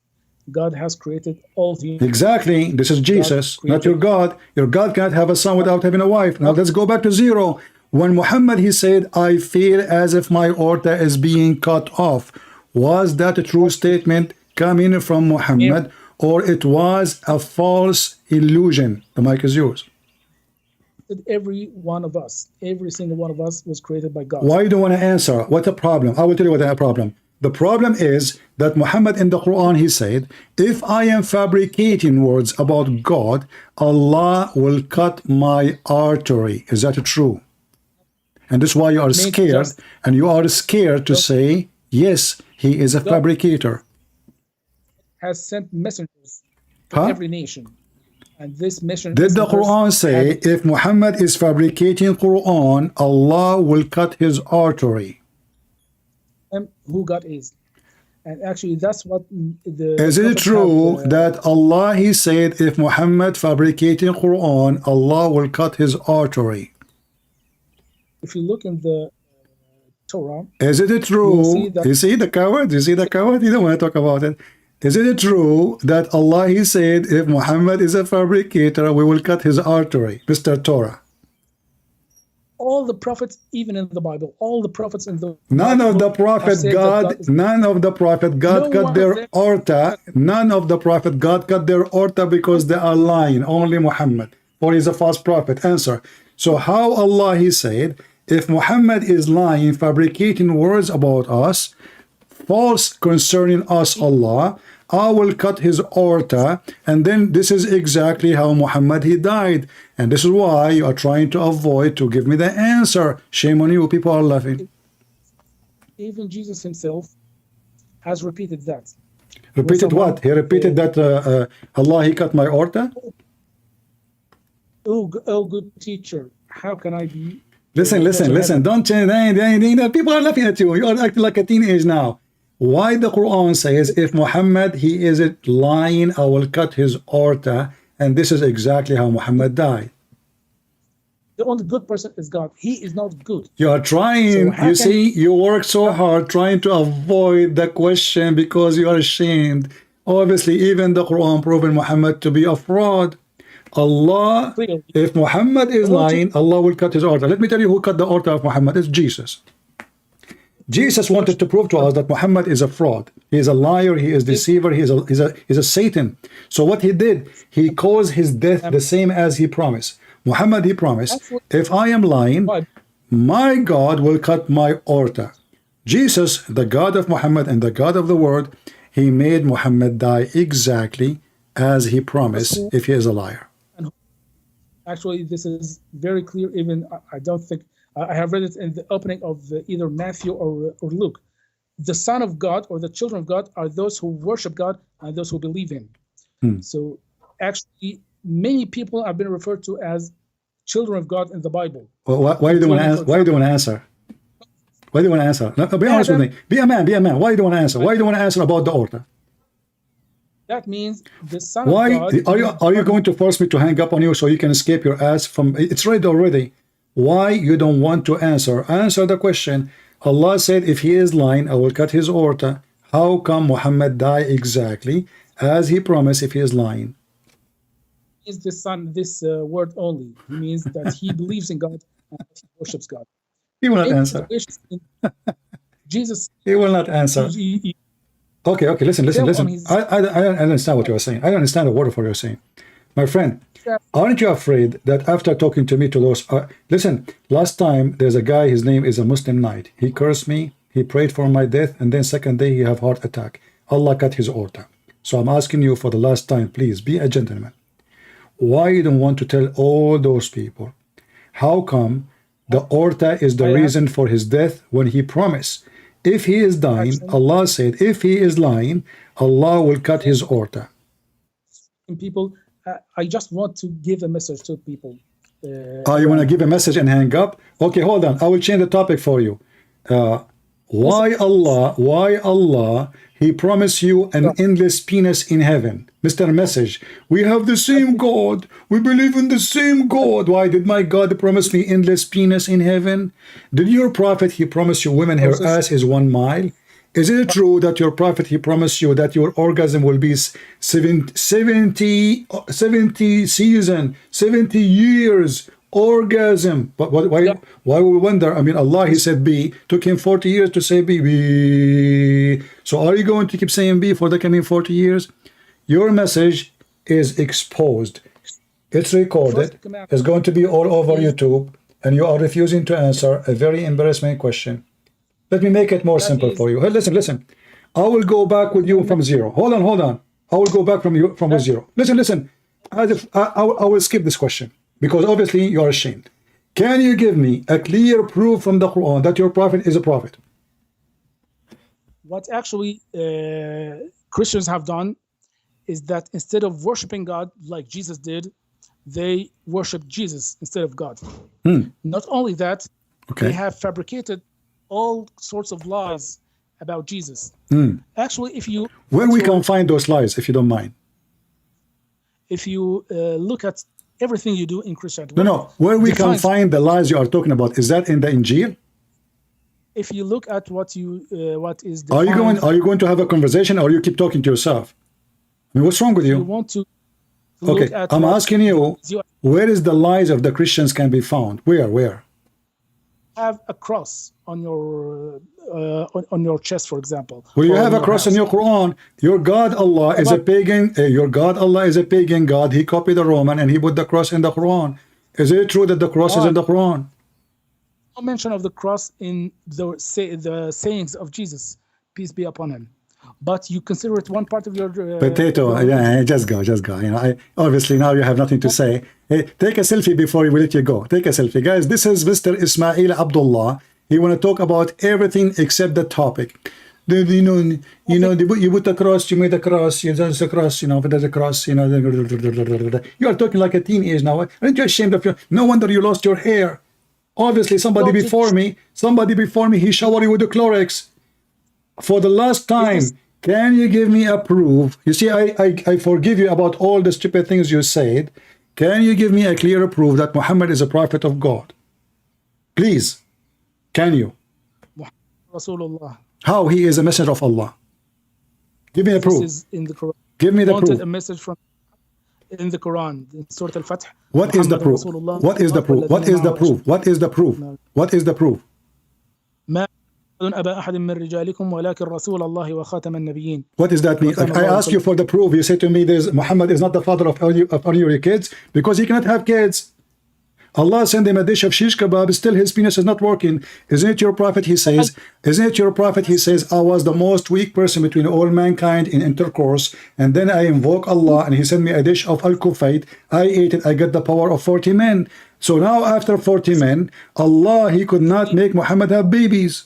God has created all the universe. Exactly. This is Jesus, not your God. Your God can't have a son without having a wife. Now let's go back to zero. When Muhammad, he said, I feel as if my aorta is being cut off. Was that a true statement coming from Muhammad, or it was a false illusion? The mic is yours. Every one of us, every single one of us was created by God. Why you don't want to answer? What's the problem? I will tell you what the problem. The problem is that Muhammad in the Quran, he said, if I am fabricating words about God, Allah will cut my artery. Is that true? And this is why you are scared, and you are scared to say, yes, he is a fabricator. Has sent messengers to every nation. And this mission. Did the Quran say if Muhammad is fabricating Quran, Allah will cut his artery? Who God is. And actually that's what the... Is it true that Allah, he said, if Muhammad fabricating Quran, Allah will cut his artery? If you look in the Torah... Is it true? You see the coward? You see the coward? You don't want to talk about it. Is it true that Allah, he said, if Muhammad is a fabricator, we will cut his artery? Mr. Torah. All the prophets, even in the Bible, all the prophets in the none of the prophet God cut their aorta. None of the prophet God cut their aorta because they are lying. Only Muhammad, for he's a false prophet. Answer. So how Allah, he said, if Muhammad is lying, fabricating words about us, false concerning us, Allah, I will cut his aorta, and then this is exactly how Muhammad, he died. And this is why you are trying to avoid to give me the answer. Shame on you, people are laughing. Even Jesus himself has repeated that. Repeated what? He repeated that Allah, he cut my aorta? Oh, good teacher, how can I be... Listen, don't change. People are laughing at you. You are acting like a teenage now. Why the Quran says, if Muhammad, he isn't lying, I will cut his aorta, and this is exactly how Muhammad died. The only good person is God. He is not good. You are trying, so you see, you work so hard trying to avoid the question because you are ashamed. Obviously, even the Quran proven Muhammad to be a fraud. Allah, if Muhammad is lying, Allah will cut his aorta. Let me tell you who cut the aorta of Muhammad. It's Jesus. Jesus wanted to prove to us that Muhammad is a fraud. He is a liar. He is a deceiver. He is a Satan. So what he did, he caused his death the same as he promised. Muhammad, he promised, if I am lying, my God will cut my aorta. Jesus, the God of Muhammad and the God of the world, he made Muhammad die exactly as he promised if he is a liar. Actually, this is very clear. Even I don't think I have read it in the opening of either Matthew or Luke. The Son of God or the children of God are those who worship God and those who believe Him. So Actually, many people have been referred to as children of God in the Bible. Well, why do you want to answer? Why do you want to answer? Why do you want to answer? No, be honest with me. Be a man. Be a man. Why do you want to answer? Why do you want to answer about the order? That means the Son Why of God. are you going to force me to hang up on you so you can escape your ass from? It's read already. Why you don't want to answer? Answer the question. Allah said, if he is lying, I will cut his order. How come Muhammad died exactly as he promised if he is lying? Is the Son this word only? He means that he believes in God and he worships God. He will not answer. Jesus. He will not answer. Okay, listen. I don't understand what you are saying. I don't understand a word of what you're saying. My friend, aren't you afraid that after talking to me to those... listen, last time there's a guy, his name is a Muslim Knight. He cursed me, he prayed for my death, and then second day he have heart attack. Allah cut his order. So I'm asking you for the last time, please, be a gentleman. Why you don't want to tell all those people? How come the order is the reason for his death when he promised? If he is dying, Allah said, if he is lying, Allah will cut his order. People, I just want to give a message to people. You want to give a message and hang up? Okay, hold on. I will change the topic for you. Why Allah, he promised you an endless penis in heaven? Mr. Message, we have the same God. We believe in the same God. Why did my God promise me endless penis in heaven? Did your prophet, he promised you women, her ass is 1 mile? Is it true that your prophet, he promised you that your orgasm will be 70 season, 70 years orgasm? But why we wonder? I mean, Allah, he said B, took him 40 years to say B. So are you going to keep saying B for the coming 40 years? Your message is exposed. It's recorded. It's going to be all over YouTube, and you are refusing to answer a very embarrassing question. Let me make it more simple for you. Hey, listen. I will go back with you from zero. Hold on. I will go back from zero. Listen. I will skip this question because obviously you are ashamed. Can you give me a clear proof from the Quran that your prophet is a prophet? What actually Christians have done is that instead of worshiping God like Jesus did, they worship Jesus instead of God. Not only that, they have fabricated all sorts of lies about Jesus. Actually, if you... Where we can find those lies, if you don't mind? If you look at everything you do in Christianity... No. Where we can find the lies you are talking about, is that in the Injil? If you look at what is... Are you going to have a conversation or you keep talking to yourself? I mean, what's wrong with you? You want to... Okay, I'm asking you, where is the lies of the Christians can be found? Where? Have a cross on your chest, for example. Well, you have a cross in your Quran. Your God Allah is a pagan. Your God Allah is a pagan God. He copied the Roman and he put the cross in the Quran. Is it true that the cross is in the Quran? No mention of the cross in the sayings of Jesus, peace be upon him. But you consider it one part of your potato. Yeah, just go. You know, obviously now you have nothing to say. Hey, take a selfie before we let you go. Take a selfie, guys. This is Mr. Ismail Abdullah. He want to talk about everything except the topic. You put the cross, you made a cross, there's a cross, there's a cross, you are talking like a teenage now. Aren't you ashamed of you? No wonder you lost your hair. Obviously, somebody before me, he showered you with the Clorox. For the last time, can you give me a proof? You see, I forgive you about all the stupid things you said. Can you give me a clear proof that Muhammad is a prophet of God? Please, can you? Rasulullah. How he is a messenger of Allah? Give me a proof. This is in the Quran. Give me the proof. A message from in the Quran, in Surah Al-Fath. What is the proof? What is the proof? What is the proof? What is the proof? What is the proof? What does that mean? Like, I ask you for the proof. You say to me, Muhammad is not the father of all your kids because he cannot have kids. Allah sent him a dish of shish kebab, still his penis is not working. Isn't it your prophet? He says, I was the most weak person between all mankind in intercourse, and then I invoke Allah and he sent me a dish of al-kufayt. I ate it, I got the power of 40 men. So now after 40 men, Allah, he could not make Muhammad have babies.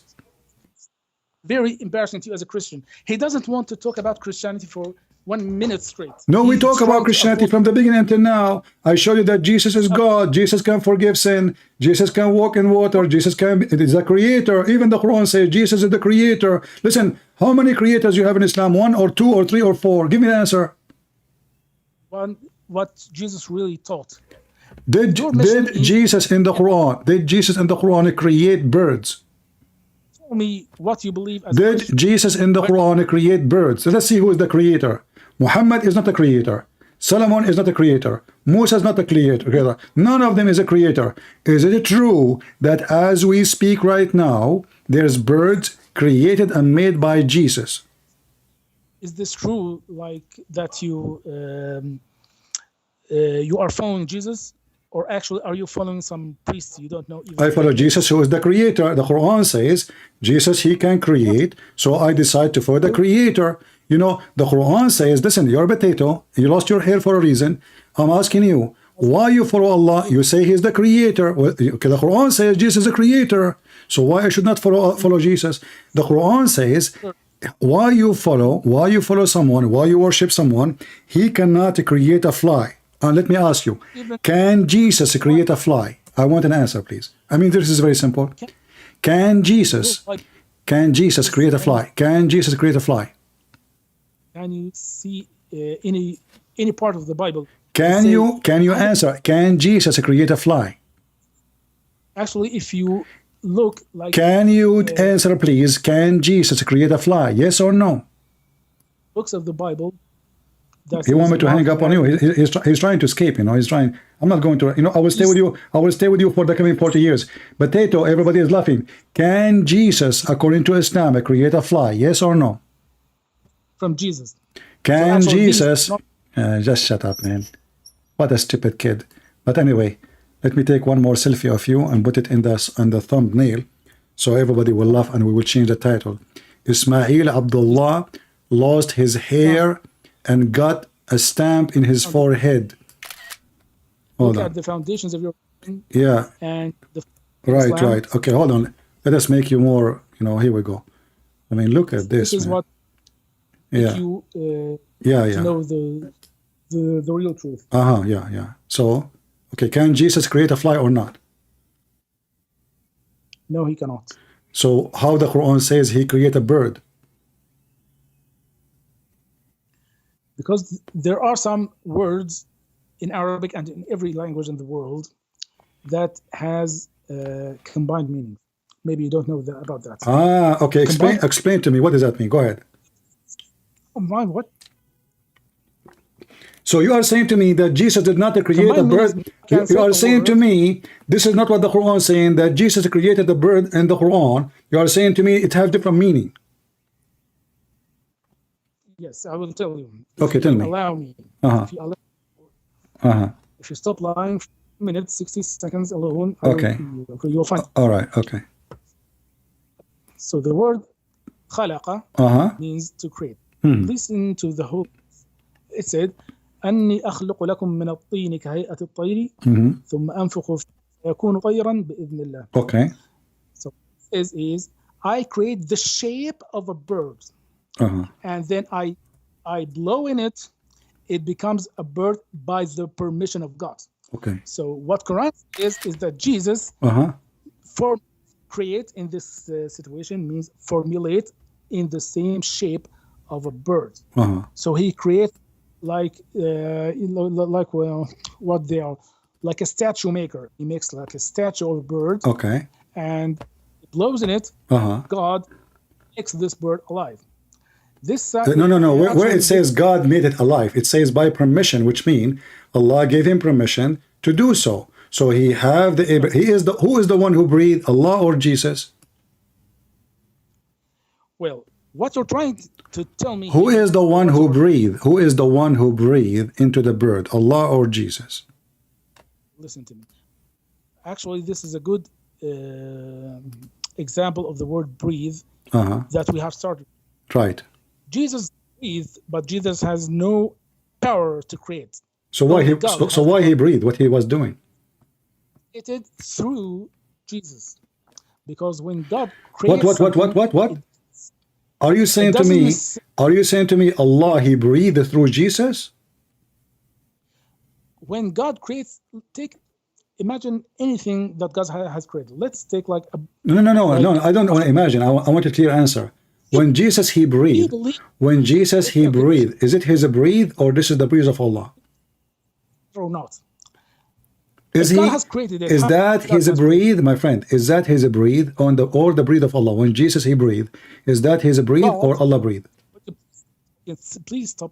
Very embarrassing to you as a Christian. He doesn't want to talk about Christianity for 1 minute straight. No, we He's talk trying about to Christianity avoid- from the beginning until now. I show you that Jesus is God. Jesus can forgive sin. Jesus can walk in water. Jesus it is a creator. Even the Quran says Jesus is the creator. Listen, how many creators you have in Islam? 1 or 2 or 3 or 4? Give me the answer. what Jesus really taught. Did Jesus in the Quran create birds? Tell me what you believe as Did Jesus in the Quran create birds? So let's see who is the creator. Muhammad is not a creator. Solomon is not a creator. Musa is not a creator. None of them is a creator. Is it true that as we speak right now, there's birds created and made by Jesus? Is this true, like that you are following Jesus, or actually are you following some priest you don't know? I follow Jesus, who is the creator. The Quran says Jesus, he can create, so I decide to follow the creator. You know, the Quran says, listen, you're a potato, you lost your hair for a reason. I'm asking you, why you follow Allah? You say he's the creator. Well, okay, the Quran says Jesus is a creator, so why I should not follow Jesus? The Quran says, why you follow someone, why you worship someone, he cannot create a fly. Let me ask you, can Jesus create a fly? I want an answer, please. I mean, this is very simple. Can Jesus create a fly? Can Jesus create a fly? Can you see any part of the Bible? Can you answer? Can Jesus create a fly? Actually, if you look like... Can you answer, please? Can Jesus create a fly? Yes or no? Books of the Bible. He want me to hang up on you. He's trying to escape, you know. He's trying. I'm not going to, you know, I will stay with you. I will stay with you for the coming 40 years. Potato, everybody is laughing. Can Jesus, according to Islam, create a fly? Yes or no? From Jesus. Can Jesus... just shut up, man. What a stupid kid. But anyway, let me take one more selfie of you and put it in the thumbnail, so everybody will laugh, and we will change the title. Ismail Abdullah lost his hair and got a stamp in his forehead. Hold Look on. at the foundations of your... Yeah. And the... Right, right. Okay, hold on. Let us make you more, you know, here we go. I mean, look at this. This is man. what you know the real truth. Yeah. So, okay, can Jesus create a fly or not? No, he cannot. So, how the Quran says he create a bird? Because there are some words in Arabic and in every language in the world that has combined meaning. Maybe you don't know about that. Okay. Explain to me. What does that mean? Go ahead. Combined what? So you are saying to me that Jesus did not create a bird. You are saying to me, this is not what the Quran is saying, that Jesus created the bird in the Quran. You are saying to me it has different meaning. Yes, I will tell you. Okay, tell me. Allow me. If you stop lying for a minute, 60 seconds alone, okay. You'll find. All right, okay. So the word khalaqa means to create. Listen to the whole. It said, أني أخلق لكم من الطين كهيئة الطير ثم أنفخ فيكون طيرا بإذن الله. Okay. So is I create the shape of a bird. And then I blow in it, it becomes a bird by the permission of God. Okay. So what Quran is that Jesus create in this situation means formulate in the same shape of a bird. So he creates like what they are, like a statue maker. He makes like a statue of a bird. Okay. And blows in it. God makes this bird alive. No. Where it says God made it alive, it says by permission, which means Allah gave him permission to do so. So who is the one who breathed, Allah or Jesus? Well, what you're trying to tell me. Who is the one who breathed? Who is the one who breathed into the bird, Allah or Jesus? Listen to me. Actually, this is a good example of the word breathe that we have started. Right. Jesus breathed, but Jesus has no power to create. So why he breathed? What he was doing? It is through Jesus, because when God creates what? Are you saying to me, Allah, He breathed through Jesus? When God creates, imagine anything that God has created. Let's take like a... No, I don't want to imagine. I want a clear answer. When Jesus, He breathed. When Jesus, He breathed. Is it His breathe or this is the breath of Allah? Or not. Is that His breathe, my friend? Is that His breathe or the breathe of Allah? When Jesus, He breathed. Is that His breathe or Allah breathe? Please stop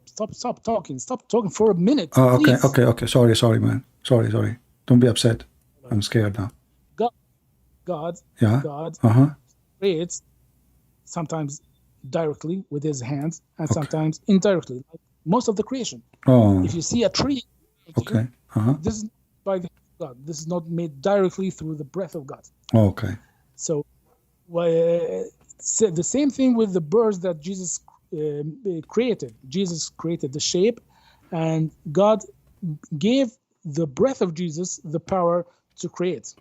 talking. Stop talking for a minute. Oh, okay. Sorry, man. Sorry. Don't be upset. I'm scared now. God creates sometimes directly with His hands and sometimes indirectly. Like most of the creation. Oh. If you see a tree, okay. This is by the hand of God. This is not made directly through the breath of God. Okay. So, the same thing with the birds that Jesus created. Jesus created the shape, and God gave the breath of Jesus the power to create.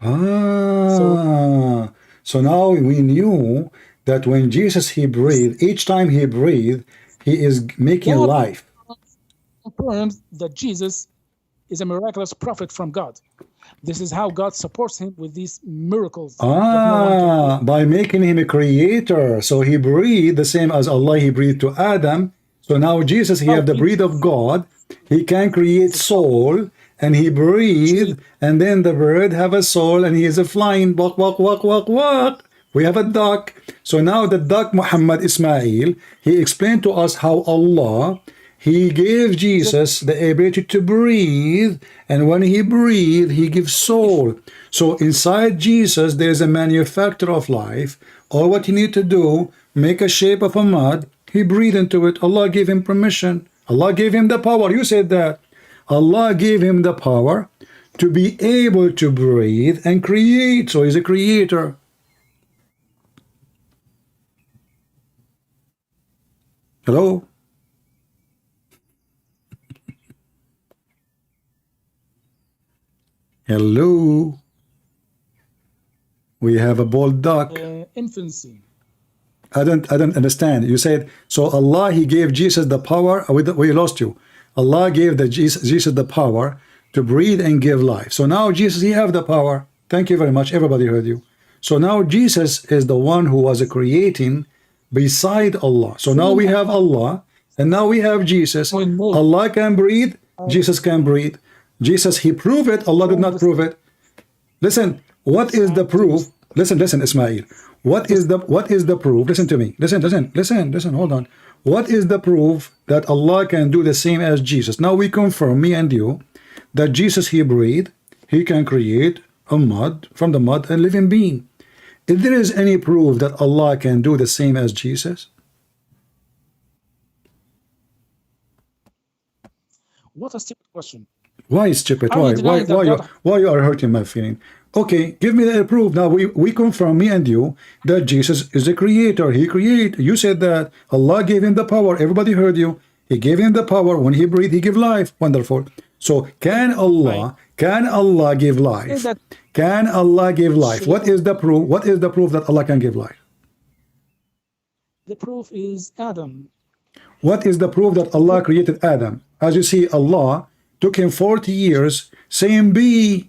So now we knew that when Jesus, He breathed, each time He breathed, He is making life. Confirms that Jesus is a miraculous prophet from God. This is how God supports Him with these miracles. By making Him a creator. So He breathed the same as Allah, He breathed to Adam. So now Jesus, He have the breath of God. He can create soul, and He breathed, and then the bird have a soul, and he is a flying, walk. We have a duck. So now the duck, Muhammad Ismail, he explained to us how Allah, He gave Jesus the ability to breathe, and when He breathed, He gives soul. So inside Jesus, there's a manufacturer of life. All what you need to do, make a shape of a mud, He breathed into it. Allah gave Him permission. Allah gave Him the power. You said that. Allah gave Him the power to be able to breathe and create. So He's a creator. Hello? Hello. We have a bold duck. Infancy. I don't understand. You said, so Allah, He gave Jesus the power. We lost you. Allah gave Jesus the power to breathe and give life. So now Jesus, He have the power. Thank you very much. Everybody heard you. So now Jesus is the one who was creating beside Allah. So now we have Allah, and now we have Jesus. Allah can breathe. Jesus can breathe. Jesus, He proved it. Allah did not prove it. Listen, what is the proof? Listen, Ismail. What is the proof? Listen to me. Listen, hold on. What is the proof that Allah can do the same as Jesus? Now we confirm, me and you, that Jesus, He breathed, He can create a mud, from the mud, a living being. If there is any proof that Allah can do the same as Jesus? What a stupid question. Why stupid? Why you are hurting my feeling? Okay, give me the proof. Now we confirm, me and you, that Jesus is a creator. He created. You said that Allah gave Him the power. Everybody heard you. He gave Him the power. When He breathed, He gave life. Wonderful. So can Allah give life? Can Allah give life? What is the proof? What is the proof that Allah can give life? The proof is Adam. What is the proof that Allah created Adam? As you see, Allah took him 40 years saying be.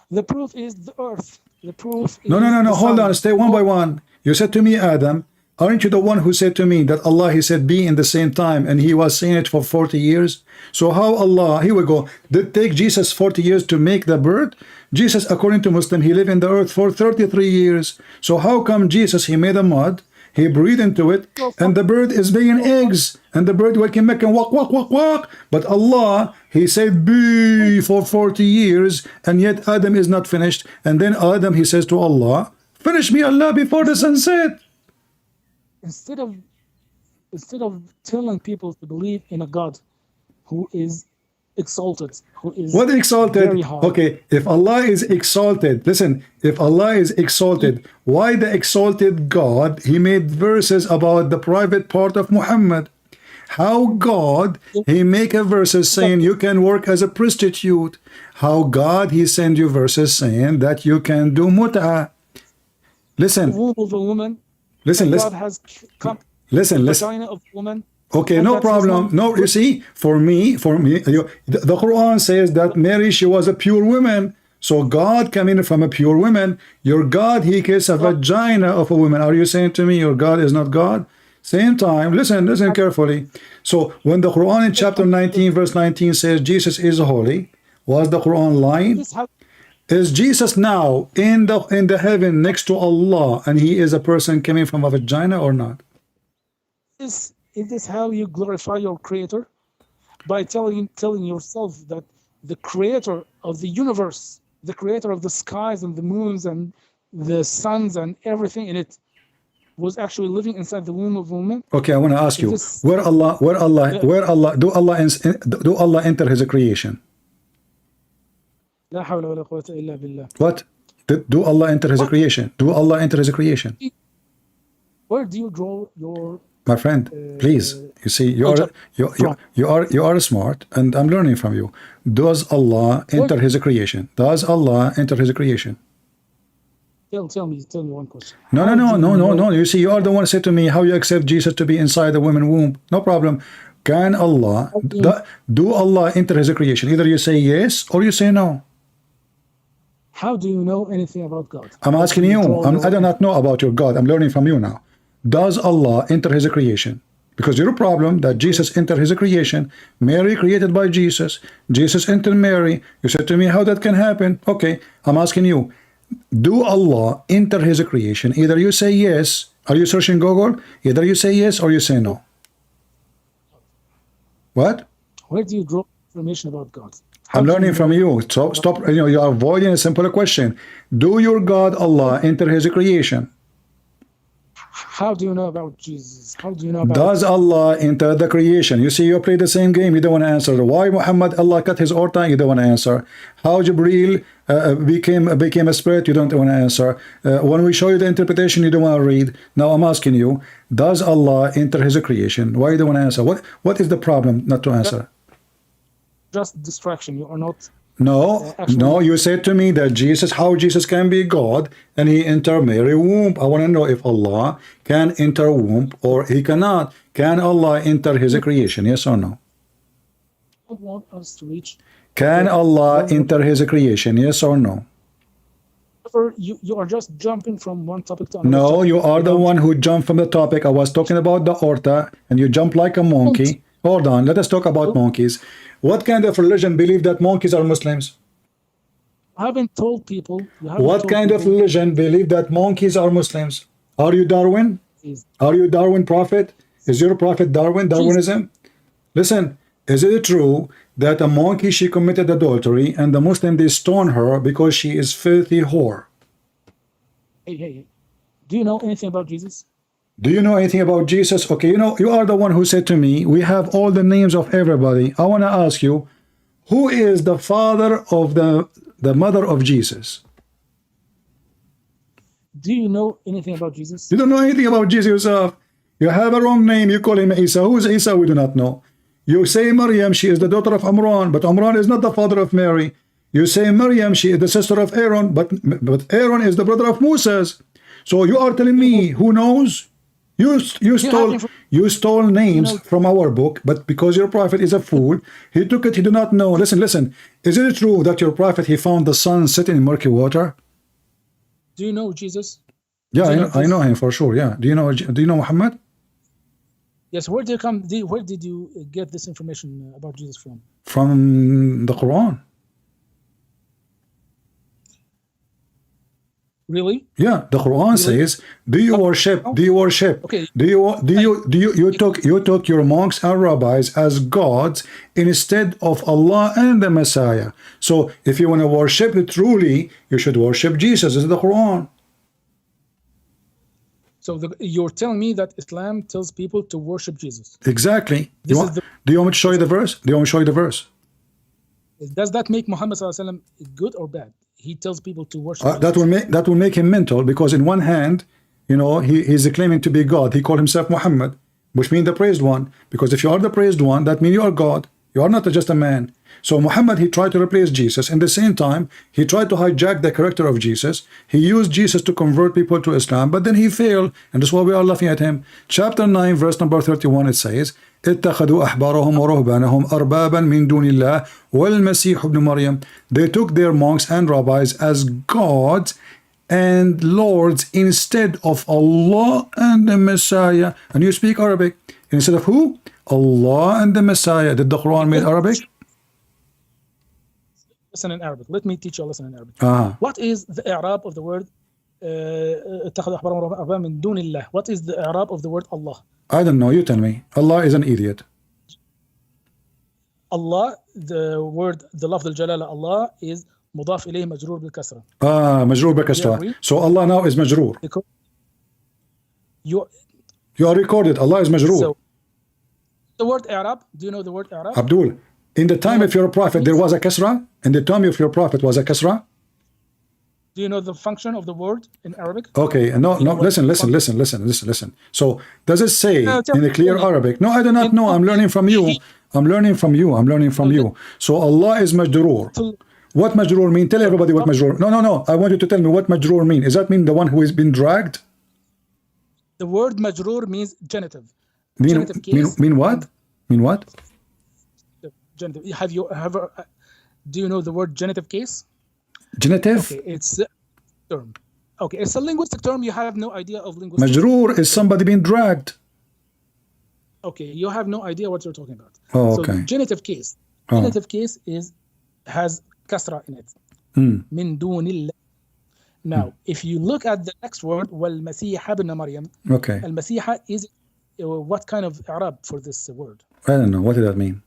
The proof is the earth. The proof is No, hold on, stay one by one. You said to me, Adam, aren't you the one who said to me that Allah, He said be in the same time, and He was saying it for 40 years? So how Allah, here we go, did it take Jesus 40 years to make the bird? Jesus, according to Muslim, He lived in the earth for 33 years. So how come Jesus, He made a mud, He breathed into it, and the bird is laying eggs, and the bird can make and walk. But Allah, He said be for 40 years, and yet Adam is not finished. And then Adam, he says to Allah, finish me, Allah, before the sunset. Instead of telling people to believe in a God who is exalted, who is what exalted? Very high. Okay, if Allah is exalted, listen, if Allah is exalted, why the exalted God, He made verses about the private part of Muhammad? How God, He make a verses saying you can work as a prostitute? How God, He send you verses saying that you can do mut'ah? Listen. The womb of a woman. Listen, God has come listen. vagina of woman. Okay, no problem. No, you see, for me, the Quran says that Mary, she was a pure woman. So God coming from a pure woman. Your God, he kissed a vagina of a woman. Are you saying to me your God is not God? Same time, listen carefully. So when the Quran in chapter 19, verse 19 says Jesus is holy, was the Quran lying? Is Jesus now in the heaven next to Allah, and he is a person coming from a vagina or not? Is this how you glorify your creator? By telling yourself that the creator of the universe, the creator of the skies and the moons and the suns and everything in it, was actually living inside the womb of a woman? Okay, I want to ask you, do Allah enter his creation? لا حول ولا قوة إلا بالله. What? Do Allah enter his creation? Do Allah enter his creation? Where do you draw your... My friend, please, you see, you are smart, and I'm learning from you. Does Allah enter his creation? Does Allah enter his creation? Tell me one question. No. You see, you are the one who said to me how you accept Jesus to be inside the woman's womb. No problem. Can Allah, do Allah enter his creation? Either you say yes or you say no. How do you know anything about God? I'm asking you. I do not know about your God. I'm learning from you now. Does Allah enter his creation? Because your problem that Jesus entered his creation, Mary created by Jesus, Jesus entered Mary. You said to me how that can happen. Okay, I'm asking you, do Allah enter his creation? Either you say yes, are you searching Google? Either you say yes or you say no. What? Where do you draw information about God? I'm learning from you. So stop, you are avoiding a simple question. Do your God Allah enter his creation? How do you know about Jesus? How do you know about... Does Allah enter the creation? You see, you play the same game. You don't want to answer. Why Muhammad, Allah cut his aorta? You don't want to answer. How Jibreel became a spirit? You don't want to answer. When we show you the interpretation, you don't want to read. Now I'm asking you, does Allah enter his creation? Why you don't want to answer? What is the problem not to answer? Just distraction. You are not... No, you said to me that how Jesus can be God and he enter Mary womb. I want to know if Allah can enter womb or he cannot. Can Allah enter his creation? Yes or no? I want us to reach... Can Allah enter his creation? Yes or no? You are just jumping from one topic to another. No, you are the one who jumped from the topic. I was talking about the aorta and you jump like a monkey. Hold on, let us talk about monkeys. What kind of religion believe that monkeys are Muslims? I haven't told people. What kind of religion believe that monkeys are Muslims? Are you Darwin? Are you Darwin prophet? Is your prophet Darwin? Darwinism? Listen, is it true that a monkey, she committed adultery and the Muslim, they stone her because she is filthy whore? Hey. Do you know anything about Jesus? Do you know anything about Jesus? Okay, you are the one who said to me, we have all the names of everybody. I want to ask you, who is the father of the mother of Jesus? Do you know anything about Jesus? You don't know anything about Jesus yourself. You have a wrong name. You call him Isa. Who is Isa? We do not know. You say Maryam, she is the daughter of Imran, but Imran is not the father of Mary. You say Maryam, she is the sister of Aaron, but Aaron is the brother of Moses. So you are telling me who knows? You stole names from our book, but because your prophet is a fool, he took it, he do not know. Listen. Is it true that your prophet, he found the sun sitting in murky water? Do you know Jesus? Yeah, I know him for sure, yeah. Do you know Muhammad? Yes, where did you get this information about Jesus from? From the Quran. Really? Yeah, the Quran says, do you worship? Okay. You took your monks and rabbis as gods instead of Allah and the Messiah. So if you want to worship truly, you should worship Jesus. This is the Quran. So you're telling me that Islam tells people to worship Jesus? Exactly. Do you want me to show you the verse? Does that make Muhammad ﷺ good or bad? He tells people to worship. That will make him mental, because in one hand, he is claiming to be God. He called himself Muhammad, which means the praised one. Because if you are the praised one, that means you are God. You are not just a man. So Muhammad, he tried to replace Jesus. In the same time, he tried to hijack the character of Jesus. He used Jesus to convert people to Islam, but then he failed, and that's why we are laughing at him. Chapter 9, verse number 31, it says, اتخذوا أحبارهم ورهبانهم أربابا من دون الله والمسيح ابن مريم. They took their monks and rabbis as gods and lords instead of Allah and the Messiah. And you speak Arabic. Instead of who? Allah and the Messiah. Did the Quran made Arabic? Listen in Arabic. Let me teach you a lesson in Arabic. What is the i'rab of the word اتخذوا أحبارهم ورهبانهم من دون الله? What is the i'rab of the word Allah? I don't know. You tell me. Allah is an idiot. Allah, the word, the lafz al-jalala Allah is مضاف إليه مجرور بالكسرة. مجرور بالكسرة. So Allah now is مجرور. You are recorded. Allah is مجرور. So, the word i'rab, do you know the word i'rab? Abdul, in the time of your prophet there was a kasra? In the time of your prophet was a kasra? Do you know the function of the word in Arabic? Okay, no, listen. So does it say in the clear Arabic? No, I do not know. I'm learning from you. So Allah is majroor. What majroor mean? Tell everybody what majroor. No. I want you to tell me what majroor mean. Is that mean the one who has been dragged? The word majroor means genitive. Mean what? Genitive. Have you ever? Do you know the word genitive case? Genitive? Okay, it's a term. Okay, it's a linguistic term. You have no idea of linguistic. Majroor is somebody being dragged. Okay, you have no idea what you're talking about. Oh, okay. So genitive case. Genitive case has kasra in it. Min dunillah. Now, if you look at the next word, وَالْمَسِيحَ ابْنَ مَرْيَمَ. Okay. Al-Masiha is what kind of i'rab for this word? I don't know. What did that mean?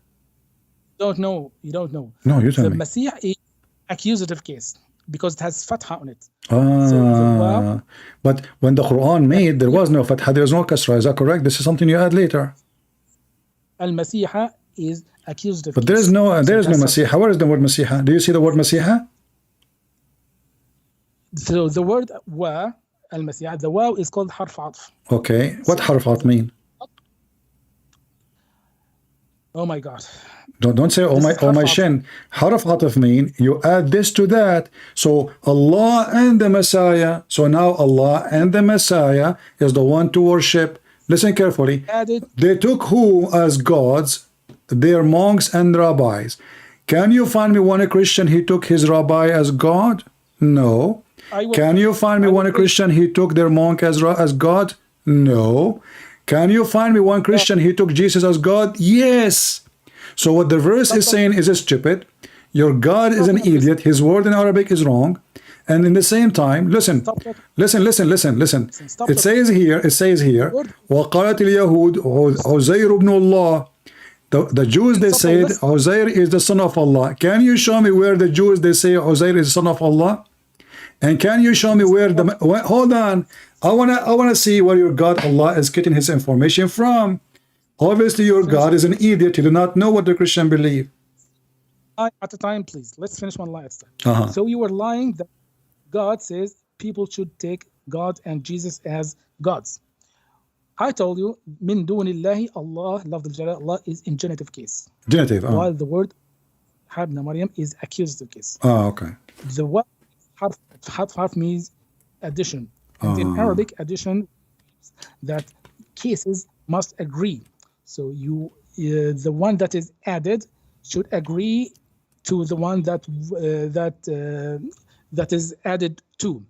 You don't know. No, you tell me. The Masih is accusative case because it has fatha on it. But when the Quran made, there was no fatha, there was no kasra. Is that correct? This is something you add later. Al-Masiha is accusative. But there is no Masiha. Where is the word Masiha? Do you see the word Masiha? So the word wa, al-Masiha, the waw is called harf atf. Okay. What harf atf mean? Oh my God. Don't say oh my shin. Harf atf mean you add this to that. So Allah and the Messiah. So now Allah and the Messiah is the one to worship. Listen carefully. They took who as gods? Their monks and rabbis. Can you find me one Christian he took his rabbi as God? No. Can you find me one Christian he took their monk as God? No. Can you find me one Christian he took Jesus as God? Yes. So what the verse is saying is stupid. Your God is an idiot. His word in Arabic is wrong. And in the same time, listen. It says here, وَقَالَتِ الْيَهُودُ عُزَيْرُ بْنُ اللَّهِ. The Jews, they said Uzair is the son of Allah. Can you show me where the Jews, they say Uzair is the son of Allah? And can you show me where the... Hold on. I wanna see where your God Allah is getting his information from. Obviously, your God is an idiot. He do not know what the Christian believe. At a time, please. Let's finish one last time. So you were lying that God says people should take God and Jesus as gods. I told you, min dunillahi, Allah, lafz al-jalala, Allah is in genitive case. Genitive. While the word habna Maryam is accusative case. Okay. The word harf means addition. And in Arabic, addition that cases must agree. So the one that is added should agree to the one that is added to.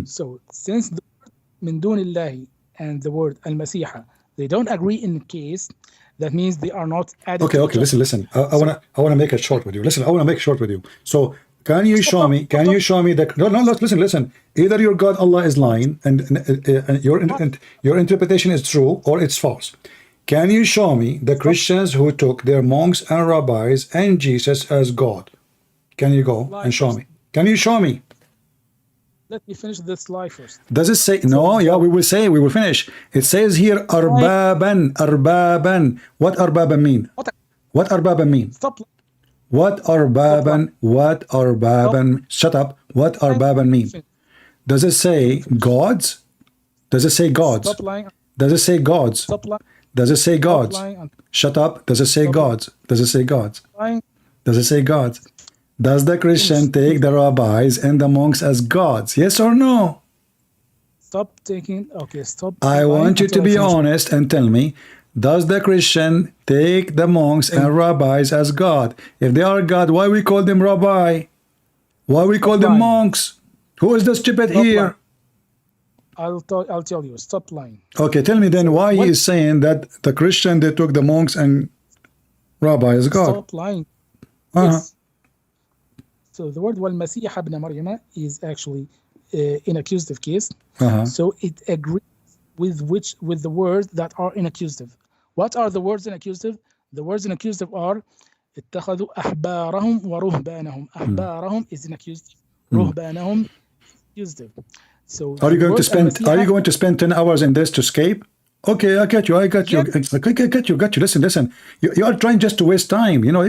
So since the word min dunillahi and the word al-Masiha, they don't agree in case, that means they are not added. Okay, listen. I wanna make it short with you. Listen, I wanna make it short with you. So can you show me that? No, listen. Either your God Allah is lying and your interpretation is true or it's false. Can you show me the Christians who took their monks and rabbis and Jesus as God? Can you go and show me? Can you show me? Let me finish this slide first. Does it say no? Yeah, we will finish. It says here arbaban. What arbaban mean? What arbaban mean? Stop. What arbaban? Shut up. What arbaban mean? Does it say gods? Does it say gods? Stop lying. Does it say gods? Stop lying. Does it say gods? lying. Shut up. Does it say gods? Does it say gods? Lying. Does it say gods? Does the Christian take the rabbis and the monks as gods? Yes or no? Stop taking. Okay, stop. I lying want you until to I be finish. honest and tell me, does the Christian take the monks and rabbis as God? If they are God, why we call them rabbi? Why we call them lying. monks? Who is the stupid Stop here? lying. I'll tell you. Stop lying. Okay, tell me then why he what- is saying that the Christian, they took the monks and rabbi as God. Stop lying. Uh-huh. Yes. So the word والمسيح ابن مريم is actually in accusative case. Uh-huh. So it agrees with the words that are in accusative. What are the words in accusative? The words in accusative are اتخذوا أحبارهم ورهبانهم. أحبارهم is in accusative. رهبانهم is accusative. So Are you the going to word spend المسيح- 10 hours in this to escape? Okay, I got you. I got you. Yes. I got you. Listen. You are trying just to waste time. You know,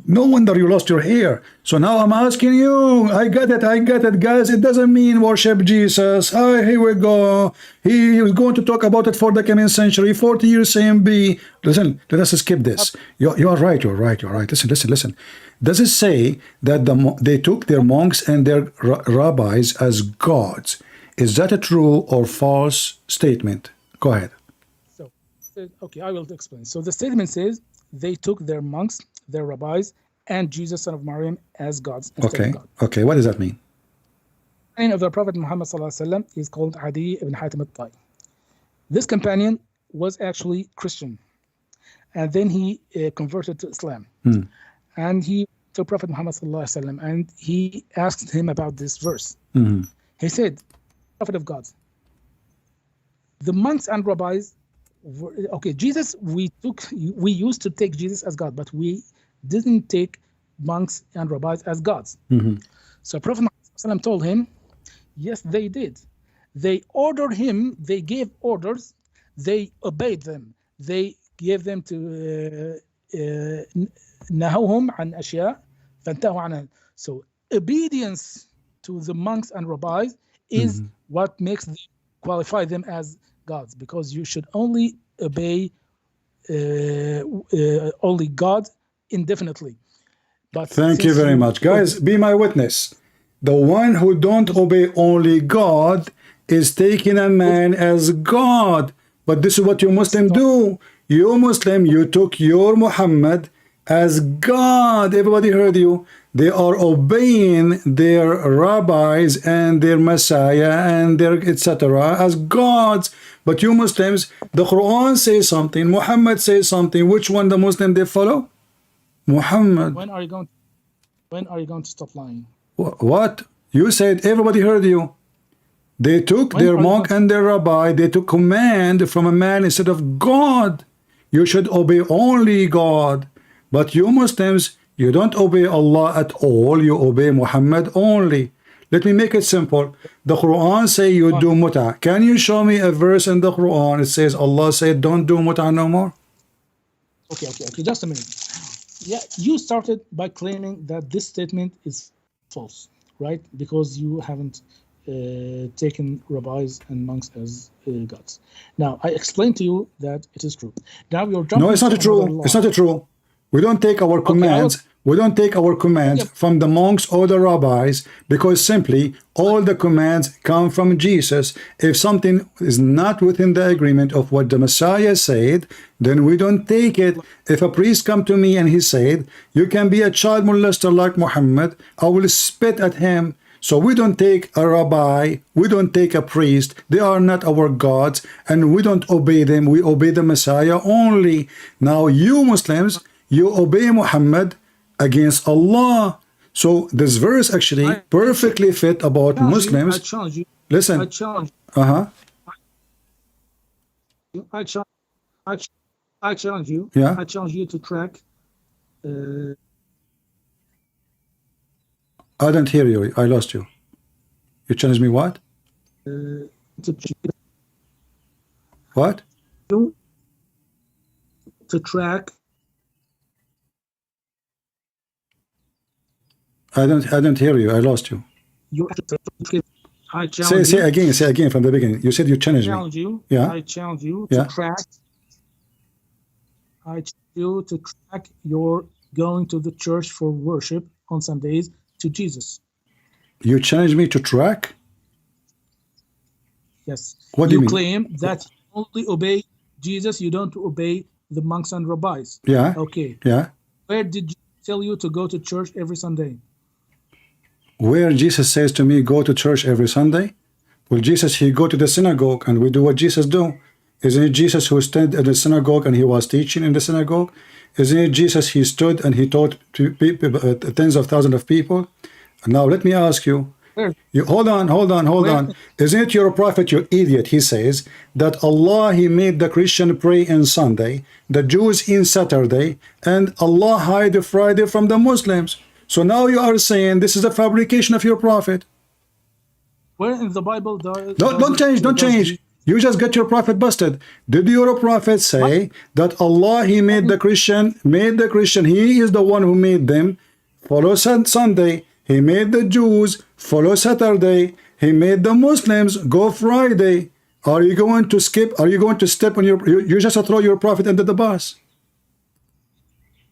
no wonder you lost your hair. So now I'm asking you. I got it, guys. It doesn't mean worship Jesus. Here we go. He was going to talk about it for the coming century. 40 years CMB. Listen, let us skip this. You are right. You're right. Listen. Does it say that they took their monks and their rabbis as gods? Is that a true or false statement? Go ahead. So, okay, I will explain. So the statement says they took their monks, their rabbis, and Jesus, son of Maryam, as gods instead of God. Okay. What does that mean? The name of the Prophet Muhammad ﷺ is called Adi ibn Hatim al-Tai. This companion was actually Christian, and then he converted to Islam. And he to Prophet Muhammad ﷺ, and he asked him about this verse. He said, Prophet of God, the monks and rabbis were, okay, Jesus, we used to take Jesus as God, but we didn't take monks and rabbis as gods. So Prophet Muhammad told him, yes, they did. They ordered him, they gave orders, they obeyed them. They gave them to نهوهم عن أشياء فانتهوا عنها. So obedience to the monks and rabbis is what makes them qualify them as gods, because you should only obey only God indefinitely. But Thank you very much, guys. Be my witness. The one who don't obey only God is taking a man as God. But this is what you Muslim do. You Muslim, you took your Muhammad as God. Everybody heard you. They are obeying their rabbis and their Messiah and their etc. as gods. But you Muslims, the Quran says something, Muhammad says something. Which one the Muslim they follow? Muhammad. When are you going to stop lying? What? You said everybody heard you. They took their monk and their rabbi, they took command from a man instead of God. You should obey only God. But you Muslims, you don't obey Allah at all, you obey Muhammad only. Let me make it simple. The Quran say you do mut'ah. Can you show me a verse in the Quran? It says Allah said don't do mut'ah no more. Okay, just a minute. Yeah, you started by claiming that this statement is false, right? Because you haven't taken rabbis and monks as gods. Now, I explained to you that it is true. Now you're jumping. No, it's not true. It's not true. We don't take our commands. We don't take our commands from the monks or the rabbis, because simply all the commands come from Jesus. If something is not within the agreement of what the Messiah said, then we don't take it. If a priest come to me and he said, you can be a child molester like Muhammad, I will spit at him. So we don't take a rabbi, we don't take a priest, they are not our gods, and we don't obey them, we obey the Messiah only. Now you Muslims, you obey Muhammad against Allah. So this verse actually perfectly fit about Muslims. I challenge you. Listen. I challenge. I challenge you. Yeah. I challenge you to track. I don't hear you. I lost you. You challenge me what? What? To track. I don't hear you. I lost you. I challenge say again from the beginning. You said you challenge me. You. Yeah. I challenge you Yeah. to track I challenge you to track your going to the church for worship on Sundays to Jesus. You challenge me to track? Yes. What do you mean? Claim that you only obey Jesus, you don't obey the monks and rabbis. Yeah. Okay. Yeah. Where did Jesus tell you to go to church every Sunday? Where Jesus says to me, go to church every Sunday? Well, Jesus, he go to the synagogue and we do what Jesus do. Isn't it Jesus who stood at the synagogue and he was teaching in the synagogue? Isn't it Jesus, he stood and he taught tens of thousands of people? Now, let me ask you, hold on. Isn't it your prophet, you idiot? He says that Allah, he made the Christian pray in Sunday, the Jews in Saturday, and Allah hide Friday from the Muslims. So now you are saying this is a fabrication of your prophet. Where in the Bible don't change. You just get your prophet busted. Did your prophet say that Allah, he made the Christian, he is the one who made them follow Sunday? He made the Jews follow Saturday. He made the Muslims go Friday. Are you going to skip? Are you going to step on you just throw your prophet under the bus?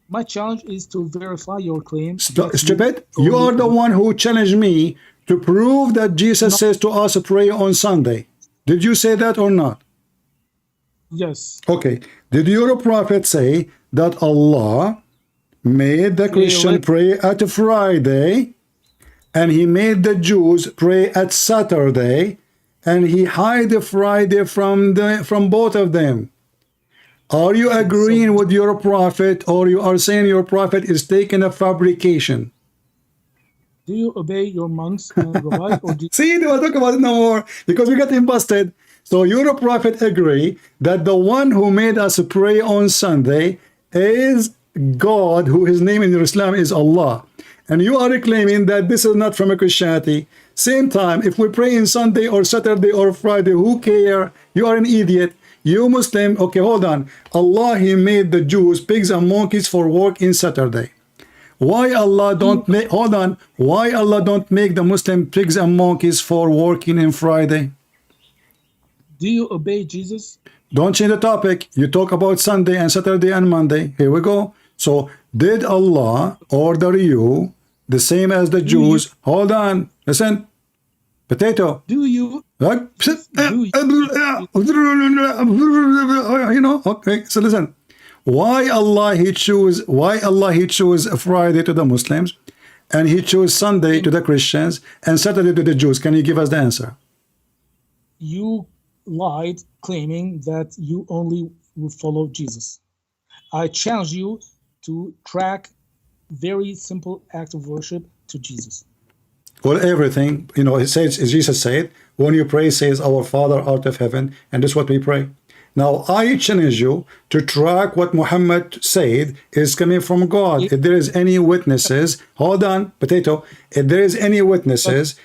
My challenge is to verify your claim. Stupid. You are the one who challenged me to prove that Jesus says to us pray on Sunday. Did you say that or not? Yes. Okay. Did your prophet say that Allah made the Christian pray at Friday, and he made the Jews pray at Saturday, and he hid Friday from both of them? Are you agreeing with your prophet, or you are saying your prophet is taking a fabrication? Do you obey your monks and rabbis? See, they will talk about it no more because we got him busted. So your prophet agree that the one who made us pray on Sunday is God, who his name in Islam is Allah. And you are claiming that this is not from a Christianity. Same time, if we pray in Sunday or Saturday or Friday, who care? You are an idiot. You Muslim, okay, hold on. Allah, he made the Jews pigs and monkeys for work in Saturday. Why Allah don't make, why Allah don't make the Muslim pigs and monkeys for working in Friday? Do you obey Jesus? Don't change the topic. You talk about Sunday and Saturday and Monday. Here we go. So, did Allah order you the same as the Jews? Hold on. Listen. Potato. Do you? You know, okay. So listen. Why Allah he choose Friday to the Muslims, and he chose Sunday to the Christians and Saturday to the Jews? Can you give us the answer? You lied, claiming that you only will follow Jesus. I challenge you to track very simple act of worship to Jesus. Well, everything, you know, it says, as Jesus said, when you pray, says, our Father art of heaven, and this is what we pray. Now, I challenge you to track what Muhammad said is coming from God. If there is any witnesses, hold on, potato. If there is any witnesses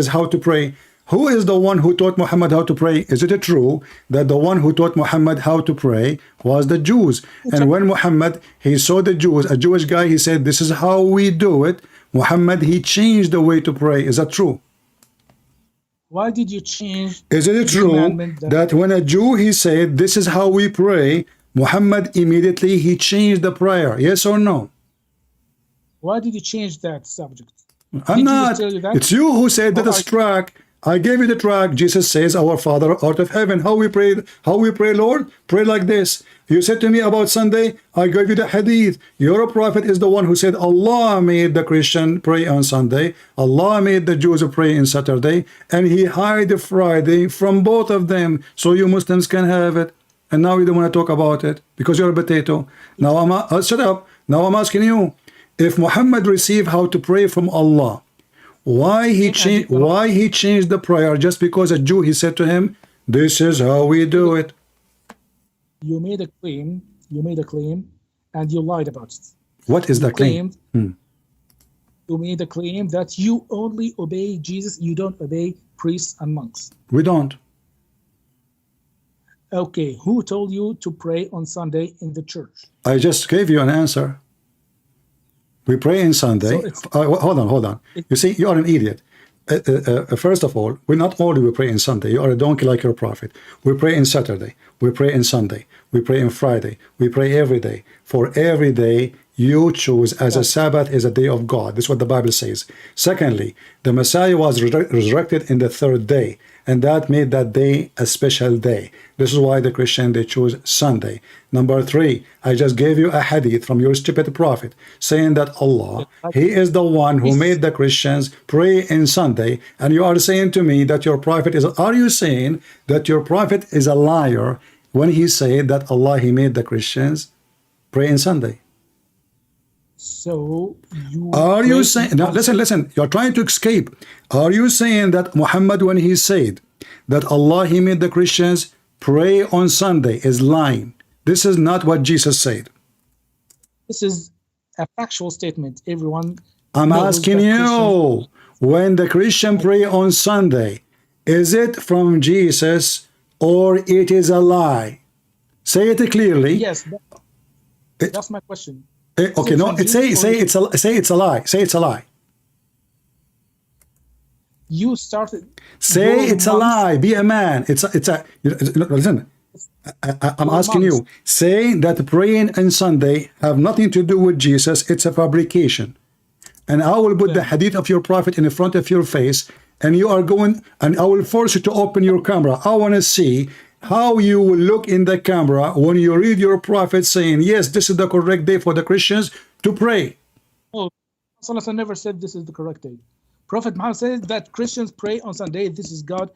how to pray, who is the one who taught Muhammad how to pray? Is it true that the one who taught Muhammad how to pray was the Jews? And when Muhammad, he saw the Jews, a Jewish guy, he said, this is how we do it. Muhammad, he changed the way to pray. Is that true? Why did you change? Is it true that when a Jew, he said, this is how we pray, Muhammad immediately, he changed the prayer? Yes or no? Why did you change that subject? I'm not. It's you who said that is track. I gave you the track. Jesus says, our Father art of heaven. How we pray, Lord? Pray like this. You said to me about Sunday, I gave you the hadith. Your prophet is the one who said Allah made the Christian pray on Sunday. Allah made the Jews pray on Saturday. And he hid Friday from both of them. So you Muslims can have it. And now you don't want to talk about it because you're a potato. Now shut up. Now I'm asking you, if Muhammad received how to pray from Allah, why he changed the prayer just because a Jew, he said to him, this is how we do it? You made a claim, and you lied about it. What is the claim? You made a claim that you only obey Jesus, you don't obey priests and monks. We don't. Okay, who told you to pray on Sunday in the church? I just gave you an answer. We pray on Sunday. Hold on. You see, you are an idiot. first of all, we not only we pray in Sunday. You are a donkey like your prophet. We pray in Saturday. We pray in Sunday. We pray in Friday. We pray every day. For every day you choose as a Sabbath is a day of God. This is what the Bible says. Secondly, the Messiah was resurrected in the third day, and that made that day a special day. This is why the Christian, they choose Sunday. Number three, I just gave you a hadith from your stupid prophet saying that Allah, he is the one who made the Christians pray in Sunday, and you are saying to me that your prophet is, are you saying that your prophet is a liar when he said that Allah, he made the Christians pray in Sunday? So you are you saying, now listen, you're trying to escape. Are you saying that Muhammad, when he said that Allah, he made the Christians pray on Sunday, is lying? This is not what Jesus said. This is a factual statement. Everyone, I'm asking you, when the Christian pray on Sunday, is it from Jesus or it is a lie? Say it clearly. Yes, that's my question. Okay, no, say it's a lie. Say it's a lie. You started. Say it's a lie. Be a man. It's a. Listen, I'm asking you. Say that praying on Sunday have nothing to do with Jesus. It's a fabrication. And I will put the hadith of your prophet in front of your face, and you are going, and I will force you to open your camera. I want to see how you will look in the camera when you read your prophet saying, yes, this is the correct day for the Christians to pray. Oh, Sallallahu never said this is the correct day. Prophet Muhammad says that Christians pray on Sunday. This is God.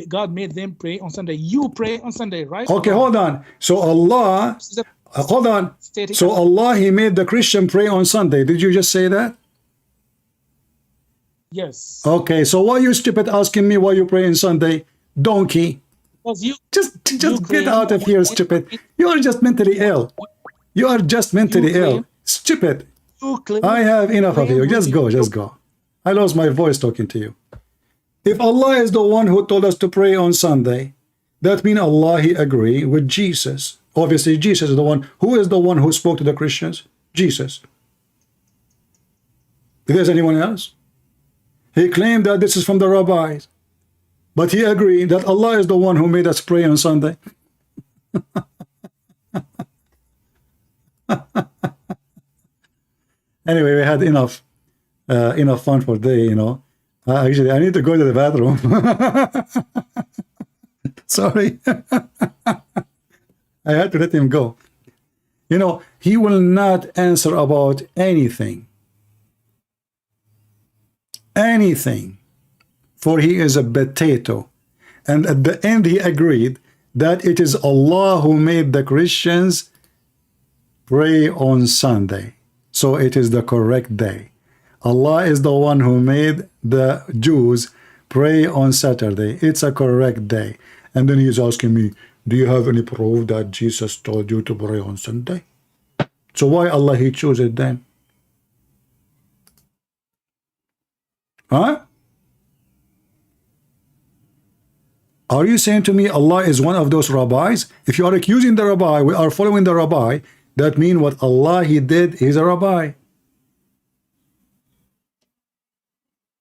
God made them pray on Sunday. You pray on Sunday, right? Okay, hold on. So Allah, hold on. So Allah, he made the Christian pray on Sunday. Did you just say that? Yes. Okay, so why you stupid asking me why you pray on Sunday? Donkey. You just get out of here, stupid. You are just mentally ill. You are just mentally ill. Stupid. I have enough of you. Just go. I lost my voice talking to you. If Allah is the one who told us to pray on Sunday, that means Allah, he agree with Jesus. Obviously, Jesus is the one. Who is the one who spoke to the Christians? Jesus. If there's anyone else? He claimed that this is from the rabbis. But he agreed that Allah is the one who made us pray on Sunday. Anyway, we had enough fun for today, you know. Actually, I need to go to the bathroom. Sorry. I had to let him go. You know, he will not answer about anything. Anything. For he is a potato. And at the end he agreed that it is Allah who made the Christians pray on Sunday. So it is the correct day. Allah is the one who made the Jews pray on Saturday. It's a correct day. And then he's asking me, do you have any proof that Jesus told you to pray on Sunday? So why Allah he chose it then? Huh? Are you saying to me Allah is one of those rabbis? If you are accusing the rabbi, we are following the rabbi, that means what Allah he did, he's a rabbi.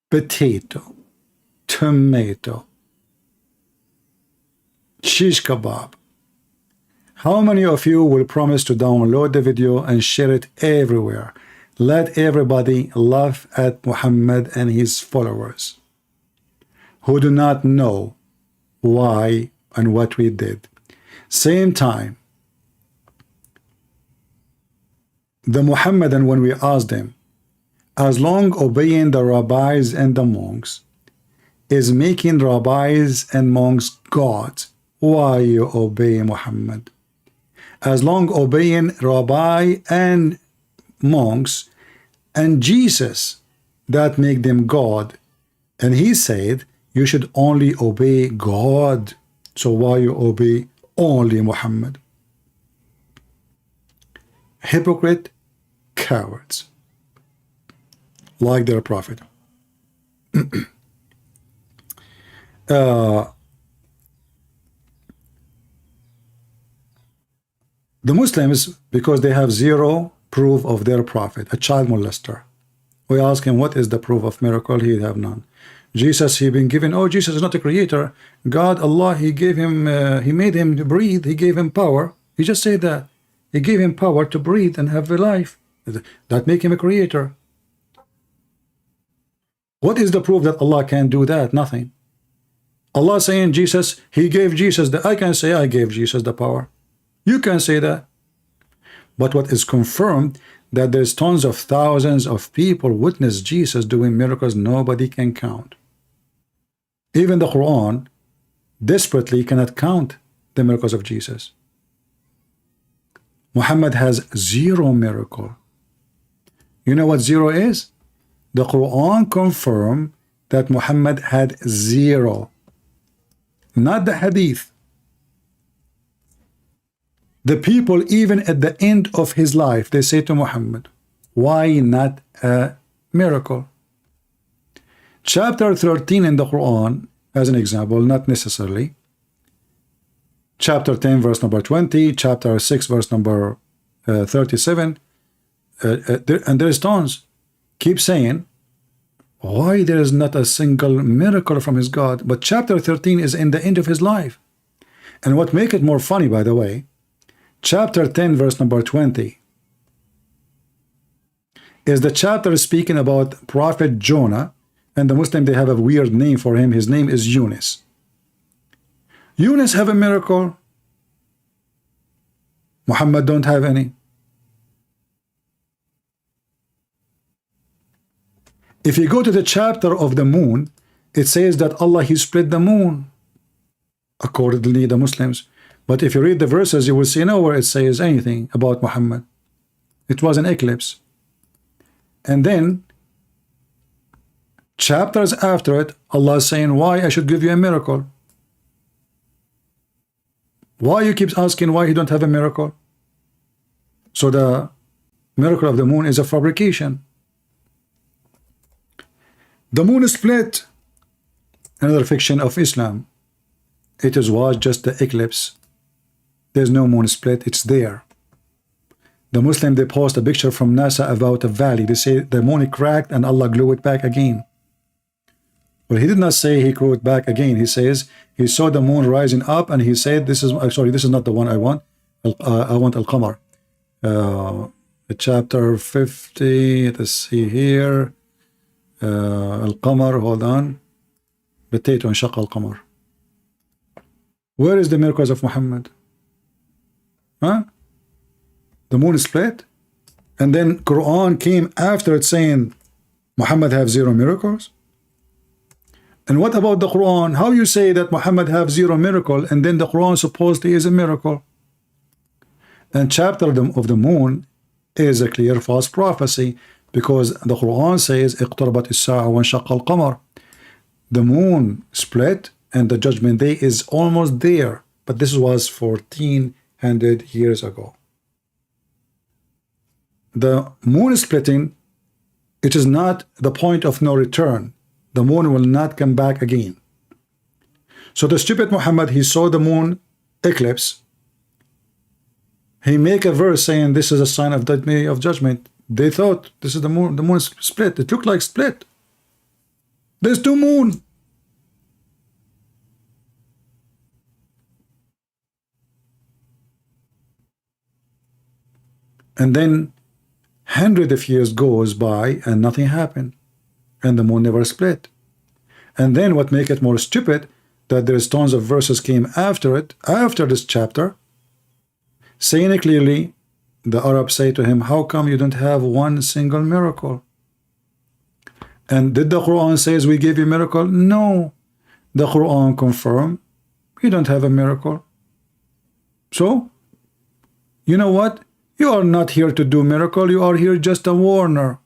Potato, tomato, shish kebab. How many of you will promise to download the video and share it everywhere? Let everybody laugh at Muhammad and his followers who do not know why and what we did. Same time, the Muhammadan, when we asked them, as long obeying the rabbis and the monks is making rabbis and monks gods, why you obey Muhammad? As long obeying rabbi and monks and Jesus, that make them God. And he said, you should only obey God. So why you obey only Muhammad? Hypocrite, cowards, like their prophet. The Muslims, because they have zero proof of their prophet, a child molester. We ask him, what is the proof of miracle? He have none. Jesus, he been given, oh, Jesus is not a creator. God, Allah, he gave him, he made him breathe, he gave him power. He just said that. He gave him power to breathe and have a life. That make him a creator. What is the proof that Allah can do that? Nothing. Allah saying Jesus, he gave Jesus the, I can say I gave Jesus the power. You can say that. But what is confirmed, that there's tons of thousands of people witness Jesus doing miracles nobody can count. Even the Quran desperately cannot count the miracles of Jesus. Muhammad has 0 miracle. You know what 0 is? The Quran confirmed that Muhammad had 0. Not the hadith. The people, even at the end of his life, they say to Muhammad, why not a miracle? Chapter 13 in the Quran, as an example, not necessarily. Chapter 10, verse number 20, chapter 6, verse number 37, and there's tons. Keep saying, why there is not a single miracle from his God? But chapter 13 is in the end of his life. And what make it more funny, by the way, chapter 10, verse number 20, is the chapter speaking about Prophet Jonah, and the Muslim, they have a weird name for him. His name is Yunus. Yunus have a miracle. Muhammad don't have any. If you go to the chapter of the moon, it says that Allah, he split the moon, accordingly the Muslims. But if you read the verses, you will see nowhere it says anything about Muhammad. It was an eclipse. And then chapters after it, Allah is saying, why I should give you a miracle? Why you keep asking why he don't have a miracle? So the miracle of the moon is a fabrication. The moon is split. Another fiction of Islam. It was just the eclipse. There's no moon split. It's there. The Muslim, they post a picture from NASA about a valley. They say the moon cracked and Allah glued it back again. Well, he did not say he glued it back again. He says he saw the moon rising up and he said, this is, sorry, this is not the one I want. I want Al-Qamar. Chapter 50, let's see here. Al-Qamar, hold on. Potato and Shaq Al-Qamar. Where is the miracles of Muhammad? Huh? The moon is split, and then Quran came after it saying Muhammad have 0 miracles. And what about the Quran? How you say that Muhammad have 0 miracle, and then the Quran supposedly is a miracle? And chapter of the moon is a clear false prophecy, because the Quran says اقتربت الساعة وانشق القمر. The moon split and the judgment day is almost there, but this was 1400 years ago. The moon splitting, it is not the point of no return. The moon will not come back again. So the stupid Muhammad, he saw the moon eclipse. He make a verse saying this is a sign of that day of judgment. They thought this is the moon. The moon is split. It looked like split. There's 2 moon. And then hundreds of years goes by and nothing happened, and the moon never split. And then what make it more stupid, that there's tons of verses came after it, after this chapter, saying it clearly. The Arabs say to him, how come you don't have 1 single miracle? And did the Quran says we gave you a miracle? No. The Quran confirmed you don't have a miracle. So, you know what? You are not here to do miracle. You are here just a warner.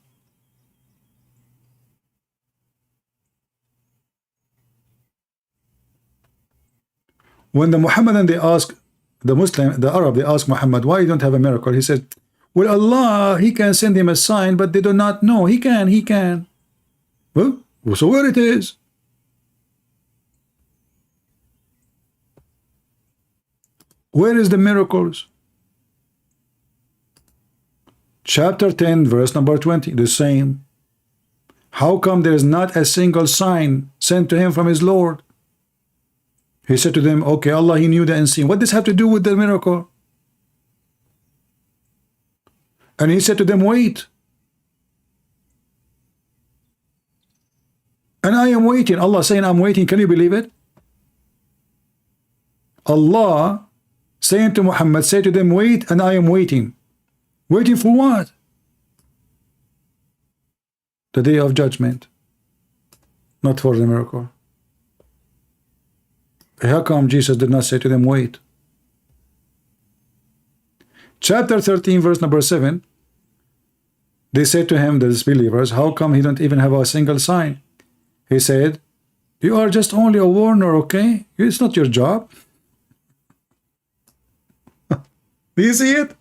When the Muhammadan, they ask the Muslim, the Arab, they ask Muhammad, why you don't have a miracle? He said, well, Allah, he can send him a sign, but they do not know. He can. Well, so where it is? Where is the miracles? Chapter 10, verse number 20, the same. How come there is not a single sign sent to him from his Lord? He said to them, okay, Allah, he knew the unseen. What does this have to do with the miracle? And he said to them, wait. And I am waiting. Allah saying, I'm waiting. Can you believe it? Allah saying to Muhammad, say to them, wait, and I am waiting. Waiting for what? The day of judgment. Not for the miracle. How come Jesus did not say to them, wait? Chapter 13, verse number 7. They said to him, the disbelievers, how come he don't even have a single sign? He said, you are just only a warner, okay? It's not your job. Do you see it?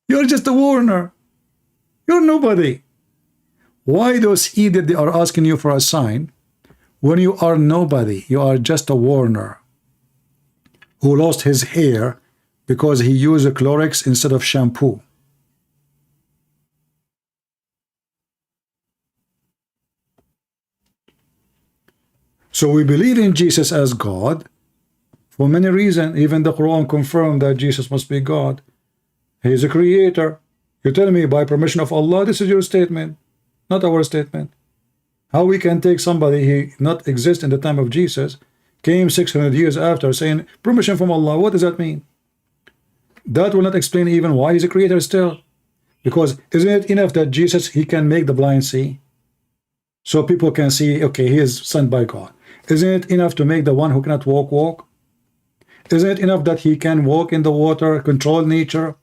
You're just a warner. You're nobody. Why those idiots they are asking you for a sign when you are nobody? You are just a warner who lost his hair because he used a Clorox instead of shampoo. So we believe in Jesus as God for many reasons. Even the Quran confirmed that Jesus must be God. He is a creator. You tell me by permission of Allah, this is your statement, not our statement. How we can take somebody he not exist in the time of Jesus, came 600 years after, saying permission from Allah? What does that mean? That will not explain even why he's a creator still. Because isn't it enough that Jesus, he can make the blind see? So people can see, okay, he is sent by God. Isn't it enough to make the one who cannot walk? Isn't it enough that he can walk in the water, control nature?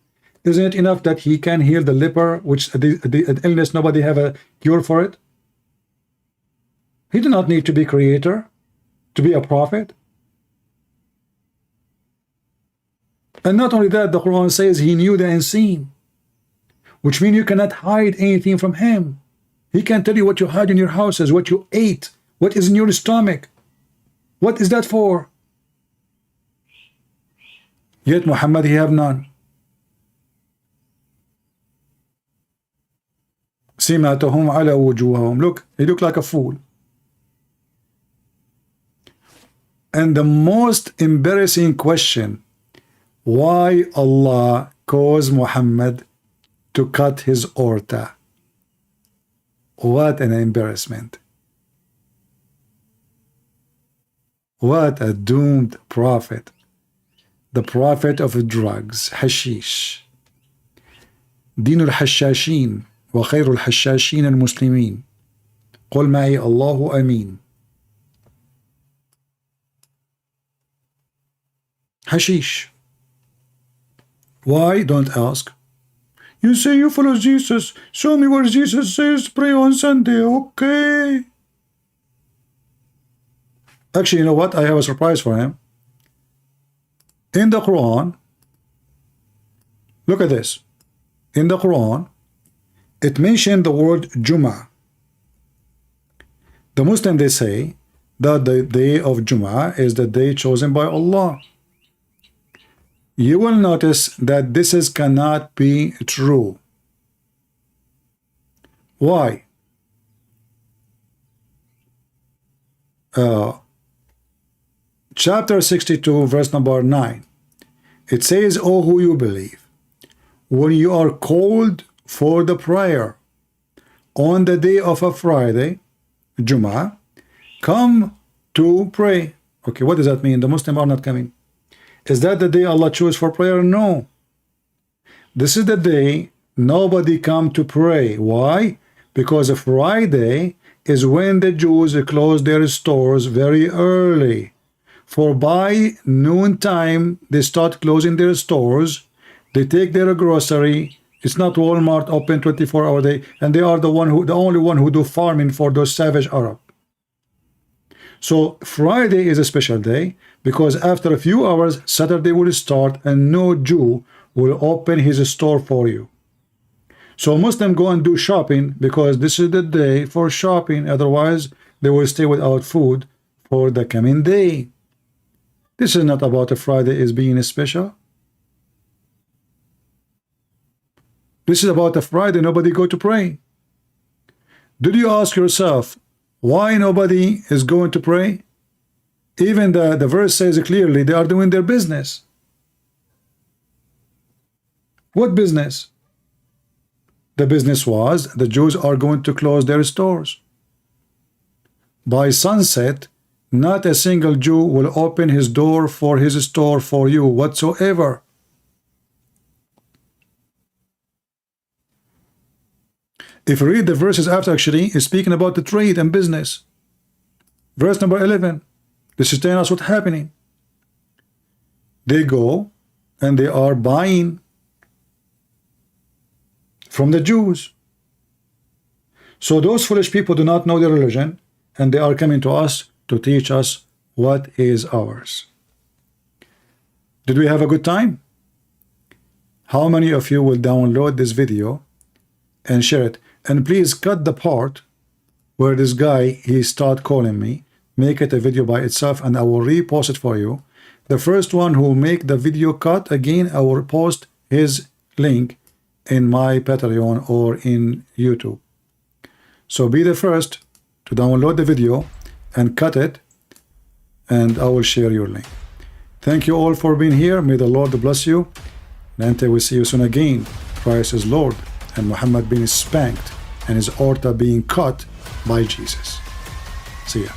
Isn't it enough that he can heal the leper, which the illness, nobody have a cure for it? He did not need to be creator, to be a prophet. And not only that, the Quran says he knew the unseen, which means you cannot hide anything from him. He can tell you what you had in your houses, what you ate, what is in your stomach. What is that for? Yet Muhammad, he have none. سِمَاتُهُمْ عَلَى وُجُوهَهُمْ. Look, he looked like a fool. And the most embarrassing question, why Allah caused Muhammad to cut his aorta? What an embarrassment. What a doomed prophet. The prophet of drugs, hashish. دين الحشاشين وخير الحشاشين المسلمين. قل معي الله أمين. Hashish. Why? Don't ask. You say you follow Jesus. Show me where Jesus says pray on Sunday. Okay. Actually, you know what? I have a surprise for him. In the Quran, look at this. In the Quran, it mentioned the word Jum'ah. The Muslim, they say that the day of Jum'ah is the day chosen by Allah. You will notice that this cannot be true. Why? Chapter 62, verse number 9. It says, "O who you believe, when you are called for the prayer on the day of a Friday, Jum'ah, come to pray." Okay, what does that mean? The Muslims are not coming. Is that the day Allah chose for prayer? No. This is the day nobody come to pray. Why? Because Friday is when the Jews close their stores very early. For by noon time, they start closing their stores. They take their grocery. It's not Walmart open 24-hour day, and they are the only one who do farming for those savage Arab. So Friday is a special day because after a few hours, Saturday will start, and no Jew will open his store for you. So Muslims go and do shopping because this is the day for shopping. Otherwise, they will stay without food for the coming day. This is not about a Friday is being special. This is about a Friday nobody go to pray. Did you ask yourself why nobody is going to pray? Even the verse says clearly they are doing their business. What business? The business was the Jews are going to close their stores. By sunset, not a single Jew will open his door for his store for you whatsoever. If you read the verses after, actually, is speaking about the trade and business. Verse number 11. This is telling us what's happening. They go and they are buying from the Jews. So those foolish people do not know their religion, and they are coming to us to teach us what is ours. Did we have a good time? How many of you will download this video and share it? And please cut the part where this guy, he start calling me. Make it a video by itself, and I will repost it for you. The first one who will make the video cut, again, I will post his link in my Patreon or in YouTube. So be the first to download the video and cut it, and I will share your link. Thank you all for being here. May the Lord bless you. And until we see you soon again, Christ is Lord, and Muhammad being spanked and his aorta being cut by Jesus. See ya.